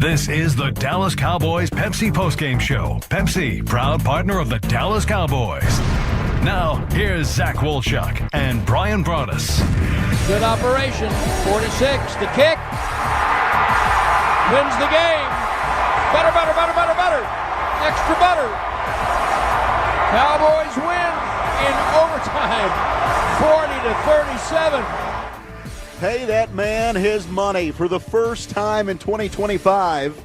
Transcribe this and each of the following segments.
This is the Dallas Cowboys Pepsi Postgame Show. Pepsi, proud partner of the Dallas Cowboys. Now, here's Zach Wolchuk and Brian Broaddus. Good operation. 46, the kick. Wins the game. Butter. Extra butter. Cowboys win in overtime. 40-37. Pay that man his money. For the first time in 2025,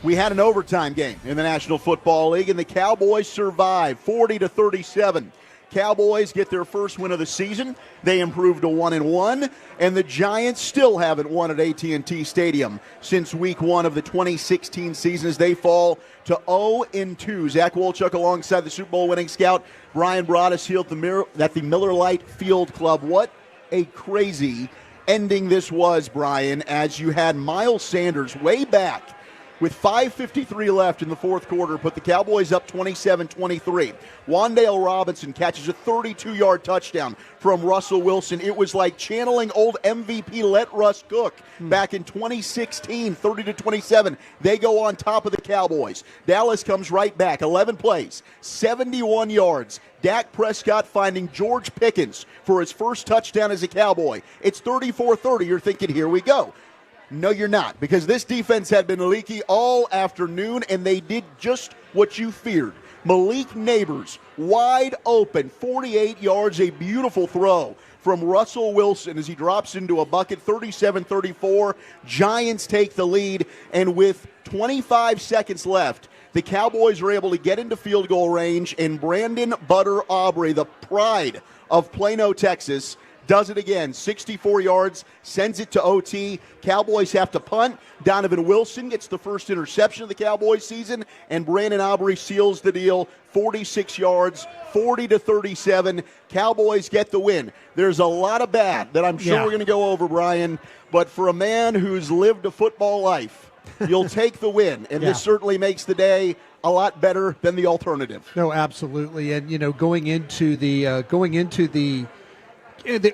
we had an overtime game in the National Football League, and the Cowboys survived 40-37. Cowboys get their first win of the season. They improved to 1-1, and the Giants still haven't won at AT&T Stadium since week 1 of the 2016 season as they fall to 0-2. Zach Wolchuk alongside the Super Bowl winning scout Brian Broaddus here at the Miller Lite Field Club. What a crazy ending this was, Brian, as you had Miles Sanders way back with 5:53 left in the fourth quarter, put the Cowboys up 27-23. Wan'Dale Robinson catches a 32-yard touchdown from Russell Wilson. It was like channeling old MVP Let Russ Cook back in 2016, 30-27. They go on top of the Cowboys. Dallas comes right back, 11 plays, 71 yards. Dak Prescott finding George Pickens for his first touchdown as a Cowboy. It's 34-30. You're thinking, here we go. No, you're not, because this defense had been leaky all afternoon, and they did just what you feared. Malik Neighbors, wide open, 48 yards, a beautiful throw from Russell Wilson as he drops into a bucket, 37-34. Giants take the lead, and with 25 seconds left, the Cowboys are able to get into field goal range, and Brandon Butter Aubrey, the pride of Plano, Texas, does it again, 64 yards, sends it to OT. Cowboys have to punt. Donovan Wilson gets the first interception of the Cowboys season, and Brandon Aubrey seals the deal, 46 yards, 40-37. Cowboys get the win. There's a lot of bad that I'm sure we're going to go over, Brian, but for a man who's lived a football life, you'll take the win, and this certainly makes the day a lot better than the alternative. No, absolutely. And, going into the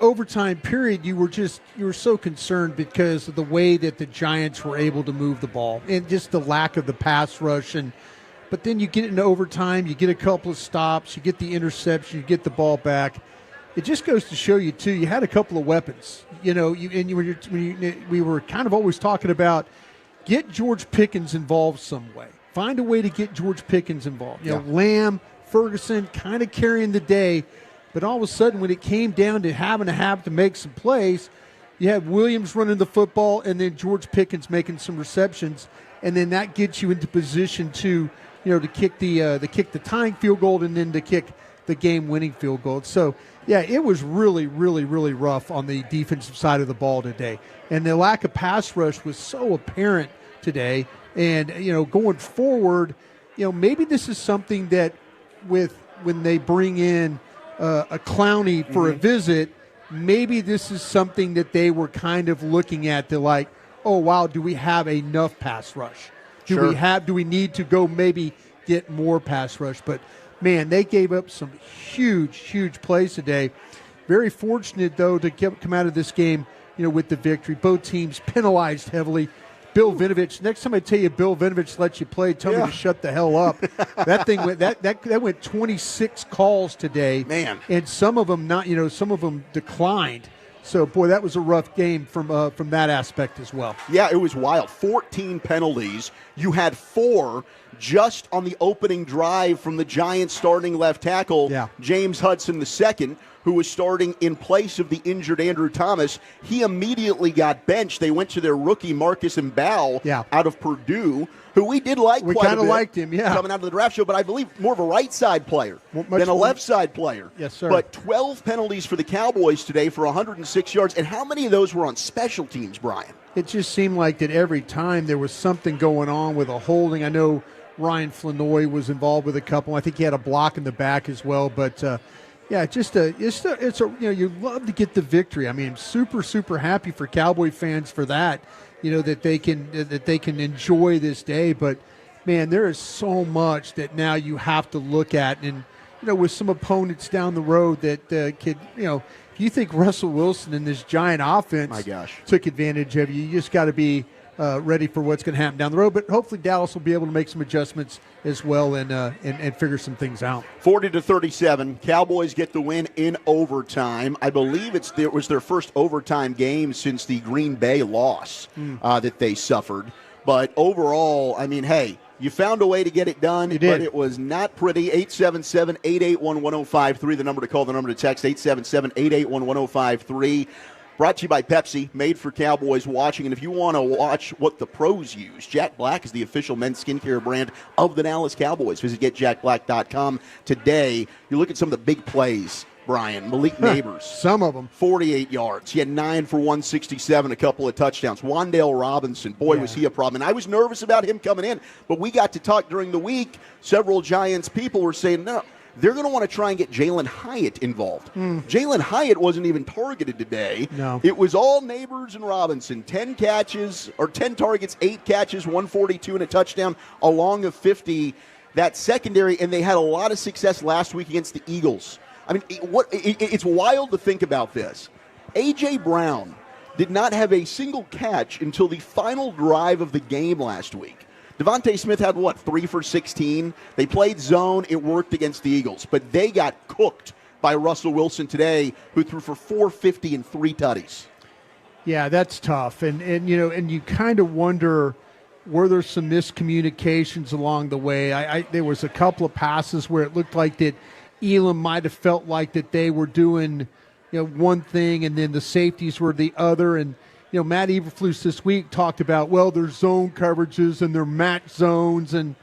overtime period, you were so concerned because of the way that the Giants were able to move the ball and just the lack of the pass rush. But then you get into overtime, you get a couple of stops, you get the interception, you get the ball back. It just goes to show you too, you had a couple of weapons. We were kind of always talking about get George Pickens involved some way. Find a way to get George Pickens involved. Lamb, Ferguson kind of carrying the day. But all of a sudden, when it came down to having to make some plays, you had Williams running the football and then George Pickens making some receptions, and then that gets you into position to kick the tying field goal and then to kick the game-winning field goal. So, it was really, really, really rough on the defensive side of the ball today, and the lack of pass rush was so apparent today. And going forward, maybe this is something that when they bring in a Clowney for a visit, maybe this is something that they were kind of looking at to like, oh wow, do we have enough pass rush? Do we need to go maybe get more pass rush? But man, they gave up some huge plays today. Very fortunate though to come out of this game, with the victory. Both teams penalized heavily. Bill Vinovich, next time I tell you Bill Vinovich lets you play, tell me to shut the hell up. That thing went that went 26 calls today. Man. And some of them declined. So boy, that was a rough game from that aspect as well. Yeah, it was wild. 14 penalties. You had 4 just on the opening drive from the Giants starting left tackle, James Hudson II, who was starting in place of the injured Andrew Thomas. He immediately got benched. They went to their rookie Marcus Mbao out of Purdue, who we did like quite a bit. We kind of liked him, coming out of the draft show, but I believe more of a right side player than a left side player. Yes, sir. But 12 penalties for the Cowboys today for 106 yards, and how many of those were on special teams, Brian? It just seemed like that every time there was something going on with a holding. I know Ryan Flanoy was involved with a couple. I think he had a block in the back as well, but you love to get the victory. I mean, super happy for Cowboy fans for that, that they can enjoy this day. But man, there is so much that now you have to look at, and with some opponents down the road that could, if you think Russell Wilson and this giant offense my gosh took advantage of you, you just got to be ready for what's going to happen down the road. But hopefully Dallas will be able to make some adjustments as well and figure some things out. 40-37, Cowboys get the win in overtime. I believe it was their first overtime game since the Green Bay loss that they suffered. But overall, I mean, hey, you found a way to get it done, but it was not pretty. 877-881-1053, the number to call, the number to text, 877-881-1053. Brought to you by Pepsi, made for Cowboys watching. And if you want to watch what the pros use, Jack Black is the official men's skincare brand of the Dallas Cowboys. Visit getjackblack.com today. You look at some of the big plays, Brian. Malik Neighbors. Some of them. 48 yards. He had 9 for 167, a couple of touchdowns. Wan'Dale Robinson, was he a problem. And I was nervous about him coming in, but we got to talk during the week. Several Giants people were saying, no, they're going to want to try and get Jalen Hyatt involved. Jalen Hyatt wasn't even targeted today. No. It was all Neighbors and Robinson. 10 targets, 8 catches, 142 and a touchdown, along of 50. That secondary, and they had a lot of success last week against the Eagles. I mean, it's wild to think about this. A.J. Brown did not have a single catch until the final drive of the game last week. Devontae Smith had, 3 for 16? They played zone. It worked against the Eagles. But they got cooked by Russell Wilson today, who threw for 450 and 3 tutties. Yeah, that's tough. And you kind of wonder, were there some miscommunications along the way? There was a couple of passes where it looked like that Elam might have felt like that they were doing one thing and then the safeties were the other. And Matt Eberflus this week talked about, their zone coverages and their match zones and,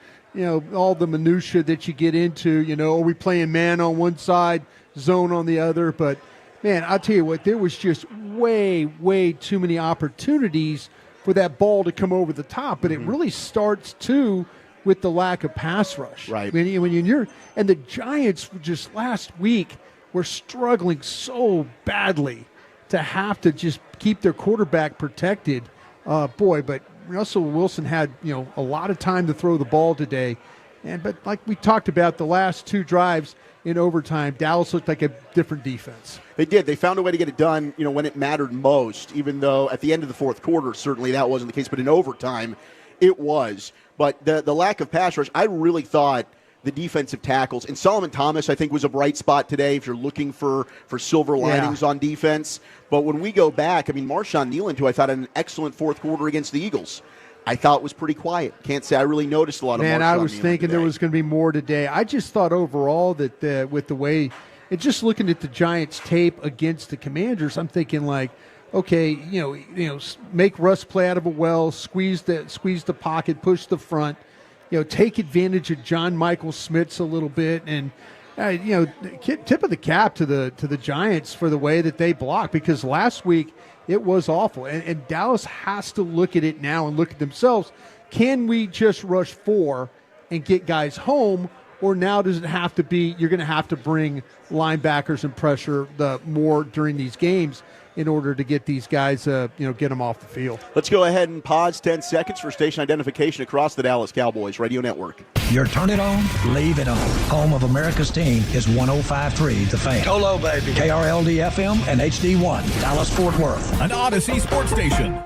all the minutia that you get into. Are we playing man on one side, zone on the other? But, man, I'll tell you what, there was just way, way too many opportunities for that ball to come over the top. But it really starts, too, with the lack of pass rush. Right. And the Giants just last week were struggling so badly to have to just keep their quarterback protected. But Russell Wilson had, a lot of time to throw the ball today. But like we talked about, the last 2 drives in overtime, Dallas looked like a different defense. They did. They found a way to get it done, when it mattered most, even though at the end of the fourth quarter, certainly that wasn't the case. But in overtime, it was. But the lack of pass rush, I really thought the defensive tackles, and Solomon Thomas, I think, was a bright spot today if you're looking for silver linings on defense. But when we go back, Marshawn Nealand, who I thought had an excellent fourth quarter against the Eagles, I thought was pretty quiet. Can't say I really noticed a lot of Marshawn Nealand. I was thinking today. There was going to be more today. I just thought overall that with the way, and just looking at the Giants tape against the Commanders, I'm thinking like, okay, make Russ play out of a well, squeeze the pocket, push the front, take advantage of John Michael Schmitz a little bit, and tip of the cap to the Giants for the way that they block, because last week it was awful, and Dallas has to look at it now and look at themselves. Can we just rush 4 and get guys home, or now does it have to be you're going to have to bring linebackers and pressure the more during these games in order to get these guys, get them off the field? Let's go ahead and pause 10 seconds for station identification across the Dallas Cowboys Radio Network. Your turn it on, leave it on. Home of America's team is 105.3 The Fan. Hello, baby. KRLD-FM and HD1, Dallas-Fort Worth. An Odyssey sports station.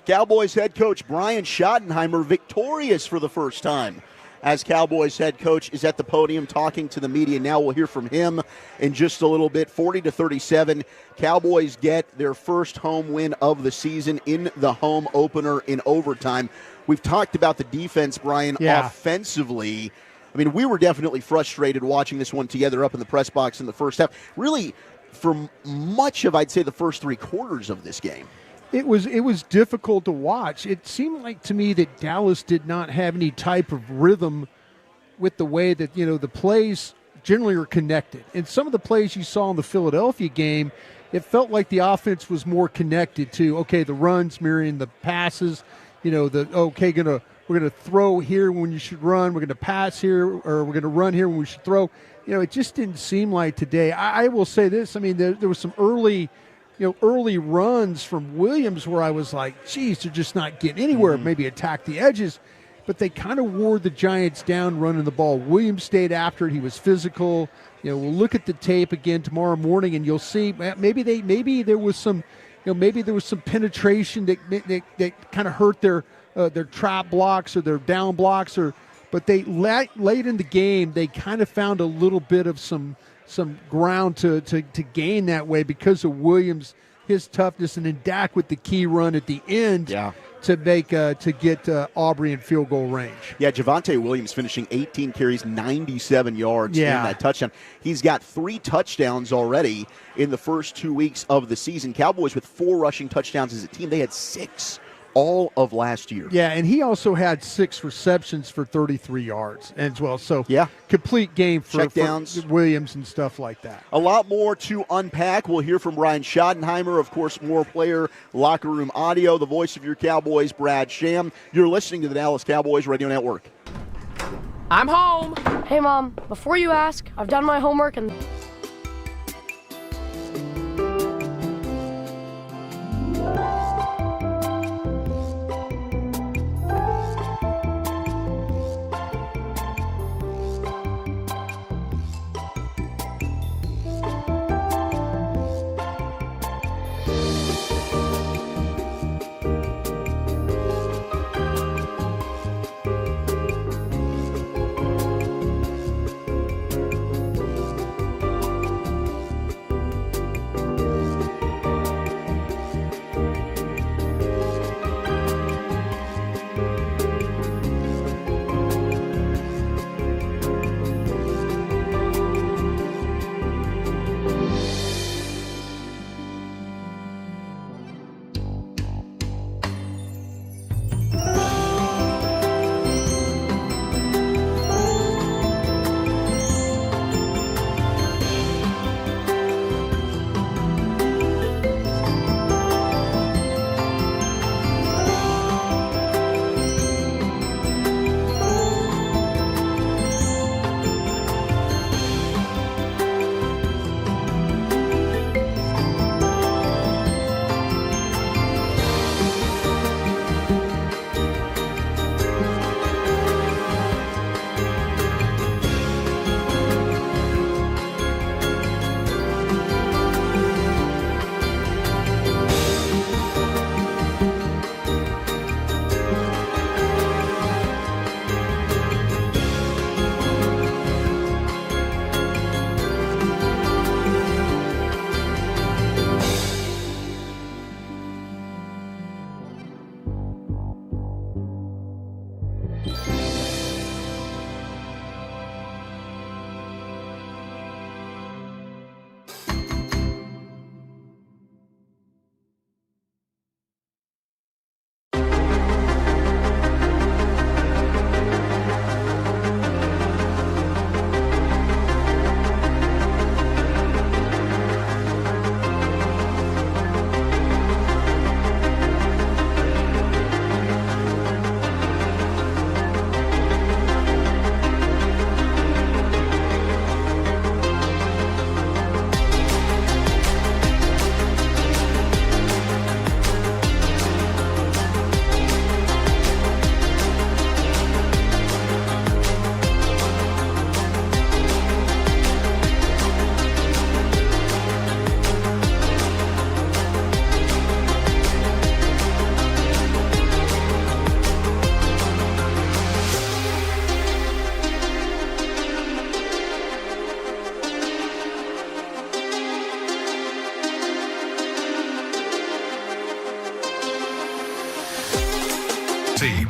Cowboys head coach Brian Schottenheimer victorious for the first time as Cowboys head coach is at the podium talking to the media. Now we'll hear from him in just a little bit. 40-37, Cowboys get their first home win of the season in the home opener in overtime. We've talked about the defense, Brian, offensively. We were definitely frustrated watching this one together up in the press box in the first half. Really, for much of, I'd say, the first 3 quarters of this game. It was difficult to watch. It seemed like to me that Dallas did not have any type of rhythm with the way that, the plays generally are connected. And some of the plays you saw in the Philadelphia game, it felt like the offense was more connected to, the runs mirroring the passes, we're going to throw here when you should run, we're going to pass here, or we're going to run here when we should throw. It just didn't seem like today. I will say this, there was some early runs from Williams where I was like, geez, they're just not getting anywhere. Maybe attack the edges. But they kind of wore the Giants down running the ball. Williams stayed after it. He was physical. We'll look at the tape again tomorrow morning, and you'll see maybe there was some maybe there was some penetration that kind of hurt their trap blocks or their down blocks, but they late in the game they kind of found a little bit of some ground to gain that way because of Williams, his toughness, and then Dak with the key run at the end. Yeah. To get Aubrey in field goal range. Yeah, Javonte Williams finishing 18 carries, 97 yards in that touchdown. He's got 3 touchdowns already in the first 2 weeks of the season. Cowboys with 4 rushing touchdowns as a team. They had 6 all of last year. Yeah, and he also had 6 receptions for 33 yards as well. So complete game for Williams and stuff like that. A lot more to unpack. We'll hear from Brian Schottenheimer. Of course, more player locker room audio. The voice of your Cowboys, Brad Sham. You're listening to the Dallas Cowboys Radio Network. I'm home. Hey, Mom, before you ask, I've done my homework and...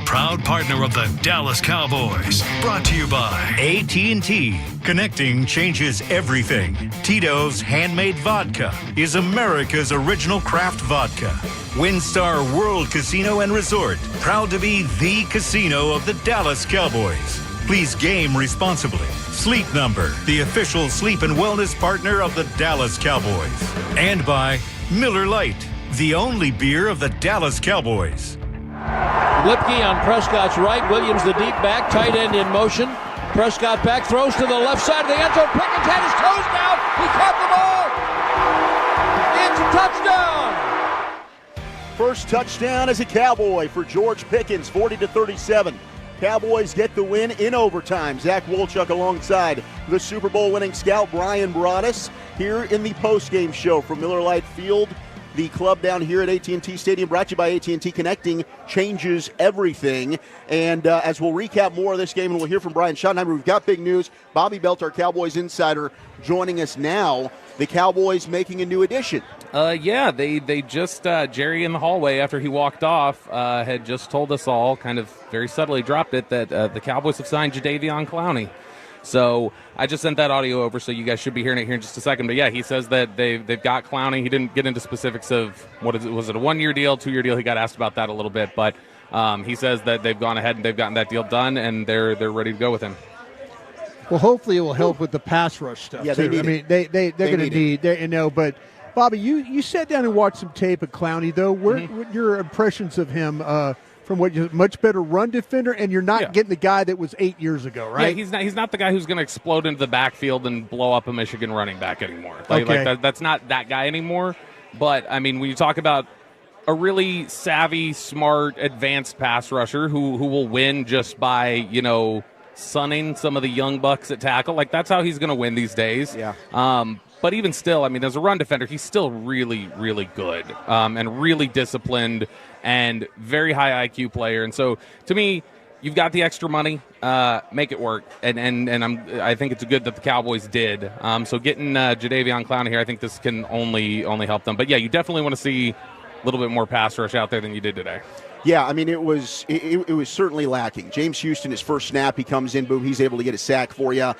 Proud partner of the Dallas Cowboys. Brought to you by AT&T. Connecting changes everything. Tito's Handmade Vodka is America's original craft vodka. WinStar World Casino and Resort. Proud to be the casino of the Dallas Cowboys. Please game responsibly. Sleep Number, the official sleep and wellness partner of the Dallas Cowboys. And by Miller Lite, the only beer of the Dallas Cowboys. Lipke on Prescott's right. Williams the deep back. Tight end in motion. Prescott back. Throws to the left side of the end zone. Pickens had his toes down. He caught the ball. It's a touchdown. First touchdown as a Cowboy for George Pickens, 40-37. Cowboys get the win in overtime. Zach Wolchuk alongside the Super Bowl winning scout Brian Broaddus here in the postgame show from Miller Lite Field. the club down here at AT&T Stadium, brought to you by AT&T. Connecting changes everything. And as we'll recap more of this game, and we'll hear from Brian Schottenheimer, we've got big news. Bobby Belt, our Cowboys insider, joining us now. The Cowboys making a new addition. They just, Jerry in the hallway after he walked off, had just told us all, kind of very subtly dropped it, that the Cowboys have signed Jadeveon Clowney. So I just sent that audio over, so you guys should be hearing it here in just a second. But yeah, he says that they've got Clowney. He didn't get into specifics of was it a 1-year deal, 2-year deal? He got asked about that a little bit, but he says that they've gone ahead and they've gotten that deal done, and they're ready to go with him. Well, hopefully it will help with the pass rush stuff, yeah, too. They're going to need, but Bobby, you sat down and watched some tape of Clowney, though. What your impressions of him from what you much better run defender, and you're not getting the guy that was 8 years ago, right? Yeah, he's not the guy who's going to explode into the backfield and blow up a Michigan running back anymore. That's not that guy anymore. But, I mean, when you talk about a really savvy, smart, advanced pass rusher who will win just by, sunning some of the young bucks at tackle, that's how he's going to win these days. Yeah. But even still, as a run defender, he's still really, really good and really disciplined and very high IQ player. And so, to me, you've got the extra money, make it work. And I think it's good that the Cowboys did. So getting Jadeveon Clowney here, I think this can only help them. But yeah, you definitely want to see a little bit more pass rush out there than you did today. Yeah, it was certainly lacking. James Houston, his first snap, he comes in, boom, he's able to get a sack for you.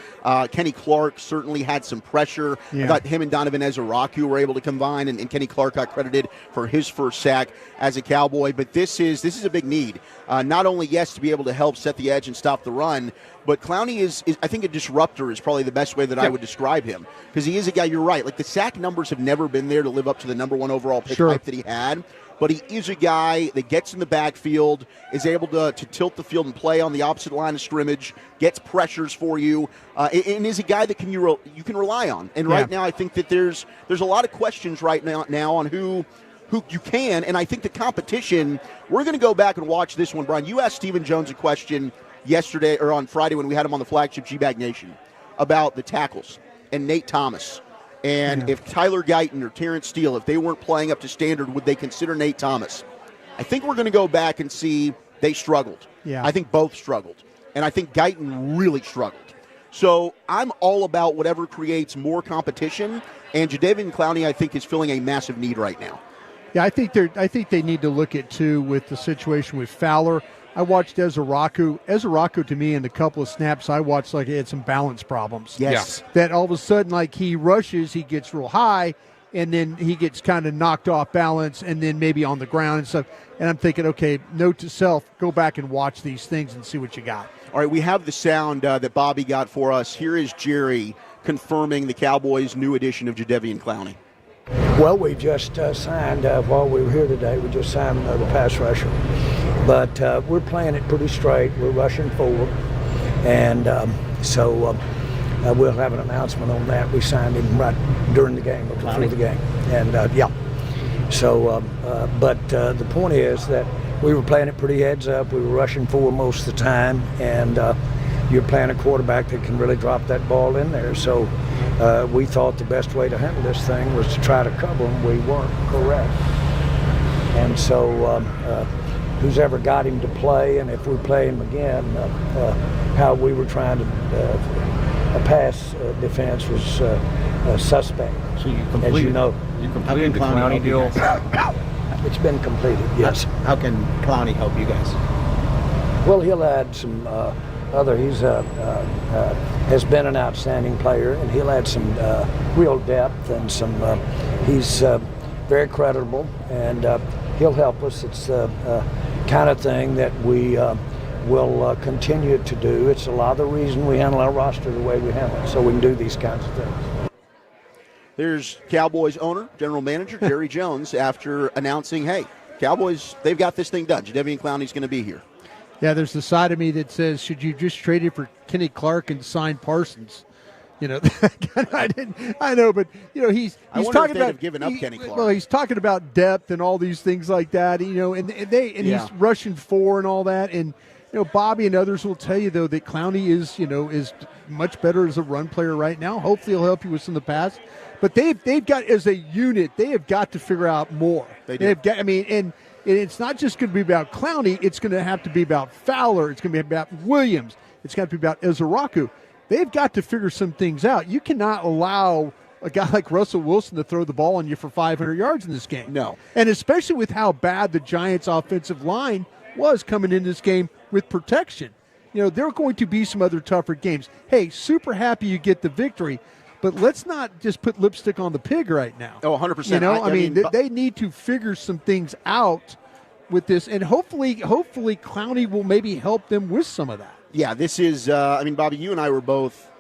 Kenny Clark certainly had some pressure. Yeah. I thought him and Donovan Ezeraku were able to combine, and Kenny Clark got credited for his first sack as a Cowboy. But this is a big need. Not only, yes, to be able to help set the edge and stop the run, but Clowney is I think, a disruptor is probably the best way that I would describe him. Because he is a guy, you're right, the sack numbers have never been there to live up to the number one overall pick hype that he had. But he is a guy that gets in the backfield, is able to tilt the field and play on the opposite line of scrimmage, gets pressures for you, and is a guy that you can rely on. And right now I think that there's a lot of questions right now on who you can, and I think the competition, we're going to go back and watch this one, Brian. You asked Stephen Jones a question yesterday or on Friday when we had him on the flagship G-Bag Nation about the tackles and Nate Thomas. And if Tyler Guyton or Terrence Steele, if they weren't playing up to standard, would they consider Nate Thomas? I think we're going to go back and see they struggled. Yeah. I think both struggled. And I think Guyton really struggled. So I'm all about whatever creates more competition. And Jadeveon Clowney, I think, is filling a massive need right now. Yeah, I think they need to look at, too, with the situation with Fowler. I watched Ezeraku. Ezeraku, to me, in the couple of snaps I watched, he had some balance problems. Yes. Yeah. That all of a sudden, he rushes, he gets real high, and then he gets kind of knocked off balance, and then maybe on the ground and stuff. And I'm thinking, okay, note to self, go back and watch these things and see what you got. All right, we have the sound that Bobby got for us. Here is Jerry confirming the Cowboys' new addition of Jadeveon Clowney. Well, we just signed, while we were here today, we just signed another pass rusher. But we're playing it pretty straight. We're rushing forward. And so we'll have an announcement on that. We signed him right during the game, or before the game. And, So, but the point is that we were playing it pretty heads up. We were rushing forward most of the time. And you're playing a quarterback that can really drop that ball in there. So we thought the best way to handle this thing was to try to cover him. We weren't correct. And so who's ever got him to play, and if we play him again, how we were trying to a pass defense was suspect. So you completed, as you know. You completed the Clowney deal? It's been completed, yes. How can Clowney help you guys? Well, he'll add some he's has been an outstanding player, and he'll add some real depth and some, he's very credible, and he'll help us. It's the kind of thing that we will continue to do. It's a lot of the reason we handle our roster the way we handle it, so we can do these kinds of things. There's Cowboys owner, general manager, Jerry Jones, after announcing, hey, Cowboys, they've got this thing done. Jadeveon Clowney's going to be here. Yeah, there's the side of me that says, should you just trade it for Kenny Clark and sign Parsons? I know, but he's talking about given up Kenny Clark. Well, he's talking about depth and all these things like that. And he's rushing 4 and all that. And Bobby and others will tell you, though, that Clowney is much better as a run player right now. Hopefully he'll help you with some of the pass. But they've got, as a unit, they have got to figure out more. They've got, and it's not just going to be about Clowney. It's going to have to be about Fowler. It's going to be about Williams. It's got to be about Ezeraku. They've got to figure some things out. You cannot allow a guy like Russell Wilson to throw the ball on you for 500 yards in this game. No. And especially with how bad the Giants' offensive line was coming into this game with protection. There are going to be some other tougher games. Hey, super happy you get the victory, but let's not just put lipstick on the pig right now. Oh, 100%. I mean, they need to figure some things out with this, and hopefully Clowney will maybe help them with some of that. Yeah, this is, Bobby, you and I were both,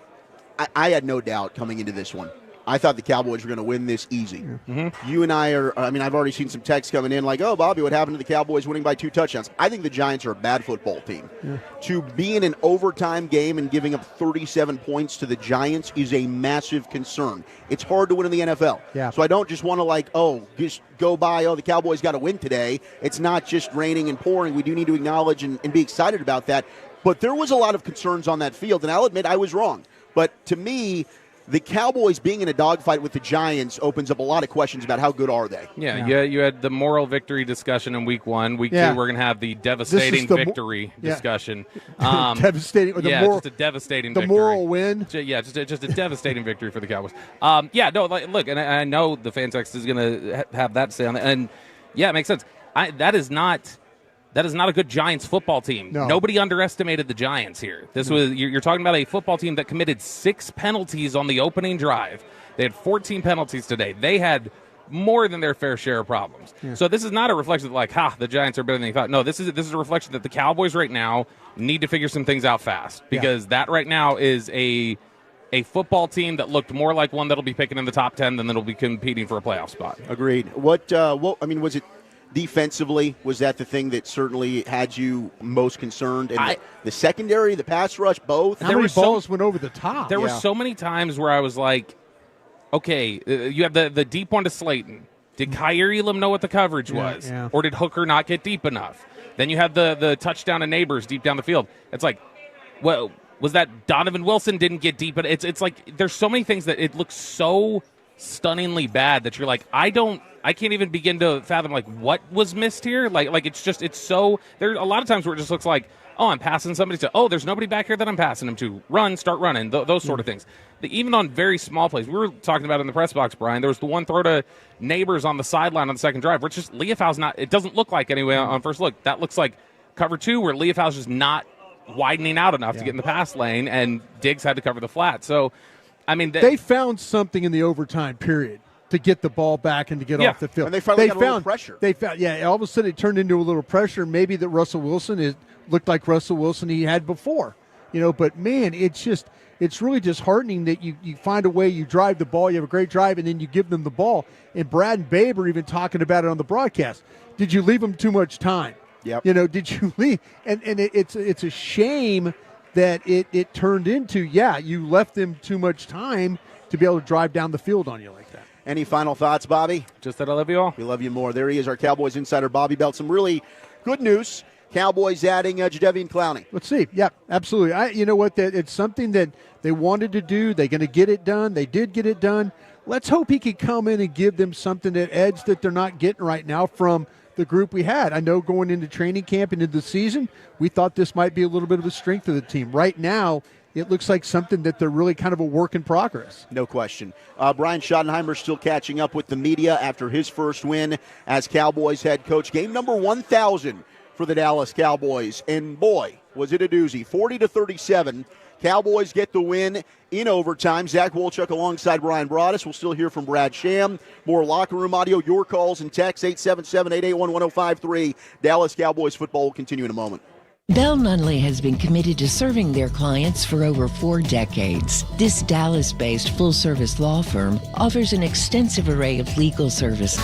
I had no doubt coming into this one. I thought the Cowboys were going to win this easy. Mm-hmm. You and I I've already seen some texts coming in like, oh, Bobby, what happened to the Cowboys winning by 2 touchdowns? I think the Giants are a bad football team. Yeah. To be in an overtime game and giving up 37 points to the Giants is a massive concern. It's hard to win in the NFL. Yeah. So I don't just want to just go by, the Cowboys got to win today. It's not just raining and pouring. We do need to acknowledge and be excited about that. But there was a lot of concerns on that field, and I'll admit I was wrong. But to me, the Cowboys being in a dogfight with the Giants opens up a lot of questions about how good are they. Yeah. You had the moral victory discussion in week 1. Week 2, we're going to have the devastating victory discussion. Devastating. Just a devastating victory. The moral win. Just a devastating victory for the Cowboys. Look, and I know the fan text is going to have that to say on that. And, it makes sense. That is not a good Giants football team. No. Nobody underestimated the Giants here. You're talking about a football team that committed 6 penalties on the opening drive. They had 14 penalties today. They had more than their fair share of problems. Yeah. So this is not a reflection of the Giants are better than you thought. No, this is a reflection that the Cowboys right now need to figure some things out fast, because that right now is a football team that looked more like one that'll be picking in the top 10 than that'll be competing for a playoff spot. Agreed. Was it defensively, was that the thing that certainly had you most concerned? And the secondary, the pass rush, both? How many balls went over the top? There were so many times where I was like, okay, you have the deep one to Slayton. Did Kyer Elam know what the coverage was? Yeah. Or did Hooker not get deep enough? Then you have the touchdown to Neighbors deep down the field. It's like, well, was that Donovan Wilson didn't get deep? But it's like there's so many things that it looks so stunningly bad that you're like, I can't even begin to fathom what was missed here. It's so, there's a lot of times where it just looks like, oh, I'm passing somebody to, there's nobody back here that I'm passing him to. Run, start running, those sort of things. Even on very small plays, we were talking about in the press box, Brian, there was the one throw to Neighbors on the sideline on the second drive, where it's just Leofau's not, it doesn't look like anyway on first look. That looks like cover 2 where Leofau's just not widening out enough to get in the pass lane, and Diggs had to cover the flat. So, they found something in the overtime period to get the ball back and to get off the field. And they finally got a little pressure. All of a sudden it turned into a little pressure. Maybe that Russell Wilson looked like Russell Wilson he had before. But man, it's really disheartening that you find a way, you drive the ball, you have a great drive, and then you give them the ball. And Brad and Babe are even talking about it on the broadcast. Did you leave them too much time? Yep. Did you leave? And it's a shame that it turned into, you left them too much time to be able to drive down the field on you like that. Any final thoughts, Bobby? Just that I love you all. We love you more. There he is, our Cowboys insider, Bobby Belt. Some really good news. Cowboys adding Jadeveon Clowney. Let's see. Yeah, absolutely. You know what? It's something that they wanted to do. They're going to get it done. They did get it done. Let's hope he can come in and give them something, that edge that they're not getting right now from the group we had. I know going into training camp and into the season, we thought this might be a little bit of a strength of the team. Right now, it looks like something that they're really kind of a work in progress. No question. Brian Schottenheimer still catching up with the media after his first win as Cowboys head coach. Game number 1,000 for the Dallas Cowboys. And boy, was it a doozy. 40-37. Cowboys get the win in overtime. Zach Wolchuk alongside Brian Broaddus. We'll still hear from Brad Sham. More locker room audio, your calls and texts, 877-881-1053. Dallas Cowboys football will continue in a moment. Bell Nunley has been committed to serving their clients for over 4 decades. This Dallas-based full-service law firm offers an extensive array of legal service.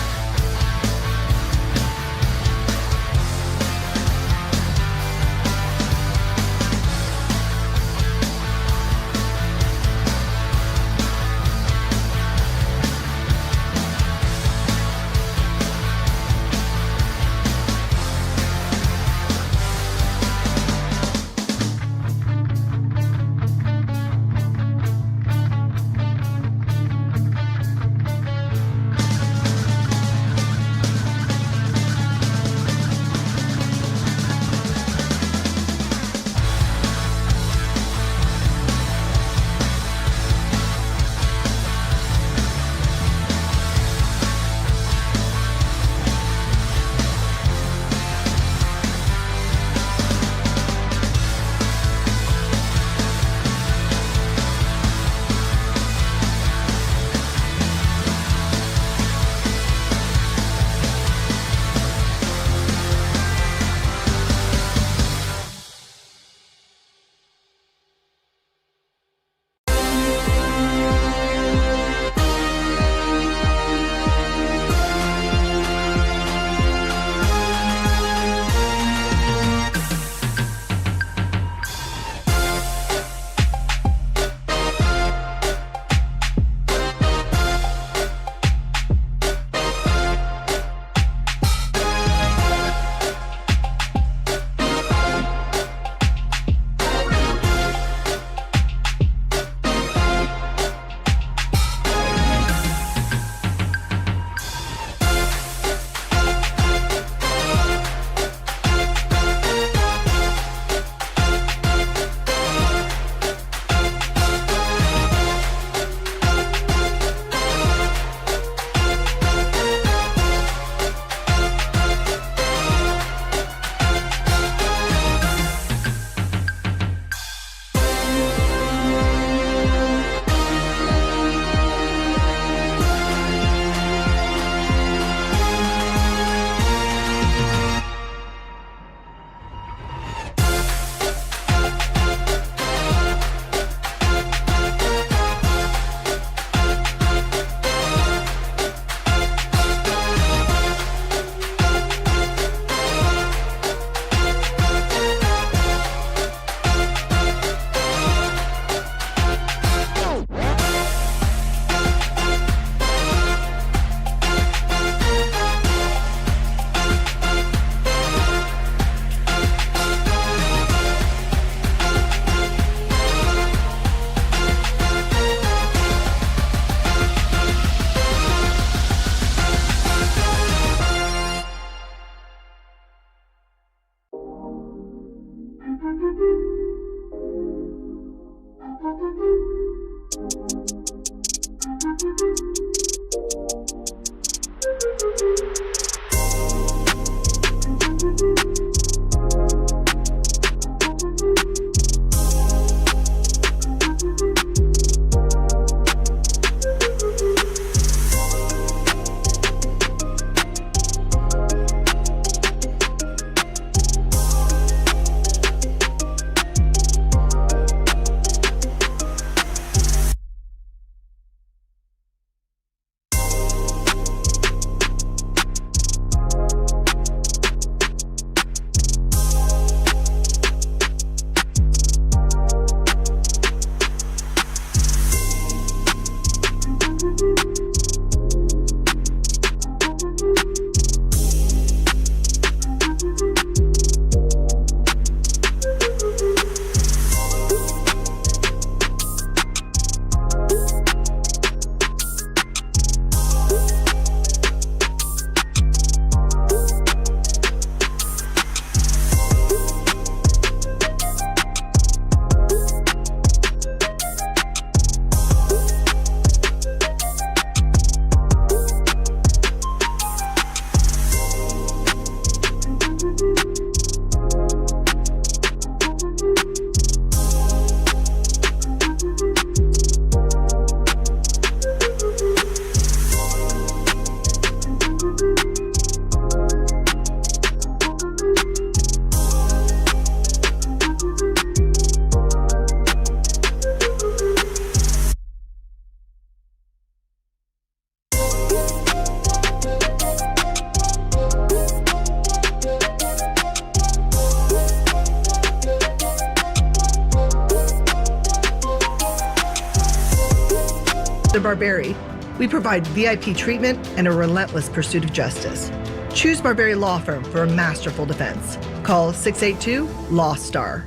Barberi, we provide VIP treatment and a relentless pursuit of justice. Choose Barberi Law Firm for a masterful defense. Call 682-LAW-STAR.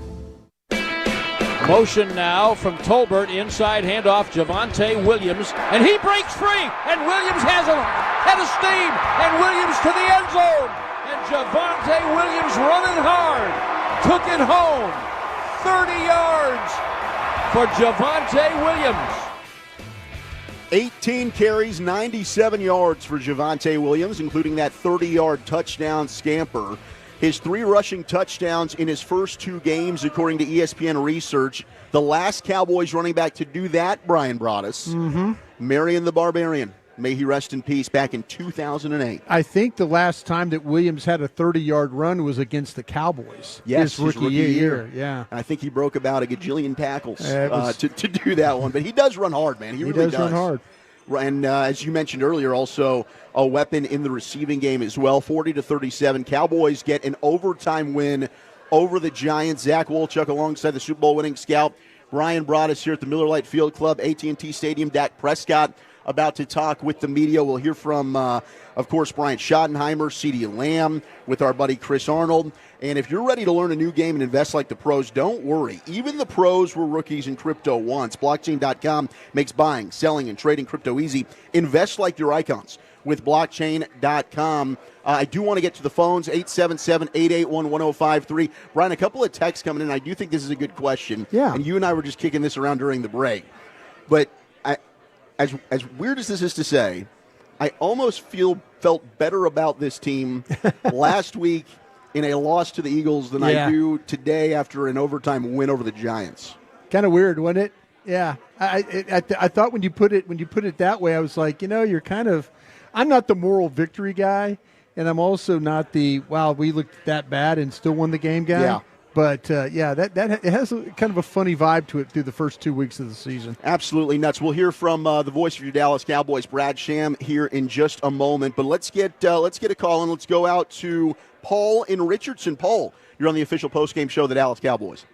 Motion now from Tolbert, inside handoff, Javonte Williams, and he breaks free, and Williams has a head of steam, and Williams to the end zone, and Javonte Williams running hard, took it home, 30 yards for Javonte Williams. 18 carries, 97 yards for Javonte Williams, including that 30-yard touchdown scamper. His 3 rushing touchdowns in his first 2 games, according to ESPN research. The last Cowboys running back to do that, Brian Broaddus, Marion the Barbarian. May he rest in peace, back in 2008. I think the last time that Williams had a 30-yard run was against the Cowboys. Yes, his rookie year. Yeah. And I think he broke about a gajillion tackles to do that one. But he does run hard, man. He really does run hard. And as you mentioned earlier, also a weapon in the receiving game as well. 40-37. Cowboys get an overtime win over the Giants. Zach Wolchuk alongside the Super Bowl winning scout Brian Broaddus here at the Miller Lite Field Club, AT&T Stadium. Dak Prescott about to talk with the media. We'll hear from, of course, Brian Schottenheimer, CeeDee Lamb, with our buddy Chris Arnold. And if you're ready to learn a new game and invest like the pros, don't worry. Even the pros were rookies in crypto once. Blockchain.com makes buying, selling, and trading crypto easy. Invest like your icons with Blockchain.com. I do want to get to the phones, 877-881-1053. Brian, a couple of texts coming in. I do think this is a good question. Yeah. And you and I were just kicking this around during the break. But as weird as this is to say, I almost felt better about this team last week in a loss to the Eagles than I do today after an overtime win over the Giants. Kind of weird, wasn't it? Yeah. I thought when you put it that way, I was like, you're kind of – I'm not the moral victory guy, and I'm also not the, wow, we looked that bad and still won the game guy. Yeah. But, that it has kind of a funny vibe to it through the first 2 weeks of the season. Absolutely nuts. We'll hear from the voice of your Dallas Cowboys, Brad Sham, here in just a moment. But let's get a call in. Let's go out to Paul in Richardson. Paul, you're on the official postgame show of the Dallas Cowboys.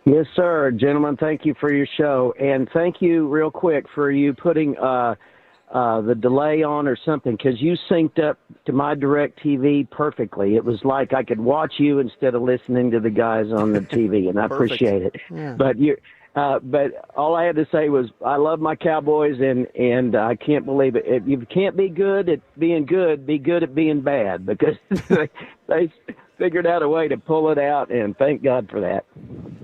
Yes, sir. Gentlemen, thank you for your show. And thank you real quick for you putting the delay on or something, because you synced up to my DirecTV perfectly. It was like I could watch you instead of listening to the guys on the TV, and I appreciate it. Yeah. But all I had to say was I love my Cowboys, and I can't believe it. If you can't be good at being good, be good at being bad, because they figured out a way to pull it out, and thank God for that.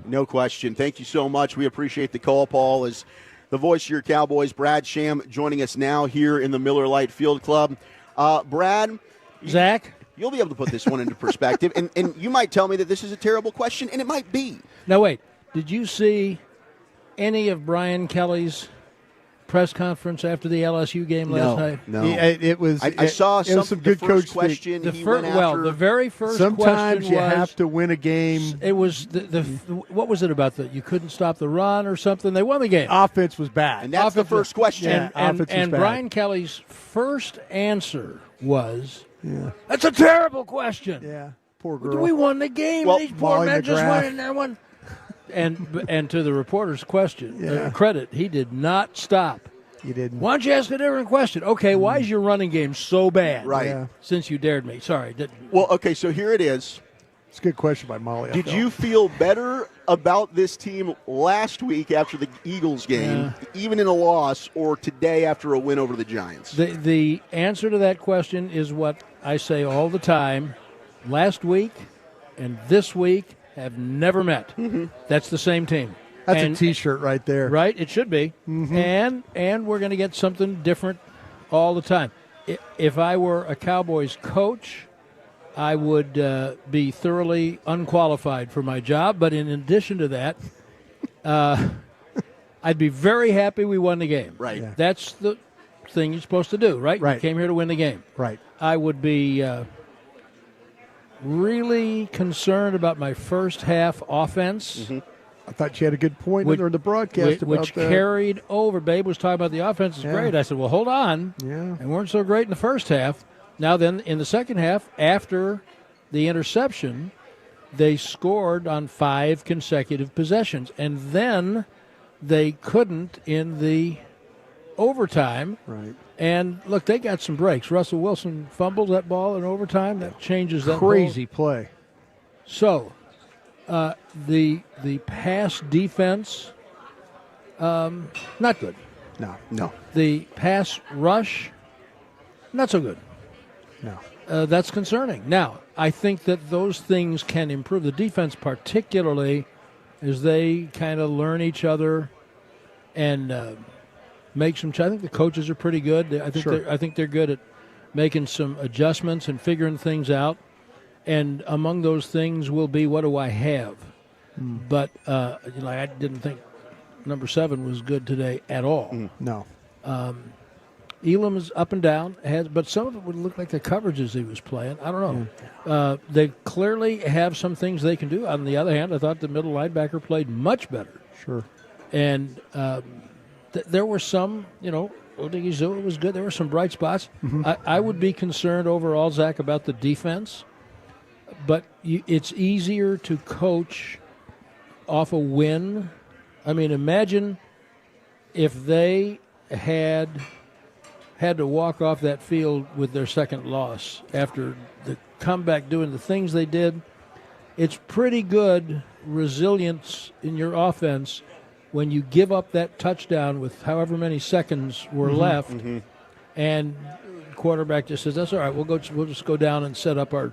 No question. Thank you so much. We appreciate the call, Paul. As the voice of your Cowboys, Brad Sham, joining us now here in the Miller Lite Field Club. Brad. Zach? You'll be able to put this one into perspective, and you might tell me that this is a terrible question, and it might be. Now, wait. Did you see any of Brian Kelly's press conference after the LSU game last night? No. I saw some good coach question. The very first sometimes question you was, have to win a game. It was what was it about that you couldn't stop the run or something? They won the game. Offense was bad, and that's the first question. And Brian Kelly's first answer was, "That's a terrible question." Yeah, poor girl. We won the game. Well, these poor men just went in there one. And to the reporter's question, credit, he did not stop. He didn't. Why don't you ask a different question? Okay, why is your running game so bad? Right. Yeah. Since you dared me. Sorry. Well, okay, so here it is. It's a good question by Molly. Did you feel better about this team last week after the Eagles game, even in a loss, or today after a win over the Giants? The answer to that question is what I say all the time. Last week and this week have never met. Mm-hmm. That's the same team. That's a T-shirt right there. Right? It should be. Mm-hmm. And we're going to get something different all the time. If I were a Cowboys coach, I would be thoroughly unqualified for my job. But in addition to that, I'd be very happy we won the game. Right. Yeah. That's the thing you're supposed to do, right? Right. You came here to win the game. Right. I would be really concerned about my first half offense. Mm-hmm. I thought you had a good point during the broadcast about which carried over. Babe was talking about the offense is great. I said, well, hold on. Yeah. And weren't so great in the first half. Now then, in the second half, after the interception, they scored on 5 consecutive possessions. And then they couldn't in the overtime. Right. And look, they got some breaks. Russell Wilson fumbled that ball in overtime. That changes that crazy whole play. So, the pass defense, not good. No. The pass rush, not so good. No. That's concerning. Now, I think that those things can improve. The defense, particularly, as they kind of learn each other and make some. I think the coaches are pretty good. I think they're good at making some adjustments and figuring things out. And among those things will be, what do I have? But I didn't think number 7 was good today at all. No. Elam is up and down, but some of it would look like the coverages he was playing. I don't know. They clearly have some things they can do. On the other hand, I thought the middle linebacker played much better. Sure. And there were some, Odigizua was good. There were some bright spots. I would be concerned overall, Zach, about the defense. But it's easier to coach off a win. I mean, imagine if they had to walk off that field with their second loss after the comeback doing the things they did. It's pretty good resilience in your offense when you give up that touchdown with however many seconds were left, and quarterback just says, "That's all right. We'll just go down and set up our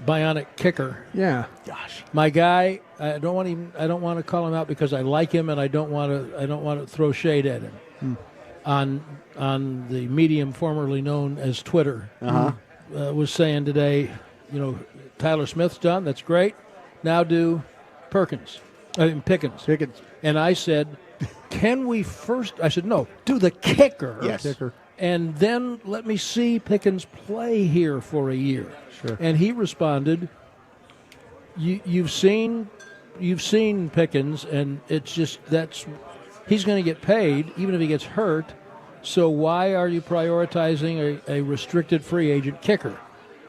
bionic kicker." Yeah. Gosh, my guy. I don't want to call him out because I like him, and I don't want to throw shade at him. On the medium formerly known as Twitter, was saying today, Tyler Smith's done. That's great. Now do Pickens. And I said, can we first? I said, no, do the kicker. Yes. Kicker. And then let me see Pickens play here for a year. Sure. And he responded, you've seen Pickens, and it's just he's going to get paid even if he gets hurt. So why are you prioritizing a restricted free agent kicker?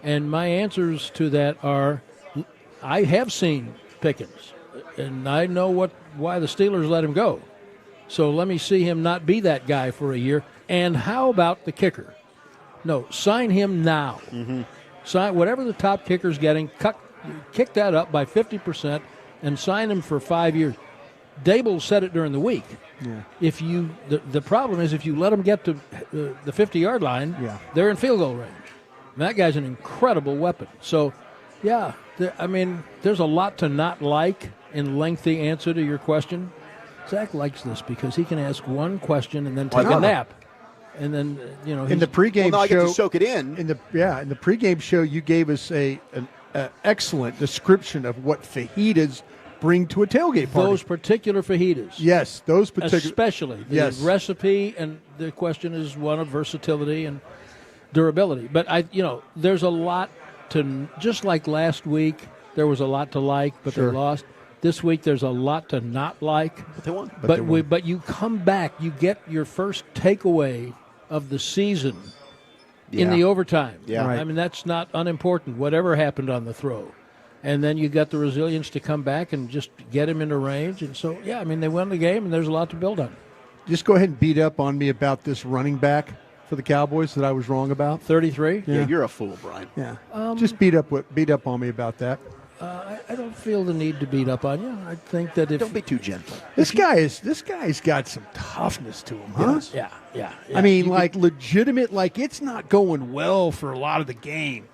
And my answers to that are, I have seen Pickens, and I know why the Steelers let him go. So let me see him not be that guy for a year. And how about the kicker? No, sign him now. Sign whatever the top kicker's getting, kick that up by 50% and sign him for 5 years. Dable said it during the week. Yeah. If the problem is if you let them get to the 50-yard line, they're in field goal range. And that guy's an incredible weapon. So, there's a lot to not like in lengthy answer to your question. Zach likes this because he can ask one question and then take a nap. And then, in the pregame show, I get to soak it in. In the pregame show, you gave us an excellent description of what fajitas bring to a tailgate party. Those particular fajitas. Yes, those particular. Especially the recipe, and the question is one of versatility and durability. But there's a lot to, just like last week, there was a lot to like, but they lost. This week, there's a lot to not like. But they won. But you come back, you get your first takeaway of the season in the overtime. Yeah. Right. I mean, that's not unimportant, whatever happened on the throw. And then you got the resilience to come back and just get him into range. And so, they won the game, and there's a lot to build on. Just go ahead and beat up on me about this running back for the Cowboys that I was wrong about. 33? Yeah, you're a fool, Brian. Yeah. Just beat up on me about that. I don't feel the need to beat up on you. I think that don't be too gentle. This guy's got some toughness to him, huh? Yeah. I mean, legitimate. It's not going well for a lot of the game,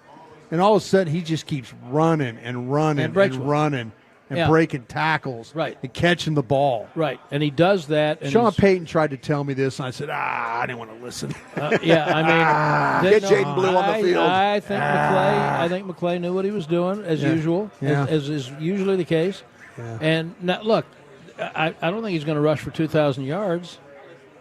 and all of a sudden he just keeps running and breaking tackles, right, and catching the ball, right, and he does that. And Sean Payton tried to tell me this, and I said, I didn't want to listen. Get Jaden Blue on the field. I think McClay knew what he was doing as usual, as is usually the case. Yeah. And now, look, I don't think he's going to rush for 2,000 yards.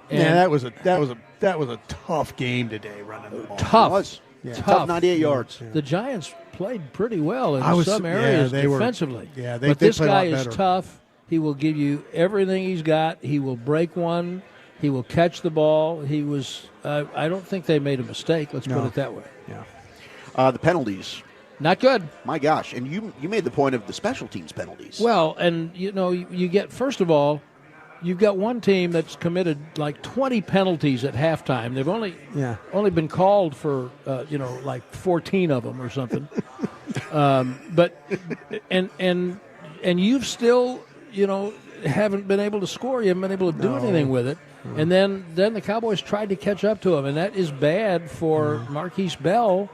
That was a tough game today, running the ball. Tough. Tough 98 yards. The Giants played pretty well in some areas defensively. But this guy is tough. He will give you everything he's got. He will break one. He will catch the ball. He was. I don't think they made a mistake. Let's put it that way. Yeah. The penalties. Not good. My gosh. And you made the point of the special teams penalties. Well, and you get, first of all, you've got one team that's committed like 20 penalties at halftime. They've only been called for like 14 of them or something. But you've still haven't been able to score. You haven't been able to do anything with it. And then the Cowboys tried to catch up to him, and that is bad for Marquise Bell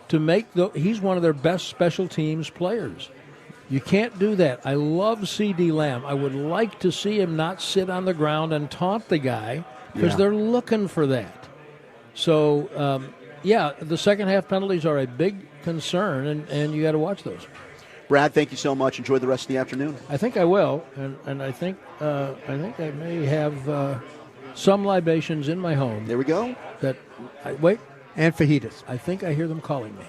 to make he's one of their best special teams players. You can't do that. I love C.D. Lamb. I would like to see him not sit on the ground and taunt the guy because they're looking for that. So, the second half penalties are a big concern, and you got to watch those. Brad, thank you so much. Enjoy the rest of the afternoon. I think I will, and I think I may have some libations in my home. There we go. Wait. And fajitas. I think I hear them calling me.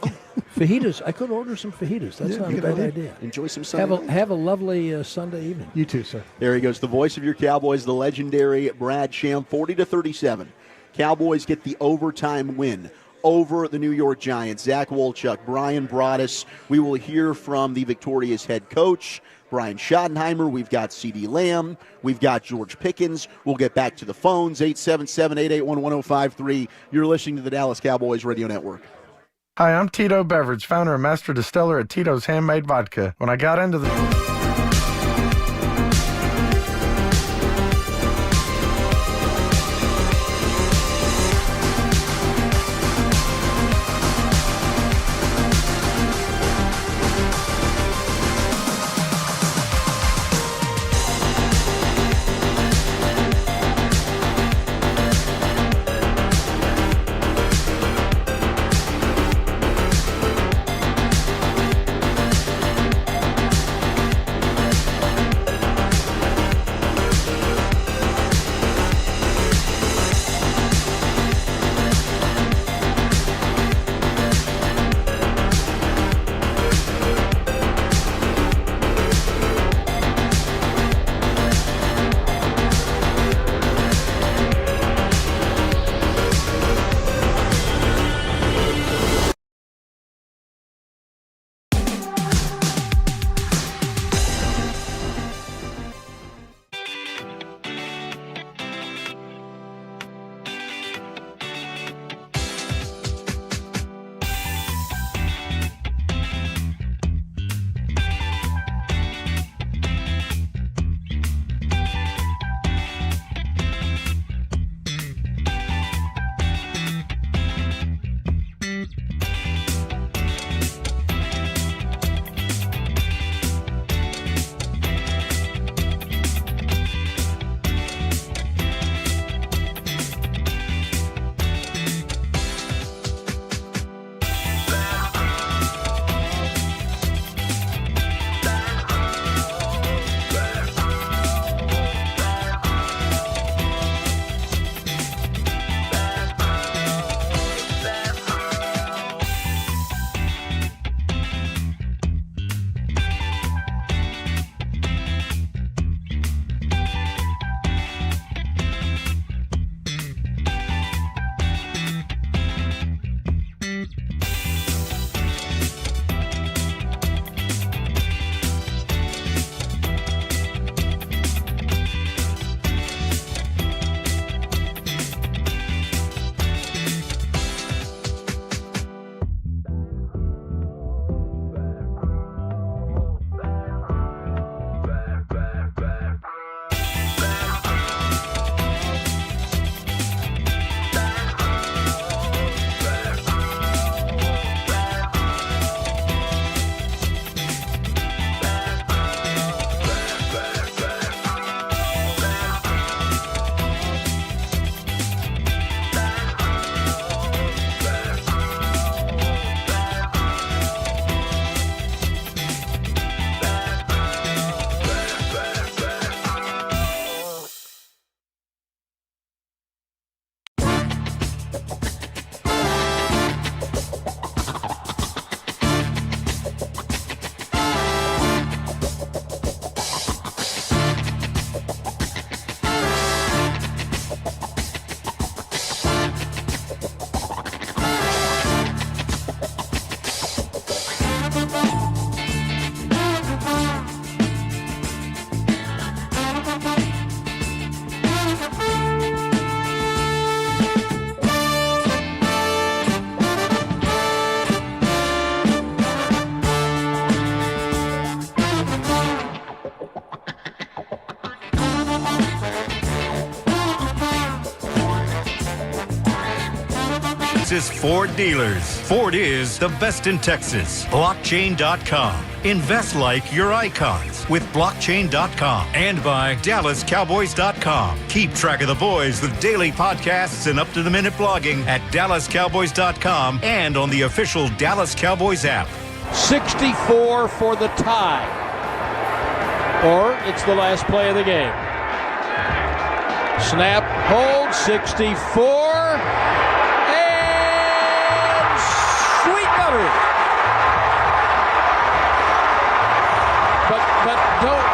Fajitas. I could order some fajitas. That's not a bad idea. Enjoy some Sunday. Have a lovely Sunday evening. You too, sir. There he goes, the voice of your Cowboys, the legendary Brad Sham, 40-37. Cowboys get the overtime win over the New York Giants. Zach Wolchuk, Brian Broaddus. We will hear from the victorious head coach, Brian Schottenheimer. We've got C.D. Lamb. We've got George Pickens. We'll get back to the phones, 877-881-1053. You're listening to the Dallas Cowboys Radio Network. Hi, I'm Tito Beverage, founder and master distiller at Tito's Handmade Vodka. When I got into the... Texas Ford dealers. Ford is the best in Texas. Blockchain.com. Invest like your icons with Blockchain.com. And by DallasCowboys.com. Keep track of the boys with daily podcasts and up-to-the-minute blogging at DallasCowboys.com and on the official Dallas Cowboys app. 64 for the tie. Or it's the last play of the game. Snap, hold, 64, and sweet butter. But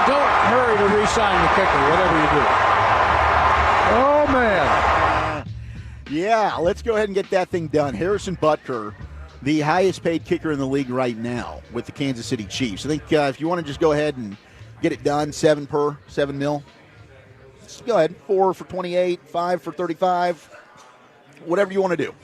don't hurry to re-sign the kicker, whatever you do. Oh, man. Yeah, let's go ahead and get that thing done. Harrison Butker, the highest paid kicker in the league right now with the Kansas City Chiefs. I think if you want to just go ahead and get it done, $7 million. Just go ahead, 4 for 28, 5 for 35, whatever you want to do.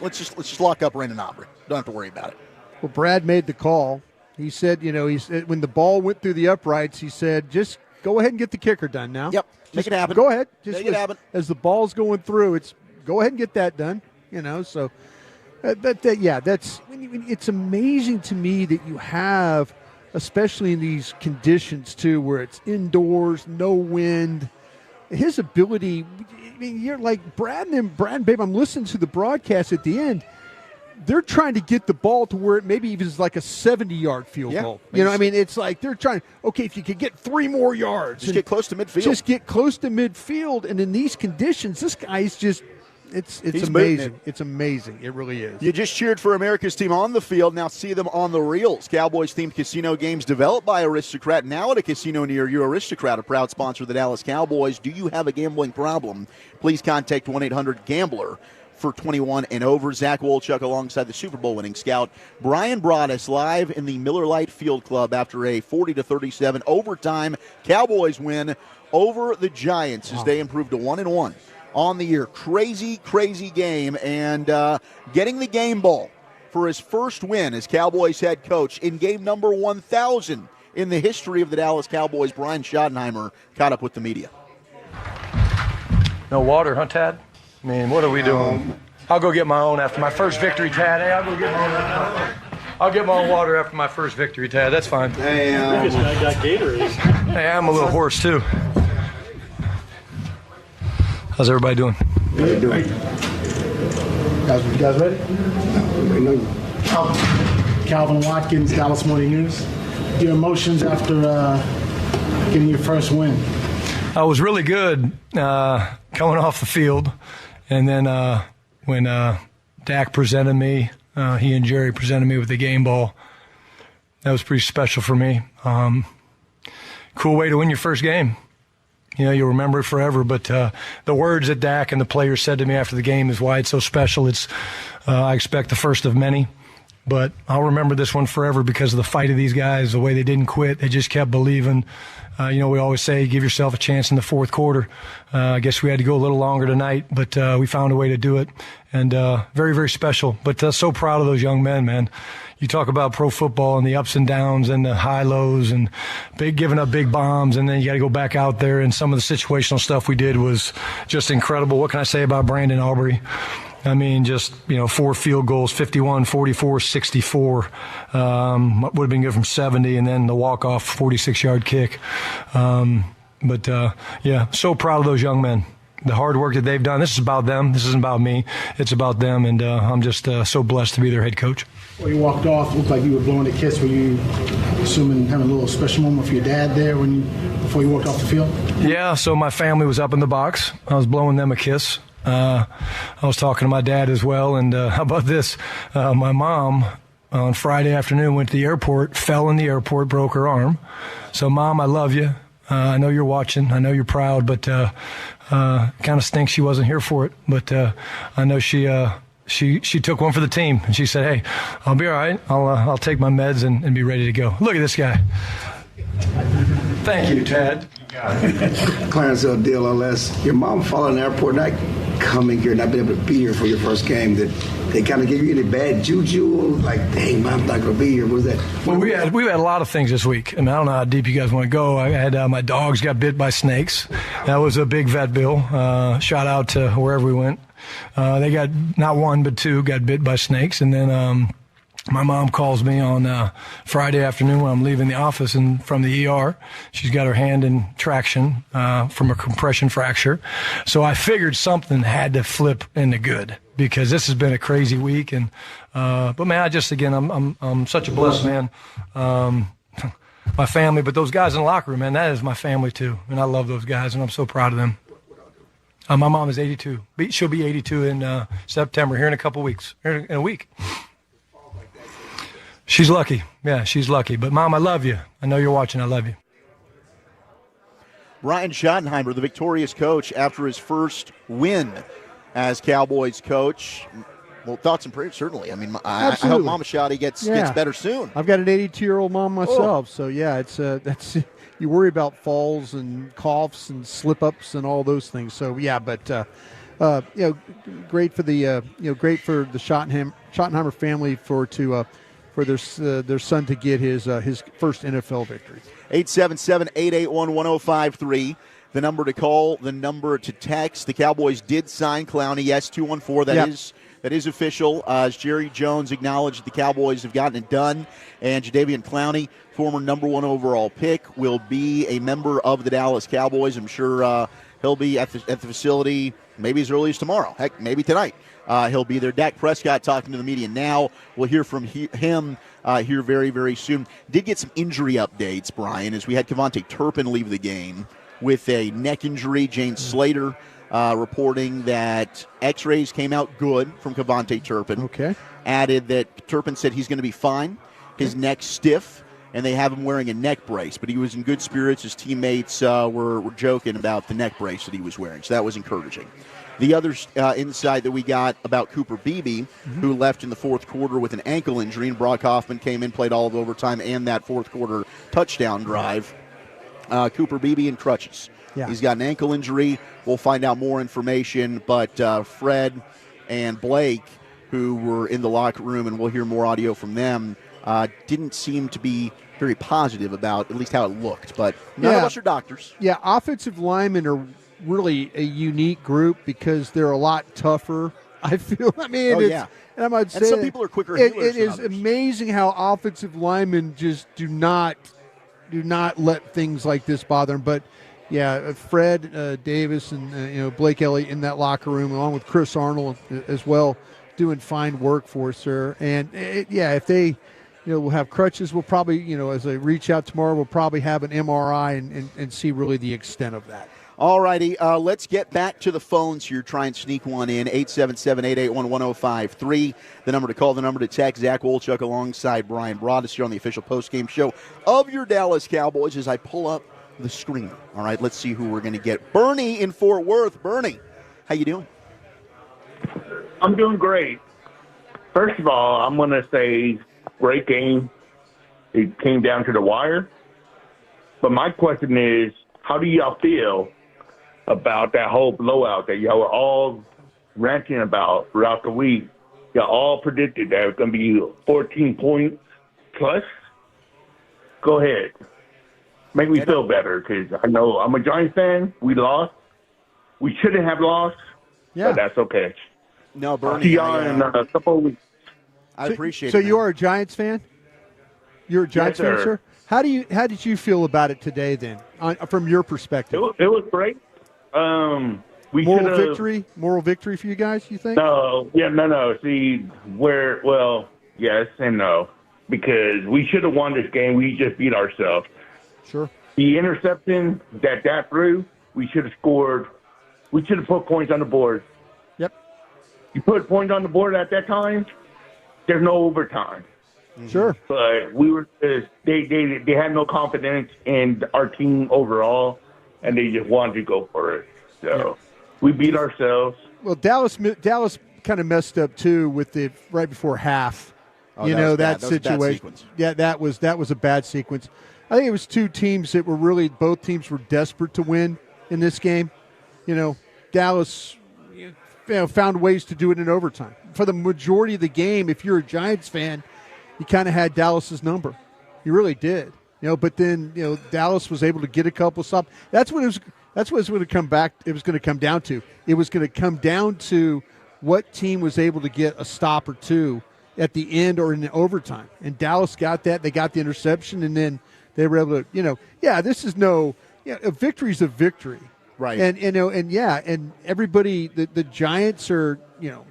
Let's just lock up Brandon Aubrey. Don't have to worry about it. Well, Brad made the call. He said, when the ball went through the uprights, he said, just go ahead and get the kicker done now. Yep, make it happen. Go ahead. Make it happen. As the ball's going through, go ahead and get that done. So, it's amazing to me that you have, especially in these conditions too, where it's indoors, no wind. His ability, you're like Brad and Babe. I'm listening to the broadcast at the end. They're trying to get the ball to where it maybe even is like a 70-yard field goal. It's like they're trying, okay, if you could get 3 more yards. Just get close to midfield. Just get close to midfield. And in these conditions, this guy's just, it's amazing. It's amazing. It really is. You just cheered for America's team on the field. Now see them on the reels. Cowboys-themed casino games developed by Aristocrat. Now at a casino near you. Aristocrat, a proud sponsor of the Dallas Cowboys. Do you have a gambling problem? Please contact 1-800-GAMBLER for 21 and over. Zach Wolchuk alongside the Super Bowl winning scout Brian Broaddus live in the Miller Lite Field Club after a 40-37 overtime Cowboys win over the Giants as they improved to 1-1 on the year. Crazy game, and getting the game ball for his first win as Cowboys head coach in game number 1,000 in the history of the Dallas Cowboys. Brian Schottenheimer caught up with the media. No water, huh, Tad? I mean, what are we doing? I'll go get my own after my first victory, Tad. Hey, I'll get my own water after my first victory, Tad. That's fine. Hey, I got Gatorade. Hey, I'm a little hoarse, too. How's everybody doing? How you doing? You guys ready? Calvin Watkins, Dallas Morning News. Your emotions after getting your first win? I was really good coming off the field. And then when Dak presented me, he and Jerry presented me with the game ball, that was pretty special for me. Cool way to win your first game. You'll remember it forever. But the words that Dak and the players said to me after the game is why it's so special. It's I expect the first of many. But I'll remember this one forever because of the fight of these guys, the way they didn't quit. They just kept believing. We always say give yourself a chance in the fourth quarter. I guess we had to go a little longer tonight, but we found a way to do it. And very, very special. But so proud of those young men, man. You talk about pro football and the ups and downs and the high lows and giving up big bombs, and then you got to go back out there. And some of the situational stuff we did was just incredible. What can I say about Brandon Aubrey? I mean, just, 4 field goals, 51, 44, 64. Would have been good from 70, and then the walk-off 46-yard kick. So proud of those young men. The hard work that they've done. This is about them. This isn't about me. It's about them, and I'm just so blessed to be their head coach. Well, you walked off, looked like you were blowing a kiss. Were you assuming having a little special moment for your dad there before you walked off the field? Yeah, so my family was up in the box. I was blowing them a kiss. I was talking to my dad as well, and how about this? My mom on Friday afternoon went to the airport, fell in the airport, broke her arm. So, Mom, I love you. I know you're watching. I know you're proud, but kind of stinks she wasn't here for it. But I know she took one for the team, and she said, "Hey, I'll be all right. I'll take my meds and be ready to go." Look at this guy. Thank you, Tad. Clarence DLLS. Your mom falling in the airport, not coming here, not being able to be here for your first game. Did they kind of give you any bad juju? Like, dang, mom's not going to be here. What was that? Well, we had a lot of things this week. I mean, I don't know how deep you guys want to go. I had my dogs got bit by snakes. That was a big vet bill. Shout out to wherever we went. they got not one but two got bit by snakes. And then my mom calls me on Friday afternoon when I'm leaving the office and from the ER. She's got her hand in traction from a compression fracture. So I figured something had to flip into good because this has been a crazy week. And but man, I'm such a blessed man. My family, but those guys in the locker room, man, that is my family too. And I love those guys, and I'm so proud of them. My mom is 82. She'll be 82 in September, here in a couple weeks, in a week. She's lucky. Yeah, she's lucky. But, Mom, I love you. I know you're watching. I love you. Brian Schottenheimer, the victorious coach after his first win as Cowboys coach. Well, thoughts and prayers, certainly. I mean, I hope Mama Shotti gets better soon. I've got an 82-year-old mom myself, so yeah, it's that's you worry about falls and coughs and slip-ups and all those things. So yeah, but great for the great for the Schottenheimer family for their son to get his first NFL victory. 877-881-1053. The number to call, the number to text. The Cowboys did sign Clowney. Yes, 214. That is official. As Jerry Jones acknowledged, the Cowboys have gotten it done. And Jadeveon Clowney, former number 1 overall pick, will be a member of the Dallas Cowboys. I'm sure he'll be at the facility maybe as early as tomorrow. Heck, maybe tonight. He'll be there. Dak Prescott talking to the media now. We'll hear from him here very, very soon. Did get some injury updates, Brian, as we had Kevontae Turpin leave the game with a neck injury. Jane Slater reporting that x-rays came out good from Kevontae Turpin. Okay. Added that Turpin said he's going to be fine. His neck's stiff, and they have him wearing a neck brace. But he was in good spirits. His teammates were joking about the neck brace that he was wearing, so that was encouraging. The other insight that we got about Cooper Beebe, who left in the fourth quarter with an ankle injury, and Brock Hoffman came in, played all of overtime and that fourth quarter touchdown drive. Cooper Beebe in crutches. Yeah. He's got an ankle injury. We'll find out more information, but Fred and Blake, who were in the locker room, and we'll hear more audio from them, didn't seem to be very positive about at least how it looked. But none of us are doctors. Yeah, offensive linemen are really a unique group because they're a lot tougher, I feel. I mean, and I might say some people are quicker healers it is amazing how offensive linemen just do not let things like this bother them. But yeah, Fred Davis and Blake Elliott in that locker room, along with Chris Arnold as well, doing fine work for us, sir. And if they will have crutches, we'll probably as I reach out tomorrow, we'll probably have an MRI and see really the extent of that. All righty, let's get back to the phones here. Try and sneak one in. 877-881-1053. The number to call, the number to text. Zach Wolchuk alongside Brian Broaddus here on the official postgame show of your Dallas Cowboys as I pull up the screen. All right, let's see who we're going to get. Bernie in Fort Worth. Bernie, how you doing? I'm doing great. First of all, I'm going to say great game. It came down to the wire. But my question is, how do y'all feel about that whole blowout that y'all were all ranting about throughout the week? Y'all all predicted that it was going to be 14 points plus. Go ahead. Make me feel better because I know I'm a Giants fan. We lost. We shouldn't have lost, but that's okay. No, Bernie. See y'all in a couple of weeks. I appreciate it. So you are a Giants fan? You're a Giants fan, sir. sir? How did you feel about it today then, from your perspective? It was great. Moral victory for you guys, you think? No. See, yes and no. Because we should have won this game. We just beat ourselves. Sure. The interception that threw, we should have scored. We should have put points on the board. Yep. You put points on the board at that time, there's no overtime. Sure. But we were they had no confidence in our team overall, and they just wanted to go for it. So we beat ourselves. Well, Dallas kind of messed up too with the right before half. That situation. That was a bad sequence. I think it was two teams that were both teams were desperate to win in this game. Dallas found ways to do it in overtime. For the majority of the game, if you're a Giants fan, you kind of had Dallas's number. You really did. But then Dallas was able to get a couple stops. That's what it was going to come back. It was going to come down to. It was going to come down to what team was able to get a stop or two at the end or in the overtime. And Dallas got that. They got the interception, and then they were able to, this is a victory's a victory. Right. And everybody, the Giants are,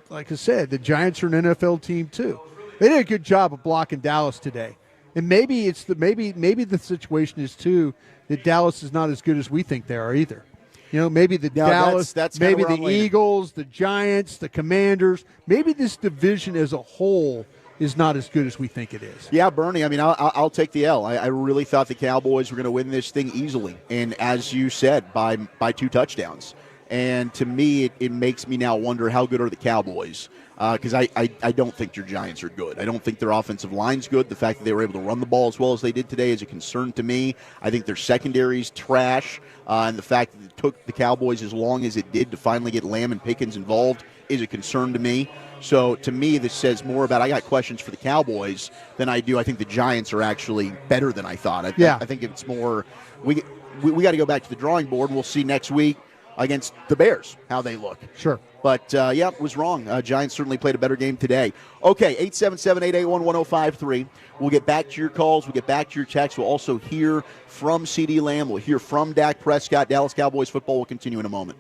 like I said, the Giants are an NFL team too. They did a good job of blocking Dallas today. And maybe maybe the situation is too that Dallas is not as good as we think they are either. Maybe Dallas, that's maybe the kinda where I'm Eagles, the Giants, the Commanders. Maybe this division as a whole is not as good as we think it is. Yeah, Bernie, I mean, I'll take the L. I really thought the Cowboys were going to win this thing easily. And as you said, by 2 touchdowns. And to me, it makes me now wonder how good are the Cowboys. Because I don't think your Giants are good. I don't think their offensive line's good. The fact that they were able to run the ball as well as they did today is a concern to me. I think their secondary's trash. And the fact that it took the Cowboys as long as it did to finally get Lamb and Pickens involved is a concern to me. So to me, this says more about I got questions for the Cowboys than I do. I think the Giants are actually better than I thought. I think it's more we got to go back to the drawing board, and we'll see next week against the Bears how they look. Sure. But, it was wrong. Giants certainly played a better game today. Okay, 877-881-1053. We'll get back to your calls. We'll get back to your texts. We'll also hear from CeeDee Lamb. We'll hear from Dak Prescott. Dallas Cowboys football will continue in a moment.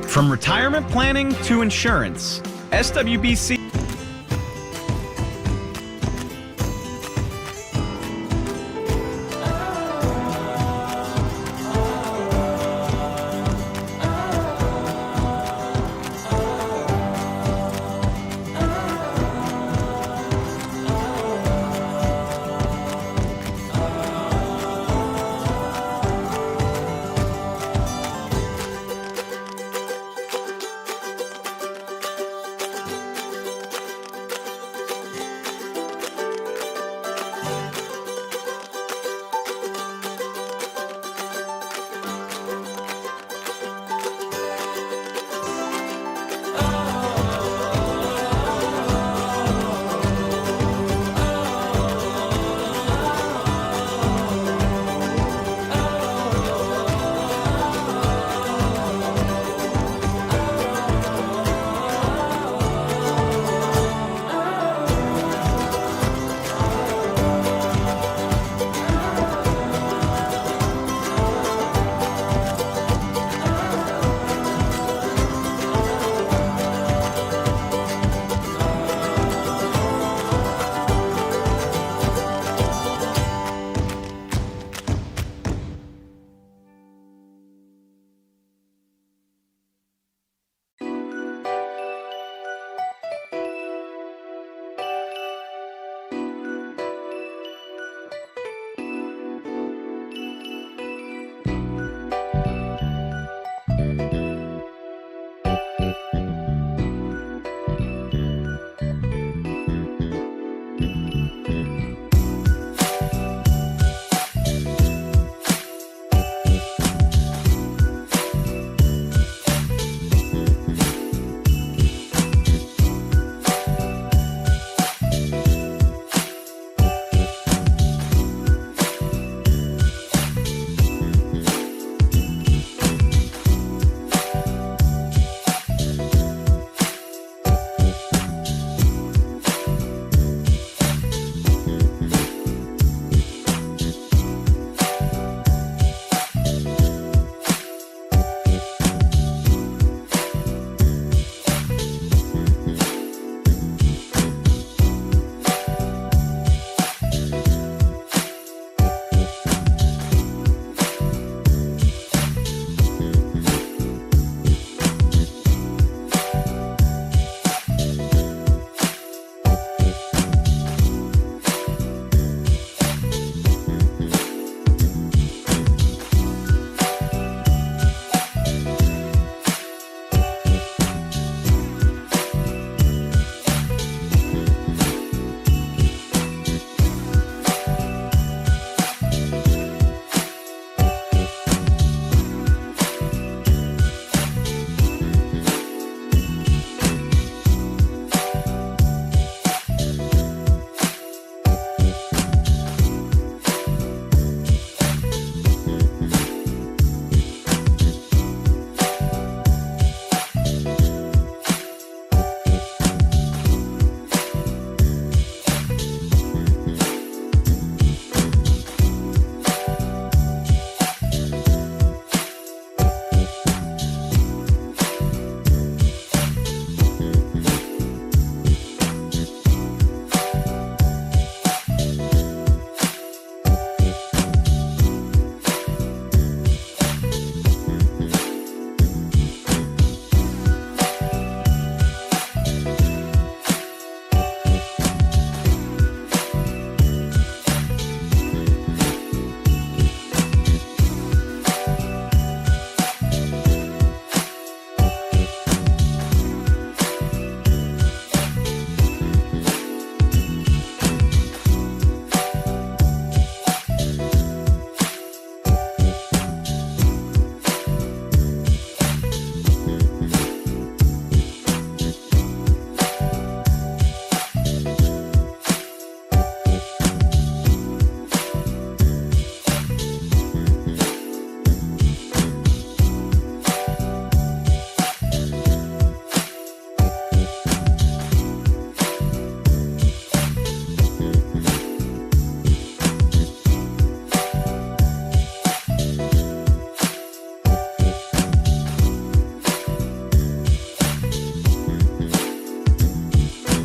From retirement planning to insurance, SWBC.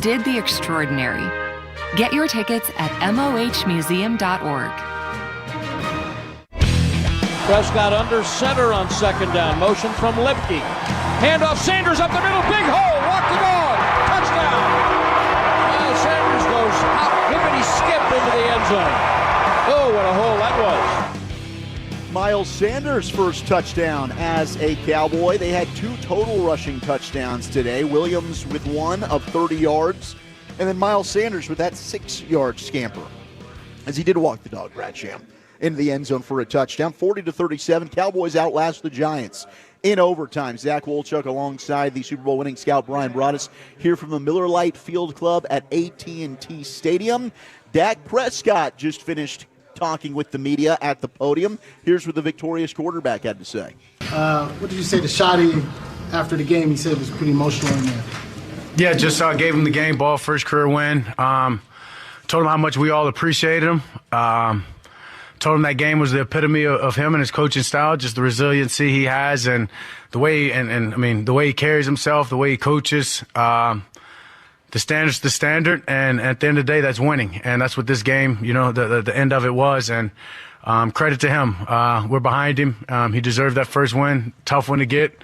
did the extraordinary. Get your tickets at mohmuseum.org. Prescott under center on second down. Motion from Lipke. Handoff, Sanders up the middle. Big hole. Walk the dog. Touchdown. Sanders goes hop, hippity skip into the end zone. Oh, what a hole that was. Miles Sanders' first touchdown as a Cowboy. They had 2 total rushing touchdowns today. Williams with 1 of 30 yards, and then Miles Sanders with that 6-yard scamper, as he did walk the dog, Bradsham, into the end zone for a touchdown. 40-37, Cowboys outlast the Giants in overtime. Zach Wolchuk alongside the Super Bowl winning scout Brian Broaddus here from the Miller Lite Field Club at AT&T Stadium. Dak Prescott just finished talking with the media at the podium. Here's what the victorious quarterback had to say. What did you say to Shotti after the game? He said it was pretty emotional in there. Yeah, just gave him the game ball, first career win. Told him how much we all appreciated him. Told him that game was the epitome of him and his coaching style, just the resiliency he has and the way the way he carries himself, the way he coaches. The standard's the standard, and at the end of the day, that's winning. And that's what this game, the end of it was. And credit to him. We're behind him. He deserved that first win. Tough one to get.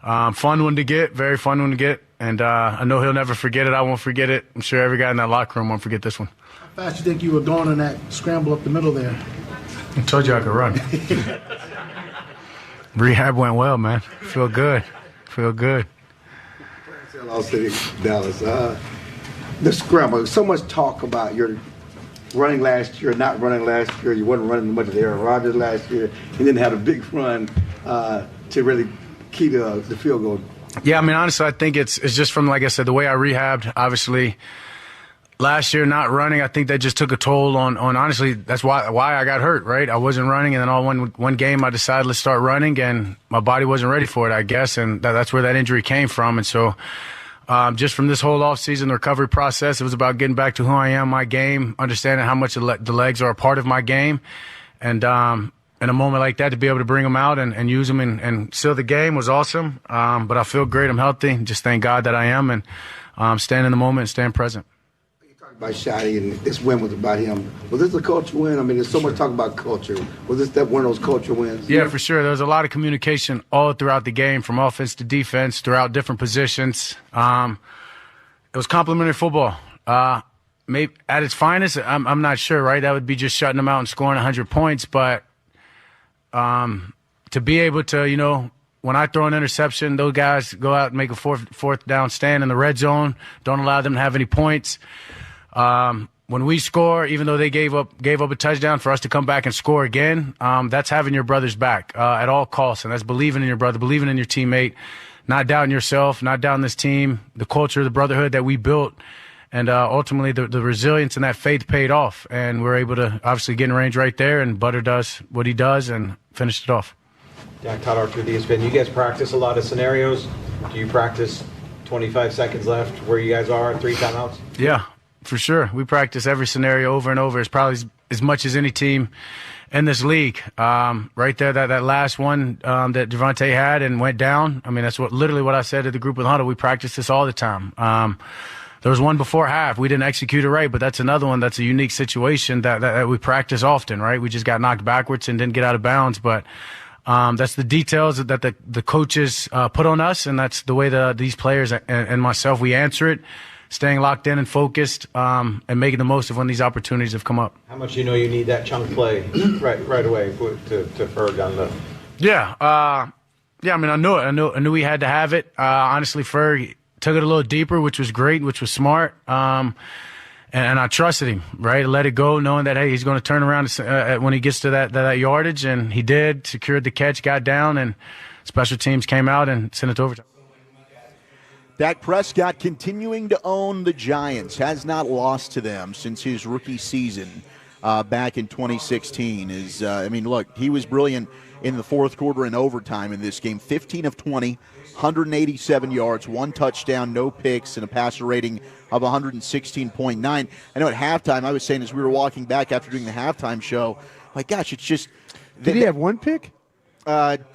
Fun one to get. Very fun one to get. And I know he'll never forget it. I won't forget it. I'm sure every guy in that locker room won't forget this one. How fast do you think you were going on that scramble up the middle there? I told you I could run. Rehab went well, man. Feel good. City, Dallas. The scramble. So much talk about your running last year, not running last year. You wasn't running much of Aaron Rodgers last year. You didn't have a big run to really keep the field goal. Yeah, honestly, I think it's just from, like I said, the way I rehabbed. Obviously, last year not running, I think that just took a toll on honestly, that's why I got hurt, right? I wasn't running, and then all one game I decided let's start running, and my body wasn't ready for it, I guess, and that's where that injury came from. And so just from this whole offseason, the recovery process, it was about getting back to who I am, my game, understanding how much the legs are a part of my game. And in a moment like that, to be able to bring them out and use them and seal the game was awesome. But I feel great. I'm healthy. Just thank God that I am, and stand in the moment and stand present. About Shotti, and this win was about him. Was this a culture win? There's so much talk about culture. Was this one of those culture wins? Yeah, for sure. There was a lot of communication all throughout the game, from offense to defense, throughout different positions. It was complimentary football. Maybe at its finest, I'm not sure, right? That would be just shutting them out and scoring 100 points. But to be able to, when I throw an interception, those guys go out and make a fourth down stand in the red zone, don't allow them to have any points. When we score, even though they gave up a touchdown, for us to come back and score again, that's having your brother's back at all costs, and that's believing in your brother, believing in your teammate, not doubting yourself, not doubting this team, the culture, the brotherhood that we built, and ultimately the resilience and that faith paid off, and we're able to obviously get in range right there, and Butter does what he does and finished it off. Dak Todd, Arthur, the ESPN. You guys practice a lot of scenarios. Do you practice 25 seconds left where you guys are, 3 timeouts? Yeah. For sure. We practice every scenario over and over. It's probably as much as any team in this league. Right there, that last one that Javonte had and went down. That's literally what I said to the group with Hunter. We practice this all the time. There was one before half. We didn't execute it right, but that's another one that's a unique situation that we practice often, right? We just got knocked backwards and didn't get out of bounds, but that's the details that the coaches put on us, and that's the way these players and myself, we answer it. Staying locked in and focused, and making the most of when these opportunities have come up. How much you need that chunk play right away to Ferg on the? Yeah, I knew it. I knew we had to have it. Honestly, Ferg took it a little deeper, which was great, which was smart. And I trusted him, right? I let it go, knowing that, hey, he's going to turn around when he gets to that yardage, and he did. Secured the catch, got down, and special teams came out and sent it to overtime. Dak Prescott continuing to own the Giants, has not lost to them since his rookie season back in 2016. Look, he was brilliant in the fourth quarter and overtime in this game. 15 of 20, 187 yards, 1 touchdown, no picks, and a passer rating of 116.9. I know at halftime, I was saying as we were walking back after doing the halftime show, my gosh, it's just... Did he have 1 pick?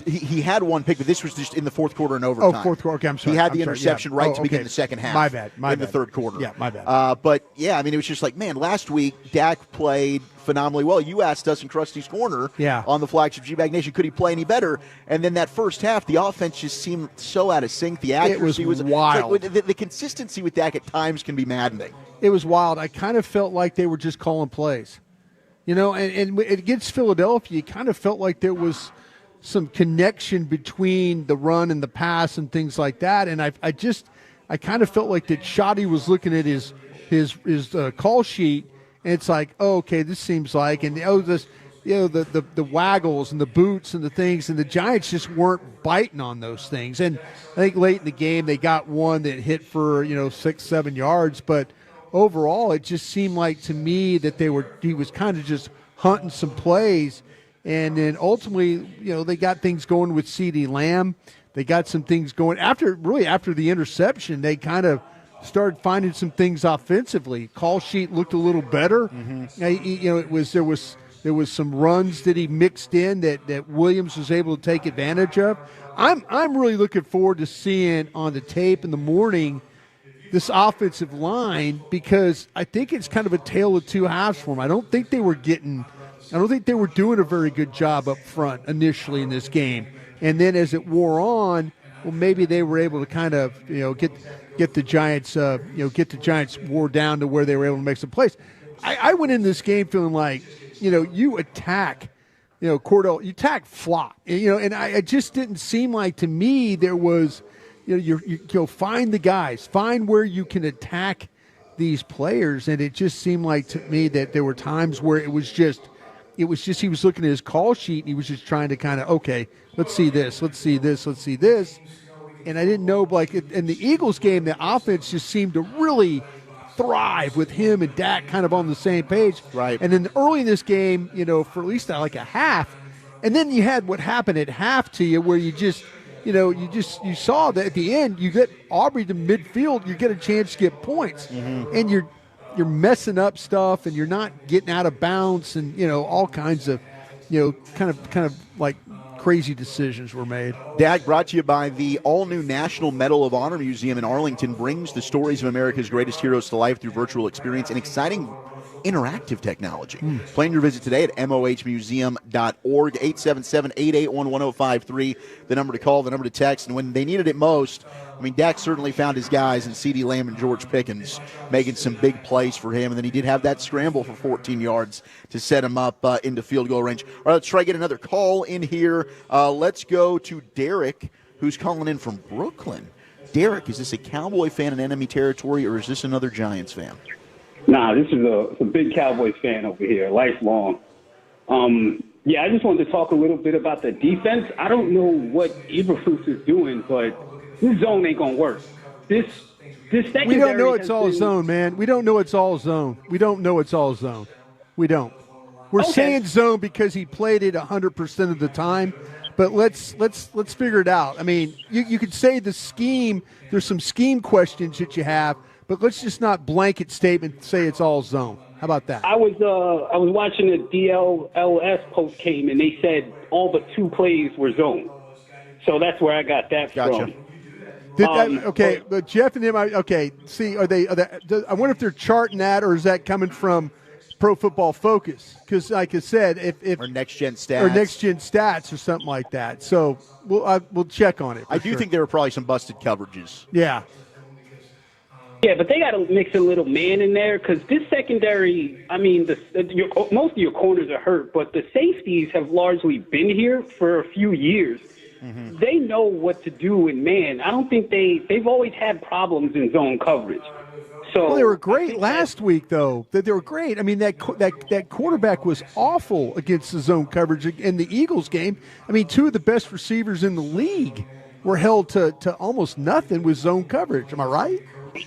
He had one pick, but this was just in the fourth quarter and overtime. Oh, fourth quarter. Okay, I'm sorry. He had the interception right to begin the second half. My bad. In the third quarter. Yeah, my bad. But, yeah, I mean, it was just like, man, last week Dak played phenomenally well. You asked us in Krusty's Corner on the flagship G-Bag Nation, could he play any better? And then that first half, the offense just seemed so out of sync. The accuracy was wild. Like, the consistency with Dak at times can be maddening. It was wild. I kind of felt like they were just calling plays. You know, and against Philadelphia, you kind of felt like there was some connection between the run and the pass and things like that. And I kind of felt like that Shotti was looking at his call sheet, and it's like, oh, okay, this seems like, and the waggles and the boots and the things, and the Giants just weren't biting on those things. And I think late in the game they got one that hit for 6-7 yards, but overall it just seemed like to me that he was kind of just hunting some plays. And then ultimately, they got things going with CeeDee Lamb. They got some things going after the interception. They kind of started finding some things offensively. Call sheet looked a little better. Mm-hmm. There was some runs that he mixed in that Williams was able to take advantage of. I'm really looking forward to seeing on the tape in the morning this offensive line, because I think it's kind of a tale of two halves for them. I don't think they were doing a very good job up front initially in this game. And then as it wore on, well, maybe they were able to kind of, get the Giants, wore down to where they were able to make some plays. I went in this game feeling like, you attack, Cordell, you attack Flott, and I just didn't seem like to me there was, you find the guys, find where you can attack these players. And it just seemed like to me that there were times where it was just he was looking at his call sheet and he was just trying to kind of, okay, let's see this. And I didn't know, like, in the Eagles game, the offense just seemed to really thrive with him and Dak kind of on the same page. Right. And then early in this game, for at least like a half, and then you had what happened at half to you where you just, you saw that at the end, you get Aubrey to midfield, you get a chance to get points. Mm-hmm. And you're messing up stuff, and you're not getting out of bounds, and all kinds of kind of like crazy decisions were made. Dak, brought to you by the all-new National Medal of Honor Museum in Arlington, brings the stories of America's greatest heroes to life through virtual experience and exciting interactive technology. Plan your visit today at mohmuseum.org. 877-881-1053, the number to call, the number to text. And when they needed it most, I mean, Dak certainly found his guys in CeeDee Lamb and George Pickens, making some big plays for him. And then he did have that scramble for 14 yards to set him up into field goal range. All right, let's try to get another call in here. Let's go to Derek, who's calling in from Brooklyn. Derek, is this a Cowboy fan in enemy territory, or is this another Giants fan? Nah, this is a big Cowboys fan over here, lifelong. I just wanted to talk a little bit about the defense. I don't know what Eberflus is doing, but this zone ain't going to work. This secondary. We don't know it's all zone, man. We don't know it's all zone. We don't. We're saying zone because he played it 100% of the time. But let's figure it out. I mean, you could say the scheme. There's some scheme questions that you have. But let's just not blanket statement say it's all zone. How about that? I was watching the DLLS post game, and they said all but 2 plays were zone. So that's where I got that from. But Jeff and them. See, are they? I wonder if they're charting that, or is that coming from Pro Football Focus? Because, like I said, if or Next Gen Stats or something like that. So we'll check on it. I do think there were probably some busted coverages. Yeah. Yeah, but they got to mix a little man in there because this secondary, I mean, most of your corners are hurt, but the safeties have largely been here for a few years. Mm-hmm. They know what to do in man. I don't think they've always had problems in zone coverage. So they were great last week, though. They were great. I mean, that quarterback was awful against the zone coverage in the Eagles game. I mean, 2 of the best receivers in the league were held to almost nothing with zone coverage. Am I right?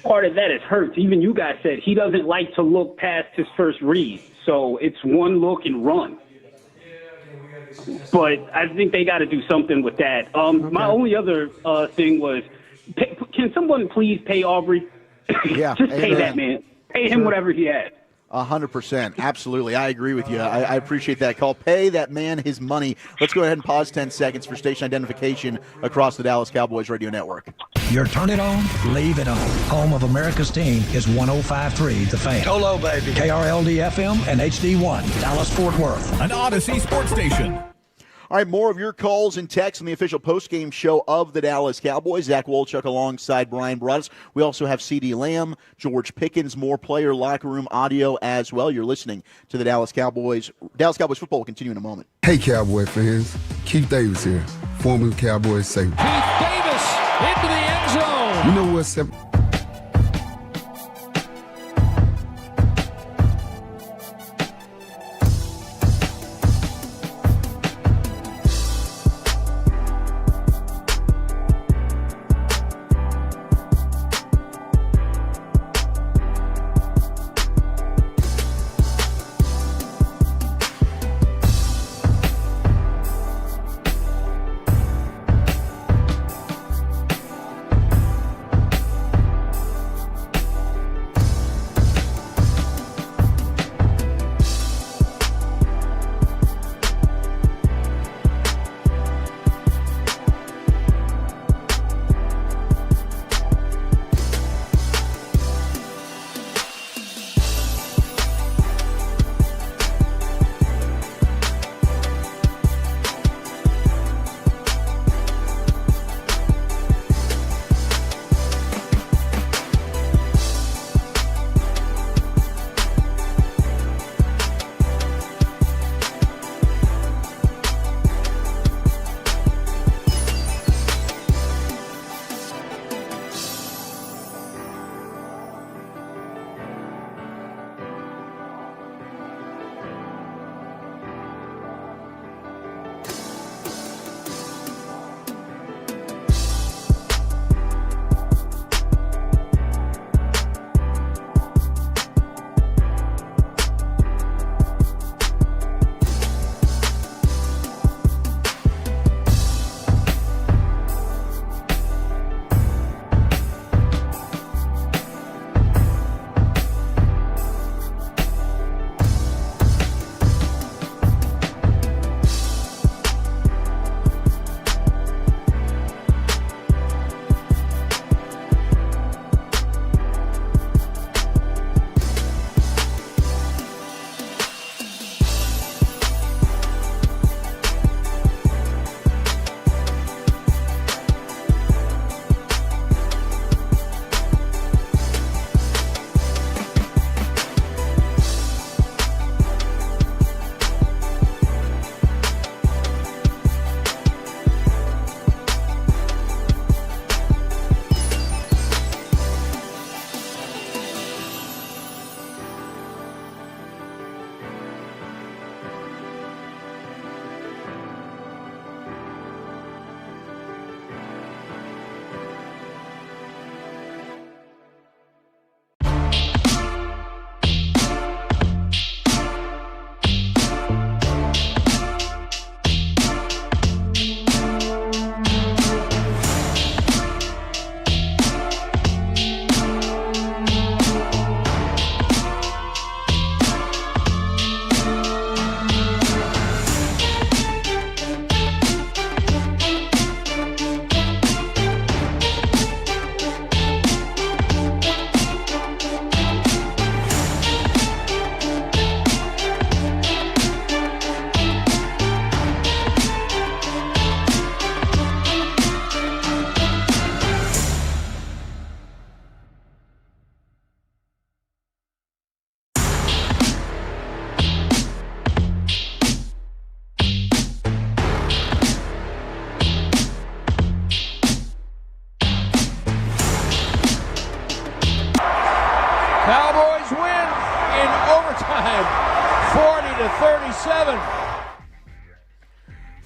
Part of that is Hurts. Even you guys said he doesn't like to look past his first read. So it's one look and run. But I think they got to do something with that. My only other thing was, can someone please pay Aubrey? Yeah. Just pay that man. Pay him whatever he has. 100%. Absolutely. I agree with you. I appreciate that call. Pay that man his money. Let's go ahead and pause 10 seconds for station identification across the Dallas Cowboys radio network. Your turn it on, leave it on. Home of America's team is 105.3 The Fan. Hello, baby. KRLD-FM and HD1, Dallas-Fort Worth. An Odyssey sports station. All right, more of your calls and texts on the official postgame show of the Dallas Cowboys. Zach Wolchuk alongside Brian Broaddus. We also have C.D. Lamb, George Pickens, more player locker room audio as well. You're listening to the Dallas Cowboys. Dallas Cowboys football will continue in a moment. Hey, Cowboy fans. Keith Davis here, former Cowboys safety. Keith Davis into the end zone. You know what's Cowboys win in overtime, 40-37.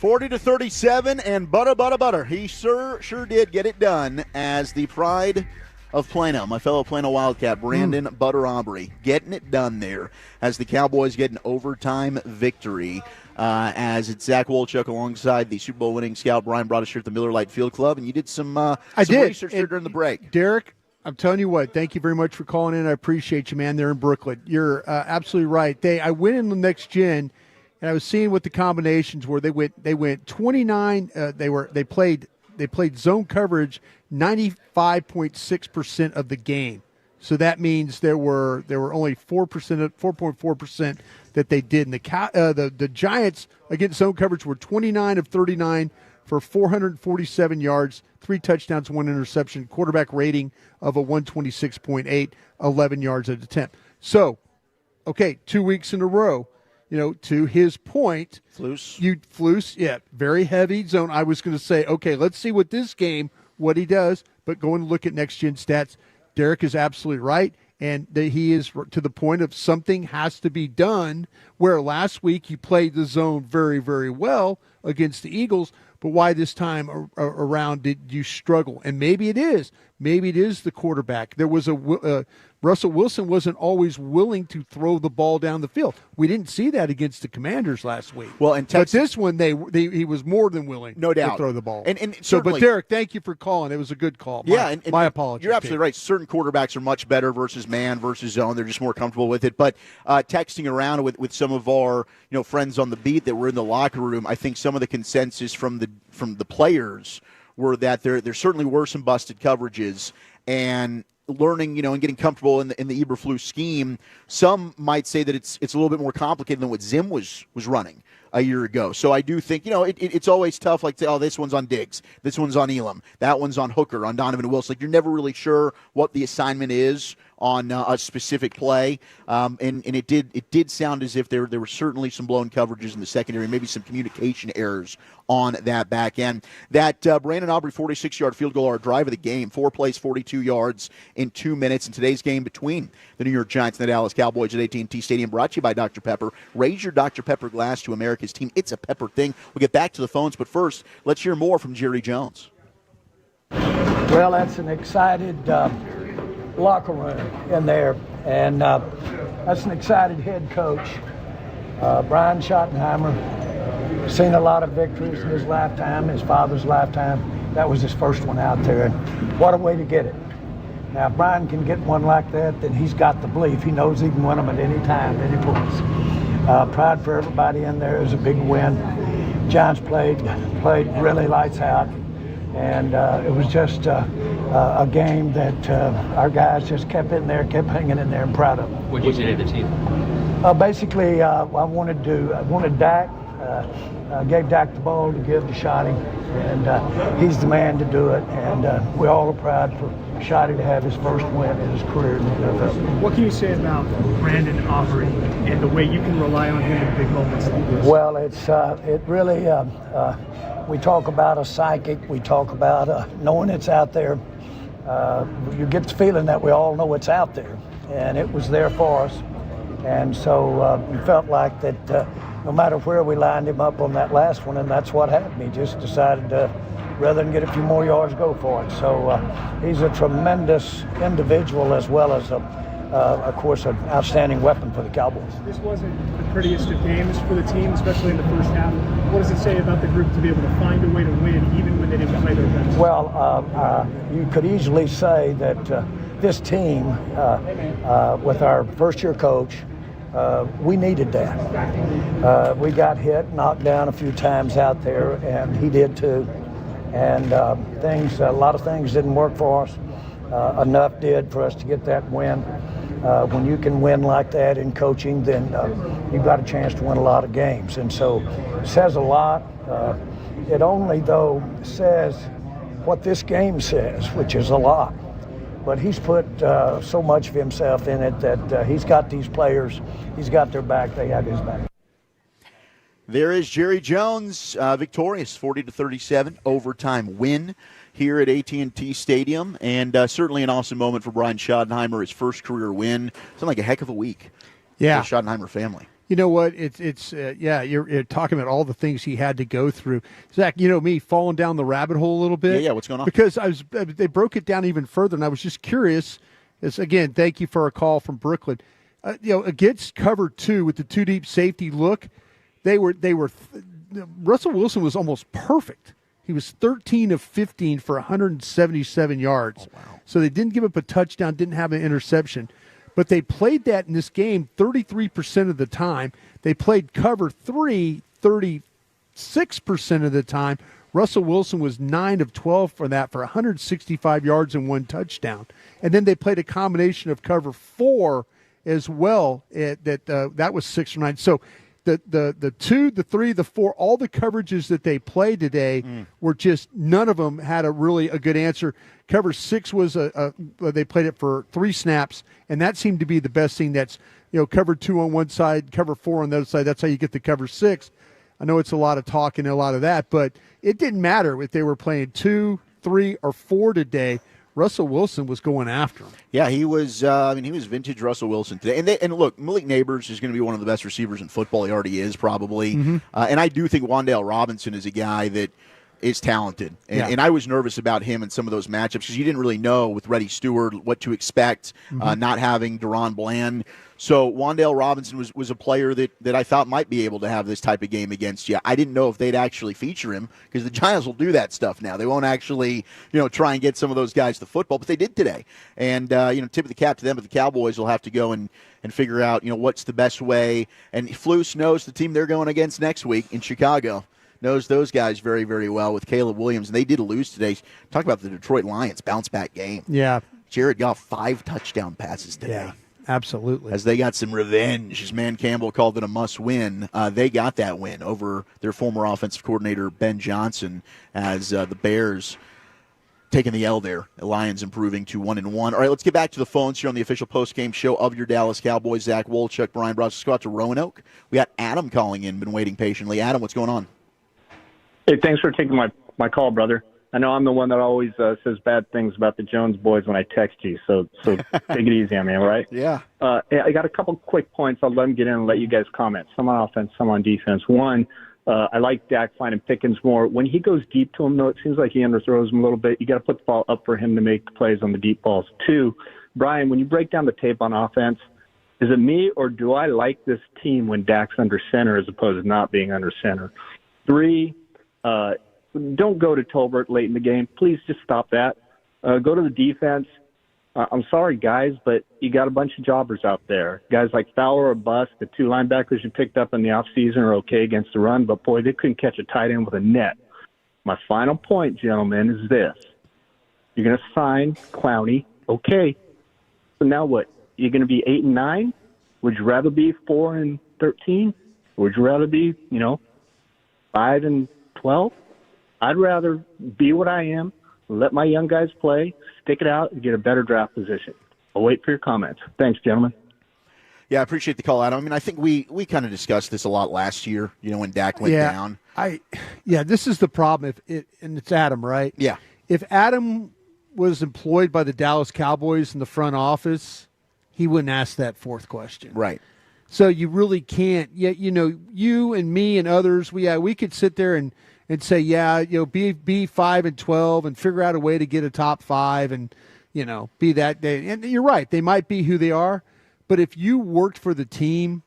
40-37, and butter. He sure did get it done as the pride of Plano, my fellow Plano Wildcat, Brandon Butter Aubrey, getting it done there as the Cowboys get an overtime victory. As it's Zach Wolchuk alongside the Super Bowl winning scout Brian Broaddus here at the Miller Lite Field Club, and you did some research there during the break. Derek, I'm telling you what, thank you very much for calling in. I appreciate you, man. They're in Brooklyn. You're absolutely right. I went in the next gen, and I was seeing what the combinations were. They went 29. They played zone coverage 95.6% of the game. So that means there were only 4.4% that they did. And the Giants against zone coverage were 29 of 39 for 447 yards, 3 touchdowns, 1 interception, quarterback rating of a 126.8, 11 yards at attempt. So, okay, 2 weeks in a row. To his point, Flus, yeah, very heavy zone. I was going to say, okay, let's see what he does, but go and look at next gen stats. Derek is absolutely right, and he is to the point of something has to be done, where last week he played the zone very, very well against the Eagles, but why this time around did you struggle? And maybe it is the quarterback. There was Russell Wilson wasn't always willing to throw the ball down the field. We didn't see that against the Commanders last week. Well, but this one, he was more than willing, no doubt, to throw the ball. But Derek, thank you for calling. It was a good call. My apologies. You're absolutely right. Certain quarterbacks are much better versus man versus zone. They're just more comfortable with it. But texting around with some of our friends on the beat that were in the locker room, I think some of the consensus from the players were that there certainly were some busted coverages, and learning, and getting comfortable in the Eberflus scheme. Some might say that it's a little bit more complicated than what Zim was running a year ago. So I do think, it's always tough, like, this one's on Diggs, this one's on Elam, that one's on Hooker, on Donovan Wilson. Like, you're never really sure what the assignment is on a specific play, and it did sound as if there were certainly some blown coverages in the secondary, maybe some communication errors on that back end. That Brandon Aubrey 46-yard field goal, our drive of the game, 4 plays, 42 yards in 2 minutes in today's game between the New York Giants and the Dallas Cowboys at AT&T Stadium, brought to you by Dr. Pepper. Raise your Dr. Pepper glass to America's team. It's a Pepper thing. We'll get back to the phones, but first, let's hear more from Jerry Jones. Well, that's an excited locker room in there, and that's an excited head coach. Brian Schottenheimer, seen a lot of victories in his lifetime, his father's lifetime. That was his first one out there, and what a way to get it. Now, if Brian can get one like that, then he's got the belief. He knows he can win them at any time, any place. Pride for everybody in there is a big win. Giants played really lights out, and it was just a game that our guys just kept in there, kept hanging in there, and proud of them. What did you say to the team? Basically, I wanted Dak. Gave Dak the ball to give to Shotti, and he's the man to do it. And we all are proud for Shotti to have his first win in his career in the NFL. What can you say about Brandon Aubrey and the way you can rely on him in big moments like this? Well, it really. We talk about a psychic. We talk about knowing it's out there. You get the feeling that we all know it's out there, and it was there for us. And so we felt like that no matter where we lined him up on that last one, and that's what happened. He just decided rather than get a few more yards, go for it. So he's a tremendous individual as well as, of course, an outstanding weapon for the Cowboys. This wasn't the prettiest of games for the team, especially in the first half. What does it say about the group to be able to find a way to win even when they didn't play their best? Well, you could easily say that this team, with our first-year coach, we needed that. We got hit, knocked down a few times out there, and he did too. And a lot of things didn't work for us. Enough did for us to get that win. When you can win like that in coaching, then you've got a chance to win a lot of games. And so it says a lot. It only, though, says what this game says, which is a lot. But he's put so much of himself in it that he's got these players, he's got their back, they have his back. There is Jerry Jones, victorious 40-37 overtime win here at AT&T Stadium, and certainly an awesome moment for Brian Schottenheimer, his first career win. Sounds like a heck of a week for the Schottenheimer family. You know what? You're talking about all the things he had to go through. Zach, me falling down the rabbit hole a little bit. Yeah, what's going on? Because they broke it down even further, and I was just curious. Again, thank you for a call from Brooklyn. Against cover 2 with the 2 deep safety look, they were Russell Wilson was almost perfect. He was 13 of 15 for 177 yards. Oh, wow. So they didn't give up a touchdown, didn't have an interception. But they played that in this game 33% of the time. They played cover 3 36% of the time. Russell Wilson was 9 of 12 for that for 165 yards and 1 touchdown. And then they played a combination of cover 4 as well. That was 6 or 9. So the 2, the 3, the 4, all the coverages that they played today were just, none of them had a good answer. Cover 6 was they played it for 3 snaps, and that seemed to be the best thing. That's, cover 2 on one side, cover 4 on the other side. That's how you get the cover 6. I know it's a lot of talk and a lot of that, but it didn't matter if they were playing 2, 3, or 4 today. Russell Wilson was going after him. Yeah, he was. He was vintage Russell Wilson today. And look, Malik Neighbors is going to be one of the best receivers in football. He already is, probably. And I do think Wan'Dale Robinson is a guy that is talented. And I was nervous about him in some of those matchups because you didn't really know with Reddy Stewart what to expect, not having Deron Bland. So Wan'Dale Robinson was a player that I thought might be able to have this type of game against you. I didn't know if they'd actually feature him because the Giants will do that stuff now. They won't actually, try and get some of those guys to football, but they did today. And, tip of the cap to them, but the Cowboys will have to go and figure out, what's the best way. And Flus knows the team they're going against next week in Chicago. Knows those guys very, very well with Caleb Williams. And they did lose today. Talk about the Detroit Lions bounce-back game. Yeah. Jared Goff, 5 touchdown passes today. Yeah. Absolutely. As they got some revenge, as Man Campbell called it a must-win, they got that win over their former offensive coordinator, Ben Johnson, as the Bears taking the L there. The Lions improving to 1-1. All right, let's get back to the phones here on the official post-game show of your Dallas Cowboys. Zach Wolchuk, Brian Bross. Let's go out to Roanoke. We got Adam calling in, been waiting patiently. Adam, what's going on? Hey, thanks for taking my call, brother. I know I'm the one that always says bad things about the Jones boys when I text you, so take it easy on me, all right? Yeah. I got a couple quick points. I'll let them get in and let you guys comment. Some on offense, some on defense. One, I like Dak finding Pickens more. When he goes deep to him, though, it seems like he underthrows him a little bit. You got to put the ball up for him to make the plays on the deep balls. Two, Brian, when you break down the tape on offense, is it me or do I like this team when Dak's under center as opposed to not being under center? Three, don't go to Tolbert late in the game. Please just stop that. Go to the defense. I'm sorry, guys, but you got a bunch of jobbers out there. Guys like Fowler or Bust, the 2 linebackers you picked up in the offseason are okay against the run, but, boy, they couldn't catch a tight end with a net. My final point, gentlemen, is this. You're going to sign Clowney. Okay. So now what? You're going to be 8-9? Would you rather be 4-13? Would you rather be, 5-12? I'd rather be what I am, let my young guys play, stick it out, and get a better draft position. I'll wait for your comments. Thanks, gentlemen. Yeah, I appreciate the call, Adam. I mean, I think we kind of discussed this a lot last year, when Dak went down. This is the problem. And it's Adam, right? Yeah. If Adam was employed by the Dallas Cowboys in the front office, he wouldn't ask that fourth question. Right. So you really can't. Yeah, you and me and others, we could sit there and say, be 5-12 and figure out a way to get a top 5 and, be that day. And you're right. They might be who they are. But if you worked for the team,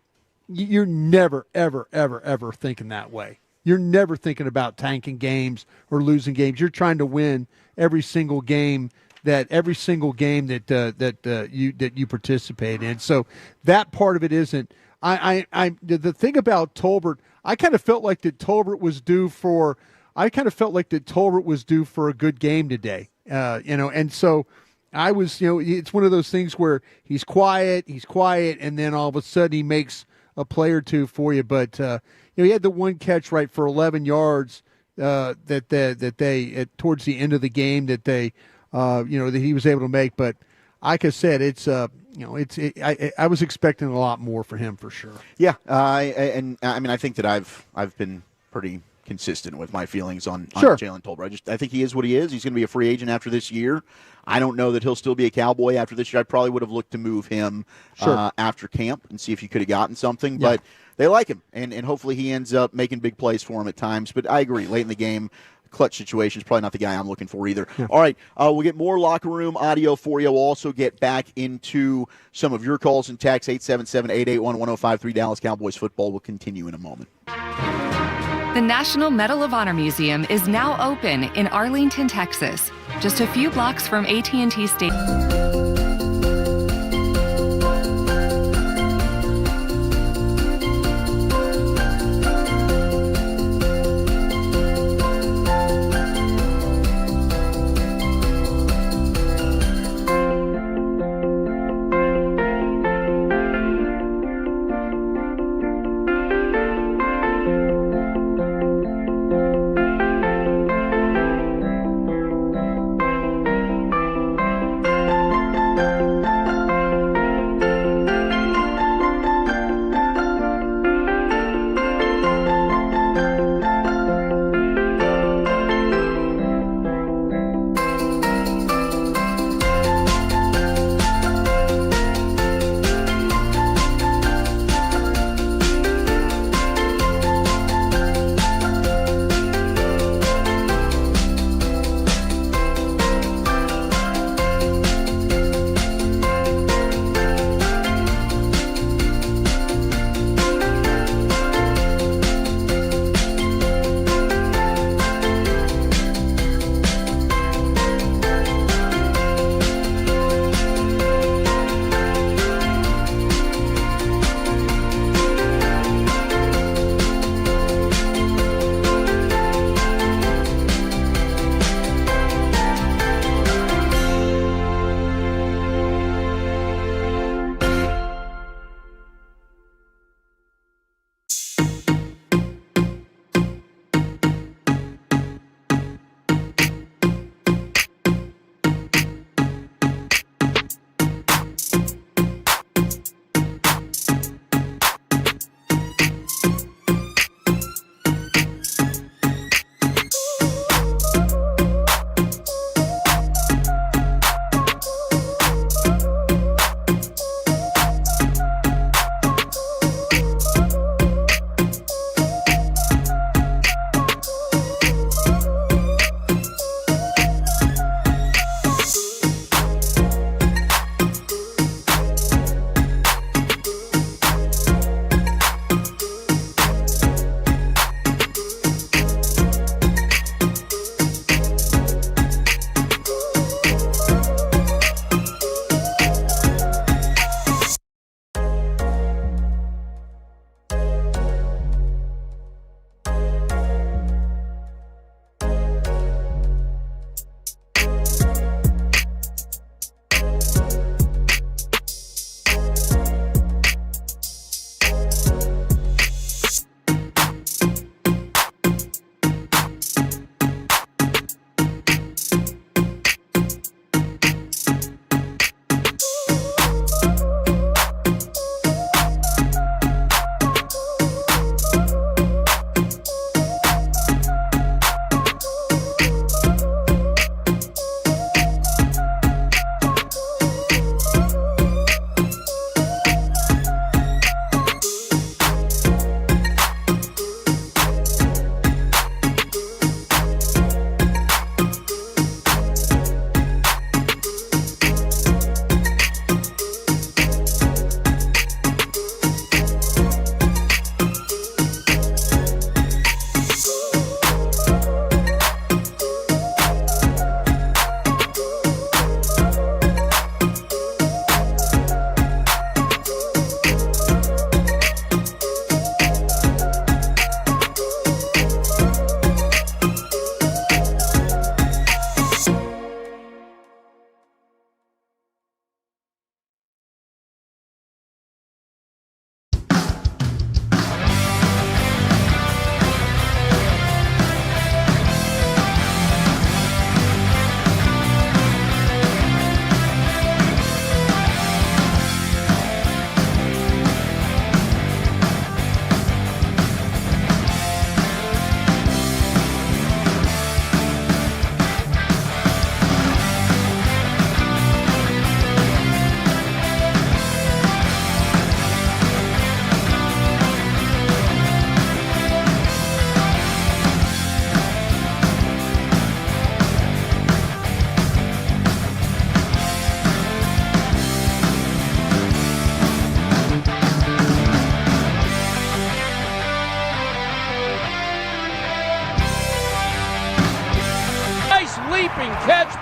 you're never, ever, ever, ever thinking that way. You're never thinking about tanking games or losing games. You're trying to win every single game that you participate in. So that part of it isn't. The thing about Tolbert, I kind of felt like that Tolbert was due for a good game today. And so I was, it's one of those things where he's quiet, and then all of a sudden he makes a play or two for you. But he had the one catch right for 11 yards towards the end of the game that he was able to make. But like I said, I was expecting a lot more for him for sure. Yeah, I think that I've been pretty consistent with my feelings on Jalen Tolbert. I think he is what he is. He's going to be a free agent after this year. I don't know that he'll still be a Cowboy after this year. I probably would have looked to move him after camp and see if you could have gotten something. Yeah. But they like him, and hopefully he ends up making big plays for him at times. But I agree, late in the game, clutch situation is probably not the guy I'm looking for either. Yeah. All right, we'll get more locker room audio for you. We'll also get back into some of your calls and texts. 877-881-1053. Dallas Cowboys football will continue in a moment. The National Medal of Honor Museum is now open in Arlington, Texas, just a few blocks from AT&T Stadium.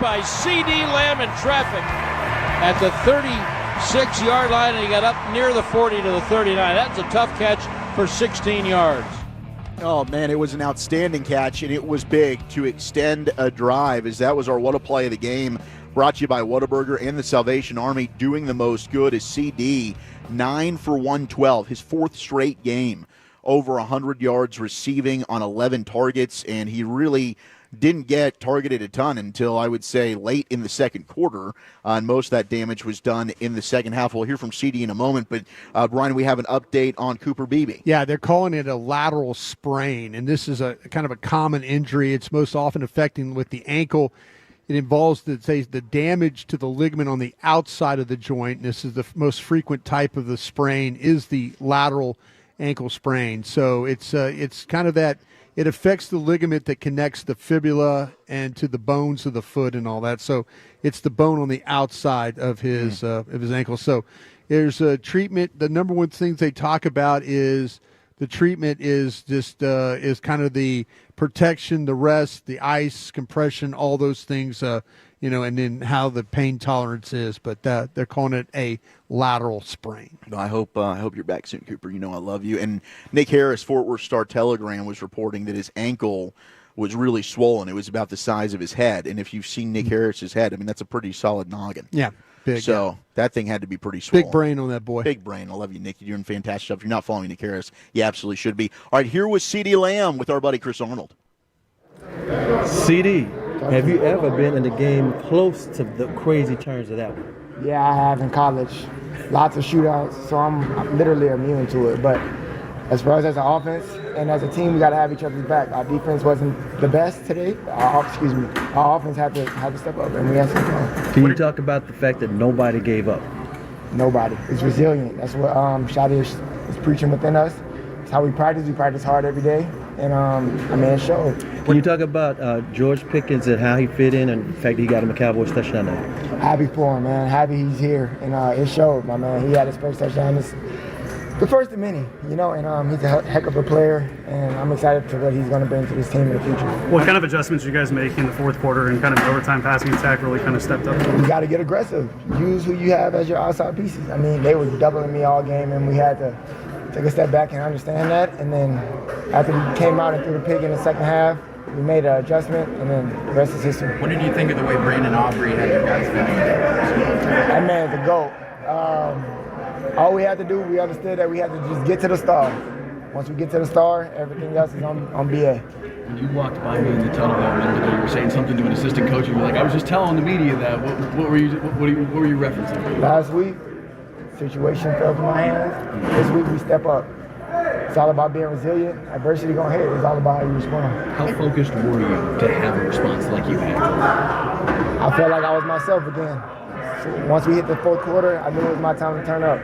by C.D. Lamb in traffic at the 36-yard line, and he got up near the 40 to the 39. That's a tough catch for 16 yards. Oh, man, it was an outstanding catch, and it was big to extend a drive, as that was our What a Play of the game, brought to you by Whataburger and the Salvation Army. Doing the most good is CD, 9 for 112, his fourth straight game, over 100 yards receiving on 11 targets, and he really didn't get targeted a ton until, I would say, late in the second quarter, and most of that damage was done in the second half. We'll hear from CD in a moment, but Brian, we have an update on Cooper Beebe. Yeah, they're calling it a lateral sprain, and this is a kind of a common injury. It's most often affecting with the ankle. It involves the damage to the ligament on the outside of the joint, and this is the most frequent type of the sprain is the lateral ankle sprain. So it's kind of that. It affects the ligament that connects the fibula and to the bones of the foot and all that. So it's the bone on the outside of his ankle. So there's a treatment. The number one things they talk about is the treatment is just is kind of the protection, the rest, the ice, compression, all those things, and then how the pain tolerance is. But they're calling it a lateral sprain. I hope you're back soon, Cooper. You know I love you. And Nick Harris, Fort Worth Star-Telegram, was reporting that his ankle was really swollen. It was about the size of his head. And if you've seen Nick Harris's head, I mean, that's a pretty solid noggin. Yeah. Big, so that thing had to be pretty swollen. Big brain on that boy. Big brain. I love you, Nick. You're doing fantastic stuff. If you're not following Nick Harris, you absolutely should be. All right, here was C.D. Lamb with our buddy Chris Arnold. C.D., have you ever been in a game close to the crazy turns of that one? Yeah, I have in college. Lots of shootouts, so I'm literally immune to it. But as far as an offense and as a team, we got to have each other's back. Our defense wasn't the best today. Our offense had to step up, and we had to. Can you talk about the fact that nobody gave up? Nobody. It's resilient. That's what Shotti is preaching within us. It's how we practice. We practice hard every day, and it showed. Can you talk about George Pickens and how he fit in and the fact that he got him a Cowboys touchdown now? Happy for him, man. Happy he's here, and it showed, my man. He had his first touchdown. It's the first of many, and he's a heck of a player, and I'm excited for what he's going to bring to this team in the future. What kind of adjustments you guys make in the fourth quarter and kind of overtime passing attack really kind of stepped up? You got to get aggressive. Use who you have as your outside pieces. I mean, they were doubling me all game, and we had to take a step back and understand that. And then after we came out and threw the pig in the second half, we made an adjustment, and then the rest is history. What did you think of the way Brandon Aubrey had you guys feeling? That man is a GOAT. All we had to do, we understood that we had to just get to the star. Once we get to the star, everything else is on BA. When you walked by me in the tunnel there a minute ago, you were saying something to an assistant coach, and you were like, I was just telling the media that. What were you referencing? Last week, situation fell to my hands. This week, we step up. It's all about being resilient. Adversity gonna hit. It's all about how you respond. How focused were you to have a response like you had? I felt like I was myself again. So once we hit the fourth quarter, I knew it was my time to turn up.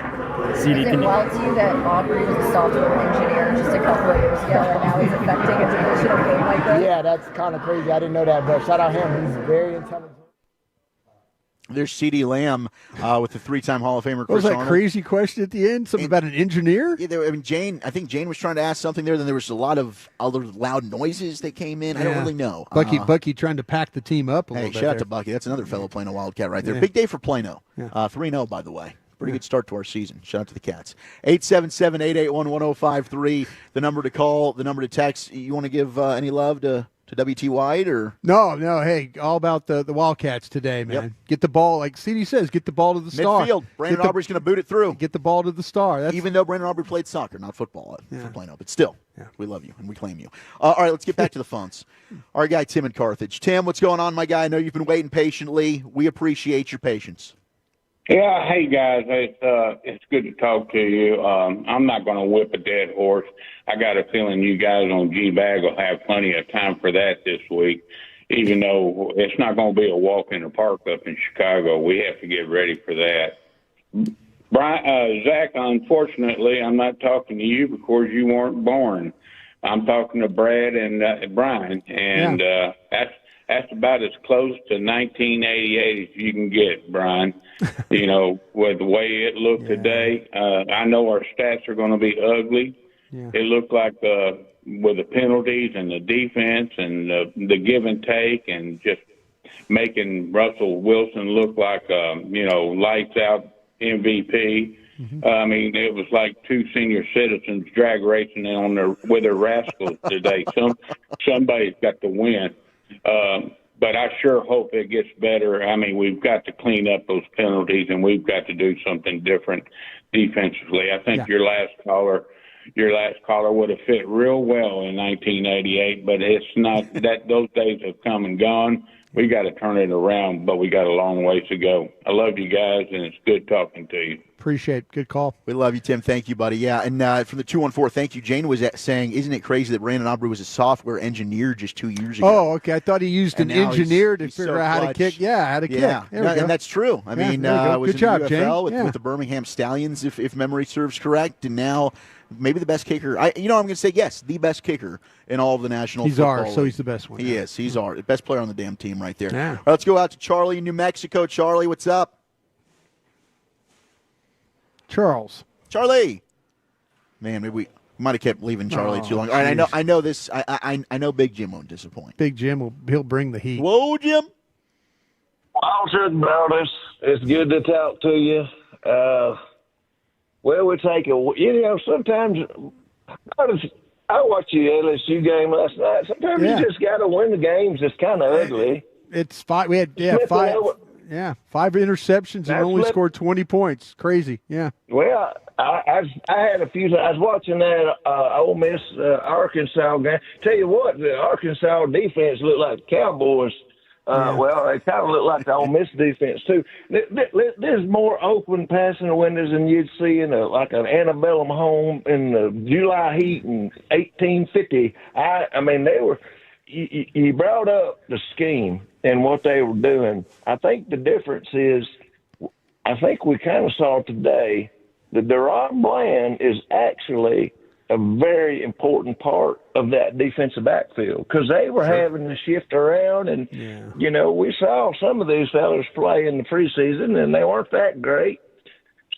CD, is it wild to you that Aubrey was a software engineer just a couple of years ago, and now he's affecting a divisional game like this? Yeah, that's kind of crazy. I didn't know that, but shout out him. He's very intelligent. There's C.D. Lamb with the three-time Hall of Famer Chris What was that Arnold. crazy question at the end? Something about an engineer? Yeah, I think Jane was trying to ask something there. Then there was a lot of other loud noises that came in. I don't really know. Bucky trying to pack the team up a little bit. Shout out there. to Bucky. That's another fellow Plano Wildcat right there. Yeah. Big day for Plano. 3-0, by the way. Pretty good start to our season. Shout out to the Cats. 877-881-1053, the number to call, the number to text. You want to give any love to WT White or No, hey, all about the Wildcats today, man. Yep. Get the ball, like CD says, get the ball to the star. Midfield. Brandon Aubrey's going to boot it through. Get the ball to the star. Even though Brandon Aubrey played soccer, not football for Plano, but still, we love you and we claim you. All right, let's get back to the phones. Our guy Tim in Carthage. Tim, what's going on, my guy? I know you've been waiting patiently. We appreciate your patience. Yeah, hey guys, it's good to talk to you. I'm not going to whip a dead horse. I got a feeling you guys on G-Bag will have plenty of time for that this week, even though it's not going to be a walk in the park up in Chicago. We have to get ready for that. Zach, unfortunately, I'm not talking to you because you weren't born. I'm talking to Brad and Brian, and that's about as close to 1988 as you can get, Brian. You know, with the way it looked today, I know our stats are going to be ugly. Yeah. It looked like with the penalties and the defense and the give and take and just making Russell Wilson look like, lights out MVP. I mean, it was like two senior citizens drag racing with their rascals today. Somebody's got to win. But I sure hope it gets better. I mean, we've got to clean up those penalties, and we've got to do something different defensively. I think your last caller would have fit real well in 1988, but it's not that. Those days have come and gone. We got to turn it around, but we got a long ways to go. I love you guys, and it's good talking to you. Appreciate it. Good call. We love you, Tim. Thank you, buddy. Yeah, and from the 214, thank you. Jane was saying, isn't it crazy that Brandon Aubrey was a software engineer just 2 years ago? Oh, okay. I thought he used an engineer to figure out how to kick. Yeah, how to kick. And that's true. I mean, was good in job, the UFL with the Birmingham Stallions, if memory serves correct, and now maybe the best kicker. I'm going to say yes, the best kicker in all of the National Football League. So he's the best one. He is. He's our best player on the damn team right there. Yeah. All right, let's go out to Charlie in New Mexico. Charlie, what's up? Charlie. Man, maybe we might have kept leaving Charlie too long. All right, I know this. I know Big Jim won't disappoint. Big Jim he'll bring the heat. Whoa, Jim. Walter Brothers, it's good to talk to you. We take sometimes I watched the LSU game last night. Sometimes you just got to win the games. It's kind of ugly. It's five. We had five. Yeah, 5 interceptions and only scored 20 points. Crazy. Yeah. Well, I had a few. I was watching that Ole Miss Arkansas game. Tell you what, the Arkansas defense looked like the Cowboys. Well, they kind of look like the Ole Miss defense too. There's more open passing windows than you'd see in like an antebellum home in the July heat in 1850. I mean, they were. You brought up the scheme and what they were doing. I think the difference is, I think we kind of saw today that Deron Bland is actually a very important part of that defensive backfield because they were having to shift around. And, we saw some of these fellas play in the preseason, and they weren't that great.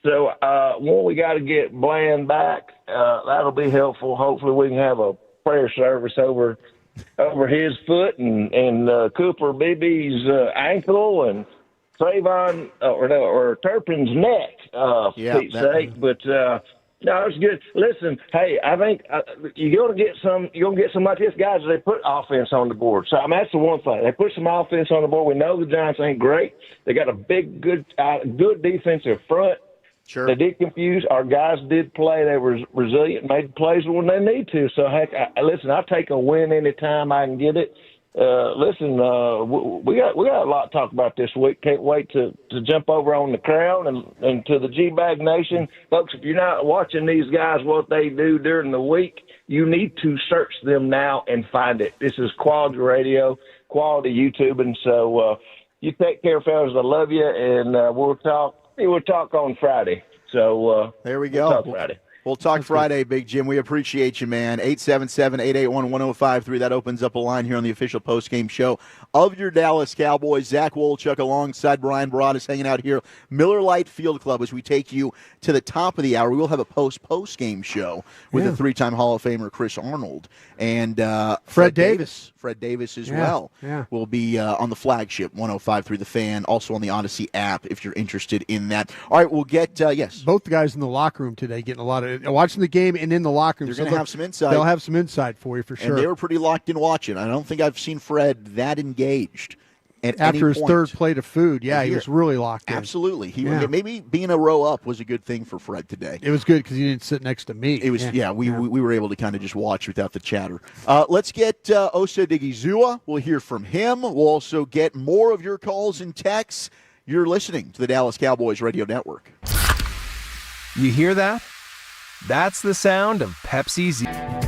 So, when we got to get Bland back, that'll be helpful. Hopefully we can have a prayer service over his foot and Cooper Beebe's ankle and Trayvon or Turpin's neck, for Pete's sake. But no, it's good. Listen, hey, I think you're gonna get some like this, guys. They put offense on the board. So I mean, that's the one thing. They put some offense on the board. We know the Giants ain't great. They got a big, good defensive front. Sure. They did confuse. Our guys did play. They were resilient, made plays when they need to. So, heck, listen, I'll take a win anytime I can get it. Listen, we got a lot to talk about this week. Can't wait to jump over on the Crown and to the G-Bag Nation. Folks, if you're not watching these guys, what they do during the week, you need to search them now and find it. This is quality radio, quality YouTube. And so you take care, fellas. I love you, and we'll talk. We'll talk on Friday. So there we go. We'll talk Friday. We'll talk Friday, Big Jim. We appreciate you, man. 877-881-1053. That opens up a line here on the official postgame show of your Dallas Cowboys. Zach Wolchuk alongside Brian Broaddus hanging out here. Miller Lite Field Club as we take you to the top of the hour. We will have a postgame show with a 3-time Hall of Famer, Chris Arnold. And Fred Davis. Fred Davis as well will be on the flagship 105.3 The Fan, also on the Odyssey app if you're interested in that. All right, we'll get, yes. Both the guys in the locker room today getting a lot of, watching the game and in the locker room. They're going to have some insight. They'll have some insight for you for sure. And they were pretty locked in watching. I don't think I've seen Fred that engaged after his third plate of food. Yeah, he was really locked in. Absolutely. Maybe being a row up was a good thing for Fred today. It was good because he didn't sit next to me. It was, we were able to kind of just watch without the chatter. Let's get Osa Digizua. We'll hear from him. We'll also get more of your calls and texts. You're listening to the Dallas Cowboys Radio Network. You hear that? That's the sound of Pepsi Zero.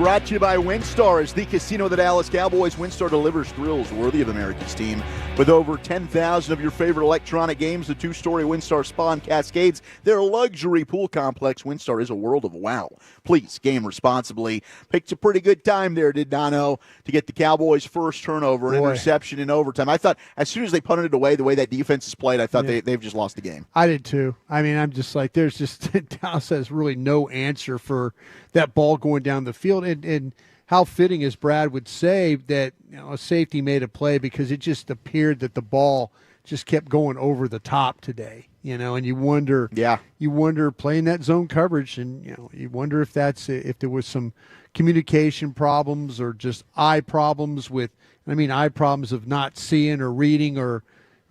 brought to you by WinStar. As the casino of the Dallas Cowboys, WinStar delivers thrills worthy of America's team. With over 10,000 of your favorite electronic games, the two-story WinStar Spa and Cascades, their luxury pool complex, WinStar is a world of wow. Please game responsibly. Picked a pretty good time there, did Dono, to get the Cowboys' first turnover, an interception in overtime. I thought as soon as they punted it away, the way that defense is played, I thought they've just lost the game. I did too. I mean, I'm just like, there's just Dallas has really no answer for that ball going down the field. And how fitting, as Brad would say, that a safety made a play because it just appeared that the ball just kept going over the top today. And you wonder, playing that zone coverage, and you wonder if if there was some communication problems or just eye problems eye problems of not seeing or reading or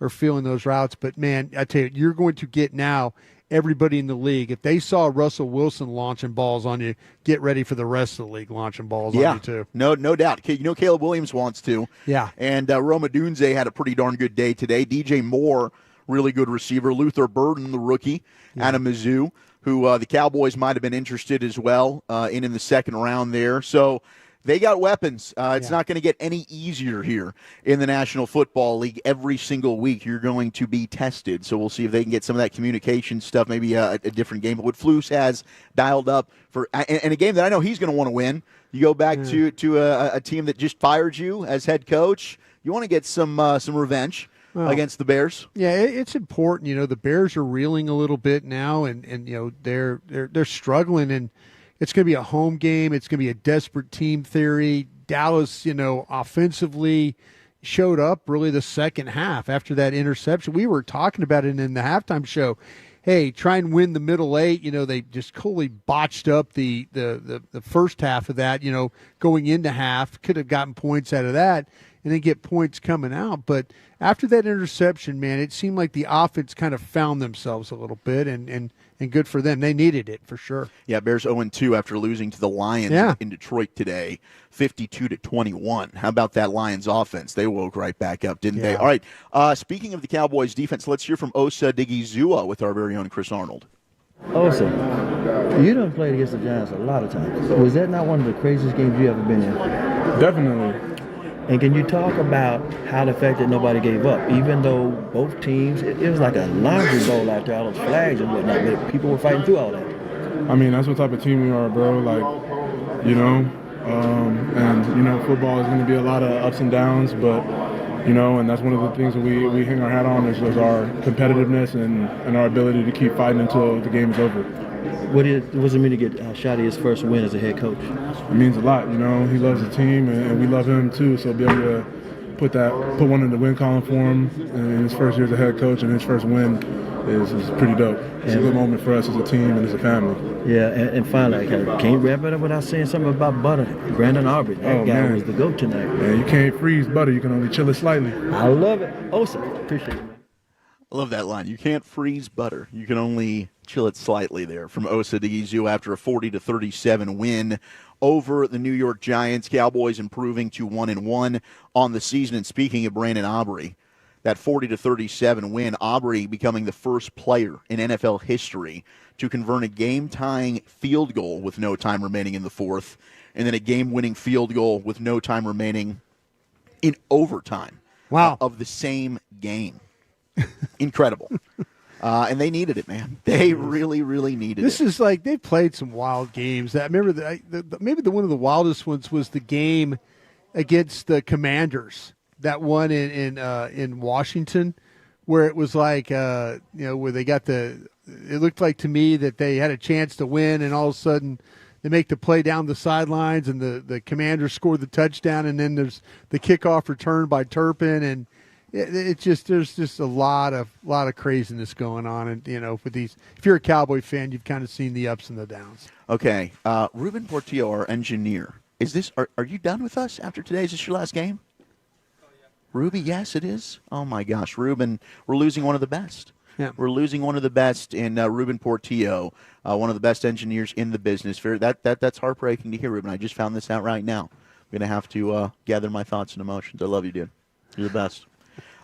feeling those routes. But man, I tell you, you're going to get now everybody in the league. If they saw Russell Wilson launching balls on you, get ready for the rest of the league launching balls on you too. No doubt. Caleb Williams wants to. Yeah. And Roma Dunze had a pretty darn good day today. DJ Moore, really good receiver. Luther Burden, the rookie, out of Mizzou, who the Cowboys might have been interested as well in the second round there. So they got weapons. It's not going to get any easier here in the National Football League. Every single week you're going to be tested. So we'll see if they can get some of that communication stuff, maybe a different game. But what Flus has dialed up for, and a game that I know he's going to want to win. You go back to a team that just fired you as head coach. You want to get some revenge against the Bears. Yeah, it's important. The Bears are reeling a little bit now, and they're struggling, and it's going to be a home game. It's going to be a desperate team theory. Dallas, offensively showed up really the second half after that interception. We were talking about it in the halftime show. Hey, try and win the middle eight. They just totally botched up the first half of that, going into half. Could have gotten points out of that and then get points coming out. But after that interception, man, it seemed like the offense kind of found themselves a little bit, and good for them. They needed it for sure. Yeah, Bears 0-2 after losing to the Lions in Detroit today, 52-21. How about that Lions offense? They woke right back up, didn't they? All right, speaking of the Cowboys defense, let's hear from Osa Digizua with our very own Chris Arnold. Osa, you done played against the Giants a lot of times. Was that not one of the craziest games you ever been in? Definitely. And can you talk about how the fact that nobody gave up, even though both teams, it was like a laundry bowl out there, all those flags and whatnot, but people were fighting through all that. I mean, that's what type of team we are, bro. Football is going to be a lot of ups and downs, but, and that's one of the things that we hang our hat on is our competitiveness and our ability to keep fighting until the game is over. What does it mean to get Shotti his first win as a head coach? It means a lot. He loves the team, and we love him too. So be able to put one in the win column for him in his first year as a head coach, and his first win is pretty dope. It's a good moment for us as a team and as a family. Yeah, and finally, can you wrap it up without saying something about Butter? Brandon Aubrey, that guy was the GOAT tonight. Man, you can't freeze Butter. You can only chill it slightly. I love it. Osa, appreciate it. I love that line. You can't freeze butter. You can only chill it slightly there from Osa Digizua after a 40-37 win over the New York Giants. Cowboys improving to 1-1 on the season. And speaking of Brandon Aubrey, that 40-37 win, Aubrey becoming the first player in NFL history to convert a game-tying field goal with no time remaining in the fourth, and then a game-winning field goal with no time remaining in overtime of the same game. Incredible. And they needed it, man. They really, really needed it. This is like they played some wild games. I remember maybe one of the wildest ones was the game against the Commanders, that one in Washington, where it was like where they got it looked like to me that they had a chance to win, and all of a sudden they make the play down the sidelines, and the Commanders scored the touchdown, and then there's the kickoff return by Turpin, and there's just a lot of craziness going on, and with these. If you're a Cowboy fan, you've kind of seen the ups and the downs. Okay, Ruben Portillo, our engineer, are you done with us after today? Is this your last game? Ruby, yes, it is. Oh my gosh, Ruben, we're losing one of the best. Yeah. We're losing one of the best in Ruben Portillo, one of the best engineers in the business. That's heartbreaking to hear, Ruben. I just found this out right now. I'm going to have to gather my thoughts and emotions. I love you, dude. You're the best.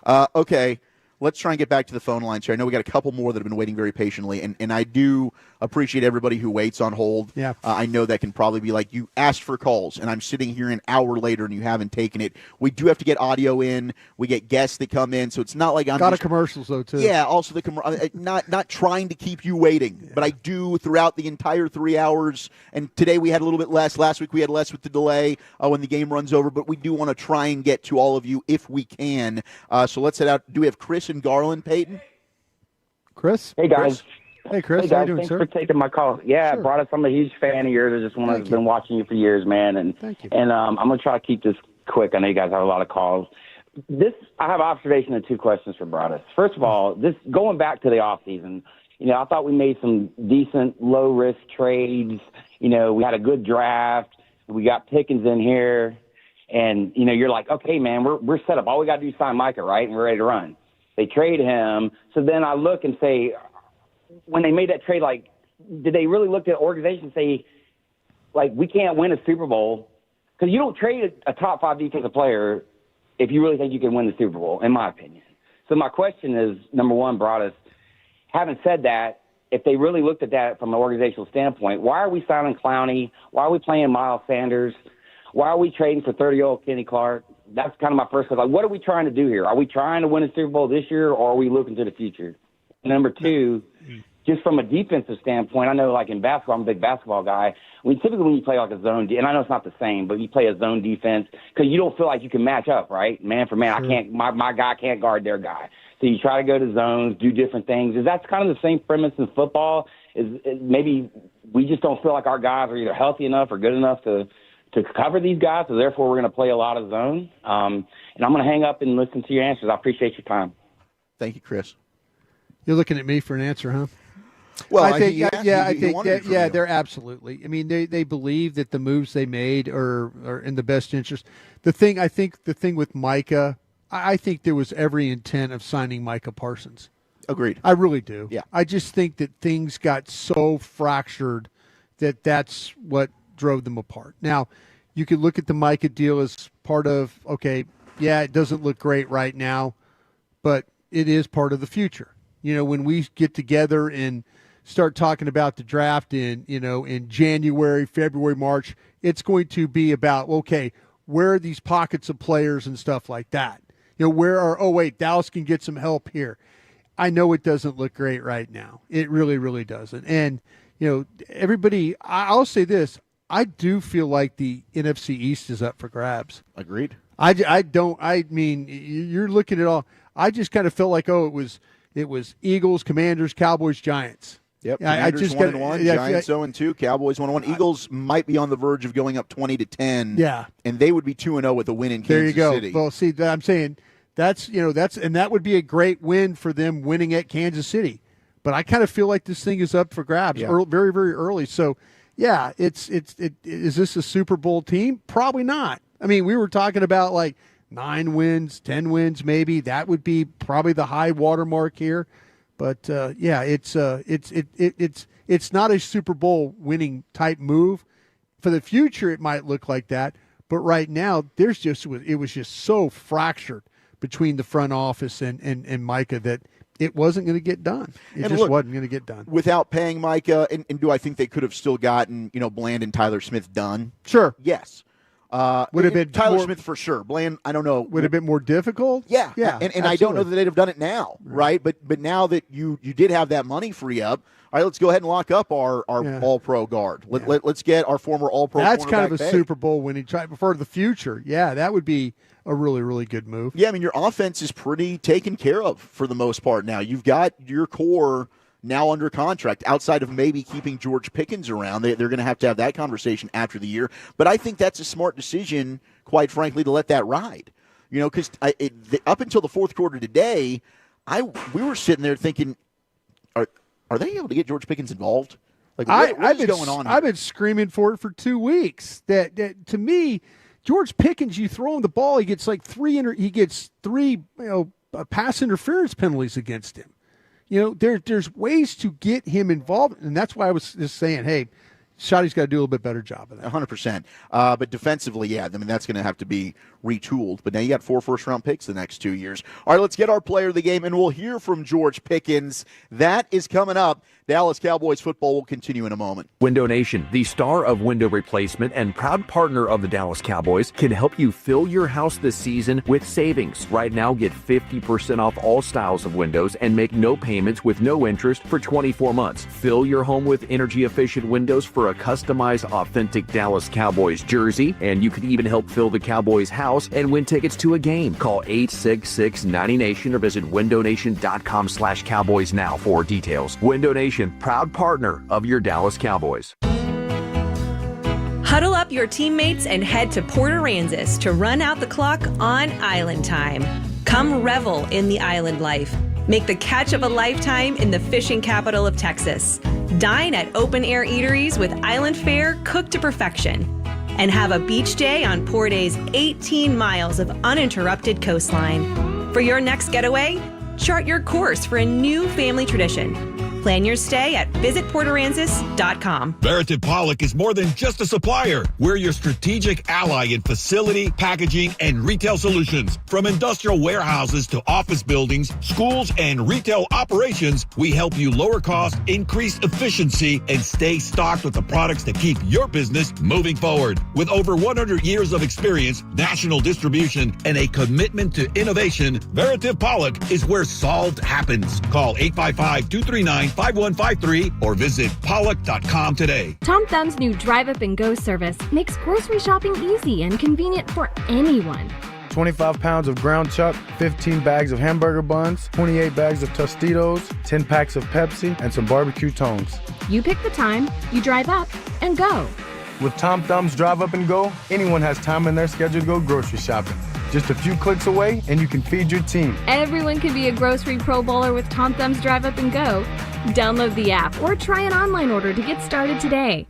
Okay, let's try and get back to the phone lines here. I know we got a couple more that have been waiting very patiently, and I do appreciate everybody who waits on hold. Yeah. I know that can probably be like, you asked for calls, and I'm sitting here an hour later and you haven't taken it. We do have to get audio in. We get guests that come in, so it's not like I'm got commercials, though, too. Yeah, also not trying to keep you waiting, but I do throughout the entire 3 hours, and today we had a little bit less. Last week we had less with the delay when the game runs over, but we do want to try and get to all of you if we can. So let's head out. Do we have Chris and Garland, Peyton? Chris? Hey, guys. Hey, Chris. Hey, How guys. you doing, Thanks sir? for taking my call. Yeah, Sure. Broadus, I'm a huge fan of yours. I just want to been watching you for years, man. And Thank you. And I'm going to try to keep this quick. I know you guys have a lot of calls. I have observation and 2 questions for Broadus. First of all, going back to the offseason, I thought we made some decent low-risk trades. We had a good draft. We got Pickens in here. And, you're like, okay, man, we're set up. All we got to do is sign Micah, right? And we're ready to run. They trade him. So then I look and say, when they made that trade, like, did they really look at the organization and say, like, we can't win a Super Bowl? Because you don't trade a top 5 defensive player if you really think you can win the Super Bowl, in my opinion. So my question is, number one, Broadus, having said that, if they really looked at that from an organizational standpoint, why are we signing Clowney? Why are we playing Miles Sanders? Why are we trading for 30-year-old Kenny Clark? That's kind of my first question. Like, what are we trying to do here? Are we trying to win a Super Bowl this year, or are we looking to the future? And number 2, just from a defensive standpoint, I know, like, in basketball, I'm a big basketball guy. Typically when you play like a zone, and I know it's not the same, but you play a zone defense because you don't feel like you can match up, right? Man for man, Sure. My guy can't guard their guy. So you try to go to zones, do different things. Is that kind of the same premise in football? Is maybe we just don't feel like our guys are either healthy enough or good enough to cover these guys, so therefore we're going to play a lot of zone. And I'm going to hang up and listen to your answers. I appreciate your time. Thank you, Chris. You're looking at me for an answer, huh? Well, I think, he they're absolutely. I mean, they believe that the moves they made are in the best interest. The thing with Micah, I think there was every intent of signing Micah Parsons. Agreed. I really do. Yeah. I just think that things got so fractured that's what drove them apart. Now, you could look at the Micah deal as part of, okay, yeah, it doesn't look great right now, but it is part of the future. When we get together and start talking about the draft in January, February, March, it's going to be about, okay, where are these pockets of players and stuff like that? Dallas can get some help here. I know it doesn't look great right now. It really, really doesn't. And, everybody, I'll say this, I do feel like the NFC East is up for grabs. Agreed. I mean, you're looking at all, I just kind of felt like, it was Eagles, Commanders, Cowboys, Giants. Yep. Commanders I just 1-1, Giants 0-2, Cowboys 1-1. Eagles might be on the verge of going up 20-10. Yeah. And they would be 2-0 with a win in Kansas There you go. City. Well, see, I'm saying and that would be a great win for them winning at Kansas City. But I kind of feel like this thing is up for grabs very, very early. So, yeah, is this a Super Bowl team? Probably not. I mean, we were talking about like 9 wins, 10 wins, maybe. That would be probably the high watermark here. But it's not a Super Bowl winning type move. For the future, it might look like that. But right now, it was just so fractured between the front office and Micah that it wasn't going to get done. It wasn't going to get done. Without paying Micah, and do I think they could have still gotten Bland and Tyler Smith done? Sure. Yes. Would have been Tyler Smith for sure. Bland, I don't know. Would have been more difficult? Yeah. Yeah. And I don't know that they'd have done it now, right? But now that you did have that money free up, all right, let's go ahead and lock up our all-pro guard. Let's get our former all-pro That's kind of a back. Super Bowl winning try for the future. Yeah, that would be a really, really good move. Yeah, I mean, your offense is pretty taken care of for the most part now. You've got your core now under contract, outside of maybe keeping George Pickens around. They're going to have that conversation after the year. But I think that's a smart decision, quite frankly, to let that ride. Because up until the fourth quarter today, we were sitting there thinking, are they able to get George Pickens involved? Like, what is going on here? I've been screaming for it for 2 weeks. That to me, George Pickens, you throw him the ball, he gets like three pass interference penalties against him. There's ways to get him involved, and that's why I was just saying, hey, Shotti's got to do a little bit better job of that. 100%. But defensively, yeah, I mean, that's going to have to be retooled. But now you got 4 first-round picks the next 2 years. All right, let's get our player of the game, and we'll hear from George Pickens. That is coming up. Dallas Cowboys football will continue in a moment. Window Nation, the star of window replacement and proud partner of the Dallas Cowboys, can help you fill your house this season with savings. Right now, get 50% off all styles of windows and make no payments with no interest for 24 months. Fill your home with energy-efficient windows for a customized, authentic Dallas Cowboys jersey, and you could even help fill the Cowboys house and win tickets to a game. Call 866-90Nation or visit windownation.com/Cowboys now for details. Window Nation, proud partner of your Dallas Cowboys. Huddle up your teammates and head to Port Aransas to run out the clock on Island Time. Come revel in the island life. Make the catch of a lifetime in the fishing capital of Texas. Dine at open-air eateries with island fare cooked to perfection. And have a beach day on Port A's 18 miles of uninterrupted coastline. For your next getaway, chart your course for a new family tradition. Plan your stay at visitportaransas.com. Veritiv Pollock is more than just a supplier. We're your strategic ally in facility, packaging, and retail solutions. From industrial warehouses to office buildings, schools, and retail operations, we help you lower costs, increase efficiency, and stay stocked with the products that keep your business moving forward. With over 100 years of experience, national distribution, and a commitment to innovation, Veritiv Pollock is where solved happens. Call 855-239-5153 or visit pollock.com today. Tom Thumb's new Drive Up and Go service makes grocery shopping easy and convenient for anyone. 25 pounds of ground chuck, 15 bags of hamburger buns, 28 bags of Tostitos, 10 packs of Pepsi, and some barbecue tongs. You pick the time, you drive up, and go. With Tom Thumb's Drive Up and Go, anyone has time in their schedule to go grocery shopping. Just a few clicks away, and you can feed your team. Everyone can be a grocery pro bowler with Tom Thumb's Drive Up and Go. Download the app or try an online order to get started today.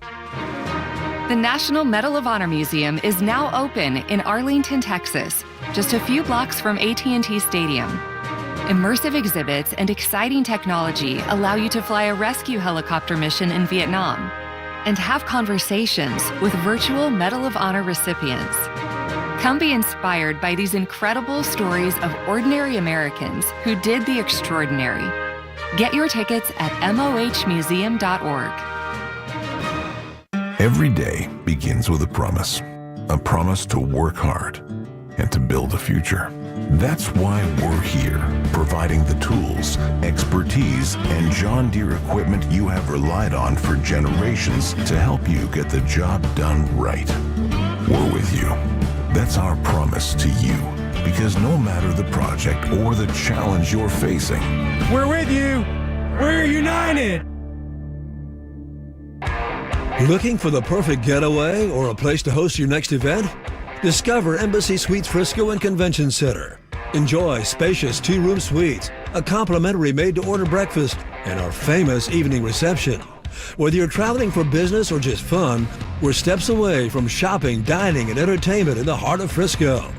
The National Medal of Honor Museum is now open in Arlington, Texas, just a few blocks from AT&T Stadium. Immersive exhibits and exciting technology allow you to fly a rescue helicopter mission in Vietnam and have conversations with virtual Medal of Honor recipients. Come be inspired by these incredible stories of ordinary Americans who did the extraordinary. Get your tickets at mohmuseum.org. Every day begins with a promise to work hard and to build a future. That's why we're here, providing the tools, expertise, and John Deere equipment you have relied on for generations to help you get the job done right. We're with you. That's our promise to you, because no matter the project or the challenge you're facing, we're with you. We're united. Looking for the perfect getaway or a place to host your next event? Discover Embassy Suites Frisco and Convention Center. Enjoy spacious 2-room suites, a complimentary made-to-order breakfast, and our famous evening reception. Whether you're traveling for business or just fun, we're steps away from shopping, dining, and entertainment in the heart of Frisco.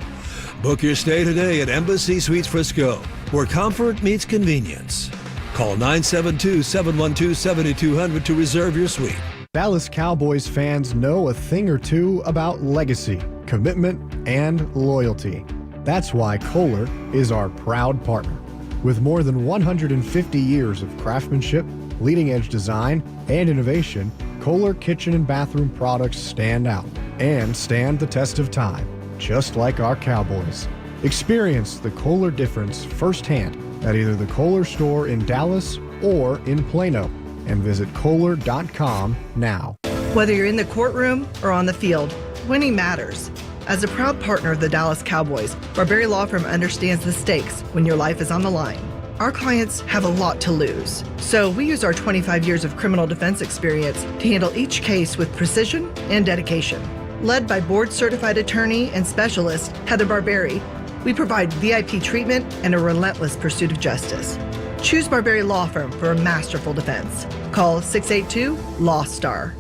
Book your stay today at Embassy Suites Frisco, where comfort meets convenience. Call 972-712-7200 to reserve your suite. Dallas Cowboys fans know a thing or two about legacy, commitment, and loyalty. That's why Kohler is our proud partner. With more than 150 years of craftsmanship, leading-edge design, and innovation, Kohler kitchen and bathroom products stand out and stand the test of time, just like our Cowboys. Experience the Kohler difference firsthand at either the Kohler store in Dallas or in Plano, and visit Kohler.com now. Whether you're in the courtroom or on the field, winning matters. As a proud partner of the Dallas Cowboys, Barberi Law Firm understands the stakes when your life is on the line. Our clients have a lot to lose, so we use our 25 years of criminal defense experience to handle each case with precision and dedication. Led by board-certified attorney and specialist Heather Barberi, we provide VIP treatment and a relentless pursuit of justice. Choose Barberi Law Firm for a masterful defense. Call 682-LAW-STAR.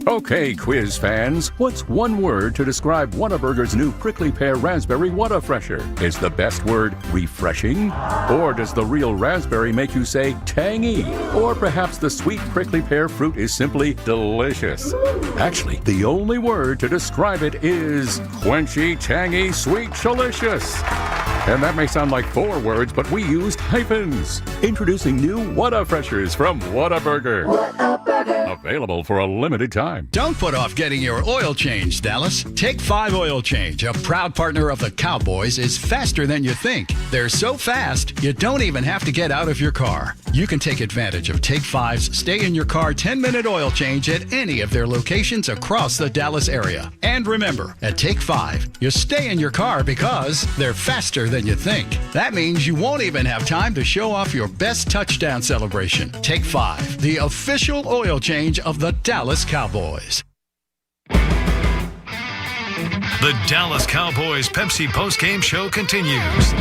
Okay, quiz fans, what's one word to describe Whataburger's new prickly pear raspberry Whata Fresher? Is the best word refreshing? Or does the real raspberry make you say tangy? Or perhaps the sweet prickly pear fruit is simply delicious? Actually, the only word to describe it is quenchy, tangy, sweet, delicious. And that may sound like 4 words, but we used hyphens. Introducing new Whata Freshers from Whataburger. Available for a limited time. Don't put off getting your oil change, Dallas. Take 5 Oil Change, a proud partner of the Cowboys, is faster than you think. They're so fast, you don't even have to get out of your car. You can take advantage of Take 5's stay-in-your-car 10-minute oil change at any of their locations across the Dallas area. And remember, at Take 5, you stay in your car because they're faster than you think. That means you won't even have time to show off your best touchdown celebration. Take 5, the official oil change of the Dallas Cowboys. The Dallas Cowboys Pepsi postgame show continues.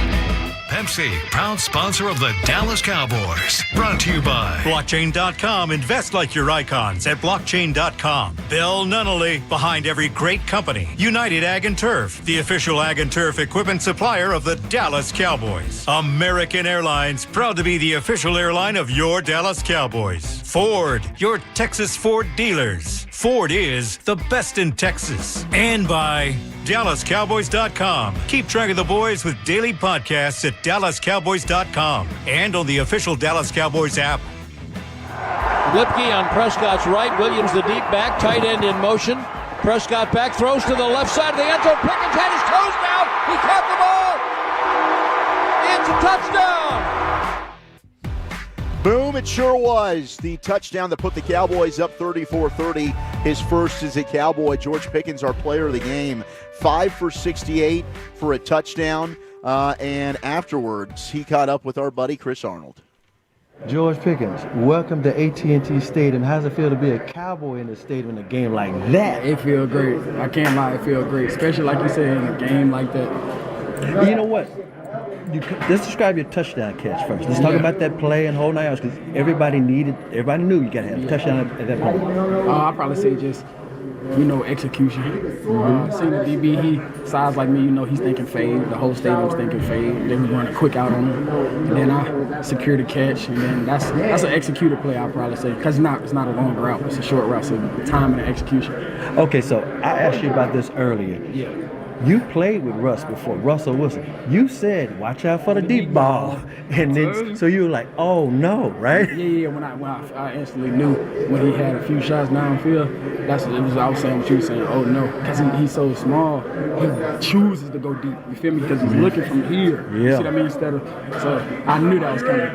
Pepsi, proud sponsor of the Dallas Cowboys. Brought to you by Blockchain.com. Invest like your icons at Blockchain.com. Bill Nunnally, behind every great company. United Ag and Turf, the official Ag and Turf equipment supplier of the Dallas Cowboys. American Airlines, proud to be the official airline of your Dallas Cowboys. Ford, your Texas Ford dealers. Ford is the best in Texas. And by DallasCowboys.com. Keep track of the boys with daily podcasts at DallasCowboys.com and on the official Dallas Cowboys app. Lipke on Prescott's right. Williams the deep back. Tight end in motion. Prescott back. Throws to the left side of the end zone. Pickens had his toes down. He caught the ball. It's a touchdown. Boom, it sure was. The touchdown that put the Cowboys up 34-30. His first as a Cowboy. George Pickens, our player of the game. 5 for 68 for a touchdown. And afterwards, he caught up with our buddy Chris Arnold. George Pickens, welcome to AT&T Stadium. How's it feel to be a Cowboy in the stadium in a game like that? It feels great. I can't lie, it feels great, especially like you said, in a game like that. You know what? Let's describe your touchdown catch first. Let's talk about that play and whole 9 yards, because everybody knew you got to have a touchdown at that point. I'll probably say just, execution. Seeing the DB, he size like me, he's thinking fade. The whole stadium's thinking fade. Then we run a quick out on him. And then I secure the catch. And then that's an executed play, I'll probably say. Because it's not a long route. It's a short route. So the time and the execution. Okay, so I asked you about this earlier. Yeah. You played with Russ before, Russell Wilson. You said, watch out for the deep ball. And then, so you were like, oh no, right? Yeah. When I instantly knew when he had a few shots downfield, I was saying what you were saying, oh no. Because he's so small, he chooses to go deep. You feel me? Because he's looking from here. Yeah. You see what I mean? So I knew that was coming.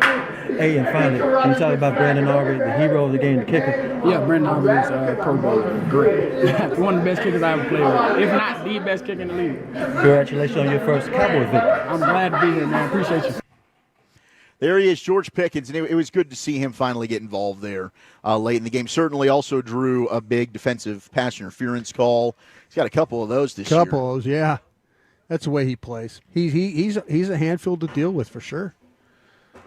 Hey, and finally, can you talk about Brandon Aubrey, the hero of the game, the kicker? Yeah, Brandon Aubrey is a Pro Bowler. Great. One of the best kickers I ever played with. If not the best kicker in the league. Congratulations on your first Cowboy victory. I'm glad to be here, man. Appreciate you. There he is, George Pickens, and it was good to see him finally get involved there late in the game. Certainly also drew a big defensive pass interference call. He's got a couple of those this year. Couple of those, yeah. That's the way he plays. He's a handful to deal with for sure.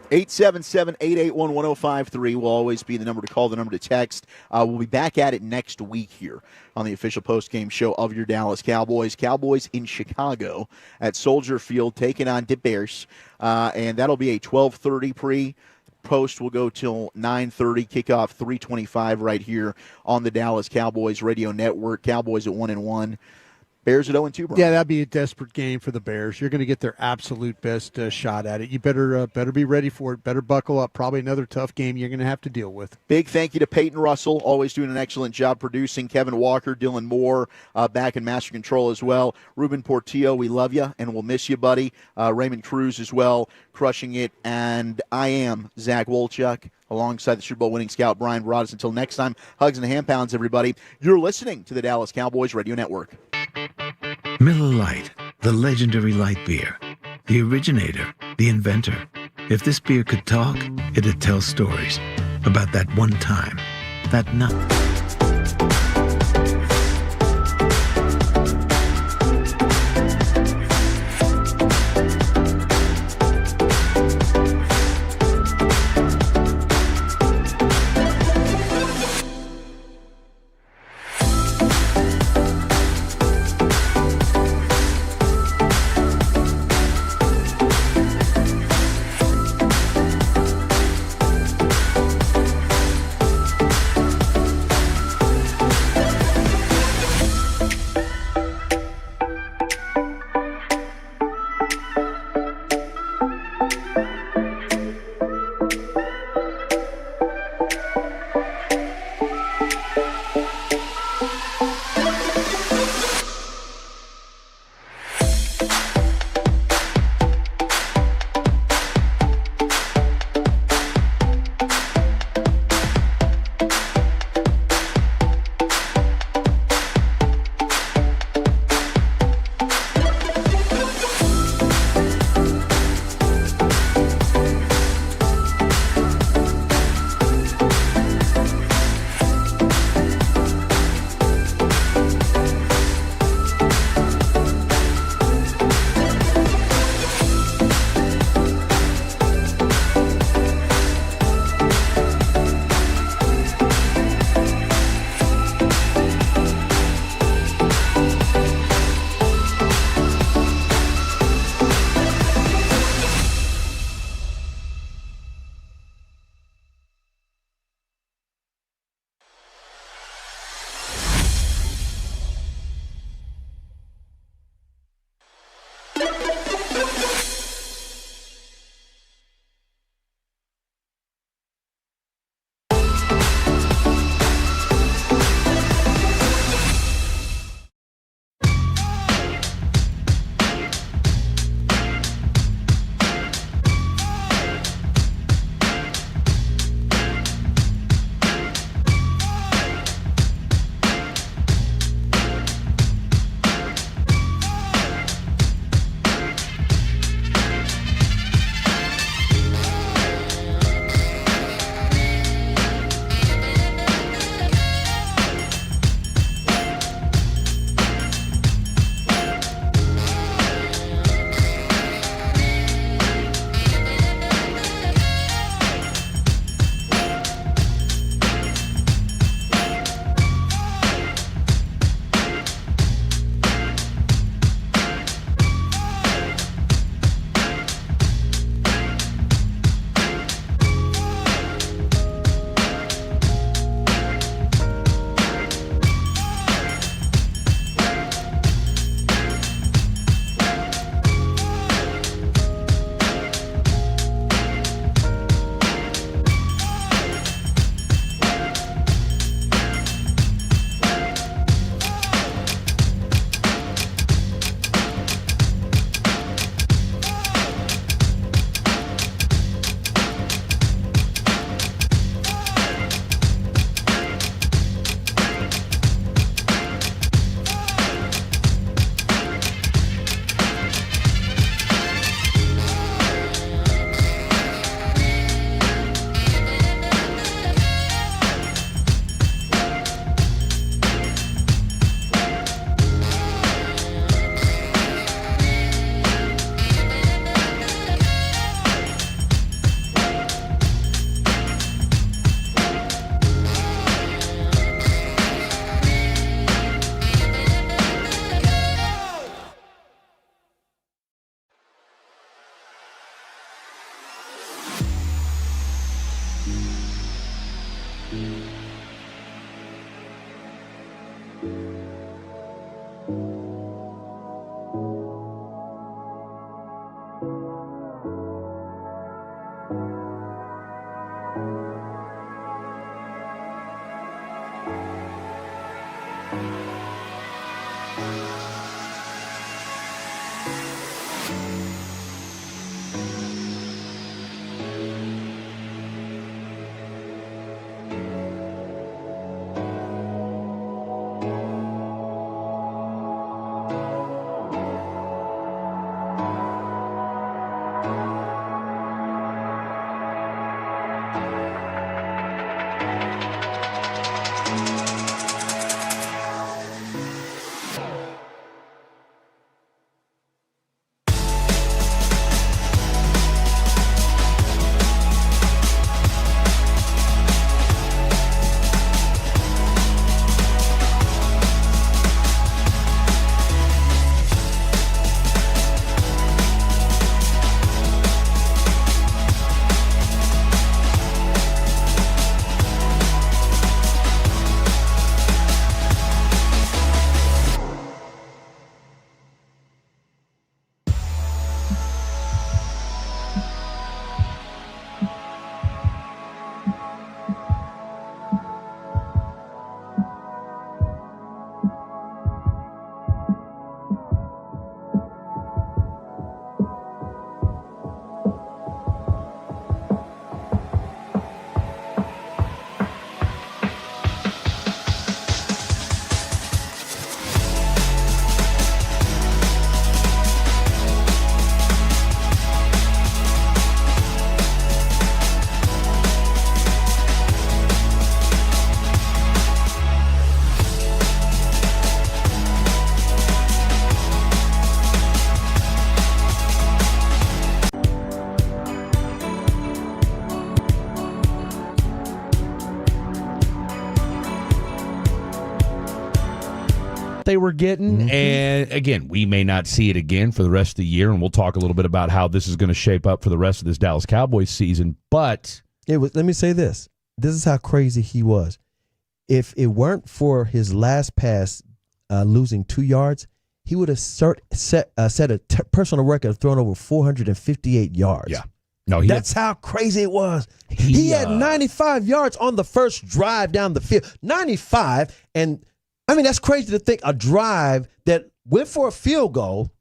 877-881-1053 will always be the number to call, the number to text. We'll be back at it next week here on the official postgame show of your Dallas Cowboys. Cowboys in Chicago at Soldier Field taking on the Bears. And that'll be a 12:30 pre-post. Will go till 9:30. Kickoff 3:25 right here on the Dallas Cowboys radio network. Cowboys at 1-1. Bears at 0-2, Brian. Yeah, that'd be a desperate game for the Bears. You're going to get their absolute best shot at it. You better be ready for it. Better buckle up. Probably another tough game you're going to have to deal with. Big thank you to Peyton Russell, always doing an excellent job producing. Kevin Walker, Dylan Moore, back in Master Control as well. Ruben Portillo, we love you, and we'll miss you, buddy. Raymond Cruz as well, crushing it. And I am Zach Wolchuk, alongside the Super Bowl winning scout Brian Broaddus. Until next time, hugs and hand pounds, everybody. You're listening to the Dallas Cowboys Radio Network. Miller Lite, the legendary light beer. The originator, the inventor. If this beer could talk, it'd tell stories about that one time, that night. they were getting. And again, we may not see it again for the rest of the year, and we'll talk a little bit about how this is going to shape up for the rest of this Dallas Cowboys season. But it was. Let me say this. This is how crazy he was. If it weren't for his last pass losing 2 yards, he would have set a personal record of throwing over 458 yards. Yeah. No, that's how crazy it was. He had 95 yards on the first drive down the field. 95. And, I mean, that's crazy to think a drive that went for a field goal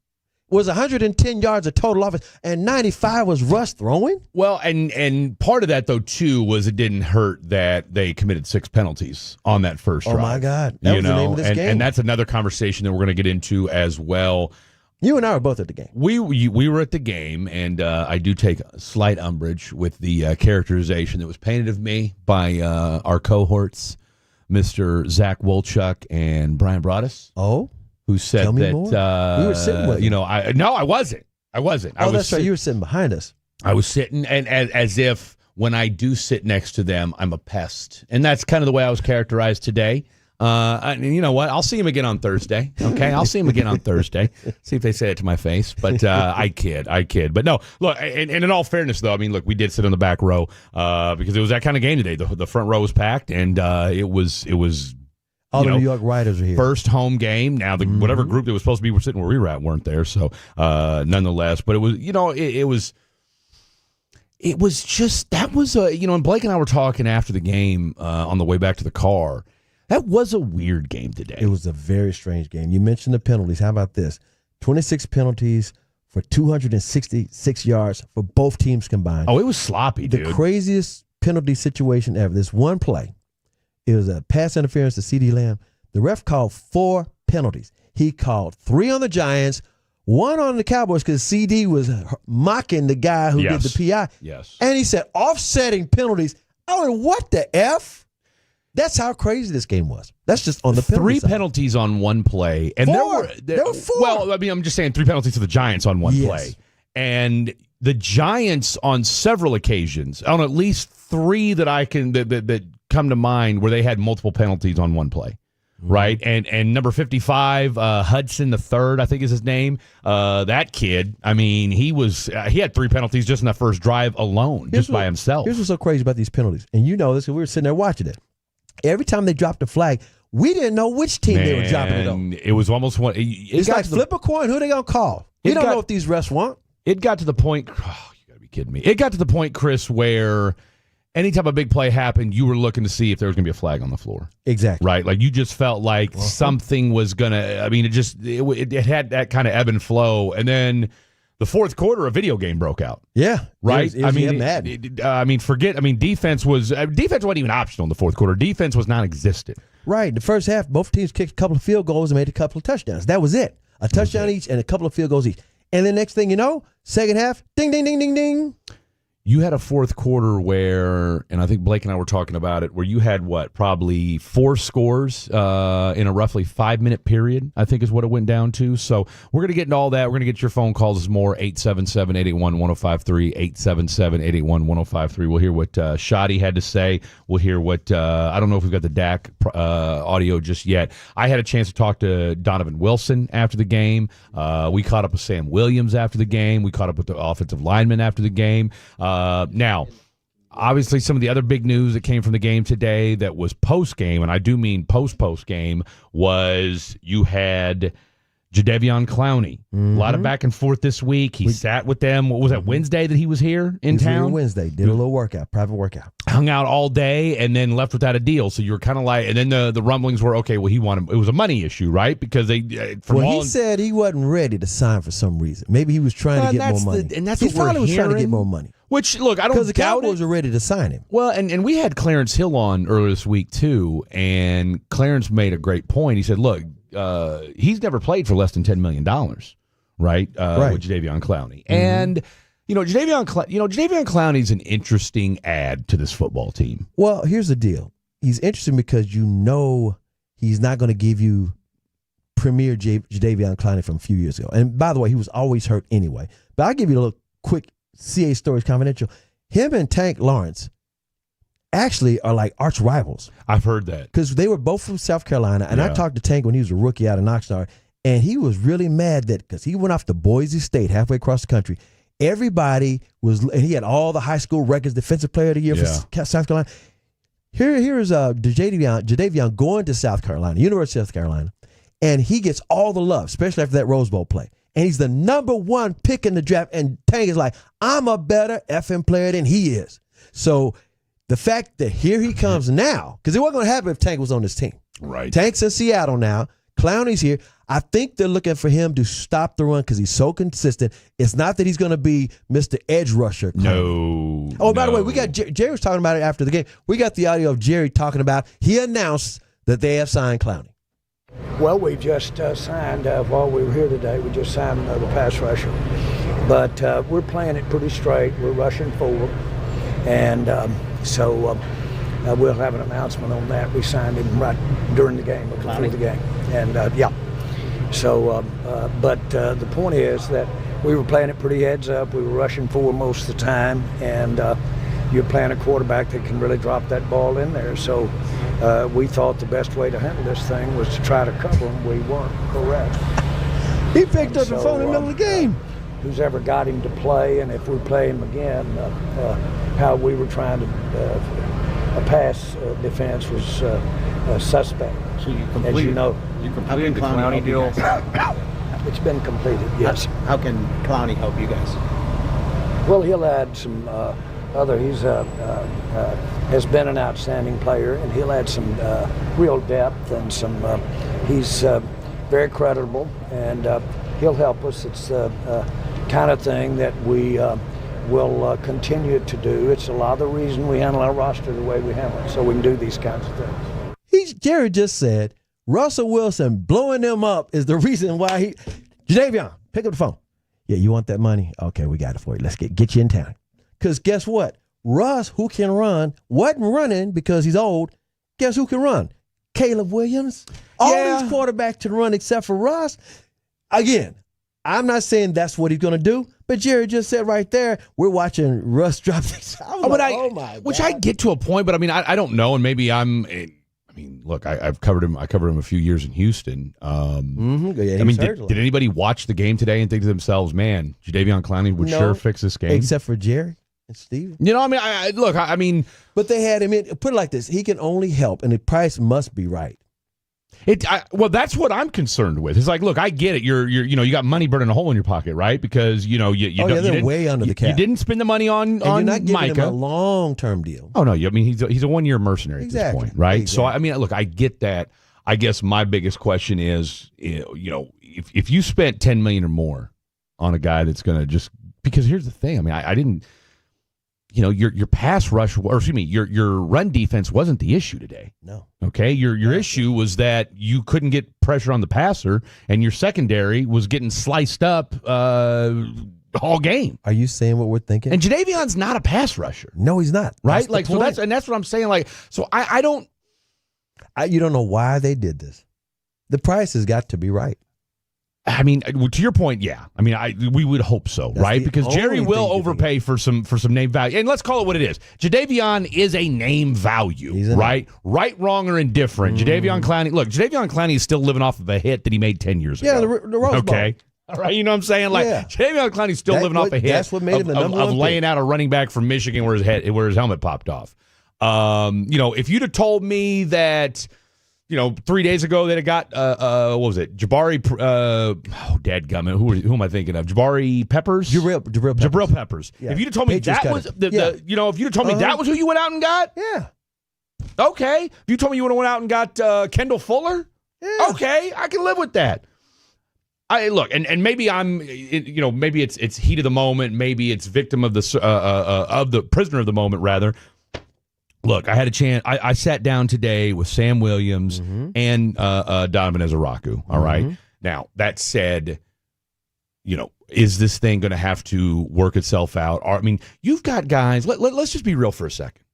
was 110 yards of total offense, and 95 was Russ throwing? Well, and part of that, though, too, was it didn't hurt that they committed 6 penalties on that first drive. Oh, my God. That was the name of this game. And that's another conversation that we're going to get into as well. You and I were both at the game. We were at the game, and I do take slight umbrage with the characterization that was painted of me by our cohorts, Mr. Zach Wolchuk and Brian Broaddus. Oh? Who said Tell me that, more. We were sitting with you. No, I wasn't. Oh, that's right. You were sitting behind us. I was sitting, and as if when I do sit next to them, I'm a pest. And that's kind of the way I was characterized today. And you know what? I'll see him again on Thursday. Okay, I'll see him again on Thursday. See if they say it to my face. But I kid. But no, look. And in all fairness, though, I mean, look, we did sit on the back row because it was that kind of game today. The front row was packed, and it was. All the New York Riders are here. First home game. Now, whatever group that was supposed to be sitting where we were at weren't there. So, nonetheless, but it was. It was just that was and Blake and I were talking after the game on the way back to the car. That was a weird game today. It was a very strange game. You mentioned the penalties. How about this? 26 penalties for 266 yards for both teams combined. Oh, it was sloppy, dude. The craziest penalty situation ever. This one play, it was a pass interference to CeeDee Lamb. The ref called 4 penalties. He called 3 on the Giants, 1 on the Cowboys because CD was mocking the guy who did the PI. Yes. And he said offsetting penalties. I mean, what the F? That's how crazy this game was. That's just on the penalty 3 side. penalties on one play. And 4. There were 4. Well, I mean, I'm just saying 3 penalties to the Giants on one play. And the Giants on several occasions, on at least 3 that I can that come to mind where they had multiple penalties on one play. right? And number 55, Hudson III, I think is his name. That kid, I mean, he had 3 penalties just in that first drive alone, by himself. Here's what's so crazy about these penalties, and you know this because we were sitting there watching it. Every time they dropped the flag, we didn't know which team they were dropping it on. It was almost one. It's like flip a coin. Who they gonna call? We don't know what these refs want. It got to the point. Oh, you gotta be kidding me! It got to the point, Chris, where anytime a big play happened, you were looking to see if there was gonna be a flag on the floor. Exactly. Right. Like you just felt like something was gonna. I mean, it had that kind of ebb and flow, and then the fourth quarter, a video game broke out. Yeah. Right. It was defense wasn't even optional in the fourth quarter. Defense was non-existent. Right. The first half, both teams kicked a couple of field goals and made a couple of touchdowns. That was it. A touchdown each and a couple of field goals each. And then next thing you know, second half, ding, ding, ding, ding, ding. You had a fourth quarter where, and I think Blake and I were talking about it, where you had probably 4 scores in a roughly 5-minute period, I think is what it went down to. So we're going to get into all that. We're going to get your phone calls more, 877-881-1053, 877-881-1053. We'll hear what Shotti had to say. We'll hear what, I don't know if we've got the Dak audio just yet. I had a chance to talk to Donovan Wilson after the game. We caught up with Sam Williams after the game. We caught up with the offensive lineman after the game. Now, obviously, some of the other big news that came from the game today that was post-game, and I do mean post-game, was you had Jadeveon Clowney. A lot of back and forth this week. He sat with them. What was that, Wednesday that he was here in town? Here Wednesday. Did a little workout, private workout. Hung out all day and then left without a deal. So you were kind of like, and then the rumblings were, okay, well, he wanted, it was a money issue, right? Because he said he wasn't ready to sign for some reason. Maybe he was trying to get more money. And that's he what we're finally was trying to hearing. get more money. Which, look, I don't doubt because the Cowboys are ready to sign him. Well, and we had Clarence Hill on earlier this week, too, and Clarence made a great point. He said, look, he's never played for less than $10 million, right? With Jadeveon Clowney. And, Jadeveon Clowney's an interesting add to this football team. Well, here's the deal. He's interesting because he's not going to give you premier Jadeveon Clowney from a few years ago. And by the way, he was always hurt anyway. But I'll give you a little quick CA Stories Confidential. Him and Tank Lawrence actually are like arch rivals. I've heard that. Because they were both from South Carolina, and I talked to Tank when he was a rookie out in Oxnard, and he was really mad that because he went off to Boise State halfway across the country, everybody was, and he had all the high school records, defensive player of the year for South Carolina. Here is Jadeveon going to South Carolina, University of South Carolina, and he gets all the love, especially after that Rose Bowl play. And he's the number 1 pick in the draft. And Tank is like, I'm a better effing player than he is. So the fact that here he comes now, because it wasn't going to happen if Tank was on this team. Right. Tank's in Seattle now. Clowney's here. I think they're looking for him to stop the run because he's so consistent. It's not that he's going to be Mr. Edge Rusher. No. Oh, by the way, we got Jerry was talking about it after the game. We got the audio of Jerry talking about he announced that they have signed Clowney. Well, we just signed, while we were here today, we just signed another pass rusher. But we're playing it pretty straight. We're rushing forward. And so we'll have an announcement on that. We signed him right during the game, before the game. And, So, but the point is that we were playing it pretty heads up. We were rushing forward most of the time. And you're playing a quarterback that can really drop that ball in there. So we thought the best way to handle this thing was to try to cover him. We weren't correct. He picked up the phone in the middle of the game. Who's ever got him to play, and if we play him again, how we were trying to a pass defense was suspect. So you completed, as you know. You completed the Clowney deal? It's been completed, yes. How can Clowney help you guys? Well, he'll add some he's has been an outstanding player, and he'll add some real depth and some, he's very credible, and he'll help us. It's the kind of thing that we will continue to do. It's a lot of the reason we handle our roster the way we handle it, so we can do these kinds of things. Jerry just said Russell Wilson blowing them up is the reason why Jadeveon, pick up the phone. Yeah, you want that money? Okay, we got it for you. Let's get you in town. Because guess what? Russ, who can run, wasn't running because he's old. Guess who can run? Caleb Williams. All these quarterbacks can run except for Russ. Again, I'm not saying that's what he's going to do, but Jerry just said right there, we're watching Russ drop things. Which I get to a point, but I mean, I don't know, and maybe mean, look, I've covered him. I covered him a few years in Houston. I mean, did anybody watch the game today and think to themselves, "Man, Jadeveon Clowney would sure fix this game"? Except for Jerry and Steven. You know, I mean, but they had him in. Put it like this: he can only help, and the price must be right. Well, that's what I'm concerned with. It's like, look, I get it. You got money burning a hole in your pocket, right? Because they're way under the cap. You didn't spend the money on you're not giving Micah. him a long-term deal. Oh no, I mean he's a 1-year mercenary at this point, right? Exactly. So I mean, look, I get that. I guess my biggest question is, if you spent $10 million or more on a guy that's going to just, because here's the thing. I mean, I didn't. Your pass rush, or excuse me, your run defense wasn't the issue today. No. Okay, your issue was that you couldn't get pressure on the passer, and your secondary was getting sliced up all game. Are you saying what we're thinking? And Jadeveon's not a pass rusher. No, he's not. Right? That's what I'm saying. Like, so I don't. You don't know why they did this. The price has got to be right. I mean, to your point, yeah. I mean, we would hope so, right? Because Jerry will overpay for some name value. And let's call it what it is. Jadeveon is a name value, right? Right, wrong, or indifferent. Jadeveon Clowney. Look, Jadeveon Clowney is still living off of a hit that he made 10 years ago. Yeah, the Rose Bowl. Okay. All right, you know what I'm saying? Like, Jadeveon Clowney's still living off a hit. That's what made him the number one of laying pick. out a running back from Michigan where his helmet popped off. If you'd have told me that, 3 days ago that it got what was it? Jabari dadgummit. Who am I thinking of? Jabari Peppers? Jabril Peppers. Yeah. If you'd have told me that was if you'd have told me that was who you went out and got? Yeah. Okay. If you told me you would have went out and got Kendall Fuller? Yeah. Okay, I can live with that. Look, and maybe I'm, maybe it's heat of the moment, maybe it's victim of the prisoner of the moment rather. Look, I had a chance. I sat down today with Sam Williams and Donovan Ezeraku. All right. Now, that said, is this thing going to have to work itself out? I mean, you've got guys. Let's just be real for a second.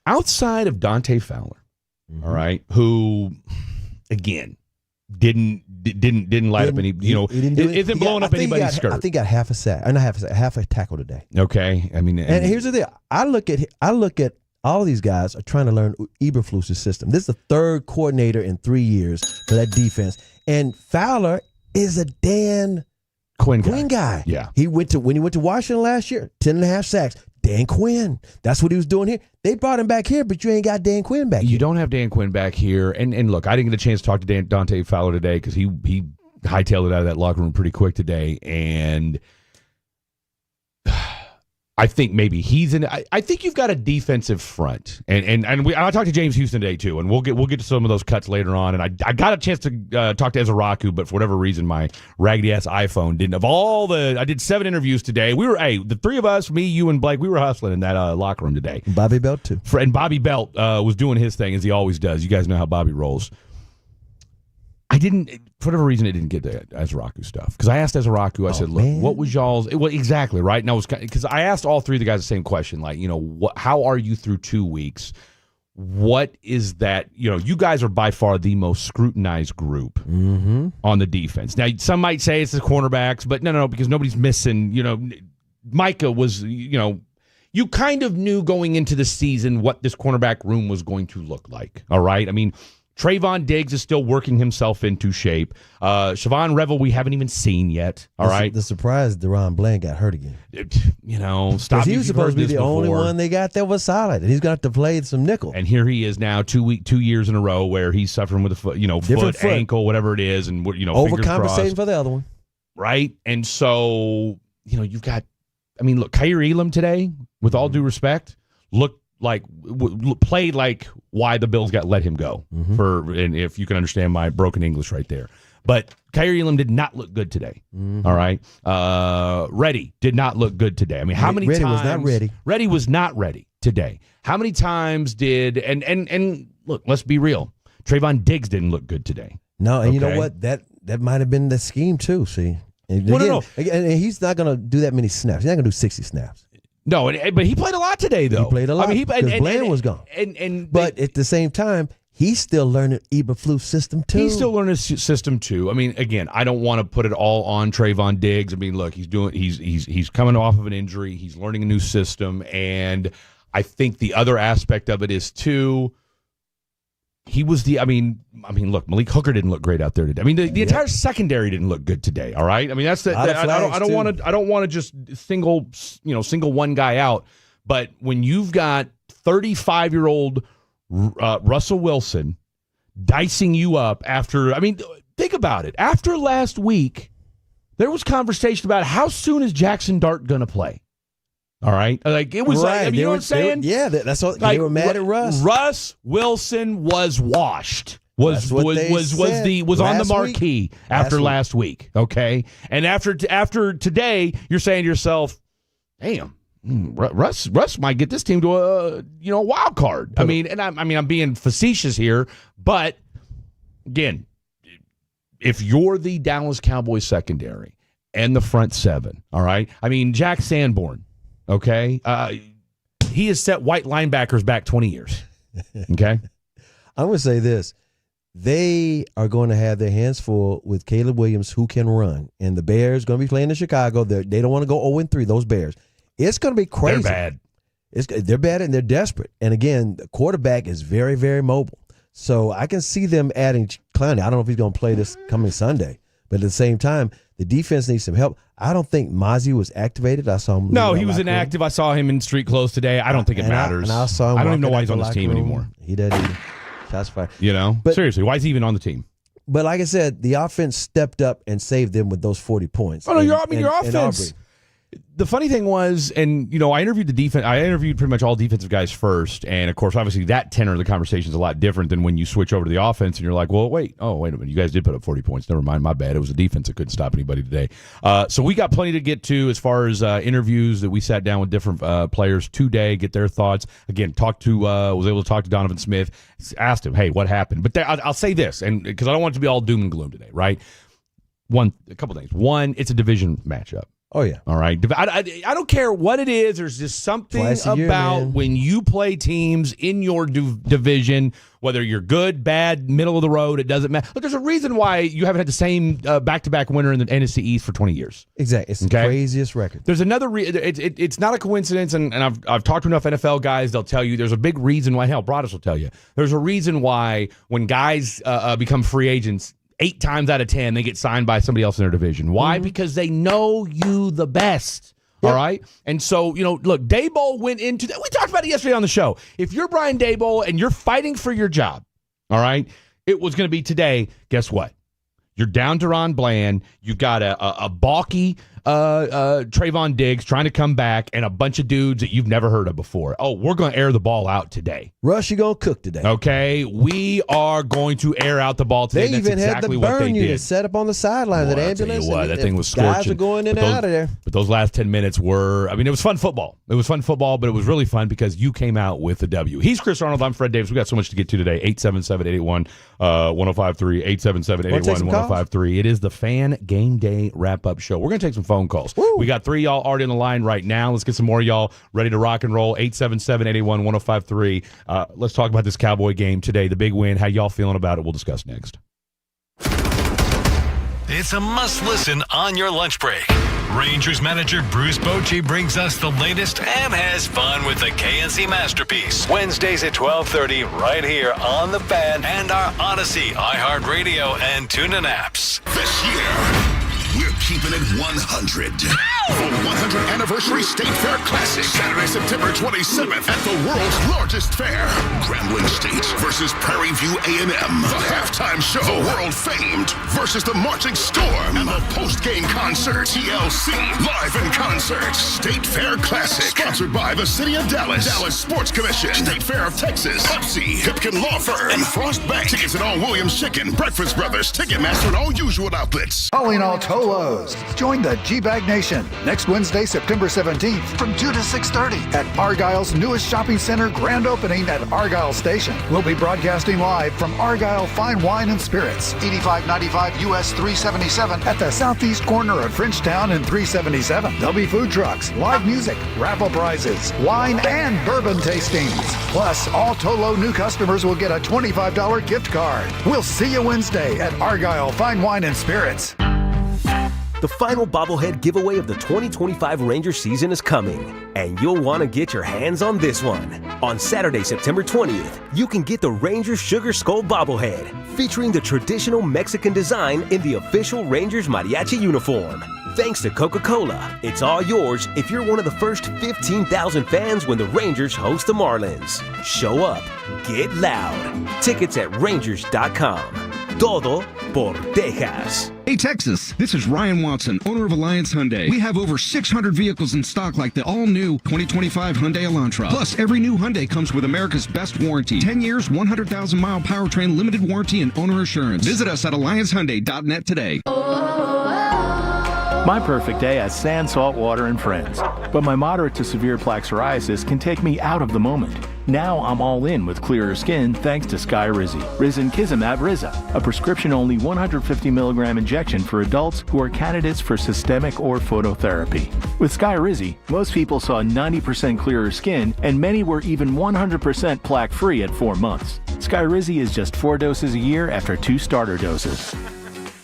Outside of Dante Fowler, all right, who again didn't light up any. Isn't blowing up anybody's skirt. I think he got half a sack. Not half a sack. Half a tackle today. Okay. I mean, and here's the thing. I look at. All of these guys are trying to learn Eberflus's system. This is the third coordinator in 3 years for that defense. And Fowler is a Dan Quinn guy. Yeah. When he went to Washington last year, 10.5 sacks. Dan Quinn. That's what he was doing here. They brought him back here, but you ain't got Dan Quinn back here. You don't have Dan Quinn back here. And look, I didn't get a chance to talk to Dante Fowler today because he hightailed it out of that locker room pretty quick today. And I think maybe he's in. I think you've got a defensive front, and I talked to James Houston today too, and we'll get to some of those cuts later on. And I got a chance to talk to Ezeraku, but for whatever reason, my raggedy ass iPhone didn't. I did 7 interviews today. The three of us, me, you, and Blake, we were hustling in that locker room today. Bobby Belt too, and Bobby Belt was doing his thing as he always does. You guys know how Bobby rolls. I didn't, for whatever reason, it didn't get the Ezeraku stuff. Because I asked Ezeraku, I said, look, what was y'all's, exactly, right? And I was, because I asked all three of the guys the same question, like, how are you through 2 weeks? What is that, you guys are by far the most scrutinized group on the defense. Now, some might say it's the cornerbacks, but no, because nobody's missing, Micah was, you kind of knew going into the season what this cornerback room was going to look like, all right? I mean, Trayvon Diggs is still working himself into shape. Siobhan Revel, we haven't even seen yet. All right. The surprise, Deron Bland got hurt again. Stop. He was supposed to be the only one they got that was solid, and he's going to have to play some nickel. And here he is now, 2 years in a row where he's suffering with a foot, ankle, whatever it is, and overcompensating for the other one. Right, and so you've got. I mean, look, Kaiir Elam today, with all due respect, played like why the Bills let him go and if you can understand my broken English right there. But Kaiir Elam did not look good today. All right. Reddy did not look good today. I mean, how many times? Reddy was not ready. Reddy was not ready today. How many times did, and look, let's be real. Trayvon Diggs didn't look good today. No, and you know what? That might have been the scheme too, see. And he's not going to do that many snaps. He's not going to do 60 snaps. No, but he played a lot today, though. He played a lot. I mean, because Bland was gone. But at the same time, he's still learning Eberflus system too. He's still learning his system too. I mean, again, I don't want to put it all on Trayvon Diggs. I mean, look, he's coming off of an injury. He's learning a new system, and I think the other aspect of it is too. he was the. I mean, look, Malik Hooker didn't look great out there today. I mean, the entire secondary didn't look good today. All right, I mean that's the. I don't want to just single one guy out. But when you've got 35-year-old Russell Wilson dicing you up after, I mean, think about it. After last week, there was conversation about how soon is Jackson Dart going to play. All right, like it was right. like, I mean, you know what I'm saying? That's what like, they were mad at Russ. Russ Wilson was washed. Was on the marquee after last week. Okay, and after today, you're saying to yourself, "Damn, Russ might get this team to a wild card." I mean, and I'm being facetious here, but again, if you're the Dallas Cowboys secondary and the front seven, all right. I mean, Jack Sanborn. Okay, he has set white linebackers back 20 years. Okay, I'm going to say this. They are going to have their hands full with Caleb Williams, who can run. And the Bears going to be playing in Chicago. They don't want to go 0-3, those Bears. It's going to be crazy. They're bad. They're bad and they're desperate. And again, the quarterback is very, very mobile. So I can see them adding Clowney. I don't know if he's going to play this coming Sunday. But at the same time, the defense needs some help. I don't think Mozzie was activated. I saw him. No, he was inactive. I saw him in street clothes today. I don't think it matters. I saw him. I don't even know why he's on this team anymore. He doesn't either. Shots fired. But seriously, why is he even on the team? But like I said, the offense stepped up and saved them with those 40 points. Oh no, your offense. The funny thing was, and I interviewed the defense. I interviewed pretty much all defensive guys first, and of course, obviously, that tenor of the conversation is a lot different than when you switch over to the offense, and you're like, "Well, wait a minute, you guys did put up 40 points. Never mind, my bad. It was the defense that couldn't stop anybody today." So we got plenty to get to as far as interviews that we sat down with different players today, get their thoughts. Again, was able to talk to Donovan Smith, asked him, "Hey, what happened?" But I'll say this, and because I don't want it to be all doom and gloom today, right? A couple things. One, it's a division matchup. Oh, yeah. All right. I don't care what it is. There's just something about when you play teams in your division, whether you're good, bad, middle of the road, it doesn't matter. Look, there's a reason why you haven't had the same back-to-back winner in the NFC East for 20 years. Exactly. It's the craziest record. There's another it's not a coincidence, and I've talked to enough NFL guys, they'll tell you there's a big reason why. Hell, Broadus will tell you. There's a reason why when guys become free agents, 8 times out of 10, they get signed by somebody else in their division. Why? Mm-hmm. Because they know you the best. Yep. All right? And so, look, Daboll went into that. We talked about it yesterday on the show. If you're Brian Daboll and you're fighting for your job, all right, it was going to be today. Guess what? You're down to Ron Bland. You've got a balky Trayvon Diggs trying to come back and a bunch of dudes that you've never heard of before. Oh, we're going to air the ball out today. Russ, you're going to cook today. Okay, we are going to air out the ball today. They even had the burn unit set up on the sideline. That ambulance. That thing was scorching. Guys are going in and out of there. But those last 10 minutes were, it was fun football. It was fun football, but it was really fun because you came out with a W. He's Chris Arnold. I'm Fred Davis. We got so much to get to today. 877-881-1053. 877-881-1053. It is the Fan Game Day wrap-up show. We're going to take some phone calls. Woo. We got 3 y'all already on the line right now. Let's get some more y'all ready to rock and roll. 877-881-1053. Let's talk about this Cowboy game today, the big win. How y'all feeling about it? We'll discuss next. It's a must-listen on your lunch break. Rangers manager Bruce Bochy brings us the latest and has fun with the KNC Masterpiece. Wednesdays at 12:30 right here on The Fan and our Odyssey, iHeartRadio, and TuneIn apps. This year, we're keeping it 100. For 100th Anniversary State Fair Classic, Saturday, September 27th at the world's largest fair. Grambling State versus Prairie View A&M. The halftime show, the world-famed versus the Marching Storm. And the post-game concert, TLC, live in concert. State Fair Classic, sponsored by the City of Dallas, Dallas Sports Commission, State Fair of Texas, Pepsi, Hipkin Law Firm, and Frost Bank. Tickets at all Williams Chicken, Breakfast Brothers, Ticketmaster, and all usual outlets. Calling all Tolos. Join the G-Bag Nation next Wednesday, September 17th from 2 to 6:30 at Argyle's newest shopping center grand opening at Argyle Station. We'll be broadcasting live from Argyle Fine Wine and Spirits, 8595 US 377 at the southeast corner of Frenchtown and 377. There'll be food trucks, live music, raffle prizes, wine and bourbon tastings. Plus, all Tolo new customers will get a $25 gift card. We'll see you Wednesday at Argyle Fine Wine and Spirits. The final bobblehead giveaway of the 2025 Ranger season is coming, and you'll want to get your hands on this one. On Saturday, September 20th, you can get the Ranger Sugar Skull bobblehead, featuring the traditional Mexican design in the official Rangers mariachi uniform. Thanks to Coca-Cola, it's all yours if you're one of the first 15,000 fans when the Rangers host the Marlins. Show up, get loud. Tickets at Rangers.com. Todo por Texas. Hey Texas, this is Ryan Watson, owner of Alliance Hyundai. We have over 600 vehicles in stock like the all-new 2025 Hyundai Elantra. Plus, every new Hyundai comes with America's best warranty. 10 years, 100,000-mile powertrain, limited warranty, and owner assurance. Visit us at AllianceHyundai.net today. My perfect day has sand, salt water, and friends. But my moderate to severe plaque psoriasis can take me out of the moment. Now I'm all in with clearer skin thanks to Skyrizi. Risankizumab Riza, a prescription-only 150 milligram injection for adults who are candidates for systemic or phototherapy. With Skyrizi, most people saw 90% clearer skin, and many were even 100% plaque-free at 4 months. Skyrizi is just 4 doses a year after 2 starter doses.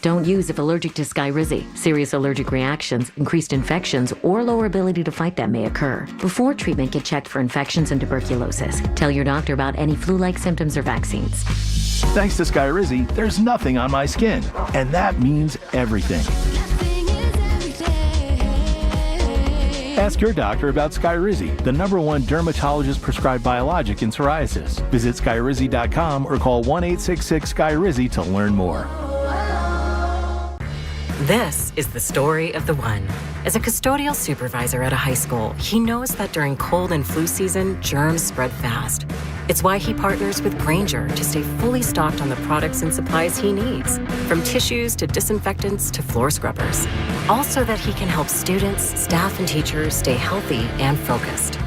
Don't use if allergic to Skyrizi. Serious allergic reactions, increased infections, or lower ability to fight them may occur. Before treatment, get checked for infections and tuberculosis. Tell your doctor about any flu-like symptoms or vaccines. Thanks to Skyrizi, there's nothing on my skin, and that means everything. Ask your doctor about Skyrizi, the #1 dermatologist-prescribed biologic in psoriasis. Visit Skyrizi.com or call 1-866-SKYRIZI to learn more. This is the story of the one. As a custodial supervisor at a high school, he knows that during cold and flu season, germs spread fast. It's why he partners with Grainger to stay fully stocked on the products and supplies he needs, from tissues to disinfectants to floor scrubbers. All so that he can help students, staff, and teachers stay healthy and focused.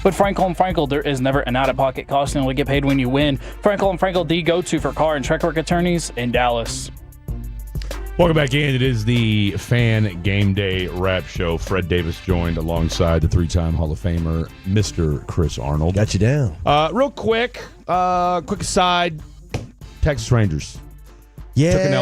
With Frankel & Frankel, there is never an out-of-pocket cost, and only get paid when you win. Frankel & Frankel, the go-to for car and truck work attorneys in Dallas. Welcome back in. It is the Fan Game Day Wrap Show. Fred Davis joined alongside the 3-time Hall of Famer, Mr. Chris Arnold. Got you down. Real quick aside, Texas Rangers. Yeah. Took an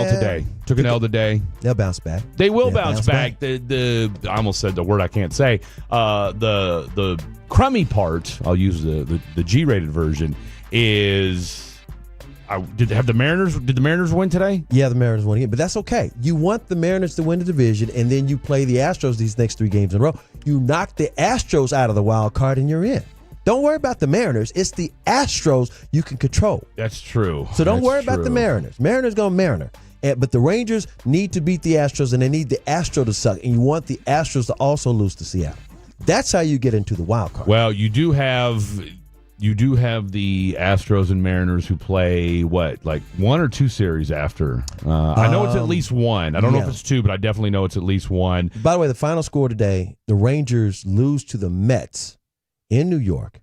L today. They'll bounce back. They will bounce back. I almost said the word I can't say. The crummy part, I'll use the G-rated version, is did the Mariners win today? Yeah, the Mariners won again, but that's okay. You want the Mariners to win the division, and then you play the Astros these next 3 games in a row. You knock the Astros out of the wild card, and you're in. Don't worry about the Mariners. It's the Astros you can control. That's true. So don't worry about the Mariners. Mariners going to Mariner. But the Rangers need to beat the Astros, and they need the Astros to suck. And you want the Astros to also lose to Seattle. That's how you get into the wild card. Well, you do have You do have the Astros and Mariners who play, like 1 or 2 series after? I know it's at least 1. I don't know if it's 2, but I definitely know it's at least 1. By the way, the final score today, the Rangers lose to the Mets in New York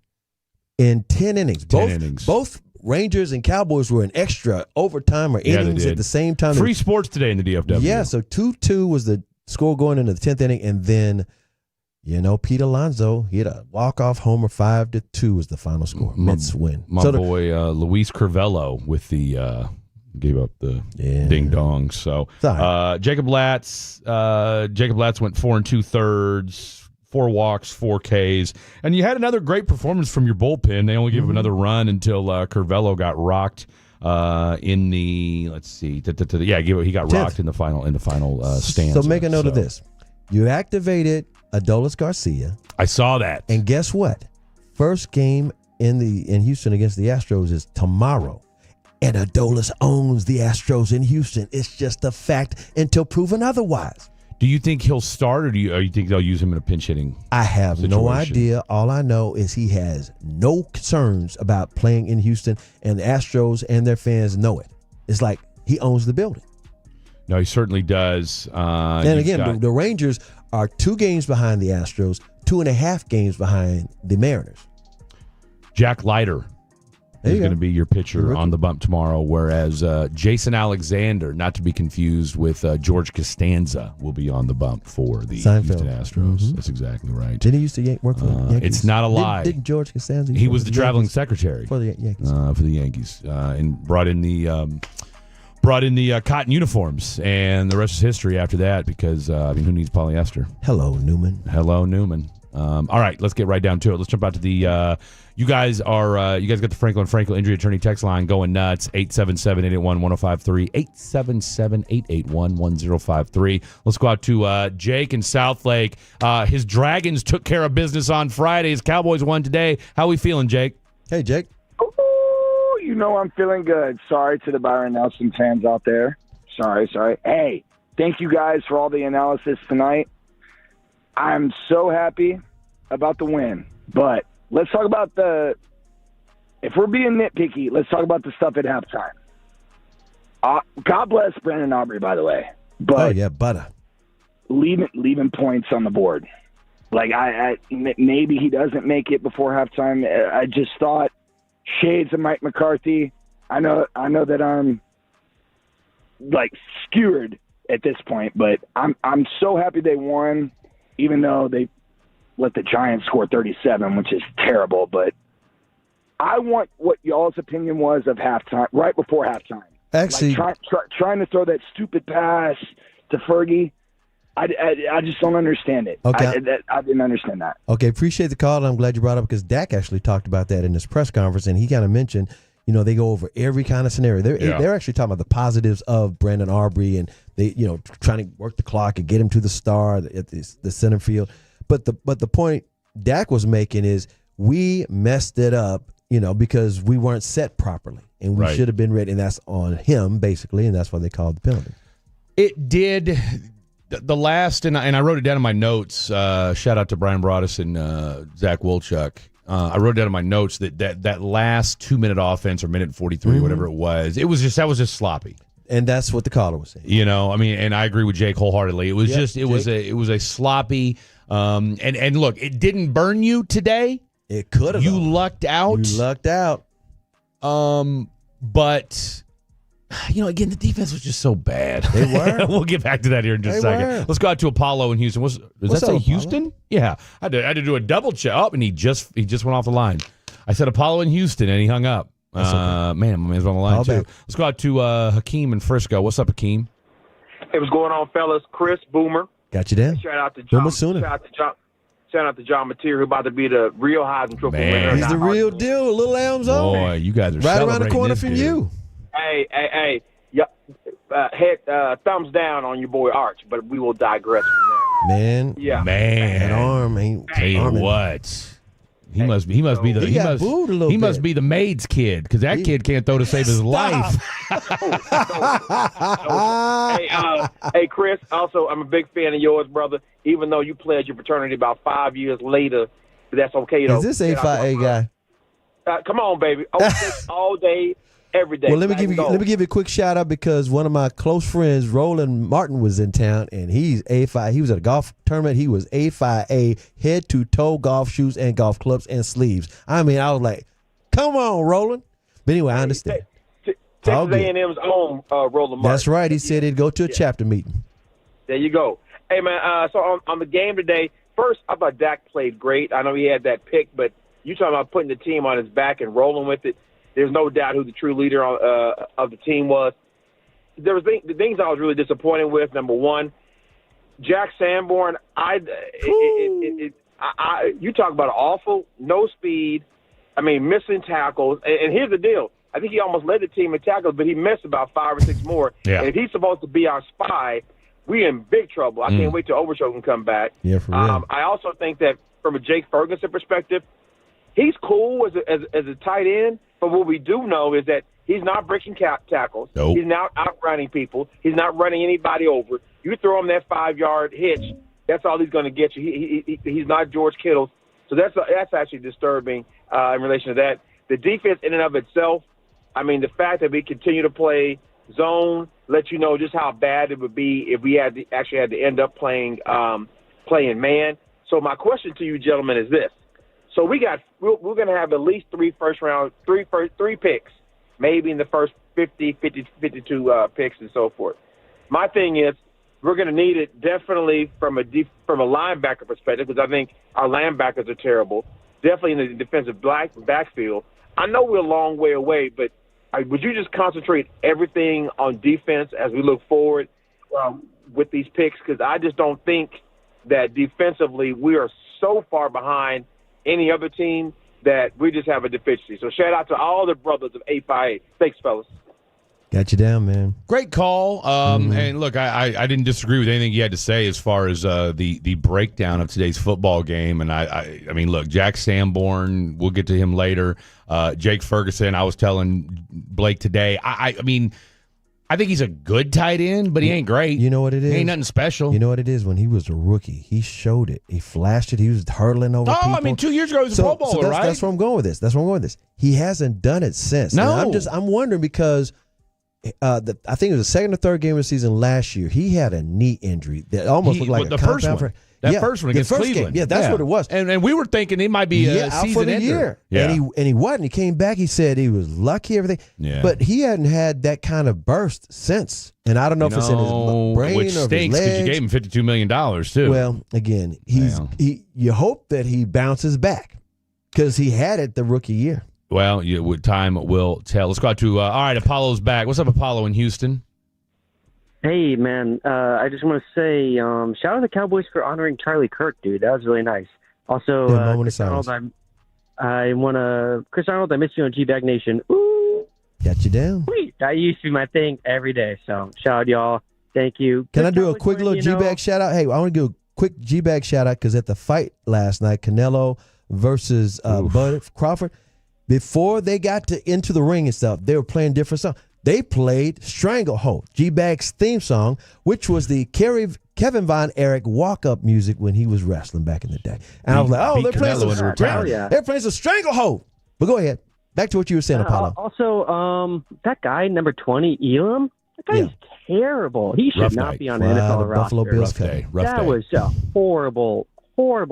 in 10 innings. Both Rangers and Cowboys were in extra overtime or innings at the same time. Free sports today in the DFW. Yeah, so 2-2 was the score going into the 10th inning, and then Pete Alonso hit a walk-off homer. 5-2 was the final score. Mets win. My boy Luis Crivello with the gave up the ding dong. So Jacob Latz went 4 2/3, 4 walks, 4 Ks, and you had another great performance from your bullpen. They only gave up another run until Crivello got rocked in the he got rocked in the final stanza. So make a note of this: you activated Adolis Garcia. I saw that. And guess what? First game in Houston against the Astros is tomorrow. And Adolis owns the Astros in Houston. It's just a fact until proven otherwise. Do you think he'll start, or do you think they'll use him in a pinch hitting I have situation? No idea. All I know is he has no concerns about playing in Houston, and the Astros and their fans know it. It's like he owns the building. No, he certainly does. And again, the Rangers are 2 games behind the Astros, 2.5 games behind the Mariners. Jack Leiter is going to be your pitcher on the bump tomorrow, whereas Jason Alexander, not to be confused with George Costanza, will be on the bump for the Houston Astros. That's exactly right. Did he used to work for the Yankees? It's not a lie. Didn't George Costanza? He was the traveling secretary for the Yankees. And brought in the cotton uniforms, and the rest is history after that, because who needs polyester? Hello, Newman. All right, let's get right down to it. Let's jump out to the you guys got the Franklin injury attorney text line going nuts. 877-881-1053, 877-881-1053. Let's go out to Jake in Southlake. His Dragons took care of business on Friday. His Cowboys won today. How we feeling, Jake? Hey, Jake. I'm feeling good. Sorry to the Byron Nelson fans out there. Sorry. Hey, thank you guys for all the analysis tonight. I'm so happy about the win. But let's talk about if we're being nitpicky, let's talk about the stuff at halftime. God bless Brandon Aubrey, by the way. But butter. Leaving points on the board. Like, maybe he doesn't make it before halftime. I just thought, shades of Mike McCarthy. I know that I'm like skewered at this point, but I'm so happy they won, even though they let the Giants score 37, which is terrible. But I want what y'all's opinion was of halftime, right before halftime. Actually, like trying to throw that stupid pass to Fergie. I just don't understand it. Okay. I didn't understand that. Okay, appreciate the call, and I'm glad you brought it up, because Dak actually talked about that in his press conference, and he kind of mentioned, they go over every kind of scenario. They're actually talking about the positives of Brandon Aubrey, and they, trying to work the clock and get him to the star at the center field. But the point Dak was making is we messed it up, because we weren't set properly, and we should have been ready, and that's on him basically, and that's why they called the penalty. It did. The last, and I wrote it down in my notes. Shout out to Brian Broaddus and Zach Wolchuk. I wrote down in my notes that last 2-minute offense, or minute 43, whatever it was. That was just sloppy. And that's what the caller was saying. And I agree with Jake wholeheartedly. It was it was a sloppy. And look, it didn't burn you today. It could have. You lucked out. But. Again, the defense was just so bad. They were. We'll get back to that here in just a second. Let's go out to Apollo in Houston. Does that say Houston? Yeah. I had to do a double check. Oh, and he just went off the line. I said Apollo in Houston, and he hung up. Okay. Man, my man's on the line, too. Let's go out to Hakeem in Frisco. What's up, Hakeem? Hey, what's going on, fellas? Chris Boomer. Got you down. Shout out to John. Shout out to John Mateer, who about to be the real Heisman Trophy winner. He's the real deal. Little Lamb's on. Boy, you guys are right around the corner from you. Hey, thumbs down on your boy Arch, but we will digress from there. Man, that arm ain't. Tell you what, he must be the maid's kid, because that kid can't throw to save his life. Hey, Chris. Also, I'm a big fan of yours, brother. Even though you pledged your fraternity about 5 years later, but that's okay though. Is this A5A guy? Come on, baby. All day, every day. Well, let me give you a quick shout out because one of my close friends, Roland Martin, was in town and he's A5. He was at a golf tournament. He was A5A, head to toe golf shoes and golf clubs and sleeves. I mean, I was like, come on, Roland. But anyway, I understand. Texas A&M's own Roland Martin. That's right. He said he'd go to a chapter meeting. There you go. Hey, man, so on the game today, first, I thought Dak played great. I know he had that pick, but you talking about putting the team on his back and rolling with it. There's no doubt who the true leader of the team was. There was the things I was really disappointed with. Number one, Jack Sanborn. You talk about awful, no speed. I mean, missing tackles. And here's the deal. I think he almost led the team in tackles, but he missed about 5 or 6 more. Yeah. And if he's supposed to be our spy, we're in big trouble. I can't wait till Overshow can come back. Yeah, for real. I also think that from a Jake Ferguson perspective, he's cool as a tight end, but what we do know is that he's not breaking tackles. Nope. He's not outrunning people. He's not running anybody over. You throw him that 5-yard hitch, that's all he's going to get you. He's not George Kittle. So that's actually disturbing in relation to that. The defense in and of itself, I mean, the fact that we continue to play zone lets you know just how bad it would be if we had to end up playing man. So my question to you, gentlemen, is this. So we're going to have at least three picks, maybe in the first 50, 52 picks and so forth. My thing is we're going to need it definitely from a linebacker perspective because I think our linebackers are terrible, definitely in the defensive backfield. I know we're a long way away, but would you just concentrate everything on defense as we look forward with these picks? Because I just don't think that defensively we are so far behind any other team that we just have a deficiency. So shout out to all the brothers of 858. Thanks, fellas. Got you down, man. Great call. And look, I didn't disagree with anything you had to say as far as the breakdown of today's football game. And I mean, look, Jack Sanborn, we'll get to him later. Jake Ferguson, I was telling Blake today. I mean, I think he's a good tight end, but he ain't great. You know what it is? He ain't nothing special. You know what it is? When he was a rookie, he showed it. He flashed it. He was hurtling over people. I mean, 2 years ago he was a Pro Bowler, right? That's where I'm going with this. He hasn't done it since. No. And I'm wondering because I think it was the second or third game of the season last year. He had a knee injury that almost looked like a compound fracture. First one against Cleveland. Game. Yeah, that's what it was. And we were thinking he might be a out season for the ender. year. Yeah. And he wasn't. He came back. He said he was lucky, everything. Yeah. But he hadn't had that kind of burst since. And I don't know if it's in his brain which or stinks his legs. because you gave him $52 million too. Well, again, you hope that he bounces back because he had it the rookie year. Well, time will tell. Let's go out to all right, Apollo's back. What's up, Apollo in Houston? Hey, man, I just want to say shout out to the Cowboys for honoring Charlie Kirk, dude. That was really nice. Also, Chris Arnold, I miss you on G-Bag Nation. Ooh. Got you down. Sweet. That used to be my thing every day. So shout out, y'all. Thank you. Can I do a quick little G-Bag shout out? Hey, I want to do a quick G-Bag shout out because at the fight last night, Canelo versus Bud Crawford, before they got into the ring and stuff, they were playing different songs. They played Stranglehold, G-Bag's theme song, which was the Kevin Von Erich walk-up music when he was wrestling back in the day. And I was like, they're playing some Stranglehold. But go ahead. Back to what you were saying, Apollo. Also, that guy, number 20, Elam, that guy's terrible. He should not be on the NFL roster. Buffalo Bills That was a horrible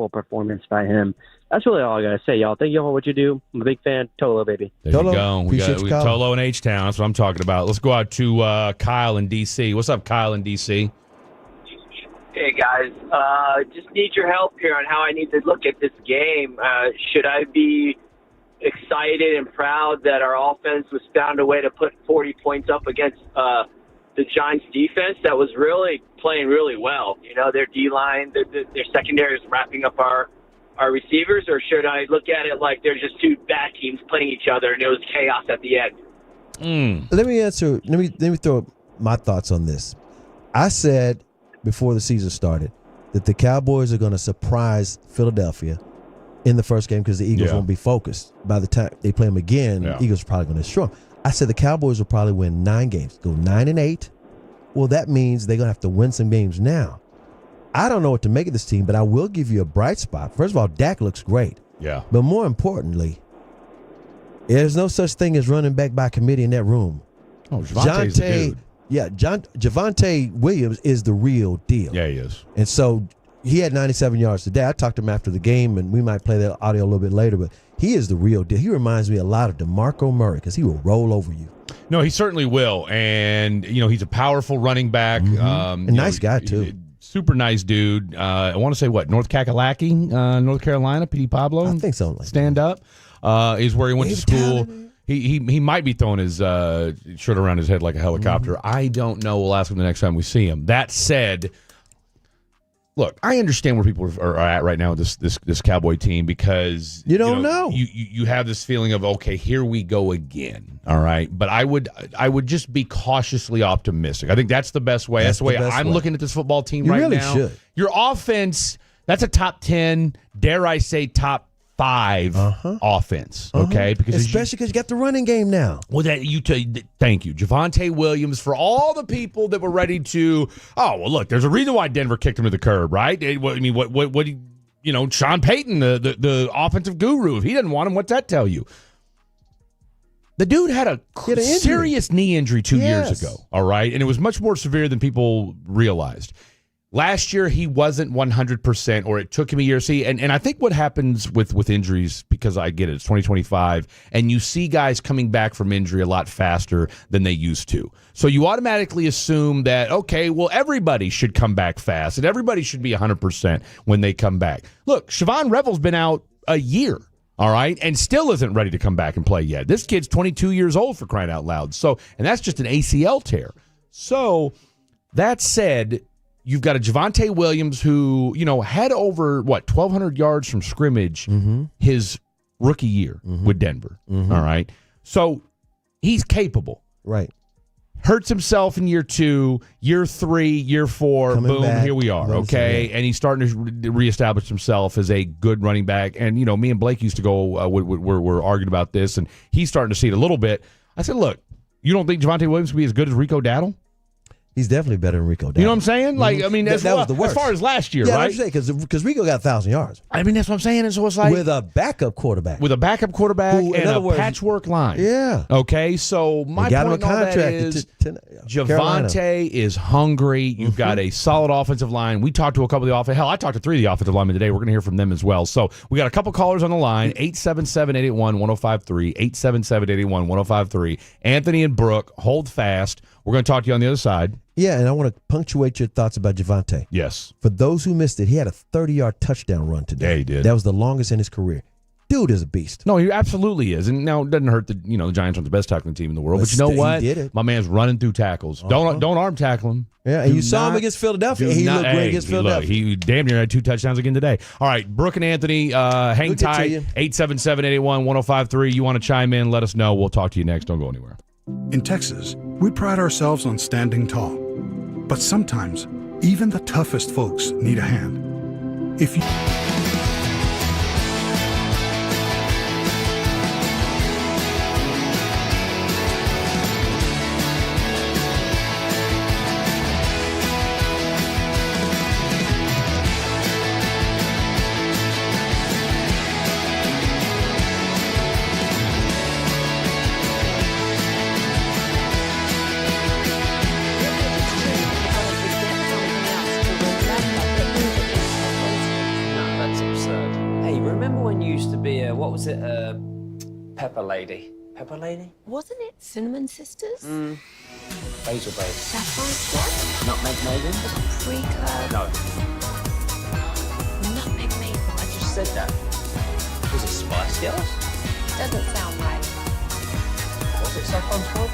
performance by him. That's really all I got to say, y'all. Thank you all for what you do. I'm a big fan. Tolo, baby. There you go. We got Tolo in H-Town. That's what I'm talking about. Let's go out to Kyle in D.C. What's up, Kyle in D.C.? Hey, guys. Just need your help here on how I need to look at this game. Should I be excited and proud that our offense was found a way to put 40 points up against the Giants' defense that was really playing really well? You know, their D-line, their secondary is wrapping up our receivers, or should I look at it like they're just two bad teams playing each other and it was chaos at the end? Let me answer. Let me throw my thoughts on this. I said before the season started that the Cowboys are going to surprise Philadelphia in the first game because the Eagles won't be focused. By the time they play them again, the Eagles are probably going to destroy them. I said the Cowboys will probably win 9 games, go 9-8. Well, that means they're going to have to win some games now. I don't know what to make of this team, but I will give you a bright spot. First of all, Dak looks great. Yeah. But more importantly, There's no such thing as running back by committee in that room. Oh, Javonte's the dude. Yeah, Javonte Williams is the real deal. Yeah, he is. And so he had 97 yards today. I talked to him after the game, and we might play that audio a little bit later, but he is the real deal. He reminds me a lot of DeMarco Murray because he will roll over you. No, he certainly will. And, he's a powerful running back. A nice guy, too. Super nice dude. I want to say, North Kakalaki, North Carolina, P.D. Pablo? I think so. Stand up is where he went to school. He might be throwing his shirt around his head like a helicopter. I don't know. We'll ask him the next time we see him. That said, look, I understand where people are at right now with this Cowboy team because you don't know. You have this feeling of, okay, here we go again. All right, but I would just be cautiously optimistic. I think that's the best way. That's the way I'm looking at this football team right now. You really should. Your offense, that's a top 10, dare I say top 5 offense, okay? Because especially because you got the running game now. Well, thank you, Javonte Williams, for all the people that were ready to. Oh, well, look, there's a reason why Denver kicked him to the curb, right? What Sean Payton, the offensive guru, if he didn't want him, what's that tell you? The dude had a serious knee injury 2 years ago, all right, and it was much more severe than people realized. Last year, he wasn't 100%, or it took him a year. See, and I think what happens with injuries, because I get it, it's 2025, and you see guys coming back from injury a lot faster than they used to. So you automatically assume that, okay, well, everybody should come back fast, and everybody should be 100% when they come back. Look, Siobhan Revel's been out a year, all right, and still isn't ready to come back and play yet. This kid's 22 years old, for crying out loud. So, and that's just an ACL tear. So, that said, you've got a Javonte Williams who, had over, 1,200 yards from scrimmage his rookie year with Denver. All right. So he's capable. Right. Hurts himself in year 2, year 3, year 4. Boom, back. Here we are. Okay. And he's starting to reestablish himself as a good running back. And, me and Blake used to go, we're arguing about this, and he's starting to see it a little bit. I said, look, you don't think Javonte Williams will be as good as Rico Dowdle? He's definitely better than Rico Dowdle. You know what I'm saying? Like, I mean, that was the worst. As far as last year, right? Yeah, because Rico got 1,000 yards. I mean, that's what I'm saying. And so it's like with a backup quarterback, who, and a patchwork line. Yeah. Okay. So my point on that is, Javonte is hungry. You've got a solid offensive line. We talked to a couple of the offensive. Hell, I talked to 3 of the offensive linemen today. We're going to hear from them as well. So we got a couple callers on the line. 877-881-1053. 877-881-1053. Anthony and Brooke, hold fast. We're going to talk to you on the other side. Yeah, and I want to punctuate your thoughts about Javonte. Yes. For those who missed it, he had a 30-yard touchdown run today. Yeah, he did. That was the longest in his career. Dude is a beast. No, he absolutely is. And now it doesn't hurt that, the Giants aren't the best tackling team in the world. But you know what? He did it. My man's running through tackles. Don't arm tackle him. Yeah, and you saw him against Philadelphia. He looked great against Philadelphia. He damn near had 2 touchdowns again today. All right, Brooke and Anthony, hang tight. 877-881-1053. You want to chime in, let us know. We'll talk to you next. Don't go anywhere. In Texas, we pride ourselves on standing tall. But sometimes, even the toughest folks need a hand. If you... Pepper Lady. Pepper Lady? Wasn't it Cinnamon Sisters? Basil Babe. Sapphire Swap? Nutmeg Maiden? Paprika? No. Nutmeg Maiden. I just said that. Was it Spice Girls? Doesn't sound right. Was it Saffron Swap?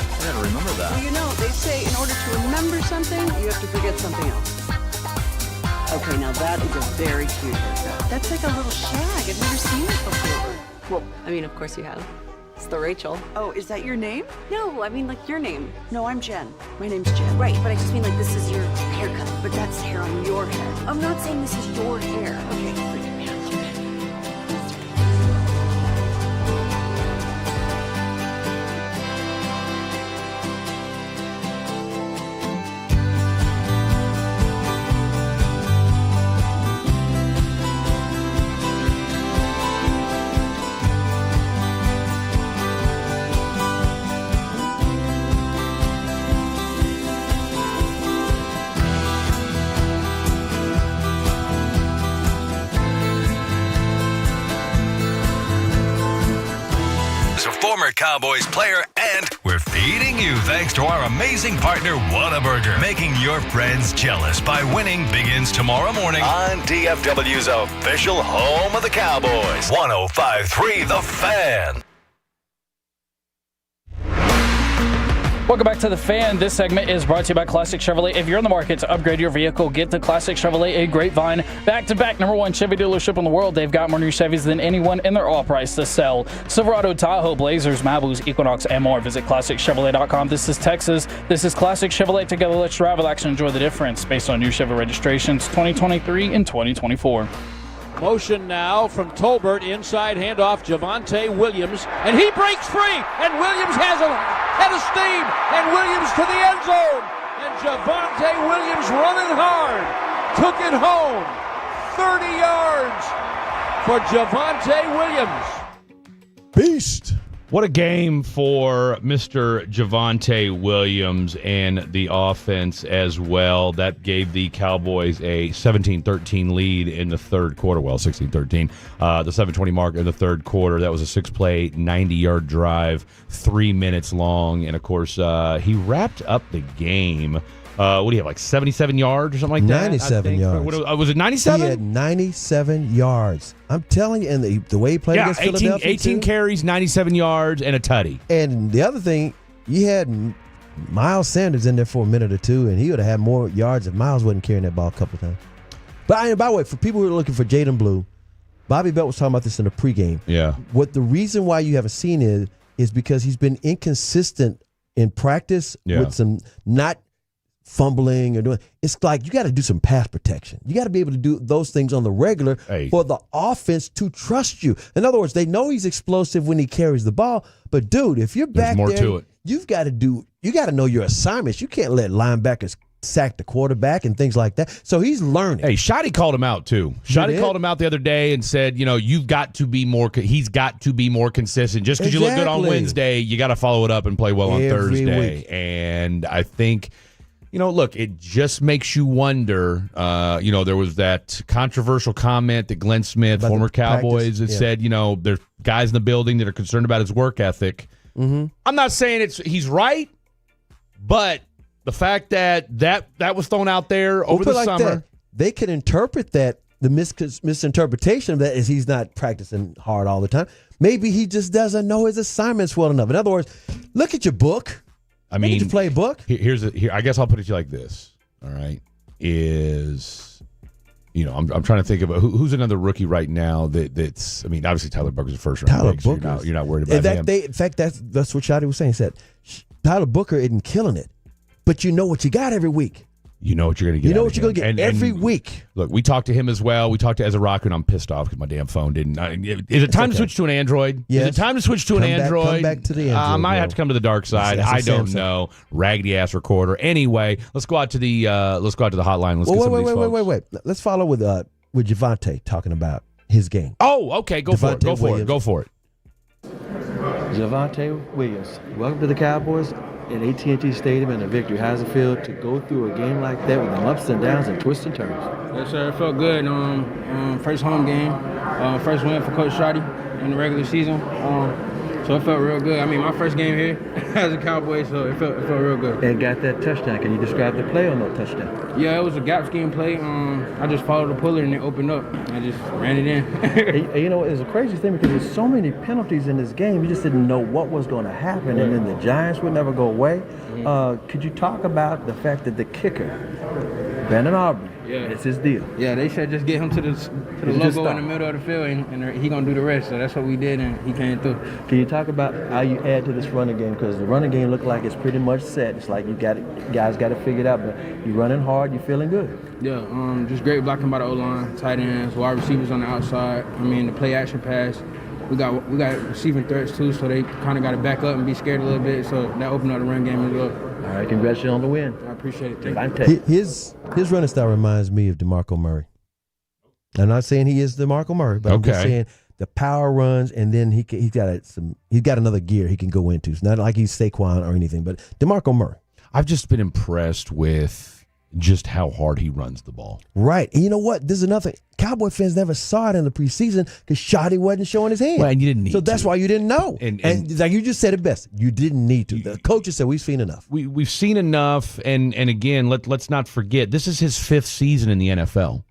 I gotta remember that. Well, you know, they say in order to remember something, you have to forget something else. Okay, now that is a very cute haircut. That's like a little shag. I've never seen it before. Well, I mean, of course you have. It's the Rachel. Oh, is that your name? No, I mean like your name. No, I'm Jen. My name's Jen. Right, but I just mean like this is your haircut. But that's hair on your head. I'm not saying this is your hair. Okay, freaking me out a little bit. Former Cowboys player, and we're feeding you thanks to our amazing partner, Whataburger. Making your friends jealous by winning begins tomorrow morning on DFW's official home of the Cowboys. 105.3 The Fan. Welcome back to The Fan. This segment is brought to you by Classic Chevrolet. If you're in the market to upgrade your vehicle, get to Classic Chevrolet, a Grapevine. Back-to-back #1 Chevy dealership in the world. They've got more new Chevys than anyone, and they're all priced to sell. Silverado, Tahoe, Blazers, Malibu's, Equinox, and more. Visit ClassicChevrolet.com. This is Texas. This is Classic Chevrolet. Together, let's drive, relax, and enjoy the difference based on new Chevy registrations 2023 and 2024. Motion now from Tolbert, inside handoff, Javonte Williams, and he breaks free, and Williams has a head of steam, and Williams to the end zone, and Javonte Williams running hard, took it home, 30 yards for Javonte Williams. Beast. What a game for Mr. Javonte Williams and the offense as well. That gave the Cowboys a 17-13 lead in the third quarter. Well, 16-13. The 7:20 mark in the third quarter. That was a 6-play, 90-yard drive, 3 minutes long. And, of course, he wrapped up the game. What do you have, like 77 yards or something like that? 97 yards. Was it 97? He had 97 yards. I'm telling you, and the way he played against Philadelphia. 18 carries, 97 yards, and a tutty. And the other thing, you had Miles Sanders in there for a minute or two, and he would have had more yards if Miles wasn't carrying that ball a couple of times. But by the way, for people who are looking for Jaden Blue, Bobby Belt was talking about this in the pregame. Yeah. What the reason why you haven't seen it is because he's been inconsistent in practice with some not fumbling or doing. It's like you got to do some pass protection. You got to be able to do those things on the regular for the offense to trust you. In other words, they know he's explosive when he carries the ball, but dude, if you're back there, to it. You got to know your assignments. You can't let linebackers sack the quarterback and things like that. So he's learning. Hey, Shotti called him out too. Shotti called him out the other day and said, you've got to be more. He's got to be more consistent. Just because you look good on Wednesday, you got to follow it up and play well on Thursday. Week. And I think. Look, it just makes you wonder. There was that controversial comment that Glenn Smith, former Cowboys, had said, there's guys in the building that are concerned about his work ethic. Mm-hmm. I'm not saying he's right, but the fact that was thrown out there over the summer. They could interpret that, the misinterpretation of that is he's not practicing hard all the time. Maybe he just doesn't know his assignments well enough. In other words, look at your book. I mean, did you play a book? Here. I guess I'll put it to you like this. All right, I'm trying to think of who's another rookie right now that's. I mean, obviously Tyler Booker's a first round pick. So you're not worried about him. In fact, that's what Shotti was saying. He said Tyler Booker isn't killing it, but you know what you got every week. You know what you're going to get. You know what you're going to get every week. Look, we talked to him as well. We talked to Ezra Rock, and I'm pissed off because my damn phone didn't. Is it time to switch to an Android? Yes. Is it time to switch to an Android? Come back to the Android. I might have to come to the dark side. I don't know. Raggedy ass recorder. Anyway, let's go out to the hotline. Let's get some of these folks. Wait. Let's follow with Javonte talking about his game. Oh, okay. Go for it. Go for it. Javonte Williams, welcome to the Cowboys at AT&T Stadium in the Victor Hazelfield to go through a game like that with them ups and downs and twists and turns. Yes, sir. It felt good. First home game, first win for Coach Shotti in the regular season. So it felt real good. I mean, my first game here as a Cowboy, so it felt real good. And got that touchdown. Can you describe the play on that touchdown? Yeah, it was a gap scheme play. I just followed the puller and it opened up. I just ran it in. and you know, it's a crazy thing because there's so many penalties in this game. You just didn't know what was going to happen, and then the Giants would never go away. Could you talk about the fact that the kicker, Brandon Aubrey, it's his deal? Yeah, they said just get him to the logo in the middle of the field, and he gonna do the rest. So that's what we did, and he came through. Can you talk about how you add to this running game? Because the running game looked like it's pretty much set. It's like guys got it figured out, but you're running hard, you're feeling good. Yeah, just great blocking by the O-line, tight ends, wide receivers on the outside. I mean, the play action pass. We got receiving threats too, so they kind of got to back up and be scared a little bit. So that opened up the run game as well. All right, congratulations on the win. I appreciate it. Thank you. His running style reminds me of DeMarco Murray. I'm not saying he is DeMarco Murray, but I'm just saying the power runs, and then he's got another gear he can go into. It's not like he's Saquon or anything, but DeMarco Murray. I've just been impressed with just how hard he runs the ball. Right. And you know what? This is another thing. Cowboy fans never saw it in the preseason because Shotti wasn't showing his hand. Well, and you didn't need so that's to. why you didn't know. And like you just said it best. You didn't need to. The coaches said we've seen enough. We've seen enough. And again, let's not forget, this is his 5th season in the NFL.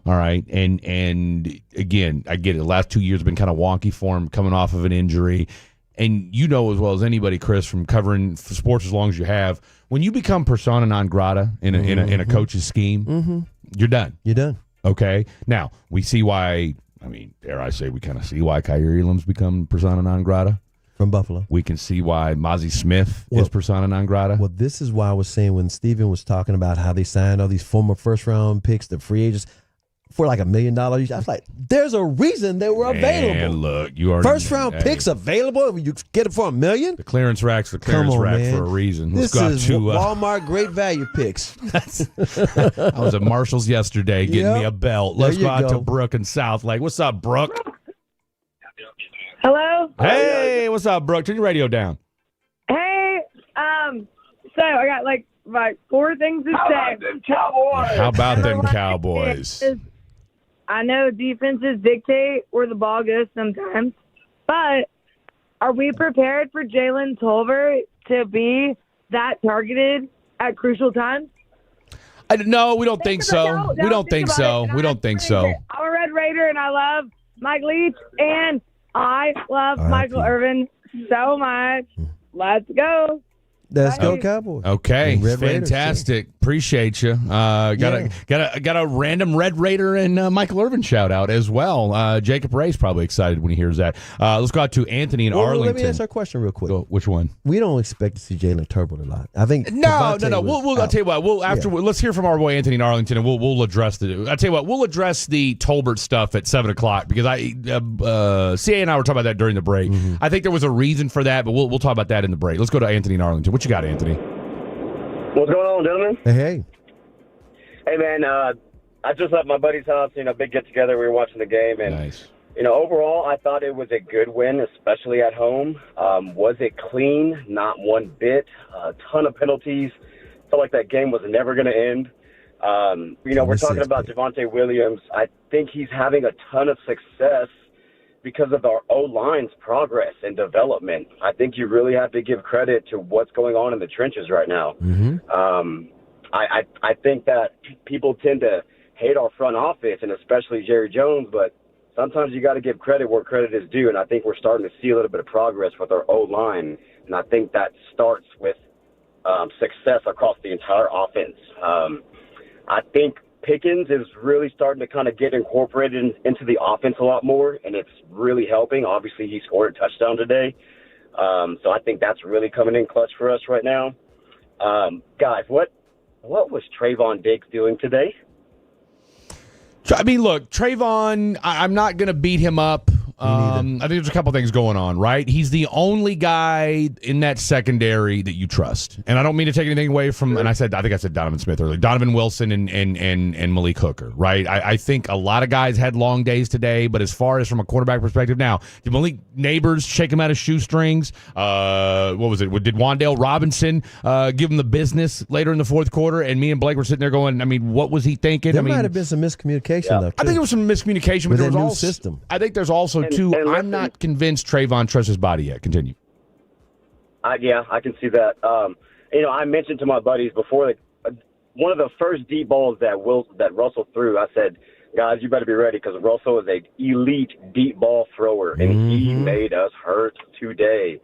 All right. And again, I get it. The last 2 years have been kind of wonky for him, coming off of an injury. And you know as well as anybody, Chris, from covering sports as long as you have, when you become persona non grata in a coach's scheme, you're done. You're done. Okay. Now, we see why, I mean, dare I say, we kind of see why Kyrie Elam's become persona non grata. From Buffalo. We can see why Mozzie Smith is persona non grata. Well, this is why I was saying when Steven was talking about how they signed all these former first-round picks, the free agents, for like $1 million. I was like, there's a reason they were available. And look, you already first-round picks available. You get it for $1 million. The clearance rack's the clearance rack for a reason. This is Walmart great value picks. I was at Marshall's yesterday getting me a belt. Let's go out to Brooke and South Lake. What's up, Brooke? Hello. Hey, what's up, Brooke? Turn your radio down. Hey, so I got like 4 things to say. How about them Cowboys? I know defenses dictate where the ball goes sometimes, but are we prepared for Jalen Tolbert to be that targeted at crucial times? No, we don't think so. We don't think so. We don't think so. I'm a Red Raider, and I love Mike Leach, and I love Michael Irvin so much. Let's go. Let's go Cowboys. Okay, fantastic. Appreciate you. Got a random Red Raider and Michael Irvin shout out as well. Jacob Ray's probably excited when he hears that. Let's go out to Anthony in Arlington. Let me answer a question real quick. Which one? We don't expect to see Jalen Tolbert a lot. I think no. I'll tell you what. Let's hear from our boy Anthony in Arlington, and we'll address I'll tell you what. We'll address the Tolbert stuff at 7:00 because CA and I were talking about that during the break. I think there was a reason for that, but we'll talk about that in the break. Let's go to Anthony in Arlington. What you got, Anthony? What's going on, gentlemen? Hey. Hey, man, I just left my buddy's house, big get-together. We were watching the game. And, nice. Overall, I thought it was a good win, especially at home. Was it clean? Not one bit. A ton of penalties. Felt like that game was never going to end. We're talking about Javonte Williams. I think he's having a ton of success because of our O-line's progress and development. I think you really have to give credit to what's going on in the trenches right now. I think that people tend to hate our front office, and especially Jerry Jones, but sometimes you got to give credit where credit is due, and I think we're starting to see a little bit of progress with our O-line, and I think that starts with success across the entire offense. I think Pickens is really starting to kind of get incorporated into the offense a lot more, and it's really helping. Obviously, he scored a touchdown today, so I think that's really coming in clutch for us right now. Guys, what was Trayvon Diggs doing today? I mean, look, Trayvon, I'm not going to beat him up. I think there's a couple things going on, right? He's the only guy in that secondary that you trust. And I don't mean to take anything away from, and I think I said Donovan Smith earlier, Donovan Wilson and Malik Hooker, right? I think a lot of guys had long days today, but as far as from a quarterback perspective now, did Malik Neighbors shake him out of shoestrings? What was it? Did Wan'Dale Robinson give him the business later in the fourth quarter? And me and Blake were sitting there going, what was he thinking? There might have been some miscommunication, though. I think there was some miscommunication with there was that new also, system. I think there's also to I'm not convinced Trayvon trusts his body yet. Continue. Yeah, I can see that. I mentioned to my buddies before that one of the first deep balls that Russell threw, I said, guys, you better be ready because Russell is an elite deep ball thrower, and he made us hurt today.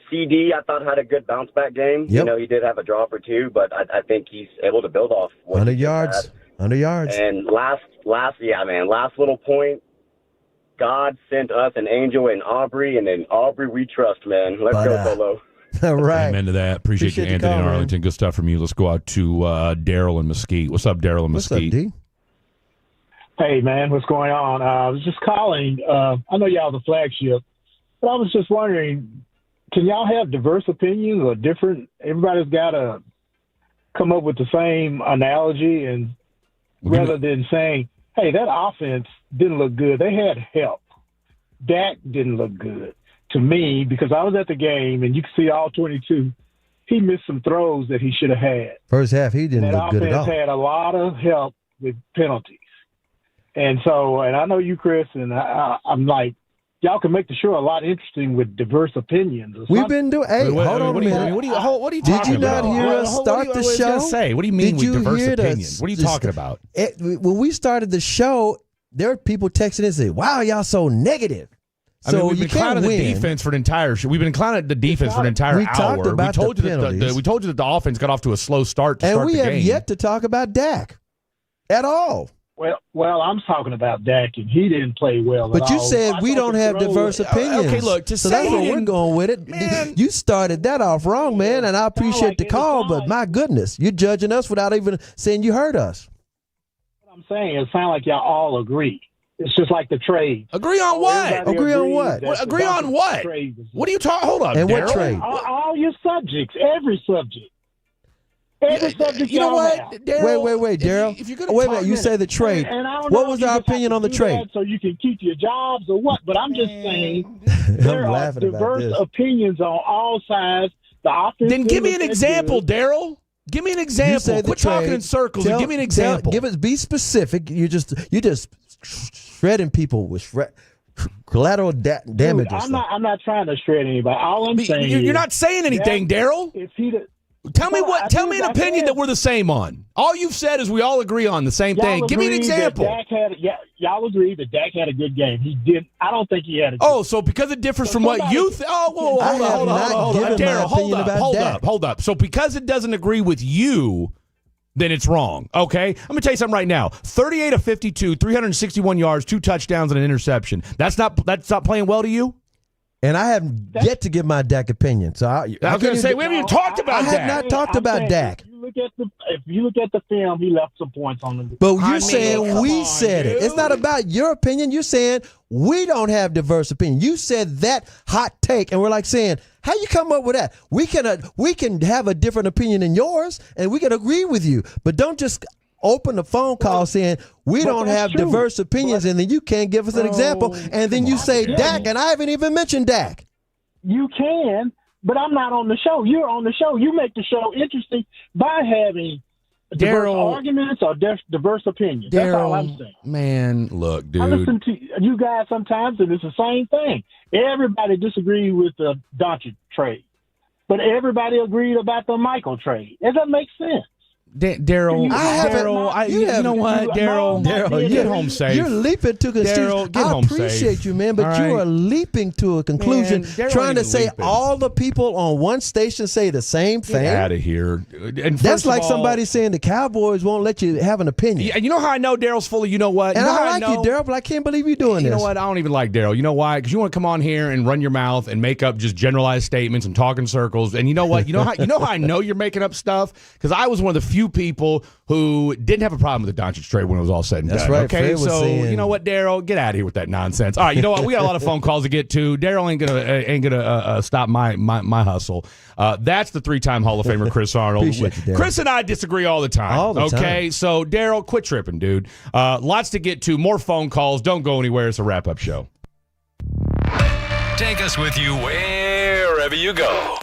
CD, I thought, had a good bounce back game. Yep. He did have a drop or two, but I think he's able to build off 100 yards. 100 yards. And last little point, God sent us an angel in Aubrey, and in Aubrey we trust, man. Let's go, Polo. All right. Amen to that. Appreciate you, Anthony in Arlington. Good stuff from you. Let's go out to Daryl in Mesquite. What's up, Daryl in Mesquite? What's up, D? Hey, man, what's going on? I was just calling. I know y'all the flagship, but I was just wondering, can y'all have diverse opinions or different? Everybody's got to come up with the same analogy, and rather than saying, hey, that offense didn't look good. They had help. Dak didn't look good to me because I was at the game, and you can see all 22. He missed some throws that he should have had. First half, he didn't look good at all. That offense had a lot of help with penalties. And so, and I know you, Chris, and I'm like, y'all can make the show a lot interesting with diverse opinions. We've been doing. Hey, hold on a minute. What are you talking about? Did you not hear us start the show? Say, what do you mean with diverse opinions? What are you talking about? When we started the show, there were people texting and saying, "Wow, y'all so negative." So we've been clowning the defense for an entire show. We've been clowning the defense for an entire hour. We told you that the offense got off to a slow start to start the game. And we have yet to talk about Dak at all. Well, I'm talking about Dak, and he didn't play well But at you all. said we don't have diverse opinions. Okay, look, so that's where we're going with it. Man. You started that off wrong, man, and I appreciate the call, but my goodness, you're judging us without even saying you heard us. What I'm saying, it sounds like y'all all agree. It's just like the trade. Agree on what? Agree on what? Agree on what? What are you talking? Hold on, and Darryl. What trade? All your subjects, every subject. Every subject you know what? Darryl, wait, Darryl. If you're gonna wait a minute, you say the trade. And I don't what know was if our you just opinion have on the to do trade? that so you can keep your jobs or what? But I'm just saying there are diverse opinions on all sides. The offense. Then give me an example, Darryl. Give me an example. Quit talking in circles and give me an example. Be specific. You just shredding people with collateral damage. I'm not trying to shred anybody. All I'm saying you're not saying anything, Darryl. Tell me an opinion that we're the same on. All you've said is we all agree on the same thing. Give me an example. Y'all agree that Dak had a good game. He did. I don't think he had a good game. So because it differs from what you hold on. Darryl, hold up. So because it doesn't agree with you, then it's wrong, okay? I'm going to tell you something right now. 38 of 52, 361 yards, 2 touchdowns, and an interception. That's not playing well to you? And I haven't yet to give my Dak opinion. So I was going to say, we haven't even talked about Dak. I have not talked about Dak. If you look at the film, he left some points on the. But you're saying we said it. It's not about your opinion. You're saying we don't have diverse opinion. You said that hot take, and we're like saying, how you come up with that? We can have a different opinion than yours, and we can agree with you. But don't just open the phone call saying we don't have diverse opinions, and then you can't give us an example, and then you say Dak, and I haven't even mentioned Dak. You can, but I'm not on the show. You're on the show. You make the show interesting by having diverse arguments or diverse opinions. That's all I'm saying. Man, look, dude. I listen to you guys sometimes, and it's the same thing. Everybody disagreed with the Doncic trade, but everybody agreed about the Michael trade. Does that make sense? Darryl, you know what, Darryl, get home safe. You're leaping to conclusions. I appreciate you, man, but you are leaping to a conclusion, trying to say all the people on one station say the same thing. Get out of here. And that's like somebody saying the Cowboys won't let you have an opinion. And you know how I know Darryl's full of you know what? And I like you, Darryl, but I can't believe you're doing this. You know what? I don't even like Darryl. You know why? Because you want to come on here and run your mouth and make up just generalized statements and talk in circles. And you know what? You know how I know you're making up stuff? Because I was one of the few people who didn't have a problem with the Doncic trade when it was all said and done. That's right. Okay, so you know what, Darryl, get out of here with that nonsense. All right, you know what? We got a lot of phone calls to get to. Darryl ain't gonna stop my hustle. That's the 3-time Hall of Famer Chris Arnold. Chris and I disagree all the time. Okay, so Darryl, quit tripping, dude. Lots to get to. More phone calls. Don't go anywhere. It's a wrap-up show. Take us with you wherever you go.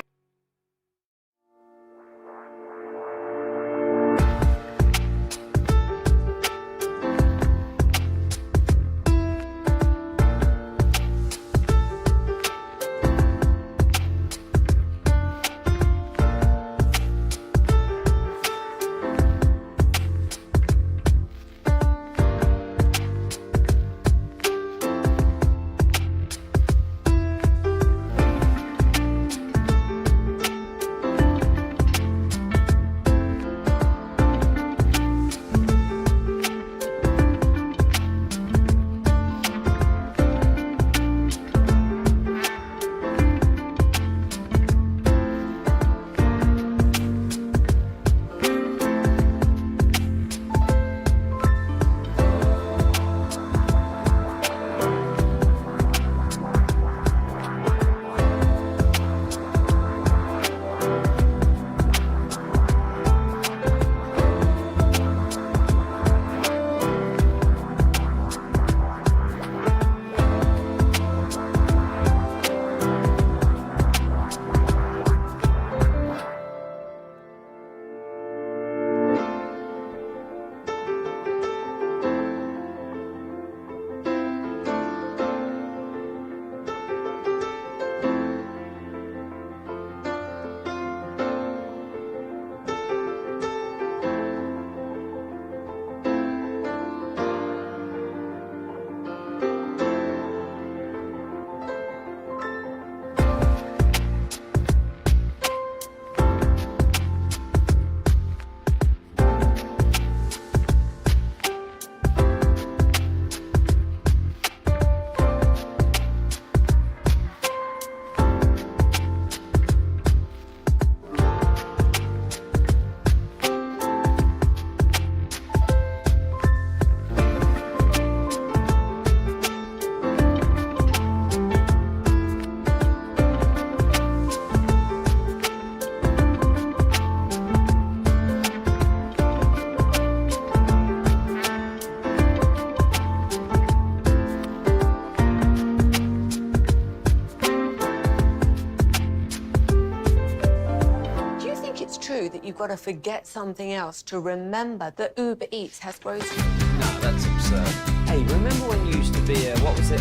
got to forget something else to remember that Uber Eats has groceries. No, that's absurd. Hey, remember when you used to be a, what was it,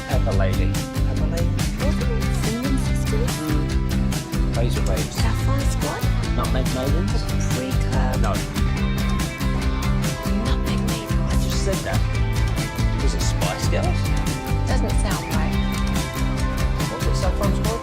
Pepper Lady? Pepper Lady? Wasn't it Singing Sisters? Razor Babes. Sapphire Squad? Nutmeg Maidens? Pre-curb? No. Nutmeg Maidens. I just said that. Was it Spice Girls? Doesn't sound right. Was it Saffron Squad?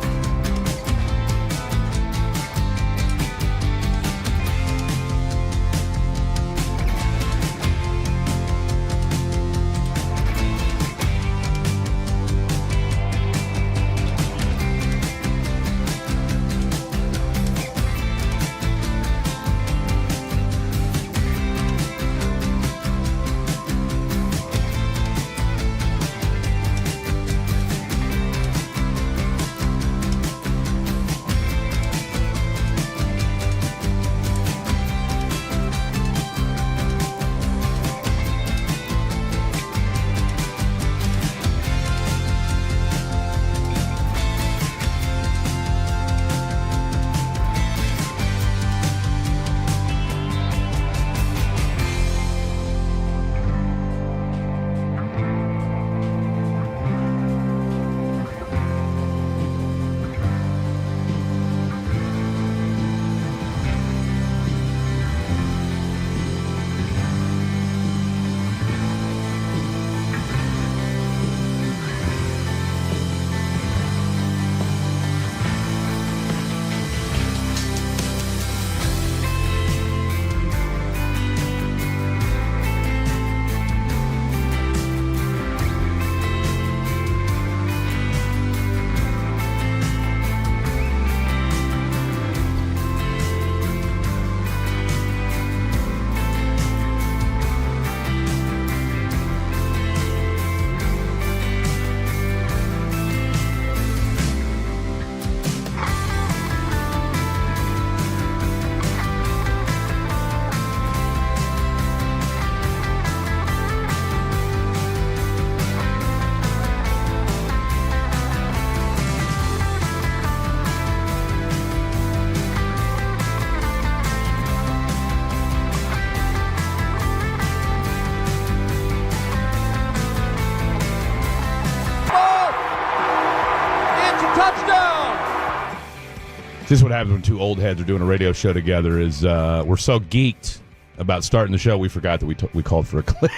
This is what happens when two old heads are doing a radio show together. Is we're so geeked about starting the show, we forgot that we called for a clip.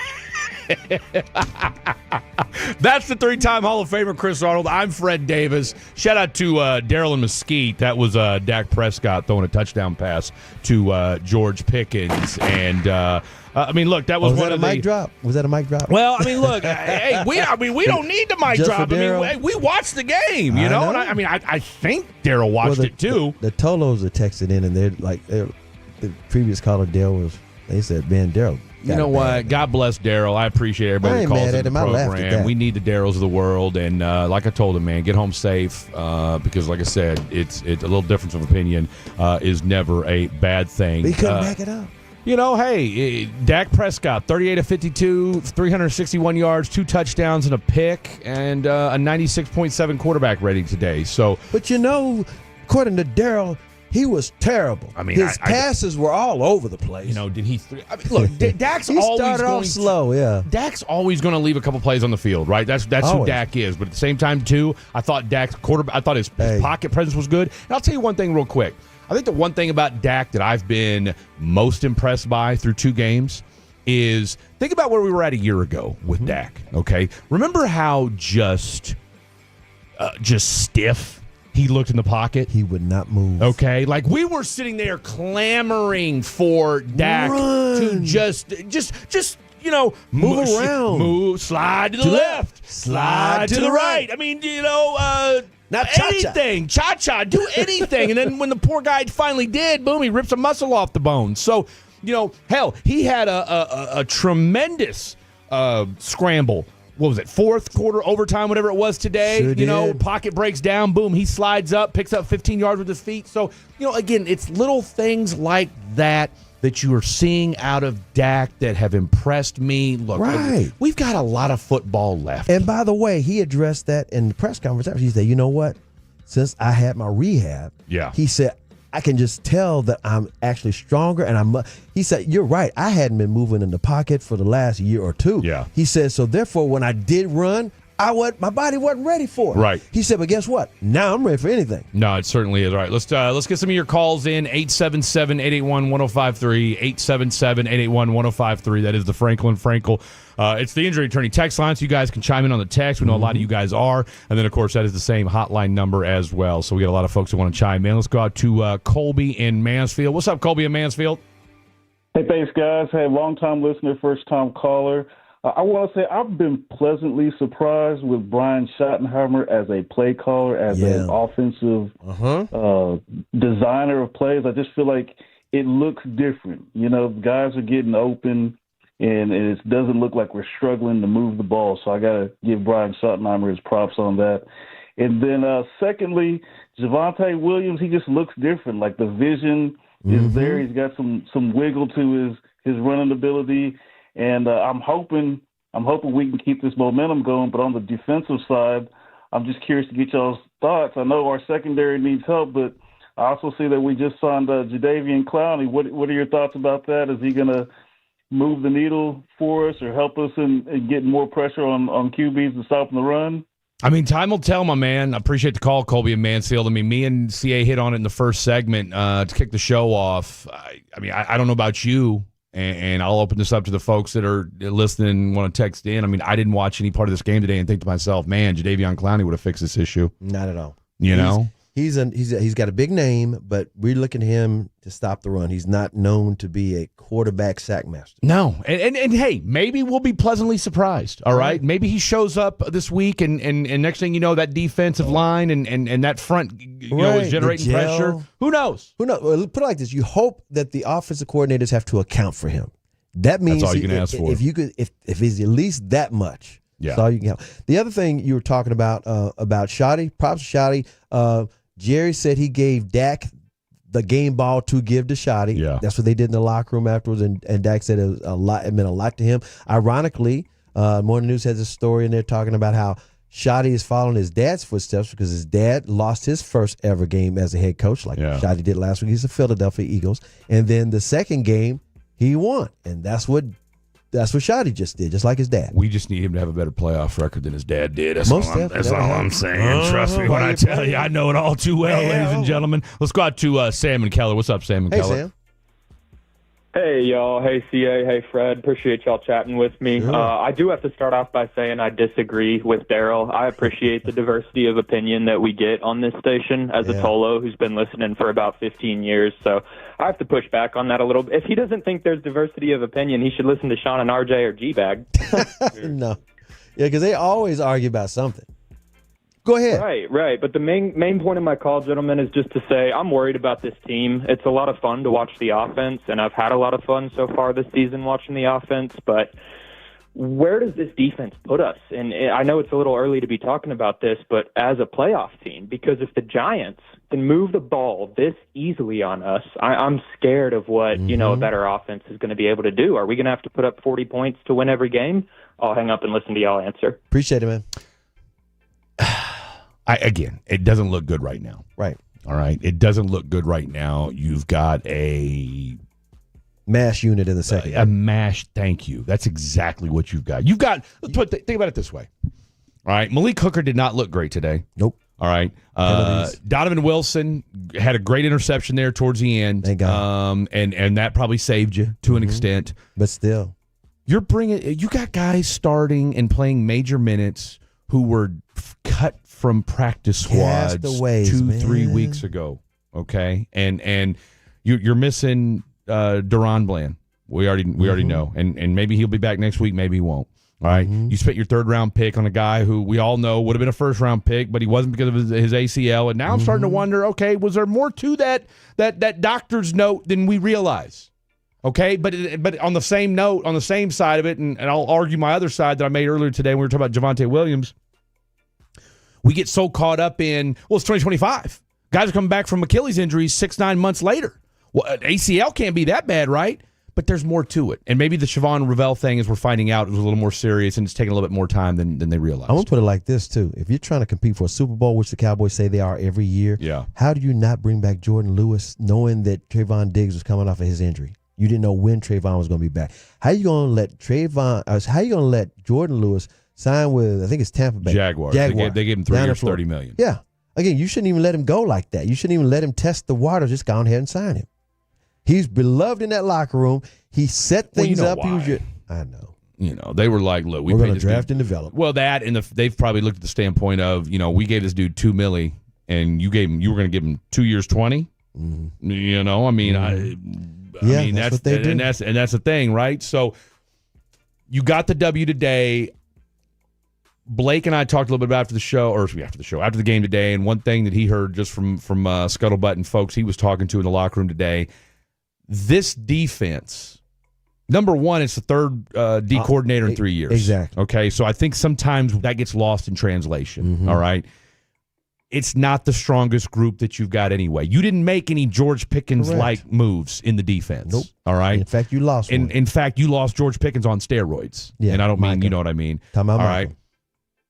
That's the three-time Hall of Famer Chris Arnold. I'm Fred Davis. Shout out to Daryl and Mesquite. That was Dak Prescott throwing a touchdown pass to George Pickens. And I mean, look, that was one of the mic drop. Was that a mic drop? Well, I mean, look, hey, we don't need the mic Just drop. I mean, we watched the game, you know. And I think Daryl watched it too. The Tolos are texted in, and they're like, the previous caller Daryl they said, man, Daryl. You know what? God bless Daryl. I appreciate everybody that calls in the program. We need the Daryls of the world, and like I told him, man, get home safe because, like I said, it's a little difference of opinion is never a bad thing. He couldn't back it up. You know, hey, Dak Prescott, 38 of 52, 361 yards, 2 touchdowns and a pick, and a 96.7 quarterback rating today. So, but you know, according to Daryl, he was terrible. I mean, his passes were all over the place. You know, did he? Look, Dak's he always started going off slow. Yeah, Dak's always going to leave a couple plays on the field, right? That's who Dak is. But at the same time, too, I thought Dak's quarterback. I thought his pocket presence was good. And I'll tell you one thing real quick. I think the one thing about Dak that I've been most impressed by through 2 games is think about where we were at a year ago with Dak. Okay, remember how just stiff he looked in the pocket? He would not move. Okay, like we were sitting there clamoring for Dak to just you know, move around, slide to the left, slide to the right. I mean, you know, not anything, cha-cha, do anything. And then when the poor guy finally did, boom, he rips a muscle off the bone. So, you know, hell, he had a tremendous scramble. What was it, fourth quarter, overtime, whatever it was today? Sure you know, did. pocket breaks down, boom, he slides up, picks up 15 yards with his feet. So, you know, again, it's little things like that you are seeing out of Dak that have impressed me. Look, right. We've got a lot of football left. And by the way, he addressed that in the press conference after. He said, you know what? Since I had my rehab, yeah, he said, I can just tell that I'm actually stronger. And he said, you're right. I hadn't been moving in the pocket for the last year or two. Yeah. He said, so therefore, when I did run, my body wasn't ready for it. Right. He said, but guess what? Now I'm ready for anything. No, it certainly is. All right, let's get some of your calls in. 877-881-1053, 877-881-1053. That is the Franklin Frankel. It's the injury attorney text line, so you guys can chime in on the text. We know a lot of you guys are. And then, of course, that is the same hotline number as well. So we got a lot of folks that want to chime in. Let's go out to Colby in Mansfield. What's up, Colby in Mansfield? Hey, thanks, guys. Hey, long-time listener, first-time caller. I want to say I've been pleasantly surprised with Brian Schottenheimer as a play caller, as an offensive designer of plays. I just feel like it looks different. You know, guys are getting open, and it doesn't look like we're struggling to move the ball. So I got to give Brian Schottenheimer his props on that. And then secondly, Javonte Williams, he just looks different. Like the vision is there. He's got some wiggle to his running ability. And I'm hoping we can keep this momentum going. But on the defensive side, I'm just curious to get y'all's thoughts. I know our secondary needs help, but I also see that we just signed Jadeveon Clowney. What are your thoughts about that? Is he going to move the needle for us or help us in getting more pressure on QBs and stopping the run? I mean, time will tell, my man. I appreciate the call, Colby in Mansfield. I mean, me and CA hit on it in the first segment to kick the show off. I don't know about you. And I'll open this up to the folks that are listening and want to text in. I mean, I didn't watch any part of this game today and think to myself, man, Jadeveon Clowney would have fixed this issue. Not at all. You know? He's got a big name, but we're looking at him to stop the run. He's not known to be a quarterback sack master. No. And hey, maybe we'll be pleasantly surprised, all right? Maybe he shows up this week and next thing you know, that defensive line and that front is generating pressure. Who knows? Well, put it like this. You hope that the offensive coordinators have to account for him. That means that's all you can ask for. If he's at least that much, that's all you can help. The other thing you were talking about Shotti, props to Shotti. Jerry said he gave Dak the game ball to give to Shotti. Yeah. That's what they did in the locker room afterwards, and Dak said it meant a lot to him. Ironically, Morning News has a story in there talking about how Shotti is following his dad's footsteps because his dad lost his first ever game as a head coach, like Shotti did last week. He's the Philadelphia Eagles. And then the second game, he won. And that's what Shotti just did, just like his dad. We just need him to have a better playoff record than his dad did. That's all I'm saying. Trust me when I tell you, I know it all too well, ladies and gentlemen. Let's go out to Sam and Keller. What's up, Sam and Keller? Sam. Hey, y'all. Hey, CA. Hey, Fred. Appreciate y'all chatting with me. Sure. I do have to start off by saying I disagree with Daryl. I appreciate the diversity of opinion that we get on this station as a Tolo who's been listening for about 15 years. So I have to push back on that a little bit. If he doesn't think there's diversity of opinion, he should listen to Sean and RJ or G-Bag. No. Yeah, because they always argue about something. Go ahead. Right. But the main point of my call, gentlemen, is just to say I'm worried about this team. It's a lot of fun to watch the offense, and I've had a lot of fun so far this season watching the offense, but where does this defense put us? And I know it's a little early to be talking about this, but as a playoff team, because if the Giants can move the ball this easily on us, I'm scared of what, a better offense is going to be able to do. Are we going to have to put up 40 points to win every game? I'll hang up and listen to y'all answer. Appreciate it, man. Again, it doesn't look good right now. Right. All right. It doesn't look good right now. You've got a mash unit in the second. A mash. Thank you. That's exactly what you've got. Think about it this way. All right. Malik Hooker did not look great today. Nope. All right. Donovan Wilson had a great interception there towards the end. Thank God. And that probably saved you to an extent. But still. You got guys starting and playing major minutes who were cut from practice squads 2-3 weeks ago. Okay. And you're missing Deron Bland. We already know. And maybe he'll be back next week, maybe he won't. All right. You spent your third round pick on a guy who we all know would have been a first round pick, but he wasn't because of his ACL. And now I'm starting to wonder, okay, was there more to that doctor's note than we realize? Okay, but on the same note, on the same side of it, and I'll argue my other side that I made earlier today when we were talking about Javonte Williams, we get so caught up in, it's 2025. Guys are coming back from Achilles injuries 6-9 months later. Well, ACL can't be that bad, right? But there's more to it. And maybe the Siobhan Revell thing, as we're finding out, was a little more serious, and it's taking a little bit more time than they realized. I'm going to put it like this, too. If you're trying to compete for a Super Bowl, which the Cowboys say they are every year, how do you not bring back Jordan Lewis knowing that Trayvon Diggs was coming off of his injury? You didn't know when Trayvon was going to be back. How you going to let Jordan Lewis sign with, I think it's Tampa Bay? Jaguars. They gave him 3 years, $30 million. Yeah. Again, you shouldn't even let him go like that. You shouldn't even let him test the water. Just go ahead and sign him. He's beloved in that locker room. He set things up. I know. They were like, look, we're going to draft and develop. Well, that and they've probably looked at the standpoint of, we gave this dude $2 million, and you were going to give him 2 years, 20. Mm-hmm. I mean, that's what they do. And that's the thing, right? So you got the W today. Blake and I talked a little bit about after the game today, and one thing that he heard just from Scuttlebutt and folks he was talking to in the locker room today, this defense, number one, it's the third D coordinator in 3 years. Exactly. Okay, so I think sometimes that gets lost in translation, all right? It's not the strongest group that you've got anyway. You didn't make any George Pickens-like moves in the defense. Nope. All right? In fact, you lost one. In fact, you lost George Pickens on steroids. Yeah, and I don't mean, you know what I mean. All right?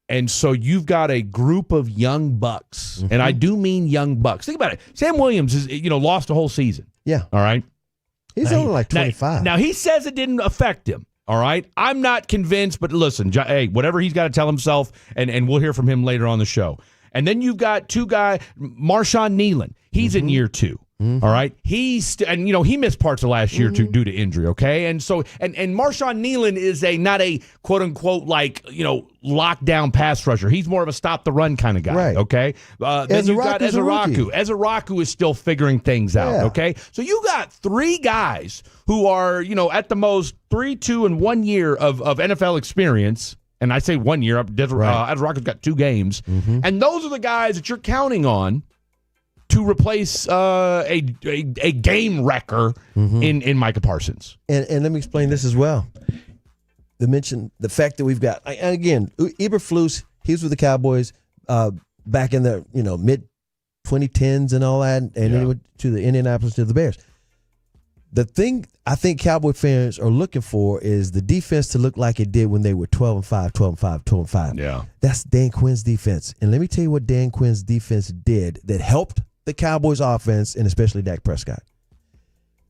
And so you've got a group of young bucks, and I do mean young bucks. Think about it. Sam Williams is, lost a whole season. Yeah. All right? He's only like 25. Now, he says it didn't affect him. All right? I'm not convinced, but listen, hey, whatever he's got to tell himself, and we'll hear from him later on the show. And then you've got two guys, Marshawn Nealon. He's in year 2. All right, he missed parts of last year due to injury. Okay, and so and Marshawn Nealon is not a quote unquote lockdown pass rusher. He's more of a stop the run kind of guy. Right. Okay, then you got Ezeraku. Ezeraku is still figuring things out. Yeah. Okay, so you got 3 guys who are at the most 3, 2, and 1 year of NFL experience. And I say 1 year. Ezeraku's got 2 games, and those are the guys that you're counting on to replace a game wrecker in Micah Parsons. And let me explain this as well. The fact that we've got, and again, Eberflus, he was with the Cowboys back in the mid 2010s and all that, and then he went to the Indianapolis to the Bears. The thing I think Cowboy fans are looking for is the defense to look like it did when they were 12-5, 12-5, 12-5. Yeah. That's Dan Quinn's defense. And let me tell you what Dan Quinn's defense did that helped the Cowboys offense, and especially Dak Prescott.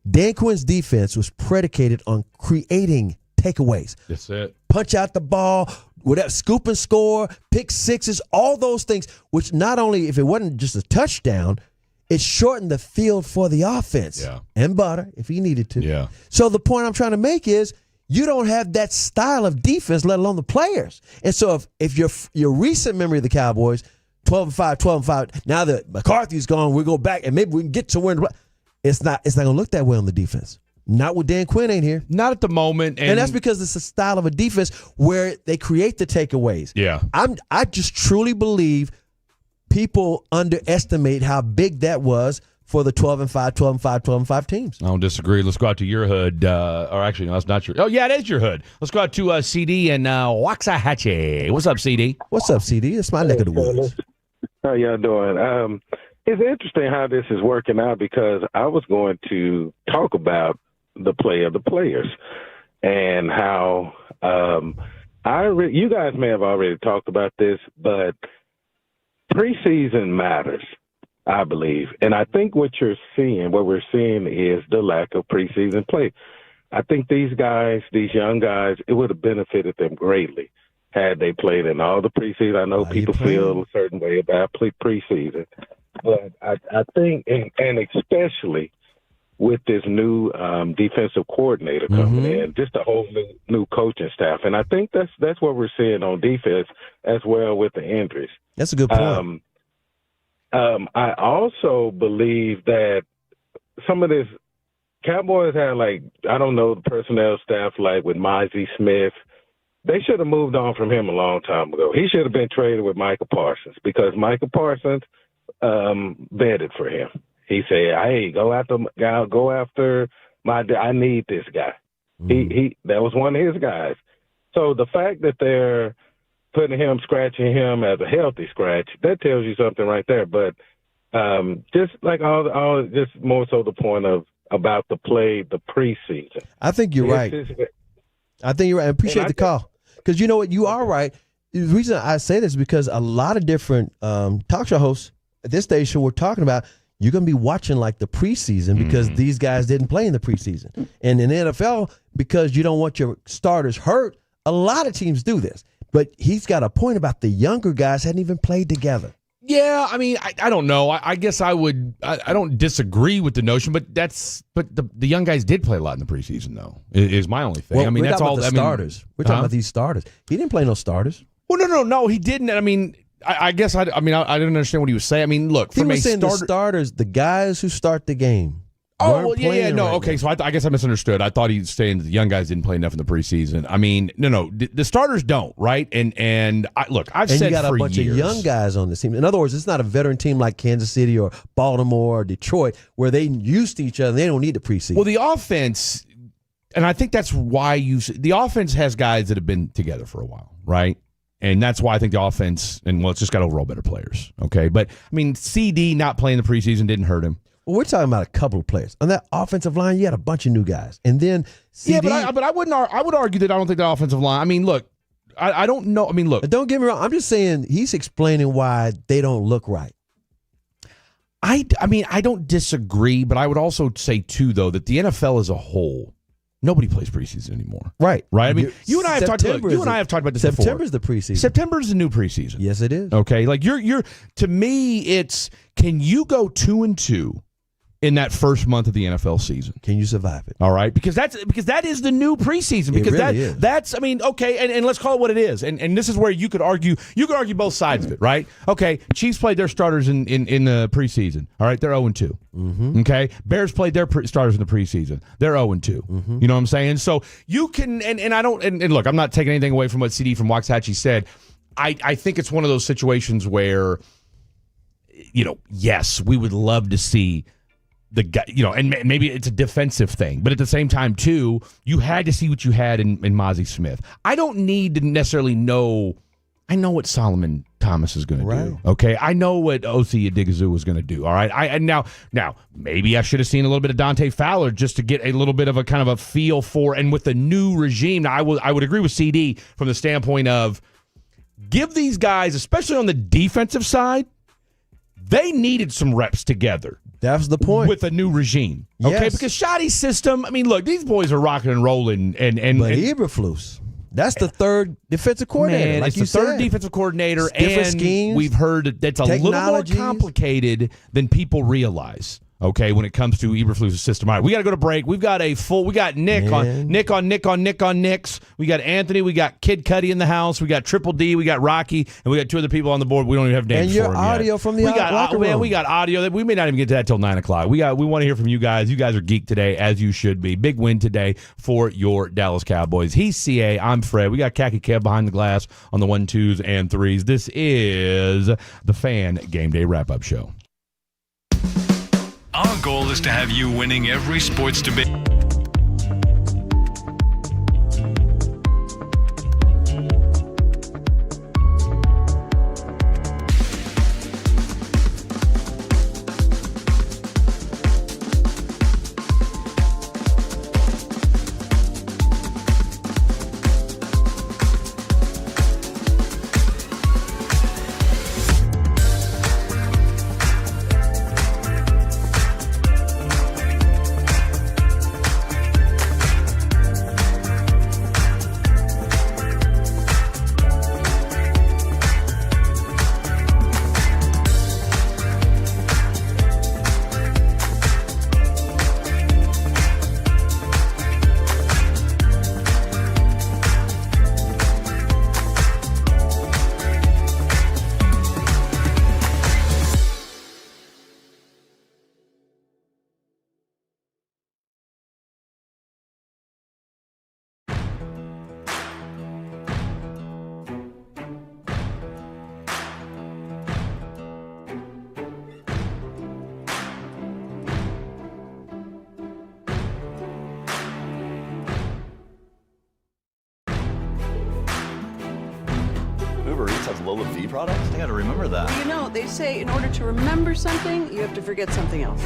Dan Quinn's defense was predicated on creating takeaways. That's it. Punch out the ball, whatever, scoop and score, pick sixes, all those things, which not only, if it wasn't just a touchdown, it shortened the field for the offense. Yeah. And butter, if he needed to. Yeah. So the point I'm trying to make is you don't have that style of defense, let alone the players. And so if your recent memory of the Cowboys, 12-5, 12-5. Now that McCarthy's gone, we go back and maybe we can get somewhere. It's not going to look that way on the defense. Not with Dan Quinn ain't here. Not at the moment. And that's because it's a style of a defense where they create the takeaways. Yeah. I just truly believe people underestimate how big that was for the 12-5, 12-5, 12-5 teams. I don't disagree. Let's go out to your hood. Or actually, no, that's not your. Oh, yeah, it is your hood. Let's go out to CD and Waxahachie. What's up, CD? What's up, CD? It's my neck of the woods. How y'all doing? It's interesting how this is working out because I was going to talk about the play of the players and how you guys may have already talked about this, but preseason matters, I believe. And I think what we're seeing is the lack of preseason play. I think these young guys, it would have benefited them greatly had they played in all the preseason. I know people feel a certain way about preseason, but I think, and especially with this new defensive coordinator coming in, just a whole new coaching staff. And I think that's what we're seeing on defense as well with the injuries. That's a good point. I also believe that some of this Cowboys had, the personnel staff, with Mizey Smith. They should have moved on from him a long time ago. He should have been traded with Micah Parsons because Micah Parsons vetted for him. He said, "Hey, go after I need this guy." He that was one of his guys. So the fact that they're scratching him as a healthy scratch, that tells you something right there. But just like just more so the point of about the preseason. I think you're right. I think you're right. I appreciate the call. Because you know what? You are right. The reason I say this is because a lot of different talk show hosts at this station were talking about you're going to be watching like the preseason because these guys didn't play in the preseason. And in the NFL, because you don't want your starters hurt, a lot of teams do this. But he's got a point about the younger guys hadn't even played together. Yeah, I mean, I don't know. I guess I don't disagree with the notion, but the young guys did play a lot in the preseason, though, is my only thing. Well, I mean, that's all. Starters. We're talking about these starters. He didn't play no starters. Well, no, he didn't. I mean, I guess I didn't understand what he was saying. I mean, look, he was saying the starters, the guys who start the game. Oh, well, yeah, no, okay. So I guess I misunderstood. I thought he was saying the young guys didn't play enough in the preseason. I mean, no, the starters don't, right? And I've said for years. And you got a bunch of young guys on this team. In other words, it's not a veteran team like Kansas City or Baltimore or Detroit where they used to each other. They don't need the preseason. Well, the offense, and I think that's why the offense has guys that have been together for a while, right? And that's why I think the offense, it's just got overall better players, okay? But, I mean, CD not playing the preseason didn't hurt him. Well, we're talking about a couple of players. On that offensive line, you had a bunch of new guys. And then CD. Yeah, but I would argue that I don't think the offensive line, I mean, look, I don't know. I mean, look. Don't get me wrong. I'm just saying he's explaining why they don't look right. I mean, I don't disagree, but I would also say, too, though, that the NFL as a whole, nobody plays preseason anymore. Right. I mean, you and I have talked about this before. September's the preseason. September's the new preseason. Yes, it is. Okay. Like you're to me, it's can you go 2-2 in that first month of the NFL season? Can you survive it? All right. Because that is the new preseason. Because it really is. That's I mean, okay, and let's call it what it is. And this is where you could argue both sides of it, right? Okay, Chiefs played their starters in the preseason. All right, they're 0-2. Mm-hmm. Okay. Bears played their starters in the preseason. They're 0-2. Mm-hmm. You know what I'm saying? So you can and I don't and look, I'm not taking anything away from what CD from Waxahachie said. I think it's one of those situations where, yes, we would love to see the guy, and maybe it's a defensive thing, but at the same time, too, you had to see what you had in Mozzie Smith. I don't need to necessarily know. I know what Solomon Thomas is going to do. Okay, I know what Osi Adigizua is going to do. All right, now maybe I should have seen a little bit of Dante Fowler just to get a little bit of a kind of a feel for. And with the new regime, now I would agree with CD from the standpoint of give these guys, especially on the defensive side, they needed some reps together. That's the point. With a new regime. Okay, yes. Because Shotti's system, I mean, look, these boys are rocking and rolling. But Eberflus, that's the third defensive coordinator. Man, like it's the third defensive coordinator, different and schemes, we've heard that's a little more complicated than people realize. Okay, when it comes to Eberflus's system. All right, we got to go to break. We got Nick on Nick's. We got Anthony. We got Kid Cudi in the house. We got Triple D. We got Rocky, and we got two other people on the board. We don't even have names for them yet. And your audio from the locker room. Man, we got audio that we may not even get to that till 9 o'clock. We want to hear from you guys. You guys are geeked today, as you should be. Big win today for your Dallas Cowboys. He's CA. I'm Fred. We got Khaki Kev behind the glass on the 1, 2s, and 3s. This is the Fan Game Day Wrap-Up Show. Our goal is to have you winning every sports debate. Lola V products? I gotta remember that. They say in order to remember something, you have to forget something else.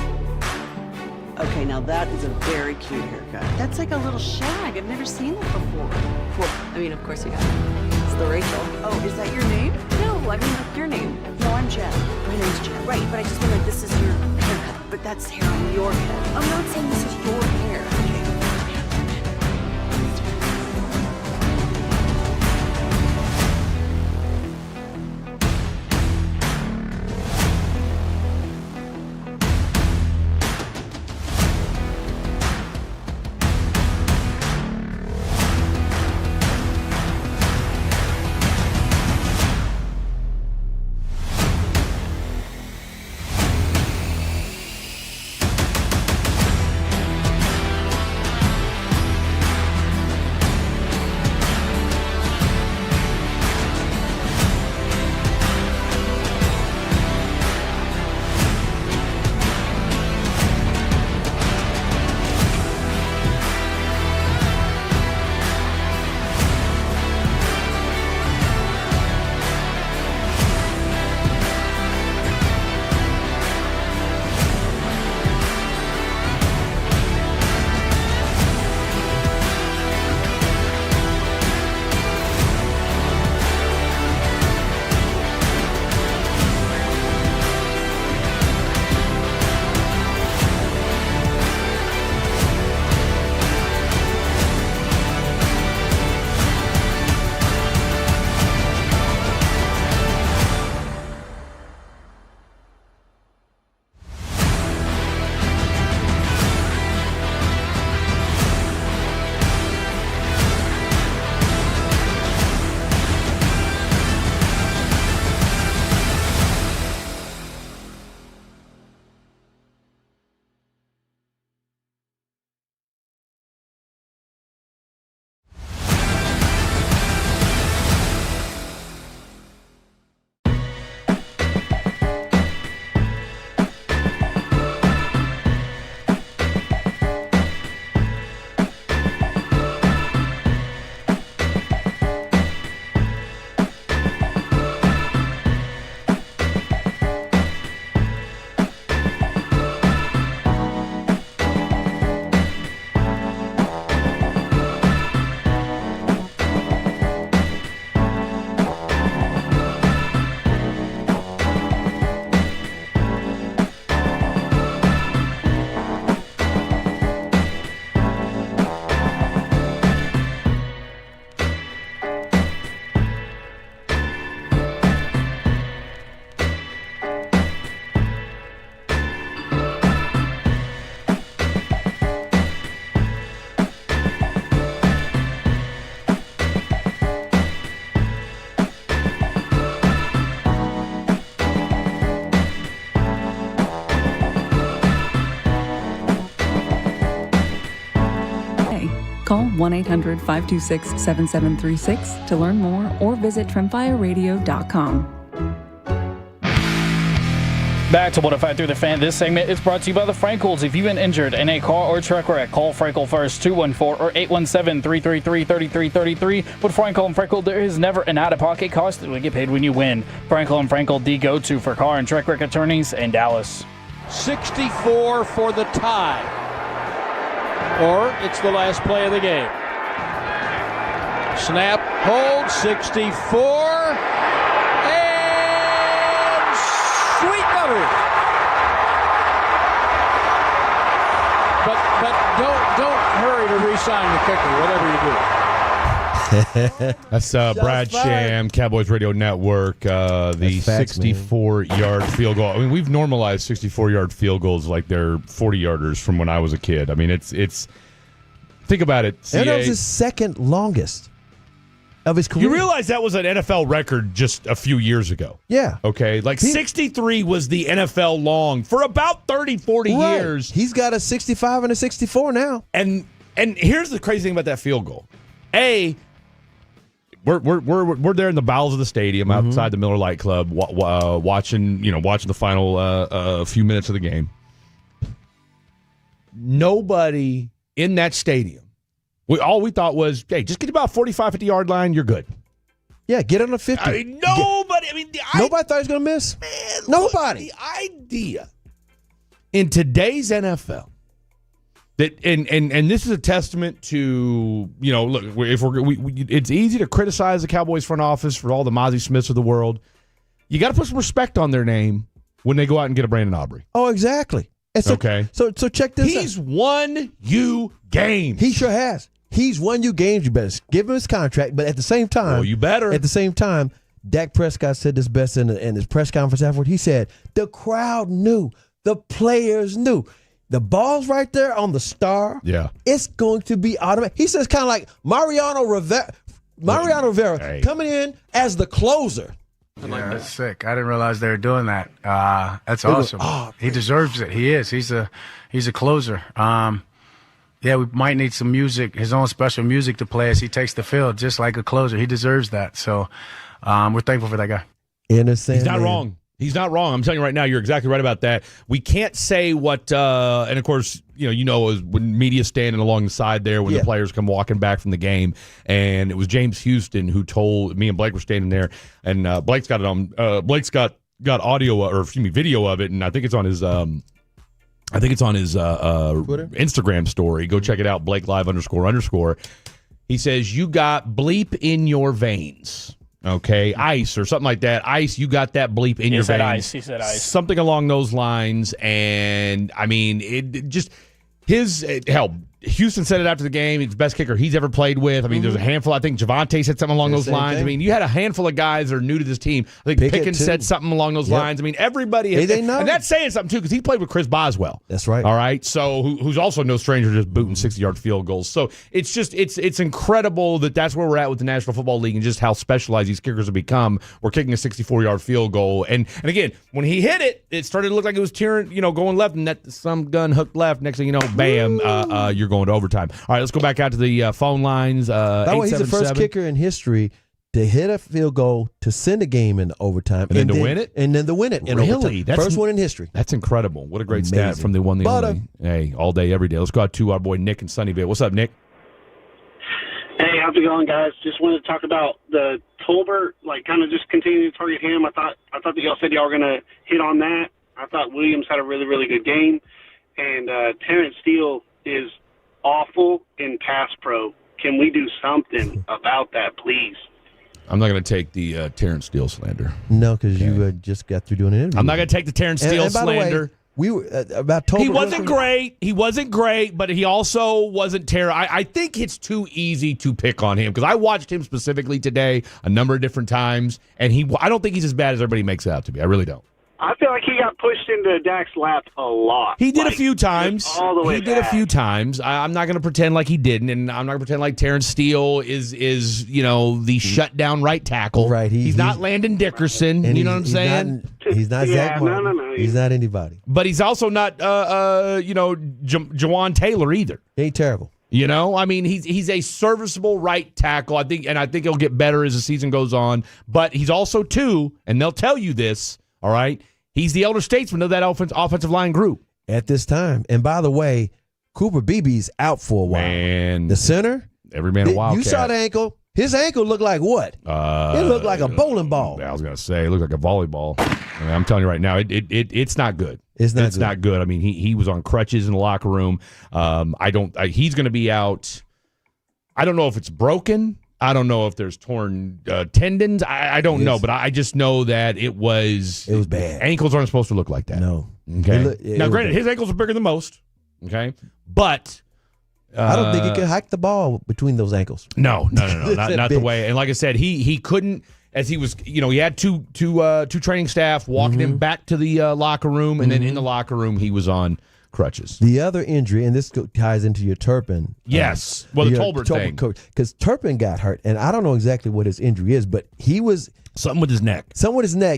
Okay, now that is a very cute haircut. That's like a little shag. I've never seen that before. Well, I mean, of course you got it. It's the Rachel. Oh, is that your name? No, I mean, your name. No, I'm Jen. My name's Jen. Right, but I just meant like this is your haircut. But that's hair on your head. I'm not saying this is your hair. Okay. Call 1-800-526-7736 to learn more or visit trimfireradio.com. Back to 105 through the Fan. This segment is brought to you by the Frankels. If you've been injured in a car or truck wreck, call Frankel first, 214 or 817-333-3333. With Frankel and Frankel, there is never an out-of-pocket cost that we get paid when you win. Frankel and Frankel, the go-to for car and truck wreck attorneys in Dallas. 64 for the tie. Or it's the last play of the game. Snap, hold, 64. And sweet numbers. But don't hurry to re-sign the kicker, whatever you do. That's Brad Sham, Cowboys Radio Network, the 64-yard field goal. I mean, we've normalized 64-yard field goals like they're 40-yarders from when I was a kid. I mean, it's think about it. And that was his second longest of his career. You realize that was an NFL record just a few years ago. Yeah. Okay, 63 was the NFL long for about 30, 40 years. He's got a 65 and a 64 now. And here's the crazy thing about that field goal. We're there in the bowels of the stadium outside the Miller Lite Club, watching the final few minutes of the game. Nobody in that stadium. All we thought was, hey, just get about 45, 50 yard line, you're good. Yeah, get on the 50. I mean, nobody. Nobody thought he was going to miss. Man, nobody. Look, the idea in today's NFL that, and this is a testament to, look, it's easy to criticize the Cowboys front office for all the Mozzie Smiths of the world. You got to put some respect on their name when they go out and get a Brandon Aubrey. Oh, exactly. Okay. So check this out. He's won you games. He sure has. He's won you games. You better give him his contract. But at the same time, you better. At the same time, Dak Prescott said this best in his press conference afterward. He said, the crowd knew. The players knew. The ball's right there on the star. Yeah. It's going to be automatic. He says kind of like Mariano Rivera coming in as the closer. Yeah, that's sick. I didn't realize they were doing that. That's awesome. He deserves it. He is. He's a closer. Yeah, we might need some music, his own special music to play as he takes the field, just like a closer. He deserves that. So we're thankful for that guy. He's not wrong. He's not wrong. I'm telling you right now, you're exactly right about that. We can't say what, and of course, when media's standing along the side there when the players come walking back from the game, and it was James Houston who told me and Blake were standing there, and Blake's got it on. Blake's got video of it, and I think it's on his. Twitter? Instagram story. Go check it out. Blake Live __. He says you got bleep in your veins. Okay, ice or something like that. Ice, you got that bleep in your veins. He said ice. Something along those lines. And, I mean, it just hell, Houston said it after the game. He's the best kicker he's ever played with. I mean, there's a handful. I think Javonte said something along those lines. I mean, you had a handful of guys that are new to this team. I think Pickens said something along those lines. I mean, everybody. They know. And that's saying something, too, because he played with Chris Boswell. That's right. All right? So, who's also no stranger to just booting 60-yard field goals. So, it's just, it's incredible that that's where we're at with the National Football League and just how specialized these kickers have become. We're kicking a 64-yard field goal. And again, when he hit it, it started to look like it was tearing, going left, and that some gun hooked left. Next thing you know, bam, you're going to overtime. All right, let's go back out to the phone lines. By the way, he's the first kicker in history to hit a field goal to send a game into overtime. And then to win it? And then to win it in overtime. First one in history. That's incredible. What a great stat from the one, the only. Hey, all day, every day. Let's go out to our boy Nick in Sunnyvale. What's up, Nick? Hey, how's it going, guys? Just wanted to talk about the Tolbert, kind of just continuing to target him. I thought that y'all said y'all were going to hit on that. I thought Williams had a really, really good game. And Terrence Steele is awful in pass pro. Can we do something about that, please? I'm not going to take the Terrence Steele slander. No, because you just got through doing an interview. I'm not going to take the Terrence Steele slander. We were about Tolbert. He wasn't great. He wasn't great, but he also wasn't terrible. I think it's too easy to pick on him because I watched him specifically today a number of different times, and I don't think he's as bad as everybody makes it out to be. I really don't. I feel like he got pushed into Dak's lap a lot. He did a few times. All the way he did a few times. I'm not going to pretend like he didn't, and I'm not going to pretend like Terrence Steele is the shutdown right tackle. Right. He's not Landon Dickerson. You know what I'm saying? He's not Zach Martin. No. He's not anybody. But he's also not, Jawan Taylor either. He ain't terrible. I mean, he's a serviceable right tackle. I think he'll get better as the season goes on. But he's also too, and they'll tell you this. All right. He's the elder statesman of that offensive line group. At this time. And by the way, Cooper Beebe's out for a while. Man. The center. Every man a wildcat. You saw the ankle. His ankle looked like what? It looked like a bowling ball. I was going to say, it looked like a volleyball. I mean, I'm telling you right now, it's not good. It's not good. I mean, he was on crutches in the locker room. He's going to be out. I don't know if it's broken. I don't know if there's torn tendons. I don't know, but I just know that it was bad. Ankles aren't supposed to look like that. No. Okay. Now, granted, his ankles are bigger than most. Okay. But I don't think he could hike the ball between those ankles. No. not the way. And like I said, he couldn't. As he was, he had two training staff walking him back to the locker room, and then in the locker room he was on crutches. The other injury, and this ties into your Turpin. Yes. The Tolbert thing. Because Turpin got hurt, and I don't know exactly what his injury is, but he was... Something with his neck.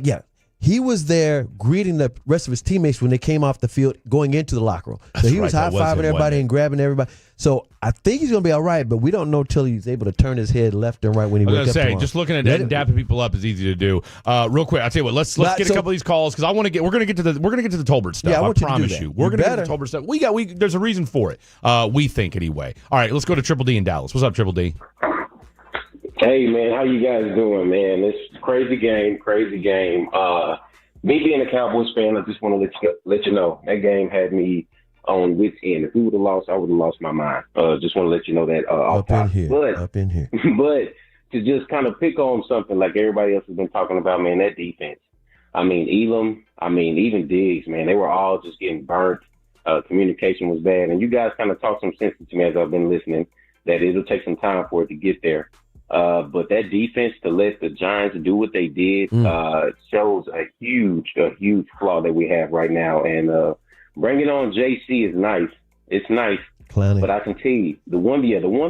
Yeah. He was there greeting the rest of his teammates when they came off the field going into the locker room. So he was high-fiving everybody and grabbing everybody. So I think he's going to be all right, but we don't know till he's able to turn his head left and right when he wakes up tomorrow. Just looking at that and dapping people up is easy to do. Real quick, I'll tell you what. Let's get a couple of these calls because we're going to get to the Tolbert stuff. Yeah, I promise you. We're going to get to the Tolbert stuff. There's a reason for it. We think anyway. All right, let's go to Triple D in Dallas. What's up, Triple D? Hey man, how you guys doing, man? It's a crazy game. Me being a Cowboys fan, I just want to let you know that game had me on which end. If we would have lost, I would have lost my mind. Just want to let you know that up in here. But to just kind of pick on something like everybody else has been talking about, man, that defense. I mean, Elam, even Diggs, man, they were all just getting burnt. Communication was bad. And you guys kind of talked some sense to me as I've been listening that it'll take some time for it to get there. But that defense, to let the Giants do what they did, shows a huge flaw that we have right now. And bringing on JC is nice. It's nice. Clowney. But I can tell you, the one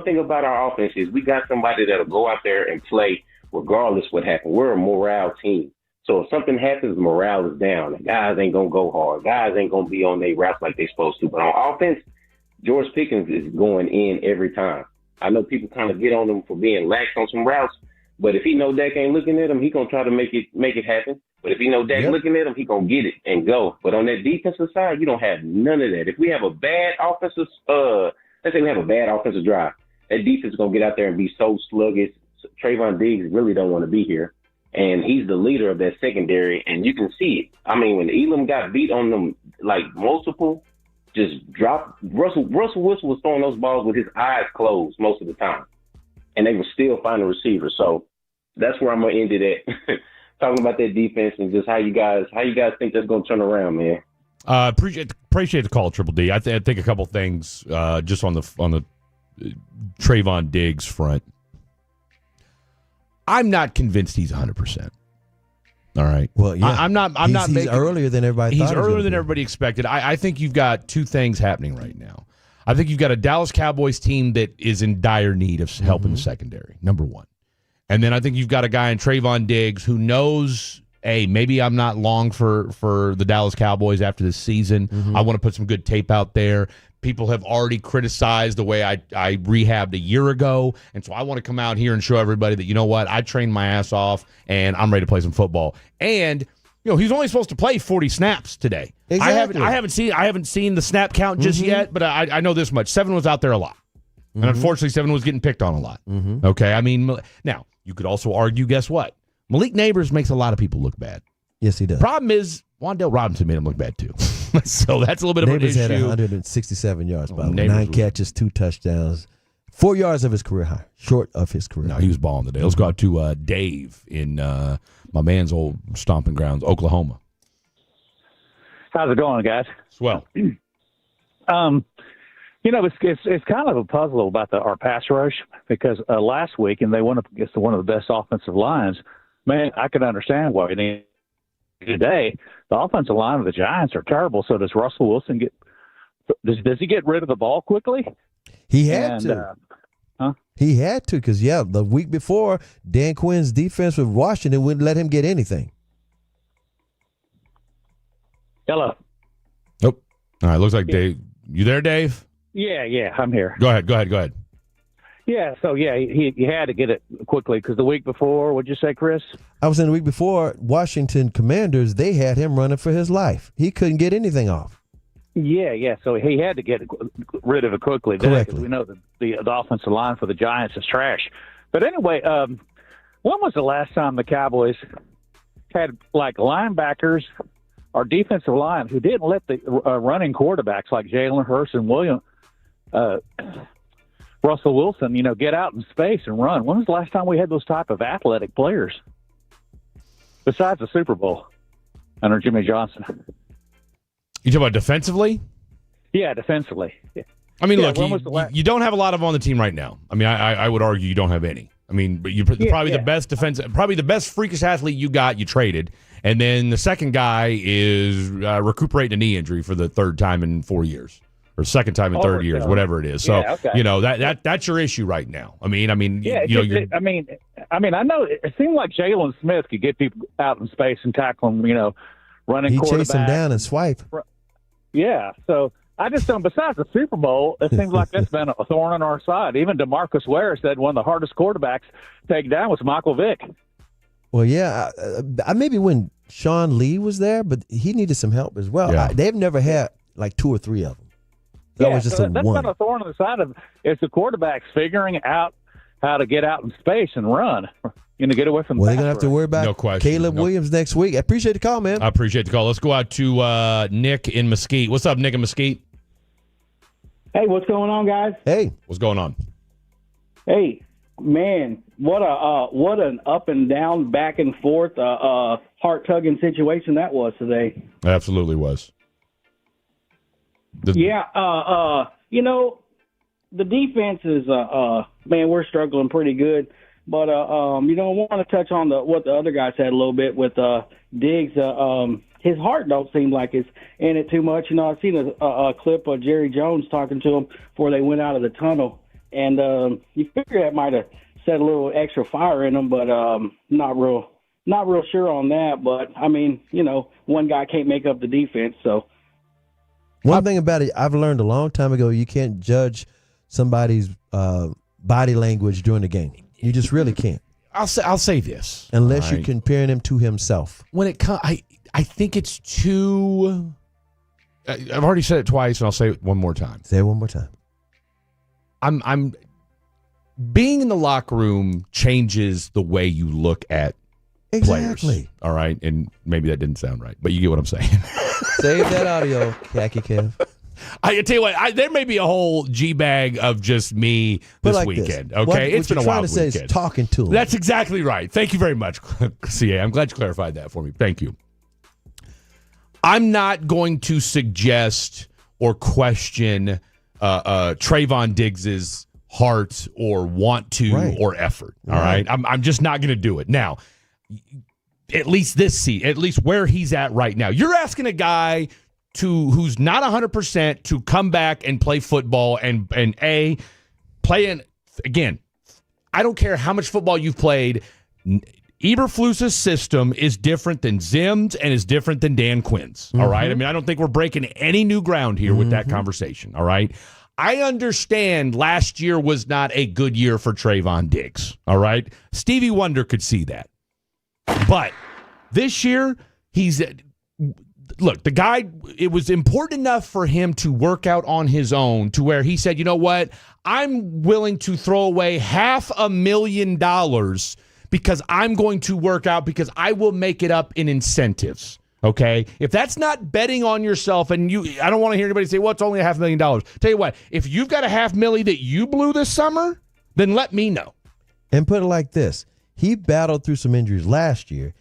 thing about our offense is we got somebody that'll go out there and play regardless what happens. We're a morale team. So if something happens, morale is down. The guys ain't going to go hard. Guys ain't going to be on their routes like they're supposed to. But on offense, George Pickens is going in every time. I know people kind of get on him for being lax on some routes, but if he know Dak ain't looking at him, he going to try to make it happen. But if he know Dak looking at him, he going to get it and go. But on that defensive side, you don't have none of that. If we have a bad offensive, let's say we have a bad offensive drive, that defense is going to get out there and be so sluggish. Trayvon Diggs really don't want to be here. And he's the leader of that secondary, and you can see it. I mean, when Elam got beat on them, like multiple, just dropped. Russell Wilson was throwing those balls with his eyes closed most of the time, and they were still finding receivers. So that's where I'm gonna end it at. Talking about that defense and just how you guys think that's gonna turn around, man. Appreciate the call, Triple D. I think a couple things just on the Trayvon Diggs front. I'm not convinced he's 100%. All right. Well, yeah. I'm not. He's earlier than everybody thought. He's earlier than everybody expected. I think you've got two things happening right now. I think you've got a Dallas Cowboys team that is in dire need of help in the secondary, number one. And then I think you've got a guy in Trayvon Diggs who knows, hey, maybe I'm not long for the Dallas Cowboys after this season. I want to put some good tape out there. People have already criticized the way I rehabbed a year ago, and so I want to come out here and show everybody that, you know what, I trained my ass off, and I'm ready to play some football. And he's only supposed to play 40 snaps today. Exactly. I haven't seen the snap count just yet, but I know this much: 7 was out there a lot, and unfortunately, 7 was getting picked on a lot. Okay, I mean, now you could also argue, guess what? Malik Neighbors makes a lot of people look bad. Yes, he does. Problem is, Wan'Dale Robinson made him look bad too. So that's a little bit of an issue. Neighbors had 167 yards, by the way. 9 catches, 2 touchdowns, 4 yards of his career high, short of his career high. No, he was balling today. Let's go out to Dave in my man's old stomping grounds, Oklahoma. How's it going, guys? Swell. It's kind of a puzzle about our pass rush because last week, and they went up against one of the best offensive lines. Man, I can understand why today the offensive line of the Giants are terrible. So does Russell Wilson does he get rid of the ball quickly? He had to. He had to because, the week before, Dan Quinn's defense with Washington wouldn't let him get anything. Hello. Nope. All right, looks like Dave. You there, Dave? Yeah, I'm here. Go ahead. Yeah, so he had to get it quickly because the week before, what'd you say, Chris? I was in the week before, Washington Commanders, they had him running for his life. He couldn't get anything off. Yeah, so he had to get rid of it quickly because we know the offensive line for the Giants is trash. But anyway, when was the last time the Cowboys had like linebackers or defensive line who didn't let the running quarterbacks like Jalen Hurts and Russell Wilson, get out in space and run? When was the last time we had those type of athletic players? Besides the Super Bowl under Jimmy Johnson. You talking about defensively? Yeah, defensively. Yeah. I mean, look, you don't have a lot of them on the team right now. I mean, I would argue you don't have any. I mean, but you're probably the best probably the best freakish athlete you traded. And then the second guy is recuperating a knee injury for the third time in 4 years. Or second time in 30 years, whatever it is. So, that's your issue right now. I mean, I know it seemed like Jalen Smith could get people out in space and tackle them, running he quarterback. He chased him down and swipe. Yeah, so I just don't. Besides the Super Bowl, it seems like that's been a thorn on our side. Even DeMarcus Ware said one of the hardest quarterbacks to take down was Michael Vick. Well, yeah, maybe when Sean Lee was there, but he needed some help as well. Yeah. They've never had like 2 or 3 of them. That was just that's one. been a thorn on the side of it's the quarterbacks figuring out how to get out in space and run. Get away from the they're going to have to worry about Caleb Williams next week. I appreciate the call, man. I appreciate the call. Let's go out to Nick in Mesquite. What's up, Nick in Mesquite? Hey, what's going on, guys? Hey. What's going on? Hey, man, what an up and down, back and forth, heart tugging situation that was today. Absolutely was. The defense is man, we're struggling pretty good. But I want to touch on what the other guy said a little bit with Diggs. His heart don't seem like it's in it too much. I've seen a clip of Jerry Jones talking to him before they went out of the tunnel, and you figure that might have set a little extra fire in him, but not real sure on that. But I mean, one guy can't make up the defense. So one thing about it, I've learned a long time ago, you can't judge somebody's body language during the game. You just really can't. I'll say this, unless you're comparing him to himself. When it comes, I think it's too. I've already said it twice, and I'll say it one more time. Say it one more time. I'm being in the locker room changes the way you look at players. Exactly. All right, and maybe that didn't sound right, but you get what I'm saying. Save that audio, Khaki Kev. I tell you what, there may be a whole G-bag of just me this weekend. Okay, it's been a wild weekend. Is talking to him. That's exactly right. Thank you very much, CA. I'm glad you clarified that for me. Thank you. I'm not going to suggest or question Trayvon Diggs's heart or want to or effort. All right. I'm just not going to do it. Now, at least at least where he's at right now. You're asking a guy who's not 100% to come back and play football and play in, again, I don't care how much football you've played. Eberflus's system is different than Zim's and is different than Dan Quinn's. All right. I mean, I don't think we're breaking any new ground here with that conversation. All right. I understand last year was not a good year for Trayvon Diggs. All right. Stevie Wonder could see that. But this year, look, the guy, it was important enough for him to work out on his own to where he said, you know what? I'm willing to throw away $500,000 because I'm going to work out because I will make it up in incentives. Okay? If that's not betting on yourself, and I don't want to hear anybody say, well, it's only $500,000. Tell you what, if you've got $500,000 that you blew this summer, then let me know. And put it like this. He battled through some injuries last year,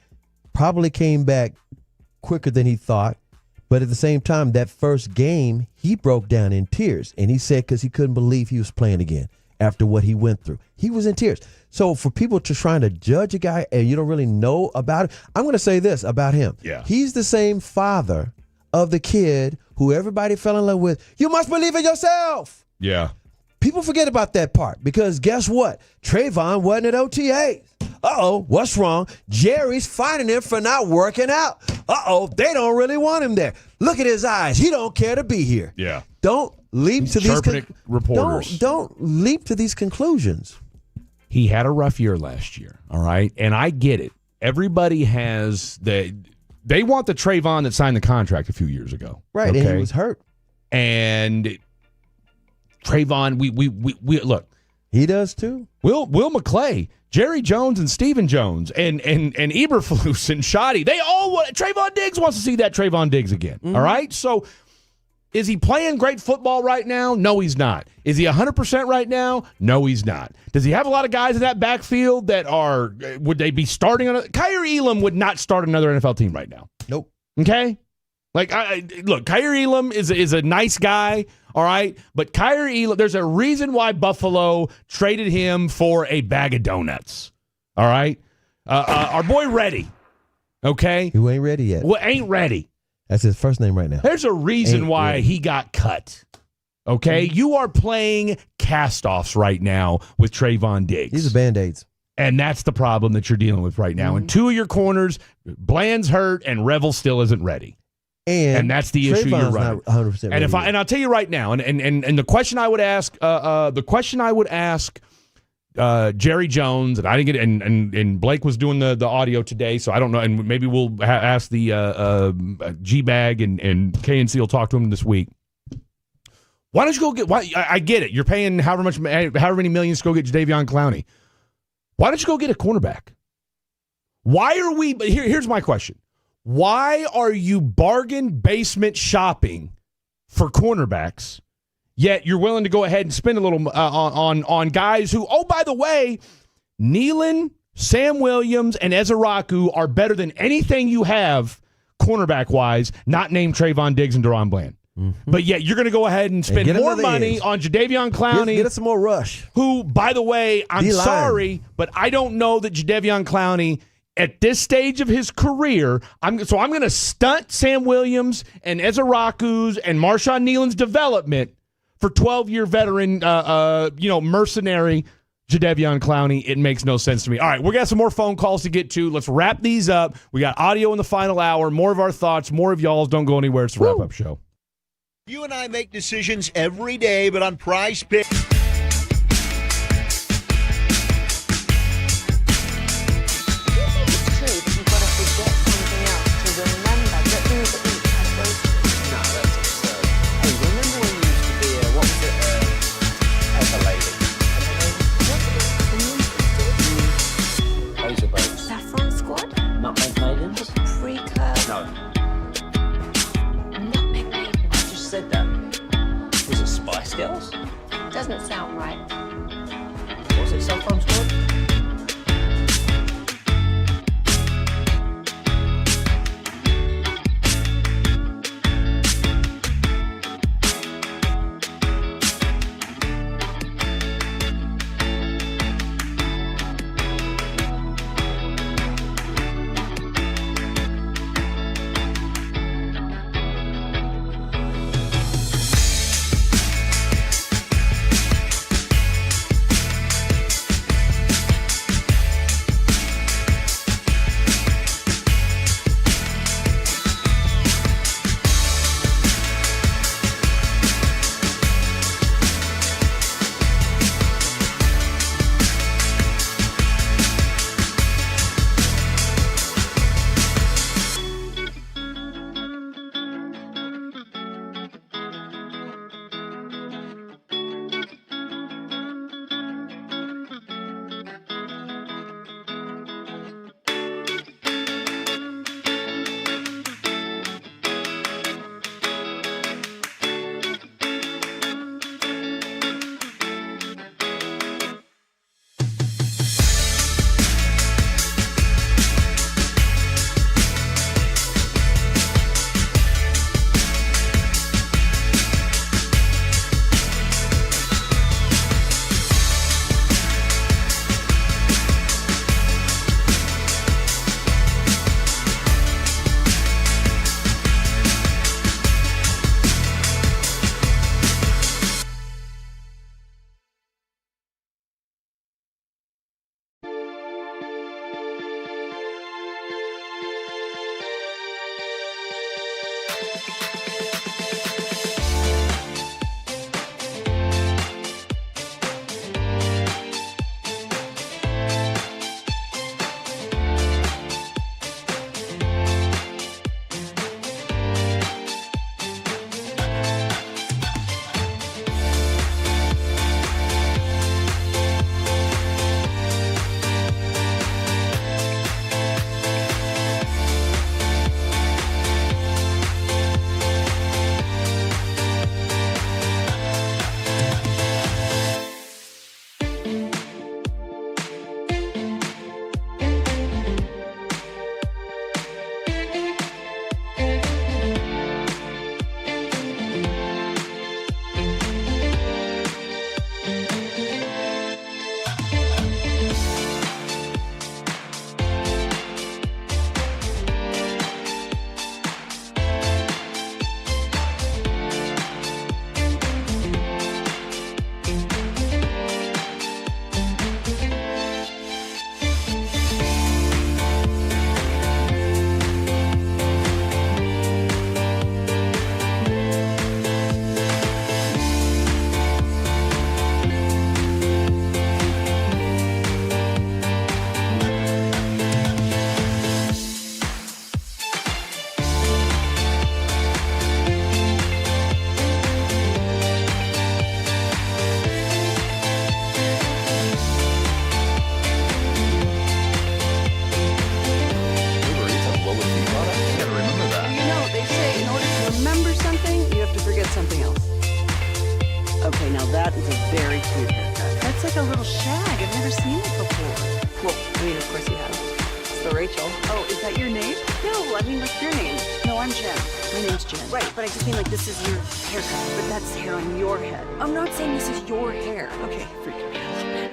probably came back quicker than he thought, but at the same time, that first game, he broke down in tears. And he said because he couldn't believe he was playing again after what he went through. He was in tears. So for people to trying to judge a guy and you don't really know about it, I'm going to say this about him. Yeah. He's the same father of the kid who everybody fell in love with. You must believe in yourself. Yeah. People forget about that part because guess what? Trayvon wasn't at OTAs. Uh-oh, what's wrong? Jerry's fighting him for not working out. Uh-oh, they don't really want him there. Look at his eyes. He don't care to be here. Yeah. Don't leap to these reporters. Don't leap to these conclusions. He had a rough year last year, all right? And I get it. Everybody has they want the Trayvon that signed the contract a few years ago. Right, okay? And he was hurt. And Trayvon, we look. He does too. Will McClay, Jerry Jones and Stephen Jones and Eberflus and Shotti, they all want Trayvon Diggs wants to see that Trayvon Diggs again. All right? So is he playing great football right now? No, he's not. Is he 100% right now? No, he's not. Does he have a lot of guys in that backfield that would they be starting on Kaiir Elam would not start another NFL team right now. Nope. Okay? Like, look, Kaiir Elam is a nice guy, all right? But Kaiir Elam, there's a reason why Buffalo traded him for a bag of donuts, all right? Our boy Reddy, okay? Who ain't ready yet. Well, ain't ready. That's his first name right now. There's a reason why he got cut, okay? You are playing cast-offs right now with Trayvon Diggs. These are Band-Aids. And that's the problem that you're dealing with right now. And two of your corners, Bland's hurt and Revel still isn't ready. And that's the issue you're running. Not 100% ready and I'll tell you right now, and the question I would ask, Jerry Jones, and I didn't get it, and Blake was doing the audio today, so I don't know, and maybe we'll ask the G-Bag and KNC will talk to him this week. Why don't you go get? I get it. You're paying however many millions to go get Jadeveon Clowney. Why don't you go get a cornerback? Why are we? Here's my question. Why are you bargain basement shopping for cornerbacks Yet you're willing to go ahead and spend a little on guys who, oh, by the way, Nealon, Sam Williams, and Ezeraku are better than anything you have cornerback-wise, not named Trayvon Diggs and Deron Bland. Mm-hmm. But yet you're going to go ahead and spend more money on Jadeveon Clowney. Get us some more rush. Who, by the way, I'm D-line. sorry, but I don't know that Jadeveon Clowney at this stage of his career, I'm going to stunt Sam Williams and Ezeraku's and Marshawn Nealon's development for 12-year veteran, mercenary Jadeveon Clowney. It makes no sense to me. All right, we got some more phone calls to get to. Let's wrap these up. We got audio in the final hour, more of our thoughts, more of y'all's. Don't go anywhere. It's the wrap-up show. You and I make decisions every day, but on Prize Pick. Saffron Squad? Nutmeg Maidens? Pre-curve? No. Nutmeg Maiden. I just said that. Was it Spice Girls? Doesn't Rachel. Oh, is that your name? No, I mean, what's your name? No, I'm Jen. My name's Jen. Right, but I just mean like this is your haircut, but that's hair on your head. I'm not saying this is your hair. Okay, freak me out.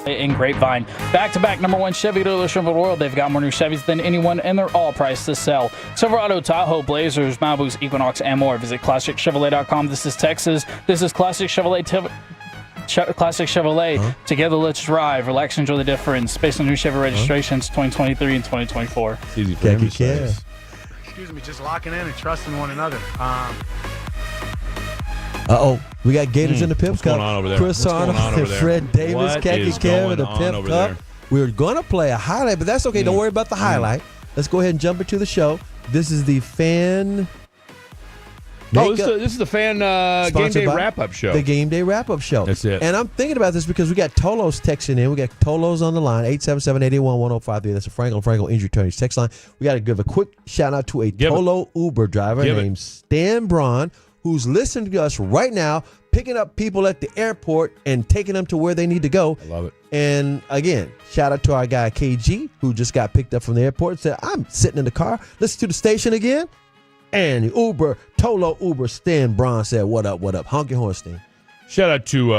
In Grapevine, back-to-back #1 Chevy dealership in the world. They've got more new Chevys than anyone, and they're all priced to sell. Silverado, Tahoe, Blazers, Malibus, Equinox, and more. Visit ClassicChevrolet.com. This is Texas. This is Classic Chevrolet. Classic Chevrolet. Together, let's drive. Relax, enjoy the difference. Based on new Chevy registrations, 2023 and 2024. It's easy for him to say. Excuse me, just locking in and trusting one another. We got Gators in the Pimp Cup. What's going on over there? Chris Arnold and Fred Davis, Khaki Kev in the Pimp Cup. We were going to play a highlight, but that's okay. Don't worry about the highlight. Let's go ahead and jump into the show. This is the fan. This is the fan game day wrap-up show. The game day wrap-up show. That's it. And I'm thinking about this because we got Tolos texting in. We got Tolos on the line, 877-881-1053. That's a Franklin Injury Attorney's text line. We got to give a quick shout-out to a Tolo Uber driver named Stan Braun, who's listening to us right now, picking up people at the airport and taking them to where they need to go. I love it. And again, shout out to our guy KG, who just got picked up from the airport and said, I'm sitting in the car, listen to the station again. And Tolo Uber Stan Braun said, what up, Honky Hornstein. Shout out to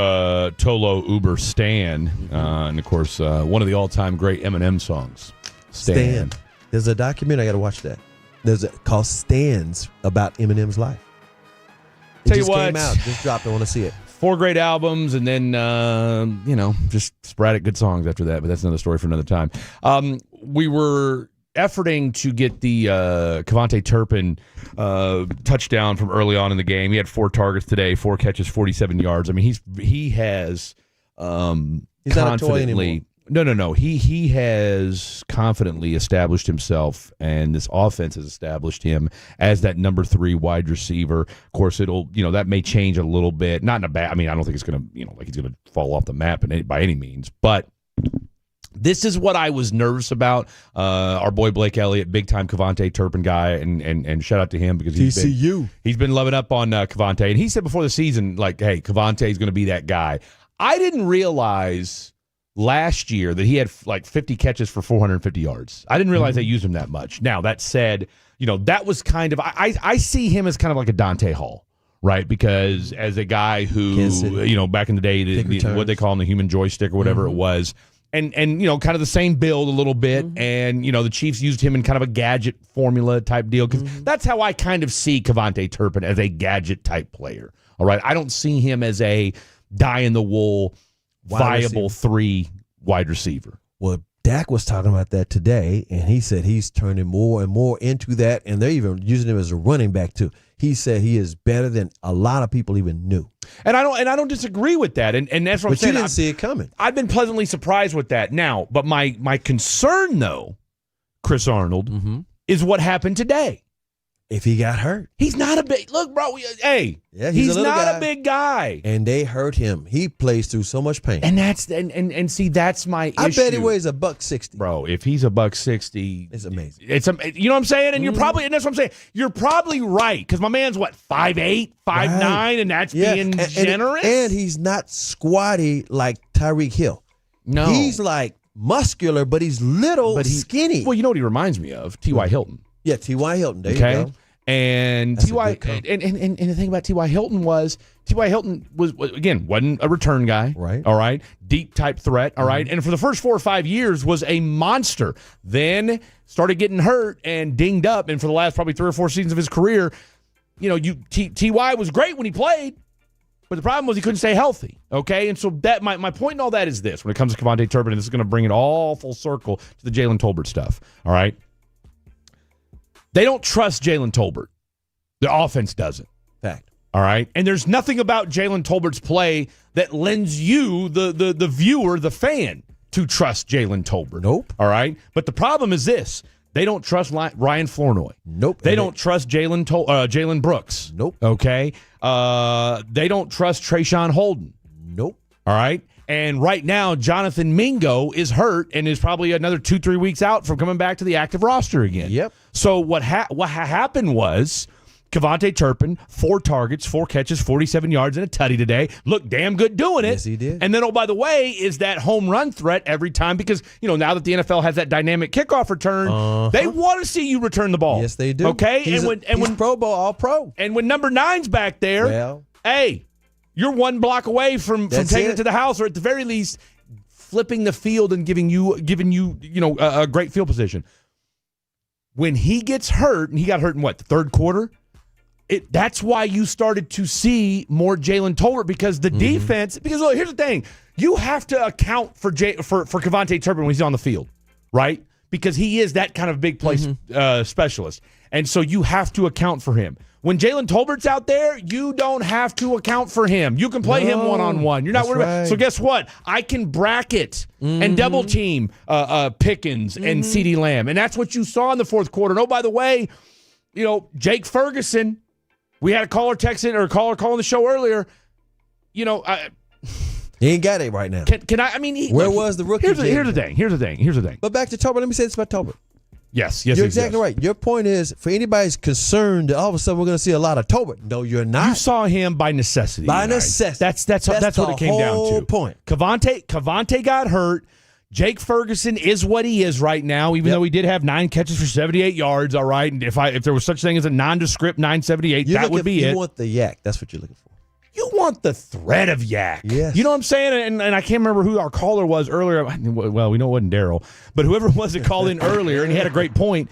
Tolo Uber Stan, and of course, one of the all-time great Eminem songs, Stan. There's a documentary, I got to watch that. Called Stans about Eminem's life. It Tell just you what, came out, just dropped. I want to see it. 4 great albums, and then just sporadic good songs after that. But that's another story for another time. We were efforting to get the Kevontae Turpin touchdown from early on in the game. He had 4 targets today, 4 catches, 47 yards. I mean, he has he's not a toy anymore. No. He has confidently established himself, and this offense has established him as that number 3 wide receiver. Of course, it'll that may change a little bit. Not in a bad. I mean, I don't think it's gonna he's gonna fall off the map by any means. But this is what I was nervous about. Our boy Blake Elliott, big time Kevontae Turpin guy, and shout out to him because he's been loving up on Kevontae, and he said before the season, like, hey, Kevontae's going to be that guy. I didn't realize last year that he had like 50 catches for 450 yards. I didn't realize they used him that much. Now, that said, that was kind of, I see him as kind of like a Dante Hall, right? Because as a guy who, back in the day, what they call him, the human joystick or whatever it was, and kind of the same build a little bit, and, the Chiefs used him in kind of a gadget formula type deal, because that's how I kind of see Kevontae Turpin, as a gadget type player, all right? I don't see him as a die-in-the-wool viable 3 wide receiver. Well, Dak was talking about that today, and he said he's turning more and more into that, and they're even using him as a running back too. He said he is better than a lot of people even knew. And I don't disagree with that. And that's what I'm saying. But you didn't see it coming. I've been pleasantly surprised with that. Now, but my concern though, Chris Arnold, is what happened today. If he got hurt. He's not a big, look, bro, he's not a big guy. And they hurt him. He plays through so much pain. And that's my issue. I bet he weighs $160. Bro, if he's $160, it's amazing. You know what I'm saying? And and that's what I'm saying. You're probably right, because my man's 5'8", 5'9", and that's being generous. And he's not squatty like Tyreek Hill. No. He's like muscular, but he's little, skinny. Well, you know what he reminds me of? T.Y. Hilton. Yeah, T.Y. Hilton. There you go. And T.Y. And the thing about T.Y. Hilton was wasn't a return guy. Right. All right. Deep type threat. All right. And for the first 4 or 5 years was a monster. Then started getting hurt and dinged up. And for the last probably 3 or 4 seasons of his career, T.Y. was great when he played. But the problem was he couldn't stay healthy, okay? And so that my point in all that is this. When it comes to Kevontae Turpin, and this is going to bring it all full circle to the Jalen Tolbert stuff, all right? They don't trust Jalen Tolbert. The offense doesn't. Fact. All right? And there's nothing about Jalen Tolbert's play that lends you, the viewer, the fan, to trust Jalen Tolbert. Nope. All right? But the problem is this. They don't trust Ryan Flournoy. Nope. They don't trust Jalen Brooks. Nope. Okay. They don't trust Trayshawn Holden. Nope. All right. And right now, Jonathan Mingo is hurt and is probably another 2-3 weeks out from coming back to the active roster again. Yep. So what happened was Kevontae Turpin, 4 targets, 4 catches, 47 yards, and a tutty today. Looked damn good doing it. Yes, he did. And then, oh, by the way, is that home run threat every time because, now that the NFL has that dynamic kickoff return, they want to see you return the ball. Yes, they do. Okay? He's Pro Bowl, all pro. And when number 9's back there, hey, you're 1 block away from taking it to the house, or at the very least, flipping the field and giving you a great field position. When he gets hurt, and he got hurt in the third quarter? That's why you started to see more Jalen Tolbert because the defense. Because look, here's the thing: you have to account for Kevontae Turpin when he's on the field, right? Because he is that kind of big play specialist, and so you have to account for him. When Jalen Tolbert's out there, you don't have to account for him. You can play him one-on-one. You're not worried about. So guess what? I can bracket and double team Pickens and CeeDee Lamb, and that's what you saw in the fourth quarter. And oh, by the way, Jake Ferguson. We had a caller calling the show earlier. He ain't got it right now. Can I? I mean, where was the rookie? Here's the thing. Here's the thing. But back to Tolbert. Let me say this about Tolbert. Yes, you're exactly right. Your point is, for anybody who's concerned that all of a sudden we're going to see a lot of Tolbert. No, you're not. You saw him by necessity. By necessity. That's what it came down to. Whole point. Kevontae got hurt. Jake Ferguson is what he is right now, even though he did have 9 catches for 78 yards, all right? And if there was such thing as a nondescript 978, that would be it. You want the yak. That's what you're looking for. You want the threat of yak. Yes. You know what I'm saying? And I can't remember who our caller was earlier. Well, we know it wasn't Daryl. But whoever it was that called in earlier, and he had a great point.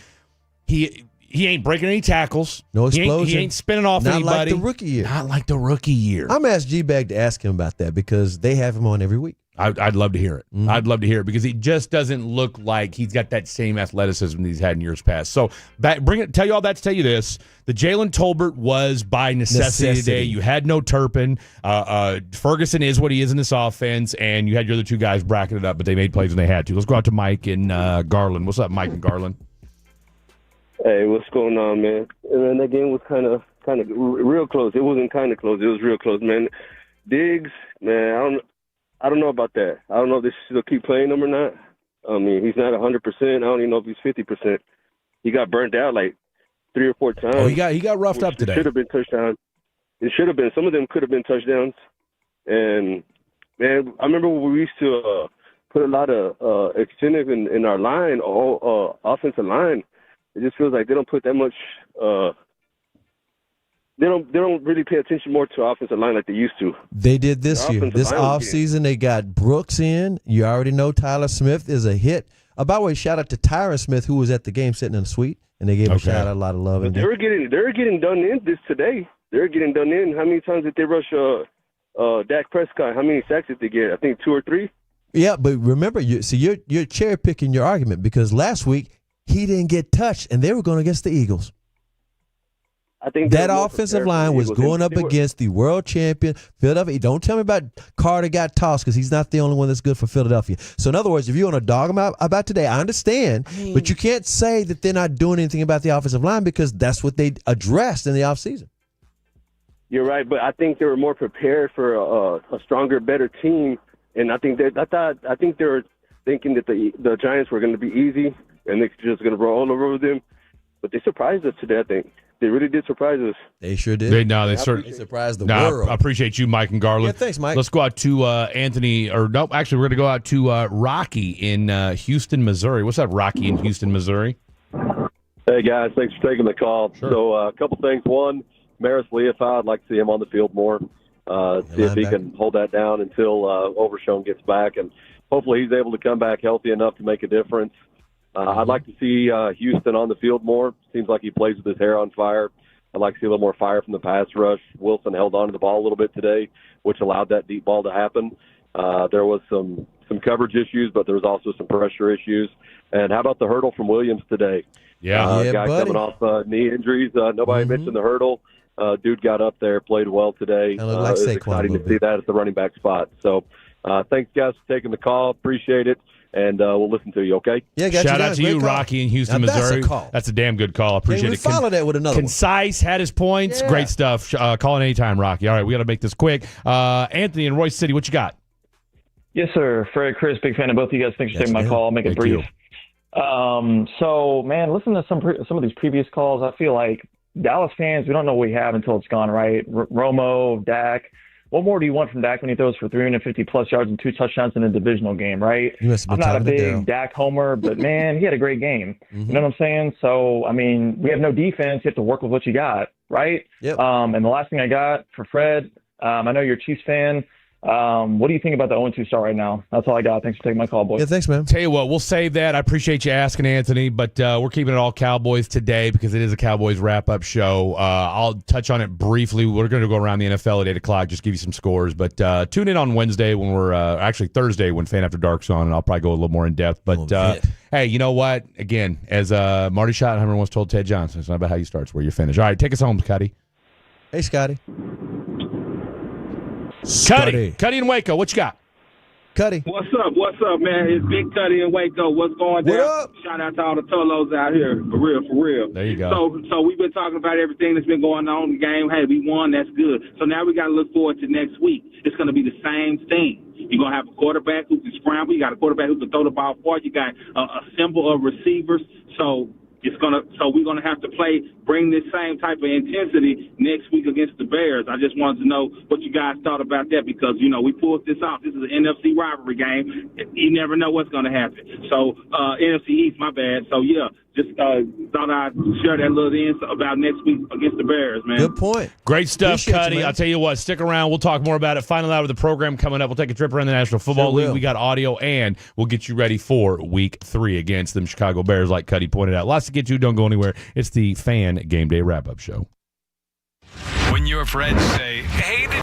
He ain't breaking any tackles. No explosion. He ain't spinning off anybody. Not like the rookie year. Not like the rookie year. I'm asked G-Bag to ask him about that because they have him on every week. I'd love to hear it. I'd love to hear it because he just doesn't look like he's got that same athleticism that he's had in years past. So tell you all that to tell you this. The Jalen Tolbert was by necessity today. You had no Turpin. Ferguson is what he is in this offense, and you had your other 2 guys bracketed up, but they made plays when they had to. Let's go out to Mike and Garland. What's up, Mike and Garland? Hey, what's going on, man? And then that game was kind of real close. It wasn't kind of close. It was real close, man. Diggs, man, I don't know about that. I don't know if they still keep playing him or not. I mean, he's not 100%. I don't even know if he's 50%. He got burnt out like 3 or 4 times. Oh, he got roughed up today. It should have been touchdowns. It should have been. Some of them could have been touchdowns. And, man, I remember when we used to put a lot of incentive in our line, offensive line. It just feels like they don't put that much They don't really pay attention more to offensive line like they used to. They did this year. This offseason, they got Brooks in. You already know Tyler Smith is a hit. By the way, shout out to Tyron Smith, who was at the game sitting in the suite, and they gave him a shout out, a lot of love. But they're getting done in this today. They're getting done in. How many times did they rush Dak Prescott? How many sacks did they get? I think 2 or 3. Yeah, but remember, you're cherry picking your argument because last week he didn't get touched, and they were going against the Eagles. I think that offensive line was going up against the world champion Philadelphia. Don't tell me about Carter got tossed because he's not the only one that's good for Philadelphia. So in other words, if you want to dog him out about today, I understand, but you can't say that they're not doing anything about the offensive line because that's what they addressed in the offseason. You're right, but I think they were more prepared for a stronger, better team, and I think they were thinking that the Giants were going to be easy and they're just going to roll all over them. But they surprised us today, I think. They really did surprise us. They sure did. They certainly surprised the world. I appreciate you, Mike and Garland. Yeah, thanks, Mike. Let's go out to Anthony, or no, actually, we're going to go out to Rocky in Houston, Missouri. What's up, Rocky in Houston, Missouri? Hey, guys. Thanks for taking the call. Sure. So a couple things. One, Maris Leofau, I'd like to see him on the field more, see if he can hold that down until Overshown gets back. And hopefully he's able to come back healthy enough to make a difference. I'd like to see Houston on the field more. Seems like he plays with his hair on fire. I'd like to see a little more fire from the pass rush. Wilson held on to the ball a little bit today, which allowed that deep ball to happen. There was some coverage issues, but there was also some pressure issues. And how about the hurdle from Williams today? Yeah, guy buddy. coming off knee injuries. Nobody mentioned the hurdle. Dude got up there, played well today. It looked like it was Saquon exciting a to little see bit. that at the running back spot. So thanks, guys, for taking the call. Appreciate it. And we'll listen to you, okay? Yeah, got Shout you out guys. to Great you, call. Rocky in Houston, Now, Missouri. That's a call. That's a damn good call. Appreciate we it. follow that with another one. Concise, had his points. Yeah. Great stuff. Call it anytime, Rocky. All right, we got to make this quick. Anthony in Royce City, what you got? Yes, sir. Fred, Chris, big fan of both of you guys. Thanks for taking my call. I'll make it Thank brief. you. So, man, listen to some of these previous calls. I feel like Dallas fans, we don't know what we have until it's gone, right? Romo, Dak. What more do you want from Dak when he throws for 350-plus yards and 2 touchdowns in a divisional game, right? You must have I'm been not a talking to Dale. big Dak homer, but, man, he had a great game. You know what I'm saying? So, I mean, we have no defense. You have to work with what you got, right? Yep. And the last thing I got for Fred, I know you're a Chiefs fan. What do you think about the 0-2 start right now? That's all I got. Thanks for taking my call, boys. Yeah, thanks, man. Tell you what, we'll save that. I appreciate you asking, Anthony, but we're keeping it all Cowboys today because it is a Cowboys wrap-up show. I'll touch on it briefly. We're going to go around the NFL at 8 o'clock, just give you some scores. But tune in on Wednesday when we're actually Thursday when Fan After Dark's on, and I'll probably go a little more in-depth. But, hey, you know what? Again, as Marty Schottenheimer once told Ted Johnson, it's not about how you start, it's where you finish. All right, take us home, Scotty. Hey, Scotty. Cuddy in Waco, what you got? Cuddy. What's up, man? It's Big Cuddy in Waco. What's going down? What up? Shout out to all the Tolos out here. For real. There you go. So we've been talking about everything that's been going on in the game. Hey, we won. That's good. So now we got to look forward to next week. It's going to be the same thing. You're going to have a quarterback who can scramble. You got a quarterback who can throw the ball far. You got a symbol of receivers. So we're gonna have to bring this same type of intensity next week against the Bears. I just wanted to know what you guys thought about that because we pulled this off. This is an NFC rivalry game. You never know what's gonna happen. So NFC East, my bad. So yeah, just thought I'd share that little insight about next week against the Bears, man. Good point. Great stuff, Appreciate Cuddy. you, man. I'll tell you what, stick around. We'll talk more about it. Final hour of the program coming up. We'll take a trip around the National Football League. will. We got audio, and we'll get you ready for Week 3 against them Chicago Bears, like Cuddy pointed out. Lots to get to. Don't go anywhere. It's the Fan Game Day Wrap-Up Show. When your friends say, hey,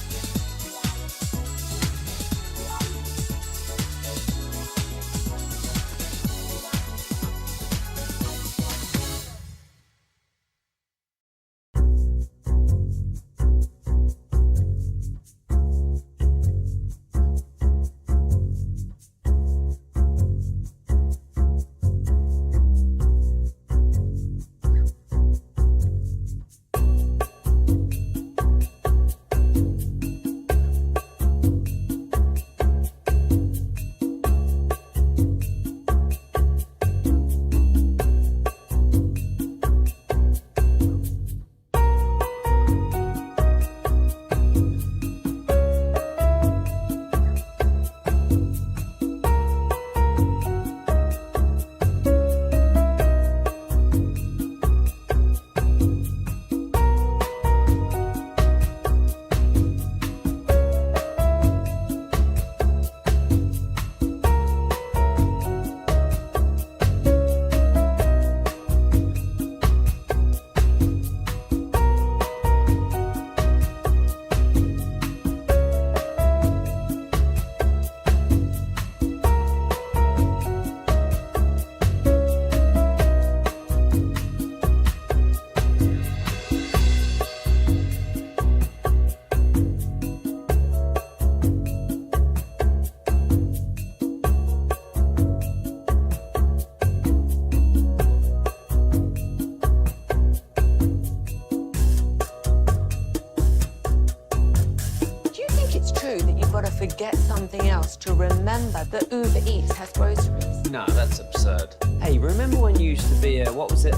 forget something else to remember that Uber Eats has groceries. No, that's absurd. Hey, remember when you used to be what was it,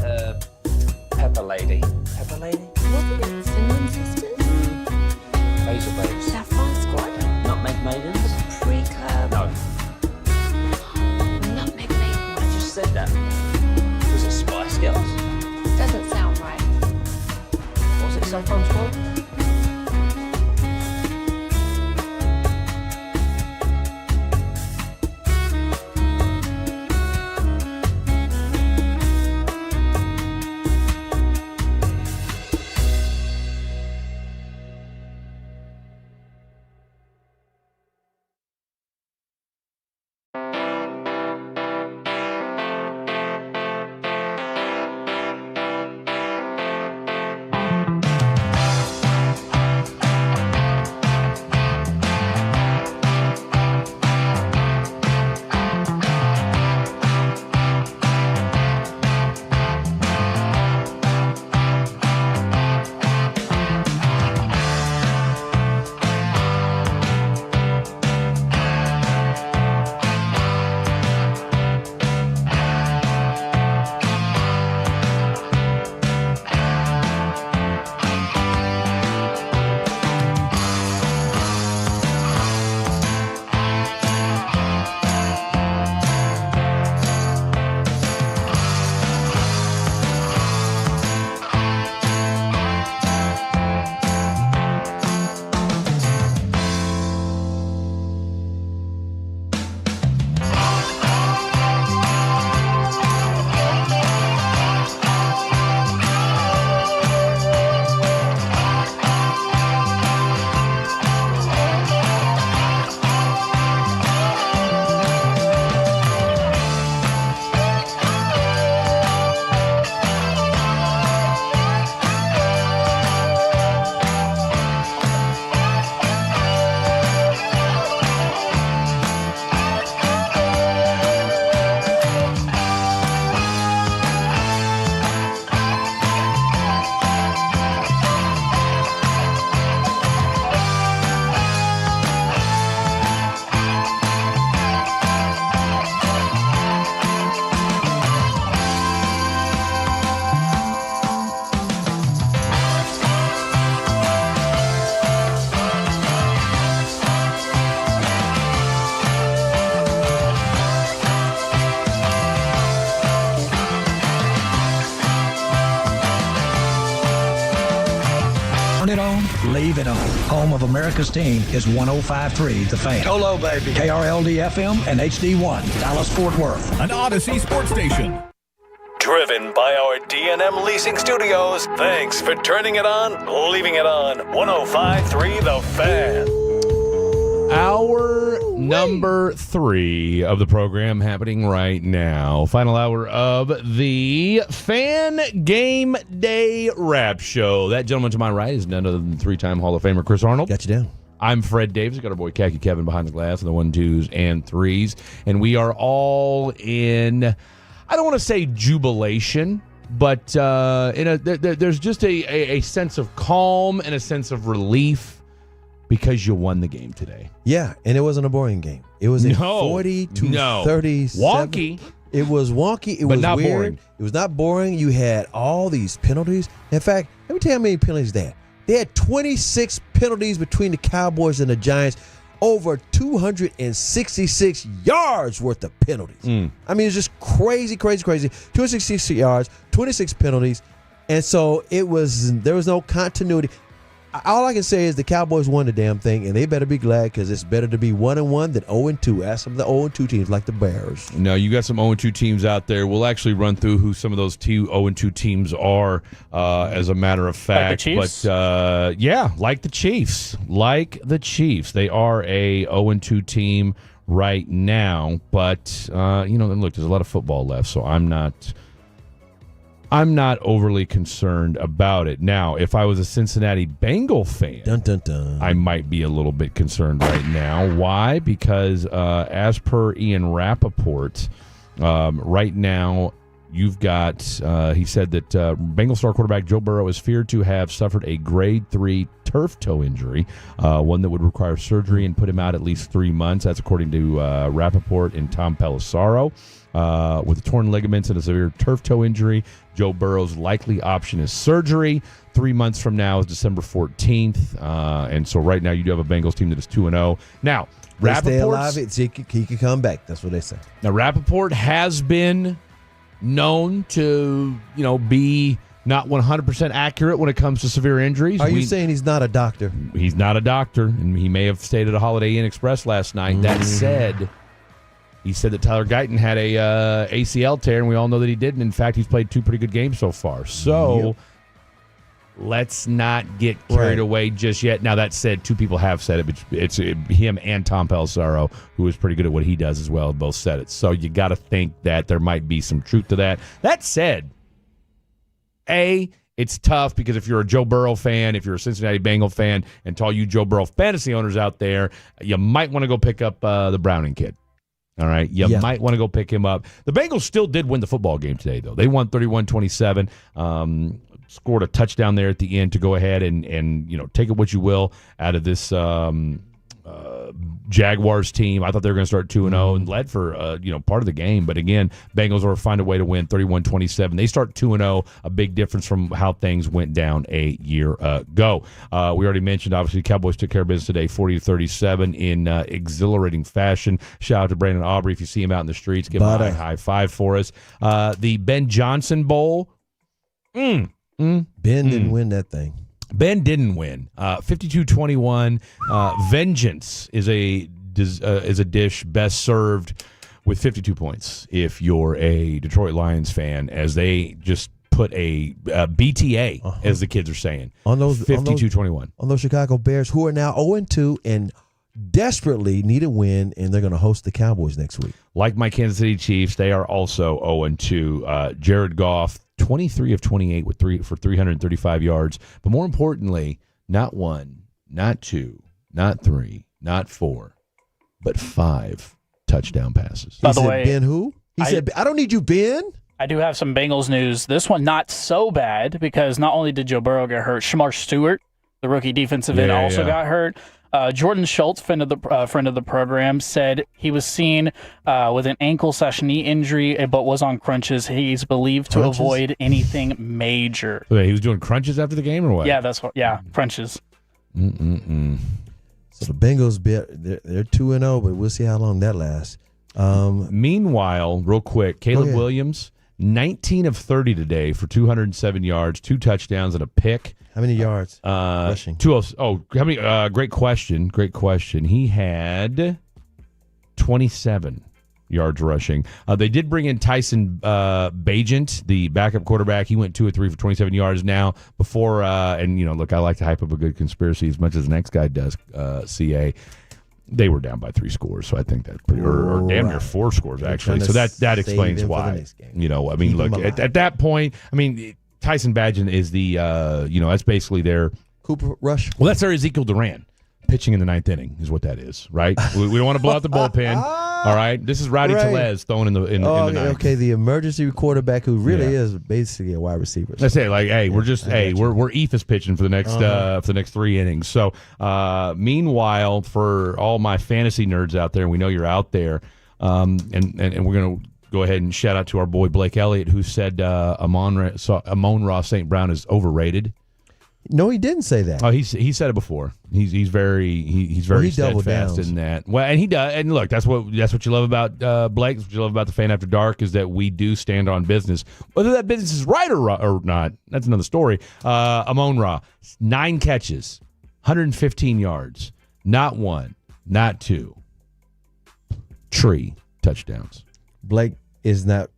Pepper Lady. Pepper Lady? Wasn't it Cinnamon Sisters? Basil Babes. Saffron Squad? Nutmeg Maidens? Pre-Curb? No. Nutmeg Maidens? I just said that. Was it Spice Girls? Doesn't sound right. Was it Saffron Squad? It on, leave it on. Home of America's team is 105.3 The Fan. Hello, baby. KRLD-FM and HD1, Dallas-Fort Worth. An Odyssey sports station. Driven by our D&M Leasing Studios. Thanks for turning it on, leaving it on. 105.3 The Fan. Hour number 3 of the program happening right now. Final hour of the Fan Game Day Wrap Show. That gentleman to my right is none other than 3-time Hall of Famer Chris Arnold. Got you down. I'm Fred Davis. Got our boy Khaki Kevin behind the glass and the 1, 2s, and 3s. And we are all in, I don't want to say jubilation, but there's just a sense of calm and a sense of relief because you won the game today. Yeah, and it wasn't a boring game. It was a 40-37. Wonky. It was wonky. It but was not weird. boring. It was not boring. You had all these penalties. In fact, let me tell you how many penalties they had. They had 26 penalties between the Cowboys and the Giants. Over 266 yards worth of penalties. I mean, it's just crazy. 266 yards, 26 penalties. And so there was no continuity. All I can say is the Cowboys won the damn thing, and they better be glad because it's better to be 1-1 than 0-2. Ask some of the 0-2 teams like the Bears. No, you got some 0-2 teams out there. We'll actually run through who some of those 0-2 teams are, as a matter of fact. Like the Chiefs? But yeah, like the Chiefs. They are a 0-2 team right now. But look, there's a lot of football left, so I'm not overly concerned about it. Now, if I was a Cincinnati Bengal fan, I might be a little bit concerned right now. Why? Because as per Ian Rappaport, right now you've got, he said that Bengals star quarterback Joe Burrow is feared to have suffered a grade 3 turf toe injury, one that would require surgery and put him out at least 3 months. That's according to Rappaport and Tom Pelissaro. With torn ligaments and a severe turf toe injury, Joe Burrow's likely option is surgery. 3 months from now is December 14th. And so right now you do have a Bengals team that is 2-0. Now, They stay alive, he could come back. That's what they say. Now, Rappaport has been known to, be not 100% accurate when it comes to severe injuries. Are you saying he's not a doctor? He's not a doctor, and he may have stayed at a Holiday Inn Express last night. That said, he said that Tyler Guyton had a ACL tear, and we all know that he didn't. In fact, he's played 2 pretty good games so far. So let's not get carried away just yet. Now, that said, 2 people have said it, but it's him and Tom Pelissaro, who is pretty good at what he does as well, both said it. So you got to think that there might be some truth to that. That said, it's tough because if you're a Joe Burrow fan, if you're a Cincinnati Bengal fan, and to all you Joe Burrow fantasy owners out there, you might want to go pick up the Browning kid. All right, you might want to go pick him up. The Bengals still did win the football game today, though. They won 31-27. Scored a touchdown there at the end to go ahead and take it what you will out of this Jaguars team. I thought they were going to start 2-0 and led for part of the game, but again, Bengals will find a way to win 31-27. They start 2-0, a big difference from how things went down a year ago. We already mentioned, obviously, Cowboys took care of business today, 40-37 in exhilarating fashion. Shout out to Brandon Aubrey. If you see him out in the streets, give him a high five for us. The Ben Johnson Bowl. Ben didn't win that thing. Ben didn't win. 52-21. Vengeance is a dish best served with 52 points if you're a Detroit Lions fan, as they just put a BTA, as the kids are saying, on those 52-21. On those Chicago Bears, who are now 0-2 and desperately need a win, and they're going to host the Cowboys next week. Like my Kansas City Chiefs, they are also 0-2. Jared Goff, 23 of 28 for 335 yards. But more importantly, not 1, not 2, not 3, not 4, but 5 touchdown passes. By the way, Ben who? He said, I don't need you, Ben. I do have some Bengals news. This one not so bad because not only did Joe Burrow get hurt, Shamar Stewart, the rookie defensive end, also got hurt. Jordan Schultz, friend of the program, said he was seen with an ankle/knee injury, but was on crunches. He's believed to avoid anything major. So he was doing crunches after the game, or what? Yeah, crunches. So the Bengals, they're 2-0, but we'll see how long that lasts. Meanwhile, real quick, Caleb Williams, 19 of 30 today for 207 yards, 2 touchdowns, and a pick. How many yards rushing? How many? Great question. He had 27 yards rushing. They did bring in Tyson Bagent, the backup quarterback. He went 2 of 3 for 27 yards now. Before, look, I like to hype up a good conspiracy as much as the next guy does, CA. They were down by 3 scores, so I think that's pretty, or damn near 4 scores, actually. So that explains why. Look, at that point, Tyson Bagent is the, that's basically their Cooper Rush. Well, that's their Ezekiel Duran pitching in the 9th inning is what that is, right? we don't want to blow out the bullpen. All right, this is Rowdy Tellez thrown in the ninth. Okay, the emergency quarterback who really is basically a wide receiver. Let's say, we're Ephus pitching for the next 3 innings. So, meanwhile, for all my fantasy nerds out there, and we know you're out there, and we're gonna go ahead and shout out to our boy Blake Elliott, who said Amon-Ra St. Brown is overrated. No, he didn't say that. Oh, he said it before. He's very steadfast in that. Well, and he does. And look, that's what you love about Blake. That's what you love about the Fan After Dark is that we do stand on business, whether that business is right or not. That's another story. Amon-Ra, 9 catches, 115 yards, not 1, not 2, 3 touchdowns. Blake is not.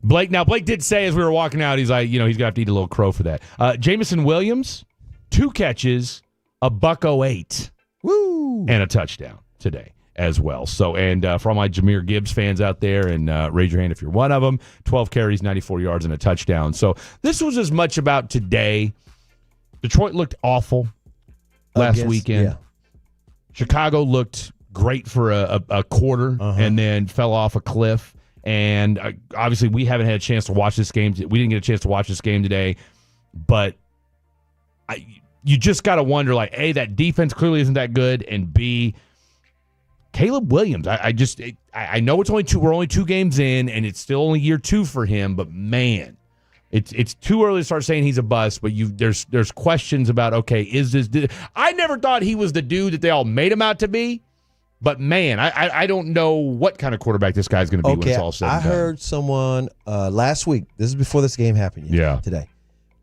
Blake did say as we were walking out, he's like, he's going to have to eat a little crow for that. Jameson Williams, 2 catches, $108, and a touchdown today as well. So, and for all my Jahmyr Gibbs fans out there, and raise your hand if you're one of them, 12 carries, 94 yards, and a touchdown. So this was as much about today. Detroit looked awful last weekend. Yeah. Chicago looked great for a quarter and then fell off a cliff. And obviously, we haven't had a chance to watch this game. We didn't get a chance to watch this game today. But you just got to wonder, like, A, that defense clearly isn't that good, and B, Caleb Williams. I know it's only we're only 2 games in, and it's still only year 2 for him. But man, it's too early to start saying he's a bust. But there's questions about, okay, is this? I never thought he was the dude that they all made him out to be. But, man, I don't know what kind of quarterback this guy's going to be when it's all said and done. I heard someone last week, this is before this game happened today,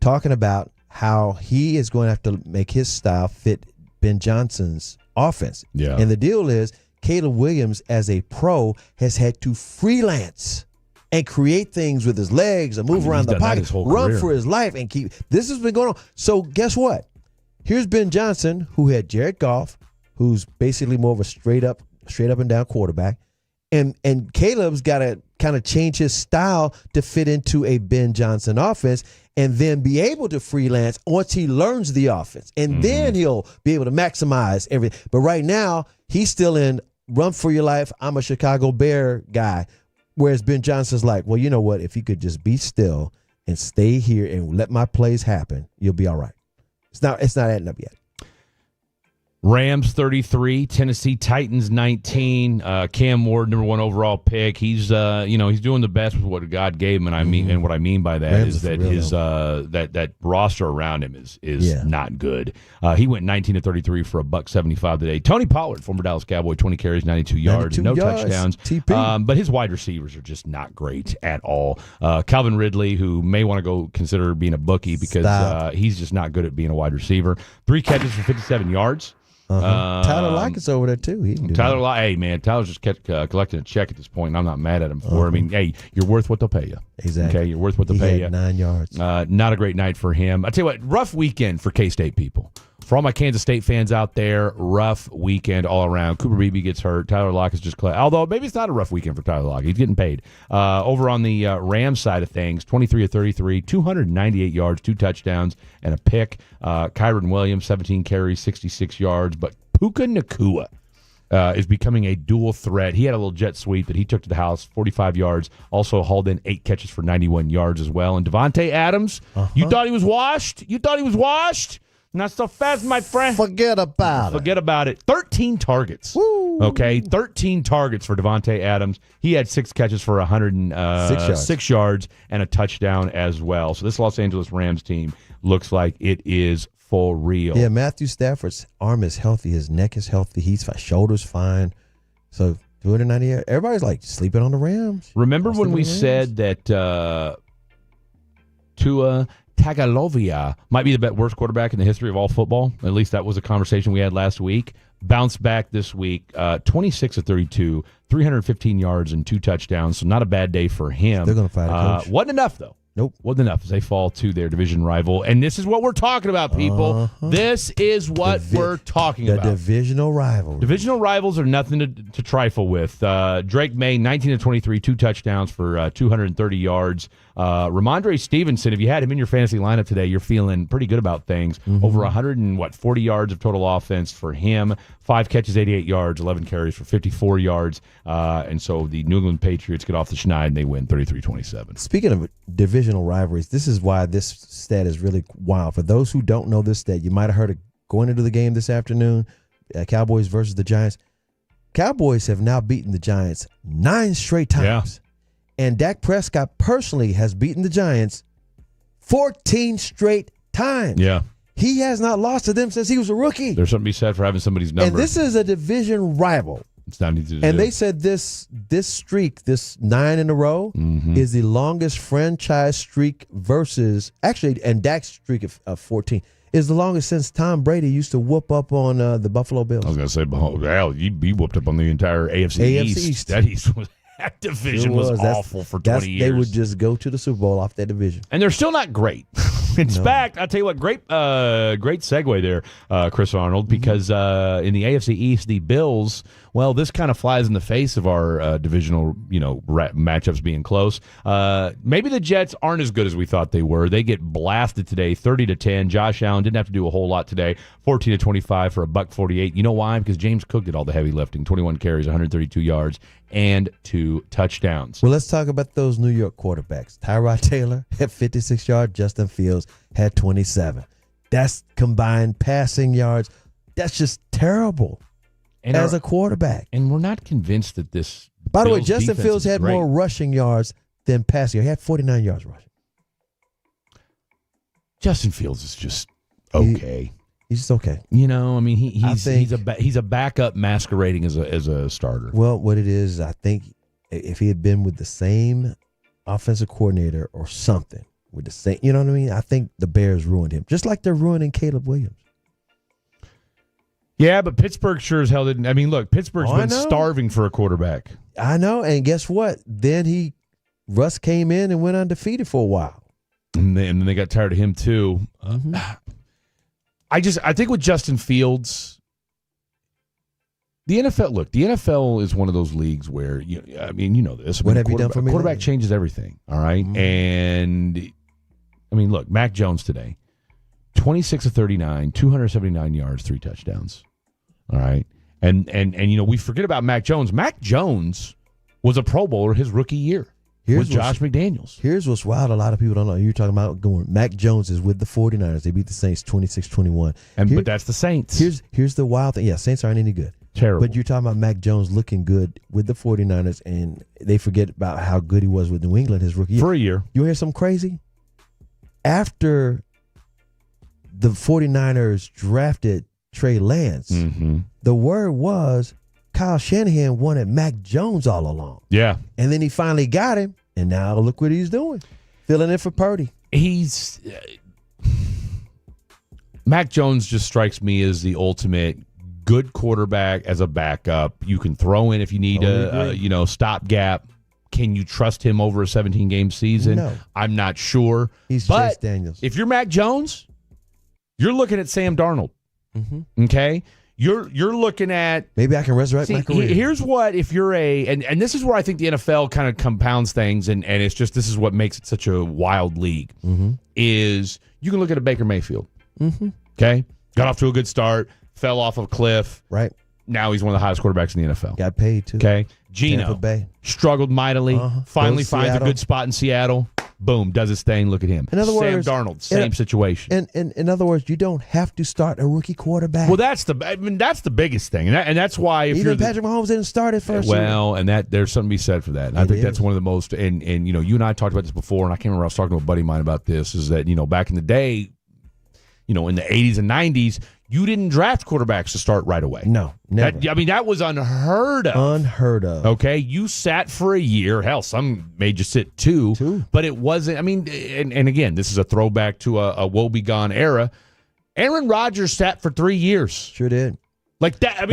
talking about how he is going to have to make his style fit Ben Johnson's offense. Yeah. And the deal is Caleb Williams, as a pro, has had to freelance and create things with his legs and move around the pocket, run for his life, and keep. This has been going on. So guess what? Here's Ben Johnson, who had Jared Goff, who's basically more of a straight up and down quarterback. And Caleb's got to kind of change his style to fit into a Ben Johnson offense and then be able to freelance once he learns the offense. And then he'll be able to maximize everything. But right now, he's still in run for your life, I'm a Chicago Bear guy. Whereas Ben Johnson's like, well, you know what? If you could just be still and stay here and let my plays happen, you'll be all right. It's not adding up yet. Rams 33, Tennessee Titans 19. Cam Ward, number 1 overall pick. He's he's doing the best with what God gave him, and and what I mean by that is that his that roster around him is not good. He went 19 to 33 for $175 today. Tony Pollard, former Dallas Cowboy, 20 carries, 92 yards, no touchdowns. TP. But his wide receivers are just not great at all. Calvin Ridley, who may want to go consider being a bookie because he's just not good at being a wide receiver. 3 catches for 57 yards. Tyler Lockett's over there too. Hey man, Tyler's just collecting a check at this point, and I'm not mad at him for it. I mean, hey, you're worth what they'll pay you. Exactly. Okay, you're worth what they'll pay you. 9 yards. Not a great night for him. I tell you what, rough weekend for K-State people. For all my Kansas State fans out there, rough weekend all around. Cooper Beebe gets hurt. Tyler Lockett's just although maybe it's not a rough weekend for Tyler Lockett. He's getting paid. Over on the Rams side of things, 23 of 33, 298 yards, 2 touchdowns, and a pick. Kyron Williams, 17 carries, 66 yards. But Puka Nacua is becoming a dual threat. He had a little jet sweep that he took to the house, 45 yards. Also hauled in 8 catches for 91 yards as well. And Devontae Adams, you thought he was washed? Not so fast, my friend. Forget about it. 13 targets. Woo. Okay, 13 targets for Devontae Adams. He had 6 catches for 106 yards and a touchdown as well. So this Los Angeles Rams team looks like it is for real. Yeah, Matthew Stafford's arm is healthy. His neck is healthy. His shoulder's fine. So 290. Everybody's like sleeping on the Rams. Remember when we said that Tua Tagovailoa might be the worst quarterback in the history of all football? At least that was a conversation we had last week. Bounced back this week, 26 of 32, 315 yards and 2 touchdowns. So not a bad day for him. They're going to fight a coach. Wasn't enough, though. Nope. Wasn't enough as they fall to their division rival. And this is what we're talking about, people. This is what we're talking about. The divisional rivalry. Divisional rivals are nothing to trifle with. Drake May, 19 of 23, 2 touchdowns for 230 yards. Ramondre Stevenson, if you had him in your fantasy lineup today, you're feeling pretty good about things. Over 140 yards of total offense for him. 5 catches, 88 yards, 11 carries for 54 yards. And so the New England Patriots get off the schneid and they win 33-27. Speaking of divisional rivalries, this is why this stat is really wild. For those who don't know this stat, you might have heard it going into the game this afternoon, Cowboys versus the Giants. Cowboys have now beaten the Giants 9 straight times. Yeah. And Dak Prescott personally has beaten the Giants 14 straight times. Yeah. He has not lost to them since he was a rookie. There's something to be said for having somebody's number. And this is a division rival. It's not easy to do. And they said this streak, this 9 in a row, is the longest franchise streak versus, actually, and Dak's streak of 14 is the longest since Tom Brady used to whoop up on the Buffalo Bills. I was going to say, hell, he whooped up on the entire AFC East. That division was awful for 20 years. They would just go to the Super Bowl off that division. And they're still not great. In fact, I'll tell you what, great segue there, Chris Arnold, because in the AFC East, the Bills Well, this kind of flies in the face of our divisional, matchups being close. Maybe the Jets aren't as good as we thought they were. They get blasted today, 30-10. Josh Allen didn't have to do a whole lot today, 14-25 for $148. You know why? Because James Cook did all the heavy lifting, 21 carries, 132 yards, and 2 touchdowns. Well, let's talk about those New York quarterbacks. Tyrod Taylor had 56 yards. Justin Fields had 27. That's combined passing yards. That's just terrible as a quarterback. And we're not convinced that this. By the way, Bills Justin defense Fields is had great. more rushing yards than passing. He had 49 yards rushing. Justin Fields is just okay. He's just okay. He's a backup masquerading as a starter. Well, what it is, I think if he had been with the same offensive coordinator or something, with the same, you know what I mean? I think the Bears ruined him, just like they're ruining Caleb Williams. Yeah, but Pittsburgh sure as hell didn't. I mean, look, Pittsburgh's been starving for a quarterback. I know, and guess what? Then Russ came in and went undefeated for a while. And then they got tired of him too. I think with Justin Fields, the NFL is one of those leagues where you know this. What have you done for me? Quarterback changes everything. All right, and look, Mac Jones today, 26 of 39, 279 yards, 3 touchdowns. All right, and we forget about Mac Jones. Mac Jones was a Pro Bowler his rookie year. With Josh McDaniels. Here's what's wild. A lot of people don't know. You're talking about going. Mac Jones is with the 49ers. They beat the Saints 26-21. But that's the Saints. Here's the wild thing. Yeah, Saints aren't any good. Terrible. But you're talking about Mac Jones looking good with the 49ers, and they forget about how good he was with New England his rookie year. For a year. You hear something crazy? After the 49ers drafted Trey Lance, the word was Kyle Shanahan wanted Mac Jones all along. Yeah. And then he finally got him, and now look what he's doing. Filling in for Purdy. Mac Jones just strikes me as the ultimate good quarterback as a backup. You can throw in if you need a stopgap. Can you trust him over a 17-game season? No. I'm not sure. He's but Chase Daniels. If you're Mac Jones, you're looking at Sam Darnold. Okay? You're looking at maybe I can resurrect my career. Here's what if you're and this is where I think the NFL kind of compounds things and it's just this is what makes it such a wild league is you can look at a Baker Mayfield. Okay? Got off to a good start, fell off a cliff. Right. Now he's one of the highest quarterbacks in the NFL. Got paid too. Okay. Geno struggled mightily. Finally finds a good spot in Seattle. Boom, does his thing. Look at him. In other words, Sam Darnold, same situation. And in other words, you don't have to start a rookie quarterback. Well, that's the biggest thing, and that's why if even Patrick Mahomes didn't start it first. Well, and that there's something to be said for that. And I think that's one of the most. And you and I talked about this before, and I can't remember. I was talking to a buddy of mine about this. Is that back in the day, in the 80s and 90s, you didn't draft quarterbacks to start right away. No, never. That was unheard of. Unheard of. Okay, you sat for a year. Hell, some made you sit two. But it wasn't. And again, this is a throwback to a woe-begone era. Aaron Rodgers sat for 3 years. Sure did. Like that.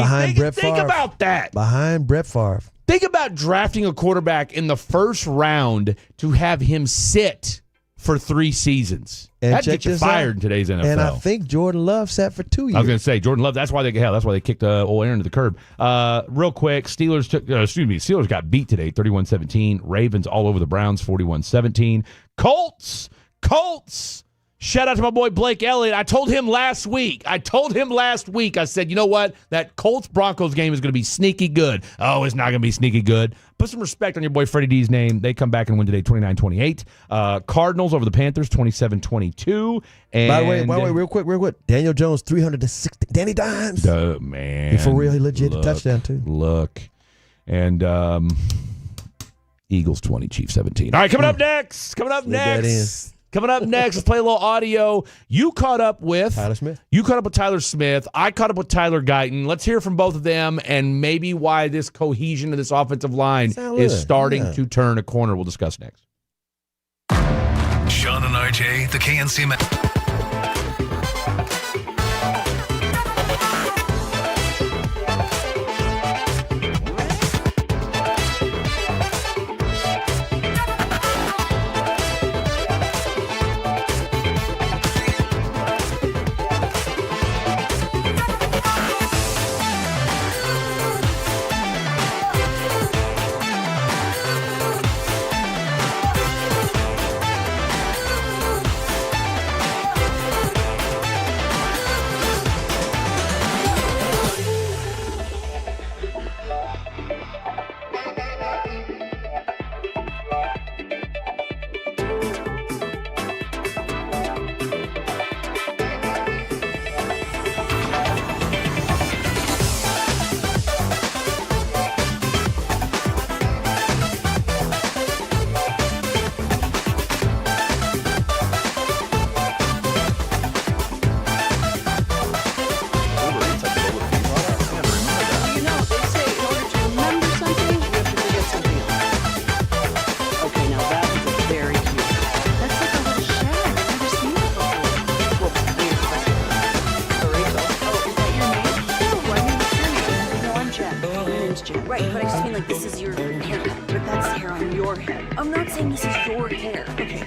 Think about that. Behind Brett Favre. Think about drafting a quarterback in the first round to have him sit for 3 seasons. And that'd get you fired in today's NFL. And I think Jordan Love sat for 2 years. I was going to say Jordan Love. That's why they kicked old Aaron to the curb. Real quick, Steelers got beat today, 31-17. Ravens all over the Browns, 41-17. Colts. Shout out to my boy Blake Elliott. I told him last week. I said, you know what? That Colts-Broncos game is going to be sneaky good. Oh, it's not going to be sneaky good. Put some respect on your boy Freddie D's name. They come back and win today 29-28. Cardinals over the Panthers 27-22. And By the way, real quick. Daniel Jones 360. Danny Dimes. Man. And for real, he legit a touchdown too. Look. And Eagles 20, Chiefs 17. All right, coming up next. Let's play a little audio. You caught up with Tyler Smith. Tyler Smith. I caught up with Tyler Guyton. Let's hear from both of them and maybe why this cohesion of this offensive line is starting to turn a corner. We'll discuss next. Sean and RJ, the KNC. head. I'm not saying this is your hair. Okay.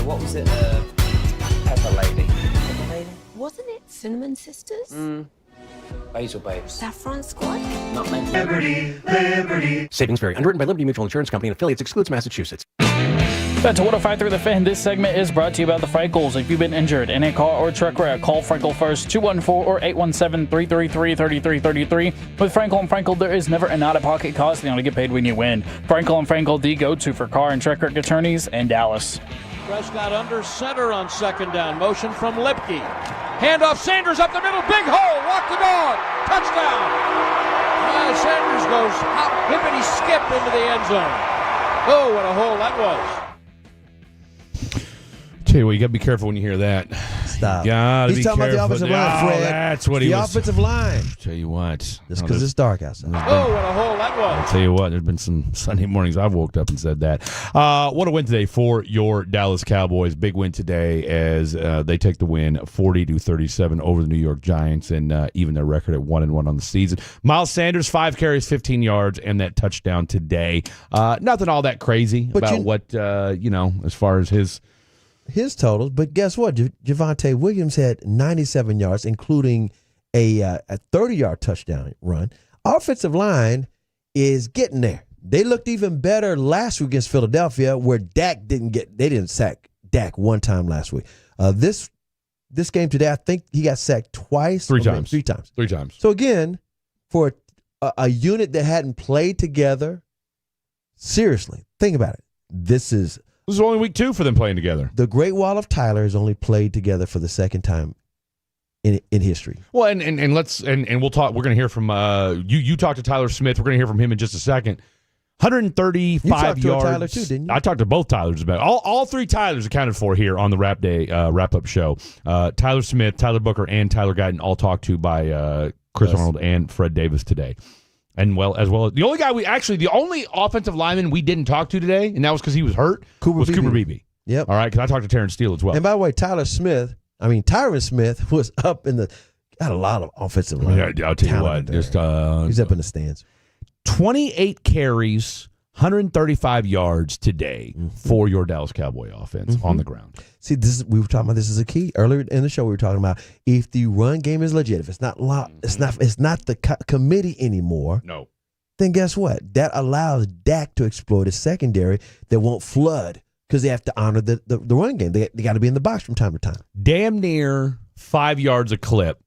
What was it? Pepper Lady. Pepper Lady? Wasn't it Cinnamon Sisters? Basil Babes. Saffron Squad? Nutmeg. Liberty. Savings vary. Underwritten by Liberty Mutual Insurance Company and affiliates. Excludes Massachusetts. Back to 105.3 The Fan. This segment is brought to you by the Frankels. If you've been injured in a car or truck wreck, call Frankel first, 214 or 817-333-3333. With Frankel and Frankel, there is never an out-of-pocket cost. They only get paid when you win. Frankel and Frankel, the go-to for car and truck wreck attorneys in Dallas. Prescott under center on second down. Motion from Lipke. Handoff, Sanders up the middle. Big hole. Walk the dog. Touchdown. Sanders goes hop, hippity skip into the end zone. Oh, what a hole that was. Tell you what, you got to be careful when you hear that. Stop. He's talking about the offensive line, Fred. That's what he was. The offensive line. Tell you what. Just because it's dark outside. Oh, what a hole that was. I'll tell you what, there's been some Sunday mornings I've woke up and said that. What a win today for your Dallas Cowboys. Big win today as they take the win 40-37 over the New York Giants and even their record at 1-1 on the season. Miles Sanders, 5 carries, 15 yards, and that touchdown today. Nothing all that crazy about what, as far as his totals, but guess what? Javonte Williams had 97 yards, including a 30-yard touchdown run. Offensive line is getting there. They looked even better last week against Philadelphia, where they didn't sack Dak one time last week. This game today, I think he got sacked twice. Three times. Three times. So again, for a unit that hadn't played together, seriously, think about it. This is This is only week 2 for them playing together. The Great Wall of Tyler has only played together for the second time in history. Well, and let's we'll talk. We're going to hear from you. Talked to Tyler Smith. We're going to hear from him in just a second. 135 you talked yards. To Tyler too, didn't you? I talked to both Tylers about it. All 3 Tylers accounted for here on the wrap-up show. Tyler Smith, Tyler Booker, and Tyler Guyton all talked to by Chris Arnold and Fred Davis today. And as well as the only offensive lineman we didn't talk to today, and that was because he was hurt, was Cooper Beebe. Yep. All right, because I talked to Terrence Steele as well. And by the way, Tyron Smith was up in got a lot of offensive line. Yeah, I'll tell you what. Just, he's up in the stands. 28 carries, 135 yards today for your Dallas Cowboy offense on the ground. See, we were talking about this is a key earlier in the show. We were talking about if the run game is legit, if it's not locked, it's not the committee anymore. No. Then guess what? That allows Dak to exploit a secondary that won't flood because they have to honor the run game. They got to be in the box from time to time. Damn near 5 yards a clip.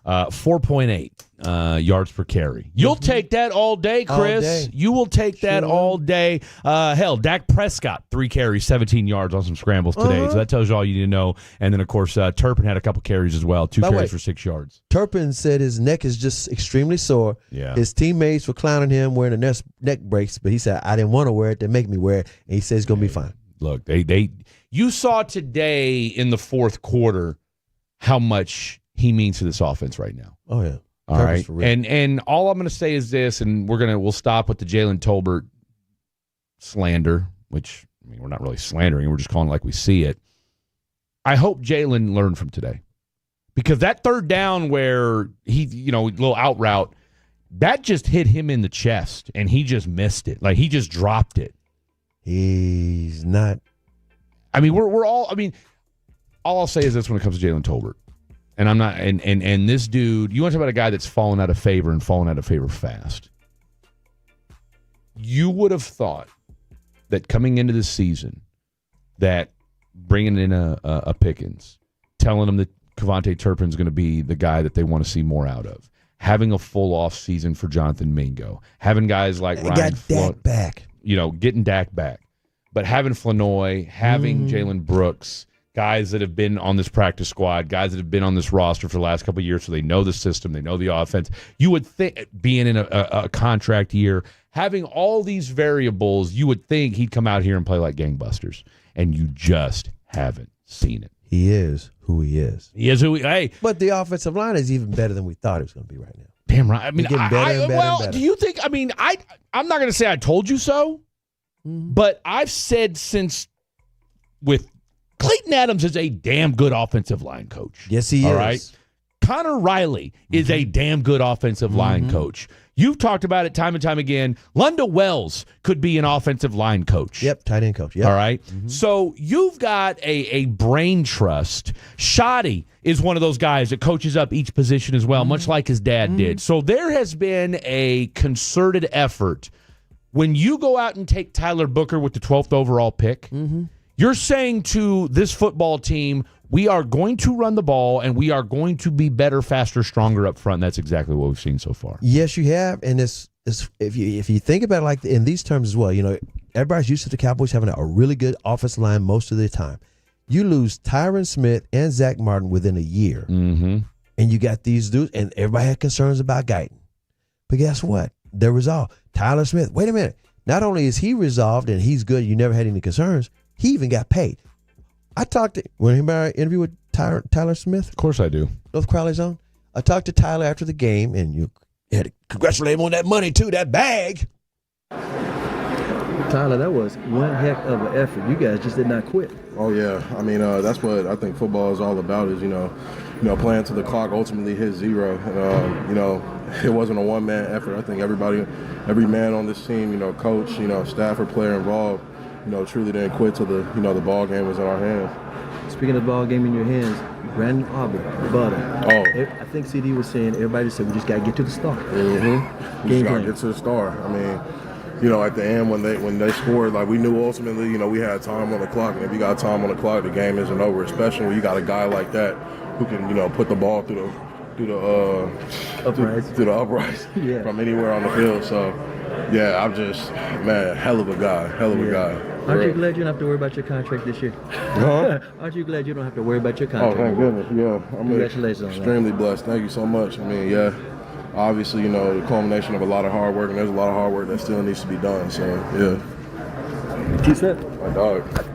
4.8 yards per carry. You'll take that all day, Chris. All day. You will take that all day. Hell, Dak Prescott, 3 carries, 17 yards on some scrambles today. So that tells you all you need to know. And then, of course, Turpin had a couple carries as well. 2 carries for 6 yards. Turpin said his neck is just extremely sore. Yeah. His teammates were clowning him wearing the neck brace, but he said, I didn't want to wear it. They make me wear it. And he says it's going to be fine. Look, you saw today in the fourth quarter how much he means to this offense right now. Oh, yeah. All right. And all I'm going to say is this, and we'll stop with the Jalen Tolbert slander, which, I mean, we're not really slandering. We're just calling it like we see it. I hope Jalen learned from today. Because that third down where he, little out route, that just hit him in the chest, and he just missed it. Like, he just dropped it. He's not. I mean, all I'll say is this when it comes to Jalen Tolbert. And I'm not, and this dude, you want to talk about a guy that's fallen out of favor and fallen out of favor fast. You would have thought that coming into this season, that bringing in a Pickens, telling him that Kevontae Turpin's going to be the guy that they want to see more out of, having a full off season for Jonathan Mingo, having guys like Ryan Dak back, getting Dak back, but having Flanoy, having Jalen Brooks. Guys that have been on this practice squad, guys that have been on this roster for the last couple of years, so they know the system, they know the offense. You would think, being in a contract year, having all these variables, you would think he'd come out here and play like gangbusters, and you just haven't seen it. He is who he is. Hey. But the offensive line is even better than we thought it was going to be right now. Damn right. I mean, getting better and better. Do you think, I'm not going to say I told you so, but I've said since with Clayton Adams is a damn good offensive line coach. Yes, he is. All right. Connor Riley is a damn good offensive line coach. You've talked about it time and time again. Lunda Wells could be an offensive line coach. Yep, tight end coach. Yep. All right. So you've got a brain trust. Shotti is one of those guys that coaches up each position as well, much like his dad did. So there has been a concerted effort. When you go out and take Tyler Booker with the 12th overall pick, you're saying to this football team, we are going to run the ball and we are going to be better, faster, stronger up front. And that's exactly what we've seen so far. Yes, you have. And it's if you think about it like in these terms as well, everybody's used to the Cowboys having a really good offensive line most of the time. You lose Tyron Smith and Zach Martin within a year. And you got these dudes, and everybody had concerns about Guyton. But guess what? They're resolved. Tyler Smith, wait a minute. Not only is he resolved and he's good, you never had any concerns, he even got paid. I talked to, when I interview with Tyler Smith. Of course I do. North Crowley Zone. I talked to Tyler after the game, and you had to congratulate him on that money, too, that bag. Tyler, that was one heck of an effort. You guys just did not quit. Oh, yeah. I mean, that's what I think football is all about is, playing to the clock ultimately hit zero. It wasn't a one-man effort. I think every man on this team, coach, staff or player involved, truly didn't quit till the ball game was in our hands. Speaking of the ball game in your hands, Brandon Aubrey, Butter. Oh. I think CD was saying, everybody said, we just got to get to the star. We just got to get to the star. I mean, at the end when they scored, like we knew ultimately, we had time on the clock. And if you got time on the clock, the game isn't over, especially when you got a guy like that who can, put the ball through the uprights yeah. from anywhere on the field. So, Yeah, I'm just, man, hell of a guy. Hell of a guy. Aren't you glad you don't have to worry about your contract this year? Huh? Aren't you glad you don't have to worry about your Oh, contract? thank goodness, yeah. I'm Congratulations on that. extremely blessed. Thank you so much. I mean, yeah, obviously, the culmination of a lot of hard work, and there's a lot of hard work that still needs to be done. So, yeah. She said. My dog.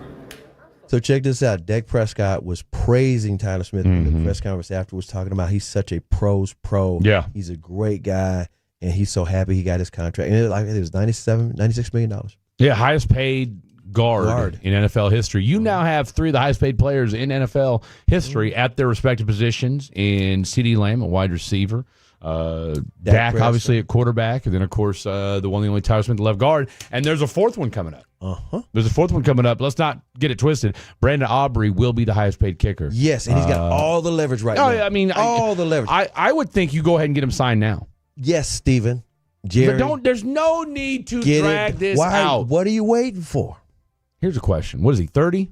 So check this out. Dak Prescott was praising Tyler Smith in the press conference afterwards, talking about he's such a pro's pro. Yeah. He's a great guy, and he's so happy he got his contract. And it was $96 million. Yeah, highest paid guard in NFL history. You now have 3 of the highest paid players in NFL history at their respective positions in CeeDee Lamb, a wide receiver, Dak obviously at quarterback, and then, of course, the only Tyler Smith, the left guard. And there's a fourth one coming up. There's a fourth one coming up. Let's not get it twisted. Brandon Aubrey will be the highest paid kicker. Yes, and he's got all the leverage right now. I mean, all the leverage. I would think you go ahead and get him signed now. Yes, Steven. Jerry. But there's no need to drag this out. What are you waiting for? Here's a question. What is he, 30?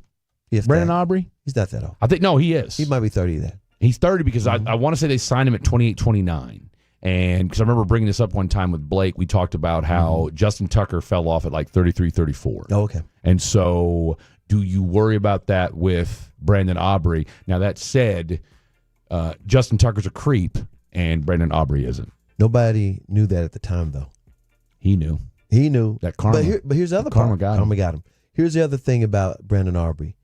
Brandon Aubrey? He's not that old. I think, no, he is. He might be 30 then. He's 30 because I want to say they signed him at 28, 29. And because I remember bringing this up one time with Blake, we talked about how Justin Tucker fell off at like 33, 34. Oh, okay. And so do you worry about that with Brandon Aubrey? Now, that said, Justin Tucker's a creep and Brandon Aubrey isn't. Nobody knew that at the time, though. He knew. He knew. That karma. But here's the other karma part. got him. Karma got him. Here's the other thing about Brandon Aubrey.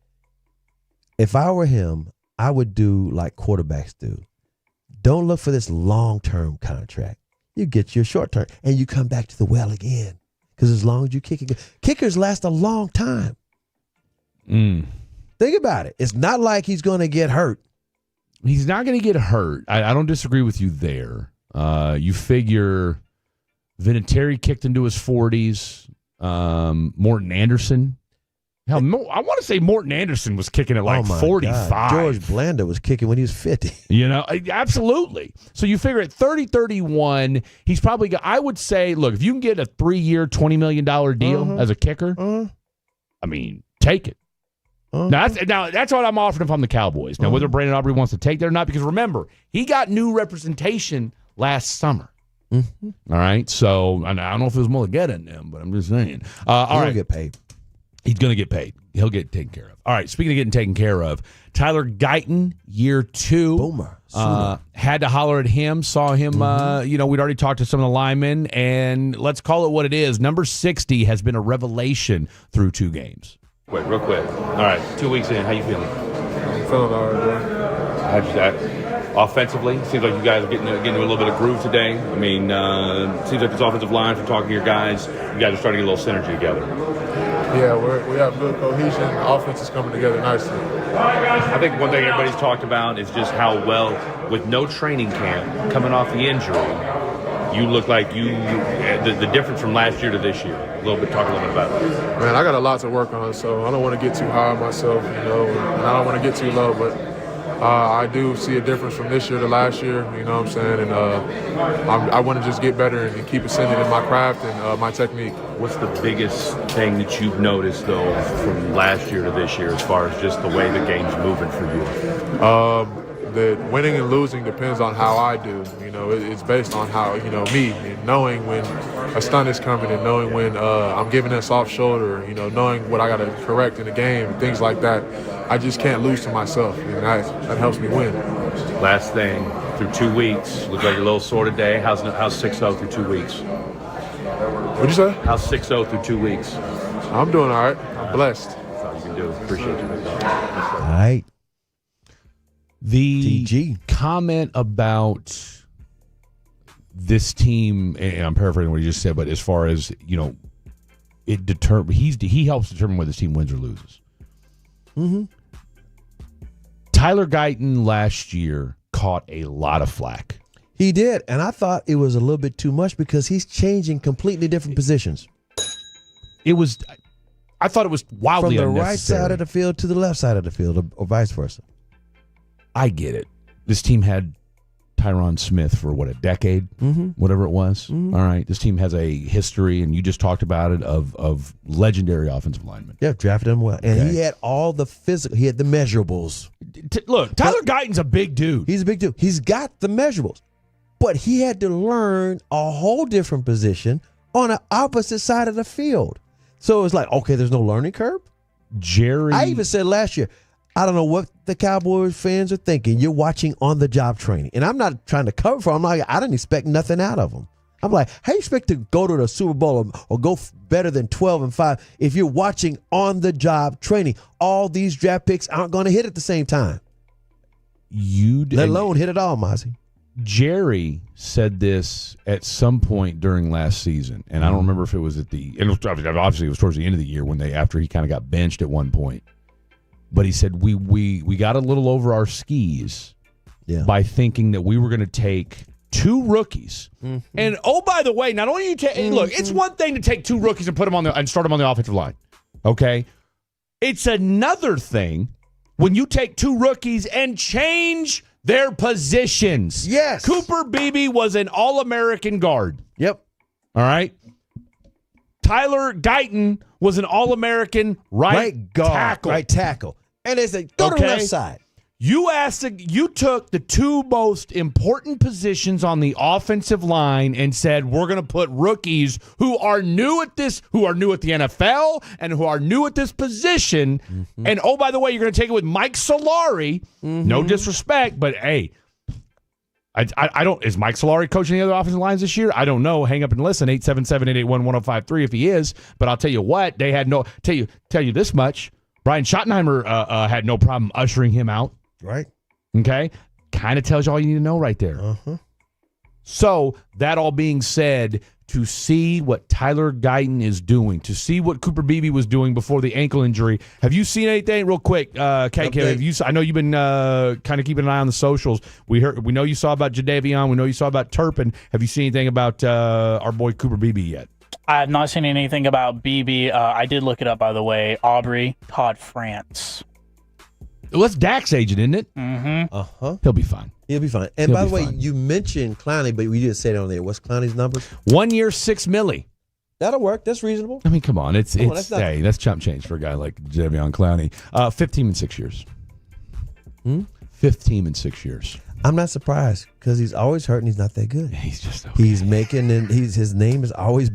If I were him, I would do like quarterbacks do. Don't look for this long-term contract. You get your short-term, and you come back to the well again. Because as long as you kick it, kickers last a long time. Think about it. It's not like he's going to get hurt. He's not going to get hurt. I don't disagree with you there. You figure Vinatieri kicked into his 40s. Morton Anderson. Hell, I want to say Morton Anderson was kicking at like 45. God. George Blanda was kicking when he was 50. Absolutely. So you figure at 30, 31, he's probably got, I would say, look, if you can get a 3-year, $20 million deal as a kicker, I mean, take it. Now that's what I'm offering if I'm the Cowboys. Now, whether Brandon Aubrey wants to take that or not, because remember, he got new representation last summer. All right, so I don't know if it was Mulligetta in them, but I'm just saying. All right, get paid. He's going to get paid. He'll get taken care of. All right, speaking of getting taken care of, Tyler Guyton, year 2. Boomer. Had to holler at him, saw him, we'd already talked to some of the linemen, and let's call it what it is. Number 60 has been a revelation through 2 games. Real quick. All right, 2 weeks in, how you feeling? I'm feeling all right, bro. How'd you that? Offensively, seems like you guys are getting to a little bit of groove today. I mean, seems like this offensive line, from talking to your guys, you guys are starting to get a little synergy together. Yeah, we have good cohesion. The offense is coming together nicely. I think one thing everybody's talked about is just how well, with no training camp, coming off the injury, you look like the difference from last year to this year. Talk a little bit about that. Man, I got a lot to work on, so I don't want to get too high on myself, and I don't want to get too low, but I do see a difference from this year to last year, you know what I'm saying? And I want to just get better and keep ascending in my craft and my technique. What's the biggest thing that you've noticed, though, from last year to this year as far as just the way the game's moving for you? That winning and losing depends on how I do. It's based on how, me, and knowing when a stunt is coming and knowing when I'm giving a soft shoulder, knowing what I got to correct in the game and things like that. I just can't lose to myself, and that helps me win. Last thing, through 2 weeks, look like a little sore today. How's 6-0 through 2 weeks? What'd you say? How's 6-0 through 2 weeks? I'm doing all right. I'm blessed. That's all you can do. Appreciate you. All right. The TG. comment about this team, and I'm paraphrasing what he just said, but as far as, he helps determine whether this team wins or loses. Tyler Guyton last year caught a lot of flack. He did, and I thought it was a little bit too much because he's changing completely different positions. I thought it was wildly unnecessary. From the right unnecessary. side of the field to the left side of the field, or vice versa. I get it. This team had Tyron Smith for, a decade? Whatever it was. All right. This team has a history, and you just talked about it, of legendary offensive linemen. Yeah, drafted him well. And he had all the physical. He had the measurables. Look, Tyler Guyton's a big dude. He's a big dude. He's got the measurables. But he had to learn a whole different position on the opposite side of the field. So it's like, okay, there's no learning curve. Jerry. I even said last year, I don't know what the Cowboys fans are thinking. You're watching on-the-job training. And I'm not trying to cover for them. I'm like, I didn't expect nothing out of them. I'm like, how do you expect to go to the Super Bowl or go better than 12-5 if you're watching on-the-job training? All these draft picks aren't going to hit at the same time. Let alone hit it all, Mozzie. Jerry said this at some point during last season, and I don't remember if it was obviously it was towards the end of the year after he kind of got benched at one point. But he said we got a little over our skis by thinking that we were going to take two rookies. Mm-hmm. And by the way, not only you take look, it's one thing to take two rookies and put them and start them on the offensive line. Okay, it's another thing when you take two rookies and change their positions. Yes, Cooper Beebe was an All-American guard. Yep. All right. Tyler Guyton was an All-American right tackle. And they said, go to the left side. You took the two most important positions on the offensive line and said, we're going to put rookies who are new at the NFL and who are new at this position. Mm-hmm. And, by the way, you're going to take it with Mike Solari. Mm-hmm. No disrespect, but, hey, I don't. Is Mike Solari coaching the other offensive lines this year? I don't know. Hang up and listen. 877-881-1053 if he is. But I'll tell you what, they had no. Tell you this much. Brian Schottenheimer had no problem ushering him out. Right. Okay. Kind of tells you all you need to know right there. Uh-huh. So that all being said, to see what Tyler Guyton is doing, to see what Cooper Beebe was doing before the ankle injury. Have you seen anything real quick, KK? I know you've been kind of keeping an eye on the socials. We know you saw about Jadeveon. We know you saw about Turpin. Have you seen anything about our boy Cooper Beebe yet? I have not seen anything about Beebe. I did look it up, by the way. Aubrey Todd France. Well, that's Dak's agent, isn't it? Mm-hmm. Uh-huh. He'll be fine. He'll be fine. And by the way, you mentioned Clowney, but we didn't say it on there. What's Clowney's numbers? 1 year, $6 million. That'll work. That's reasonable. I mean, come on. That's chump change for a guy like Jadeveon Clowney. 15 and 6 years. 15 and 6 years. I'm not surprised because he's always hurt and he's not that good. He's just okay. He's making and his name is always.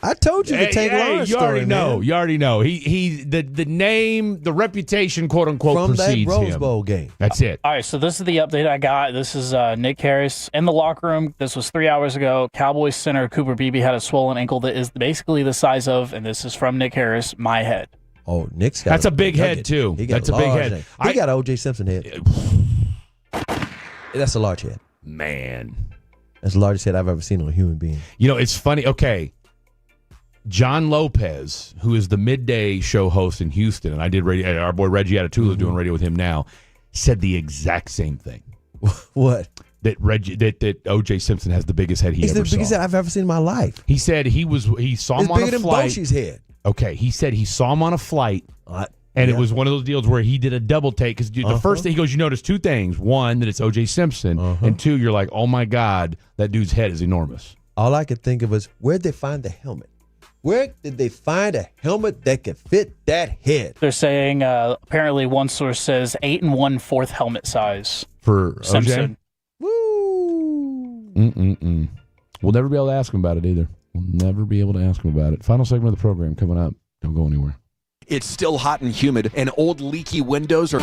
I told you the Tank Lawrence you story, already know. man. You already know. He the name, the reputation, quote unquote, from precedes that Rose him. Bowl game. That's it. All right, so this is the update I got. This is Nick Harris in the locker room. This was 3 hours ago. Cowboys center Cooper Beebe had a swollen ankle that is basically the size of, and this is from Nick Harris, my head. Oh, Nick's got That's a big head too. That's a big head. He got an O.J. Simpson head. That's a large head. Man. That's the largest head I've ever seen on a human being. You know, it's funny. Okay. John Lopez, who is the midday show host in Houston, and I did radio, our boy Reggie Atatula is doing radio with him now, said the exact same thing. What? That O.J. Simpson has the biggest head He's ever the biggest saw. head I've ever seen in my life. He said he saw him It's on a bigger than flight. Boshy's head. Okay, he said he saw him on a flight. And it was one of those deals where he did a double take because the first thing he goes, you notice two things. One, that it's O.J. Simpson. And two, you're like, oh, my God, that dude's head is enormous. All I could think of was, where'd they find the helmet? Where did they find a helmet that could fit that head? They're saying, apparently one source says 8 1/4 helmet size. For Simpson. OJ? Woo! We'll never be able to ask him about it either. We'll never be able to ask him about it. Final segment of the program coming up. Don't go anywhere. It's still hot and humid, and old leaky windows are...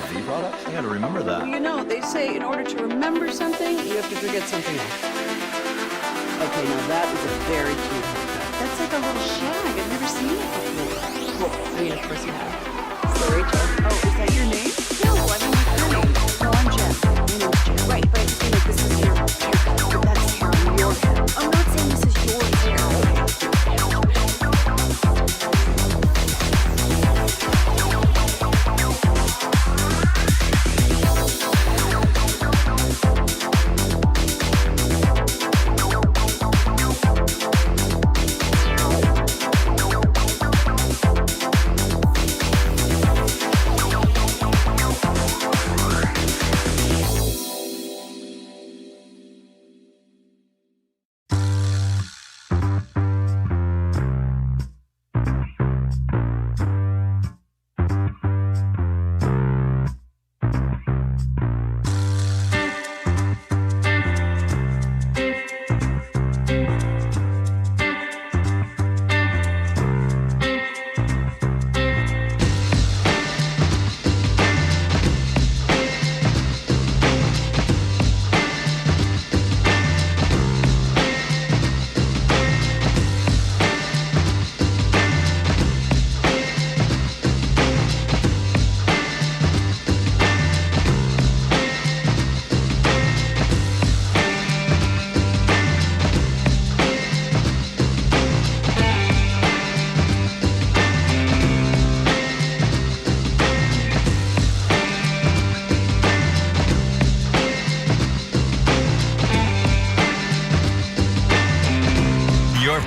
beauty products. I got to remember that. Well, you know, they say in order to remember something, you have to forget something else. Okay, now that is a very cute haircut. That's like a little shag. I've never seen it before. Well, I mean, of course you have. It's the Rachel. Oh, is that your name? No, I don't like your name. No, I'm Jen. My name's Jen. Right, but I'm saying like this is your haircut. But that's hair on your head. I'm not saying this is your hair.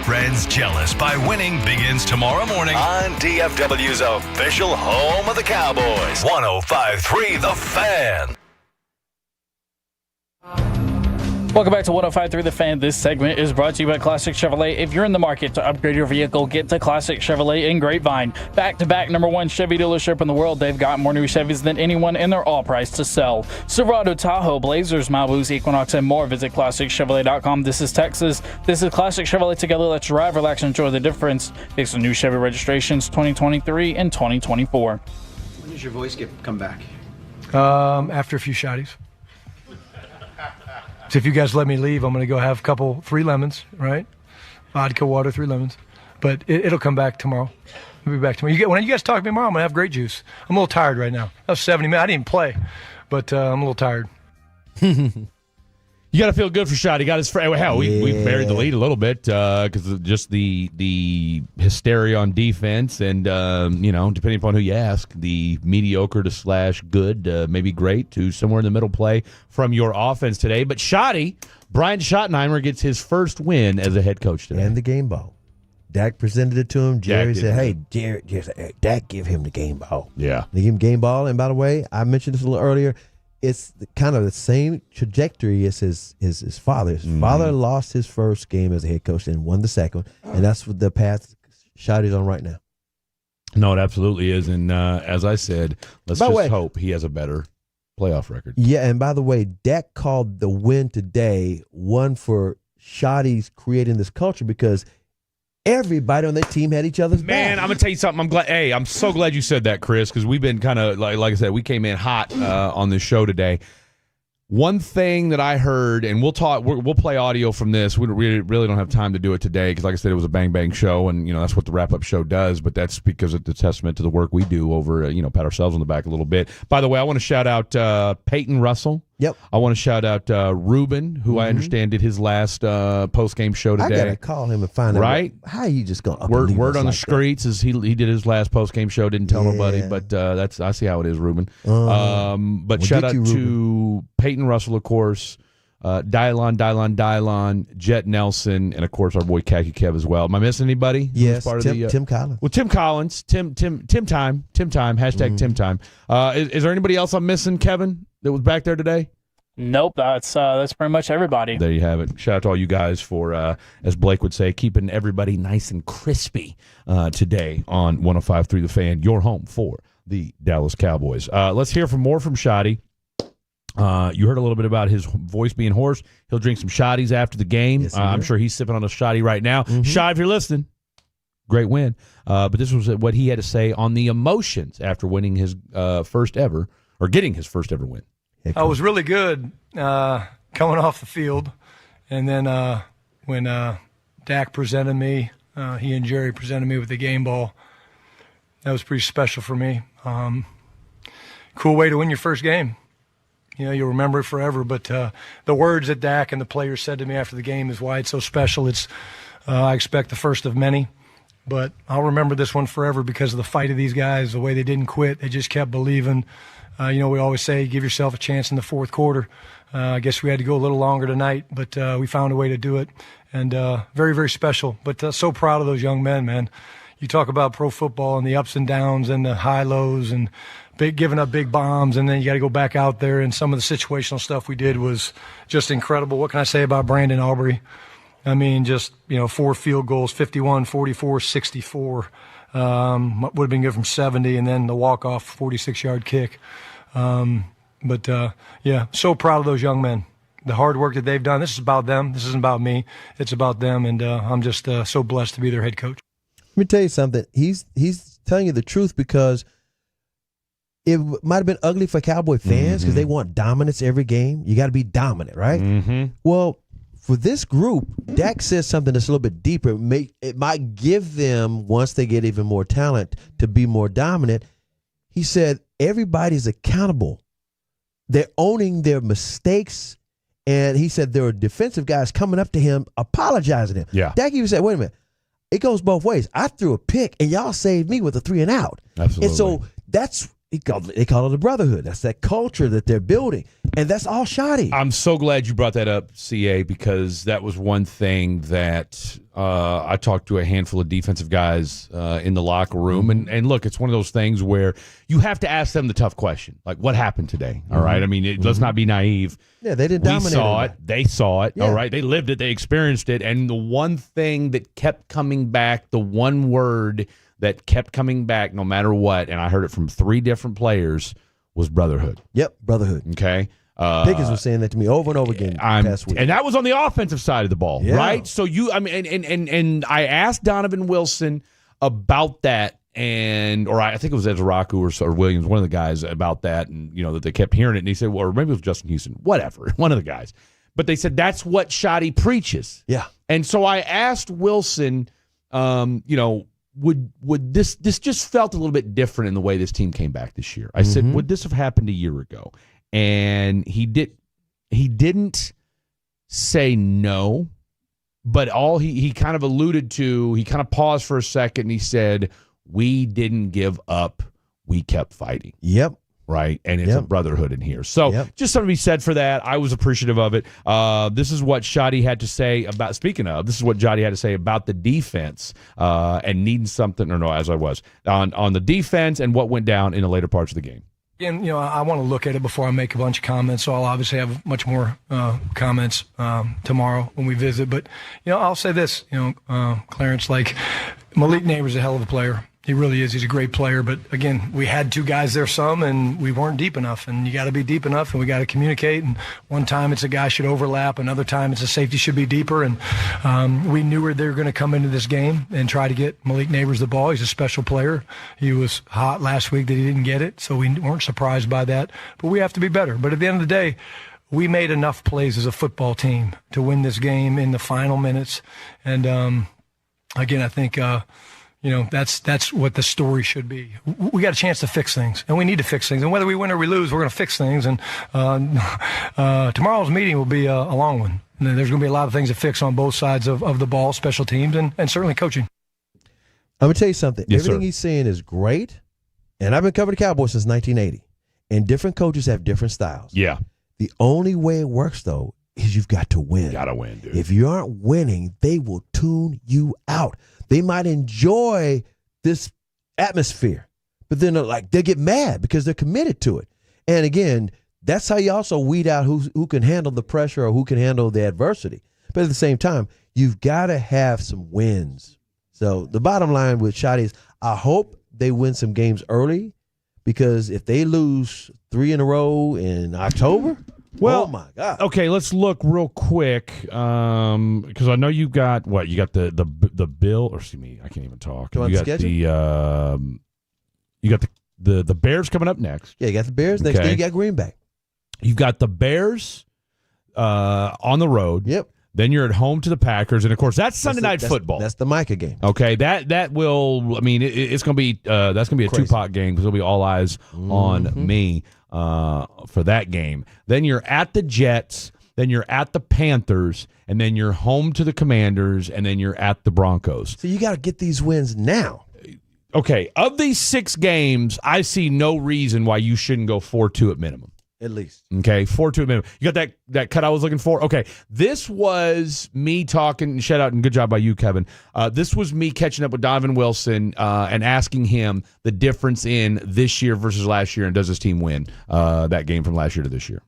Friends jealous by winning begins tomorrow morning on DFW's official home of the Cowboys. 105.3 The Fan. Welcome back to 105.3 The Fan. This segment is brought to you by Classic Chevrolet. If you're in the market to upgrade your vehicle, get to Classic Chevrolet in Grapevine. Back-to-back #1 Chevy dealership in the world. They've got more new Chevys than anyone, and they're all priced to sell. Silverado, Tahoe, Blazers, Malibus, Equinox, and more. Visit ClassicChevrolet.com. This is Texas. This is Classic Chevrolet. Together, let's drive, relax, and enjoy the difference. Thanks to new Chevy registrations 2023 and 2024. When does your voice come back? After a few shotties. So if you guys let me leave, I'm going to go have 3 lemons, right? Vodka, water, 3 lemons. But it'll come back tomorrow. I'll be back tomorrow. When you guys talk to me tomorrow, I'm going to have grape juice. I'm a little tired right now. That was 70 minutes. I didn't even play, but I'm a little tired. You got to feel good for Shotti. He got his friend. Hell, we buried the lead a little bit because of just the hysteria on defense, and depending upon who you ask, the mediocre to / good, maybe great, to somewhere in the middle play from your offense today. But Shotti, Brian Schottenheimer gets his first win as a head coach today, and the game ball. Dak presented it to him. Jerry said, "Hey, Dak, give him the game ball." Yeah, they give him game ball. And by the way, I mentioned this a little earlier. It's kind of the same trajectory as his father. His father lost his first game as a head coach and won the second, and that's what the path Shotti's on right now. No, it absolutely is. And as I said, let's hope he has a better playoff record. Yeah, and by the way, Dak called the win today one for Shotti's creating this culture because everybody on that team had each other's back. Man, I'm gonna tell you something. I'm so glad you said that, Chris, because we've been kind of like I said, we came in hot on this show today. One thing that I heard, and we'll play audio from this. We really don't have time to do it today because, like I said, it was a bang show, and that's what the wrap up show does. But that's because it's a testament to the work we do over. Pat ourselves on the back a little bit. By the way, I want to shout out Peyton Russell. Yep. I want to shout out Ruben, who I understand did his last post game show today. I gotta call him and find out how you just going. Word on the streets is he did his last post game show. Didn't tell nobody, but I see how it is, Ruben. But shout out to Peyton Russell, of course, Dylon, Jet Nelson, and of course our boy Khaki Kev as well. Am I missing anybody? Yes, Tim Collins. Well, Tim Collins, Tim time, hashtag Tim time. Is there anybody else I'm missing, Kevin, that was back there today? Nope, that's pretty much everybody. There you have it. Shout out to all you guys for, as Blake would say, keeping everybody nice and crispy today on 105.3 The Fan, your home for the Dallas Cowboys. Let's hear from Shotti. You heard a little bit about his voice being hoarse. He'll drink some shotties after the game. Yes, I'm sure he's sipping on a shotty right now. Shot, if you're listening, great win. But this was what he had to say on the emotions after winning his first ever, or getting his first ever win. I was really good coming off the field. And then when Dak presented me, he and Jerry presented me with the game ball, that was pretty special for me. Cool way to win your first game. You'll remember it forever. But the words that Dak and the players said to me after the game is why it's so special. It's I expect the first of many. But I'll remember this one forever because of the fight of these guys, the way they didn't quit. They just kept believing. We always say give yourself a chance in the fourth quarter. I guess we had to go a little longer tonight, but we found a way to do it. And very, very special. But so proud of those young men, man. You talk about pro football and the ups and downs and the high lows and giving up big bombs, and then you got to go back out there. And some of the situational stuff we did was just incredible. What can I say about Brandon Aubrey? I mean, just, 4 field goals, 51, 44, 64. Would have been good from 70, and then the walk-off 46-yard kick. So proud of those young men. The hard work that they've done. This is about them. This isn't about me. It's about them, and I'm just so blessed to be their head coach. Let me tell you something. He's telling you the truth because it might have been ugly for Cowboy fans because they want dominance every game. You got to be dominant, right? Mm-hmm. Well, for this group, Dak says something that's a little bit deeper. It might give them, once they get even more talent, to be more dominant. He said everybody's accountable. They're owning their mistakes. And he said there were defensive guys coming up to him, apologizing to him. Yeah. Dak even said, wait a minute. It goes both ways. I threw a pick, and y'all saved me with a 3 and out. Absolutely. And so they call it a brotherhood. That's that culture that they're building. And that's all Shotti. I'm so glad you brought that up, CA, because that was one thing that I talked to a handful of defensive guys in the locker room. And look, it's one of those things where you have to ask them the tough question. Like, what happened today? All right? I mean, let's not be naive. Yeah, they didn't dominate. We saw it. They saw it. Yeah. All right? They lived it. They experienced it. And the one thing that kept coming back, the one word that kept coming back no matter what, and I heard it from 3 different players, was brotherhood. Yep, brotherhood. Okay? Pickens was saying that to me over and over again past week. And that was on the offensive side of the ball, right? So and I asked Donovan Wilson about that, or I think it was Ezraku or Williams, one of the guys, about that, and that they kept hearing it, and he said, well, or maybe it was Justin Houston, whatever, one of the guys. But they said that's what Shotti preaches. Yeah. And so I asked Wilson, would this just felt a little bit different in the way this team came back this year. I said, would this have happened a year ago? And he didn't say no, but all he kind of alluded to, he kind of paused for a second and he said, we didn't give up, we kept fighting. Yep. Right? And it's a brotherhood in here. So just something to be said for that. I was appreciative of it. This is what Shotti had to say about, speaking of, this is what Shotti had to say about the defense and needing something, on the defense and what went down in the later parts of the game. And, I want to look at it before I make a bunch of comments, so I'll obviously have much more comments tomorrow when we visit. But, I'll say this, Clarence, Malik Neighbors is a hell of a player. He really is. He's a great player. But, again, we had 2 guys there and we weren't deep enough. And you got to be deep enough, and we got to communicate. And one time it's a guy should overlap. Another time it's a safety should be deeper. And we knew they were going to come into this game and try to get Malik Neighbors the ball. He's a special player. He was hot last week that he didn't get it, so we weren't surprised by that. But we have to be better. But at the end of the day, we made enough plays as a football team to win this game in the final minutes. And, again, I think that's what the story should be. We got a chance to fix things, and we need to fix things. And whether we win or we lose, we're going to fix things. And tomorrow's meeting will be a long one. And there's going to be a lot of things to fix on both sides of the ball, special teams, and certainly coaching. I'm going to tell you something. Yes, Everything sir. he's saying is great, and I've been covering the Cowboys since 1980, and different coaches have different styles. Yeah. The only way it works, though, is you've got to win. Got to win, dude. If you aren't winning, they will tune you out. They might enjoy this atmosphere, but then they'll get mad because they're committed to it. And again, that's how you also weed out who can handle the pressure or who can handle the adversity. But at the same time, you've got to have some wins. So the bottom line with Shotti is I hope they win some games early, because if they lose 3 in a row in October, well, oh my God. Okay, let's look real quick because I know you got what you got the bill, or excuse me, I can't even talk. You got schedule? you got the Bears coming up next. Yeah, you got the Bears. Next day you got Green Bay. You've got the Bears on the road. Yep. Then you're at home to the Packers, and of course that's Sunday night football. That's the Micah game. Okay, that will. I mean, it's going to be that's going to be a two-pot game because there'll be all eyes on me for that game. Then you're at the Jets. Then you're at the Panthers, and then you're home to the Commanders, and then you're at the Broncos. So you got to get these wins now. Okay, of these 6 games, I see no reason why you shouldn't go 4-2 at minimum. At least. Okay, 4-2 at minimum. You got that cut I was looking for? Okay, this was me talking, shout out and good job by you, Kevin. This was me catching up with Donovan Wilson and asking him the difference in this year versus last year, and does this team win that game from last year to this year?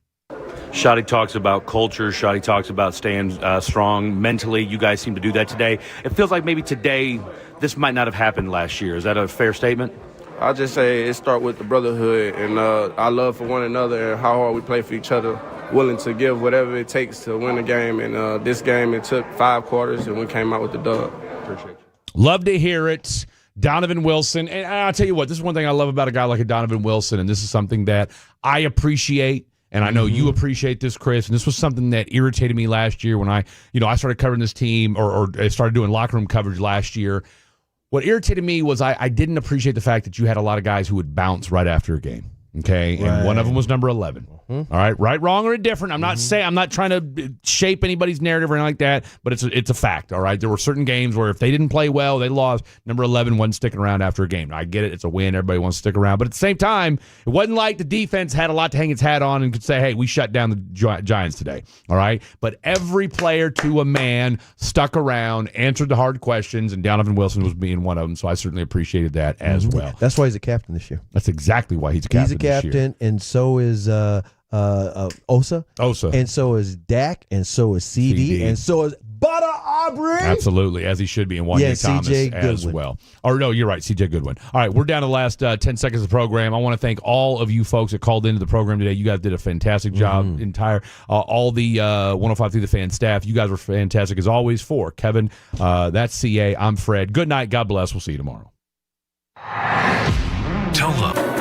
Shotti talks about culture. Shotti talks about staying strong mentally. You guys seem to do that today. It feels like maybe today this might not have happened last year. Is that a fair statement? I'll just say it starts with the brotherhood and our love for one another and how hard we play for each other, willing to give whatever it takes to win a game. And this game, it took 5 quarters, and we came out with the dub. Appreciate you. Love to hear it. Donovan Wilson. And I'll tell you what, this is one thing I love about a guy like a Donovan Wilson, and this is something that I appreciate. And I know you appreciate this, Chris. And this was something that irritated me last year when I started covering this team or I started doing locker room coverage last year. What irritated me was I didn't appreciate the fact that you had a lot of guys who would bounce right after a game. Okay, and one of them was number 11. All right, right, wrong, or indifferent. I'm not saying I'm not trying to shape anybody's narrative or anything like that, but it's a fact. All right, there were certain games where if they didn't play well, they lost. Number 11 wasn't sticking around after a game. Now, I get it; it's a win. Everybody wants to stick around, but at the same time, it wasn't like the defense had a lot to hang its hat on and could say, "Hey, we shut down the Giants today." All right, but every player to a man stuck around, answered the hard questions, and Donovan Wilson was being one of them. So I certainly appreciated that as well. That's why he's a captain this year. That's exactly why he's a captain. He's a captain, this year. and so is Osa, and so is Dak, and so is CD, and so is Butter Aubrey. Absolutely, as he should be, and Wanya Thomas as well. Or no, you're right, C.J. Goodwin. All right, we're down to the last 10 seconds of the program. I want to thank all of you folks that called into the program today. You guys did a fantastic job. All the 105.3 The Fan staff. You guys were fantastic as always. For Kevin, that's CA. I'm Fred. Good night. God bless. We'll see you tomorrow. Tell them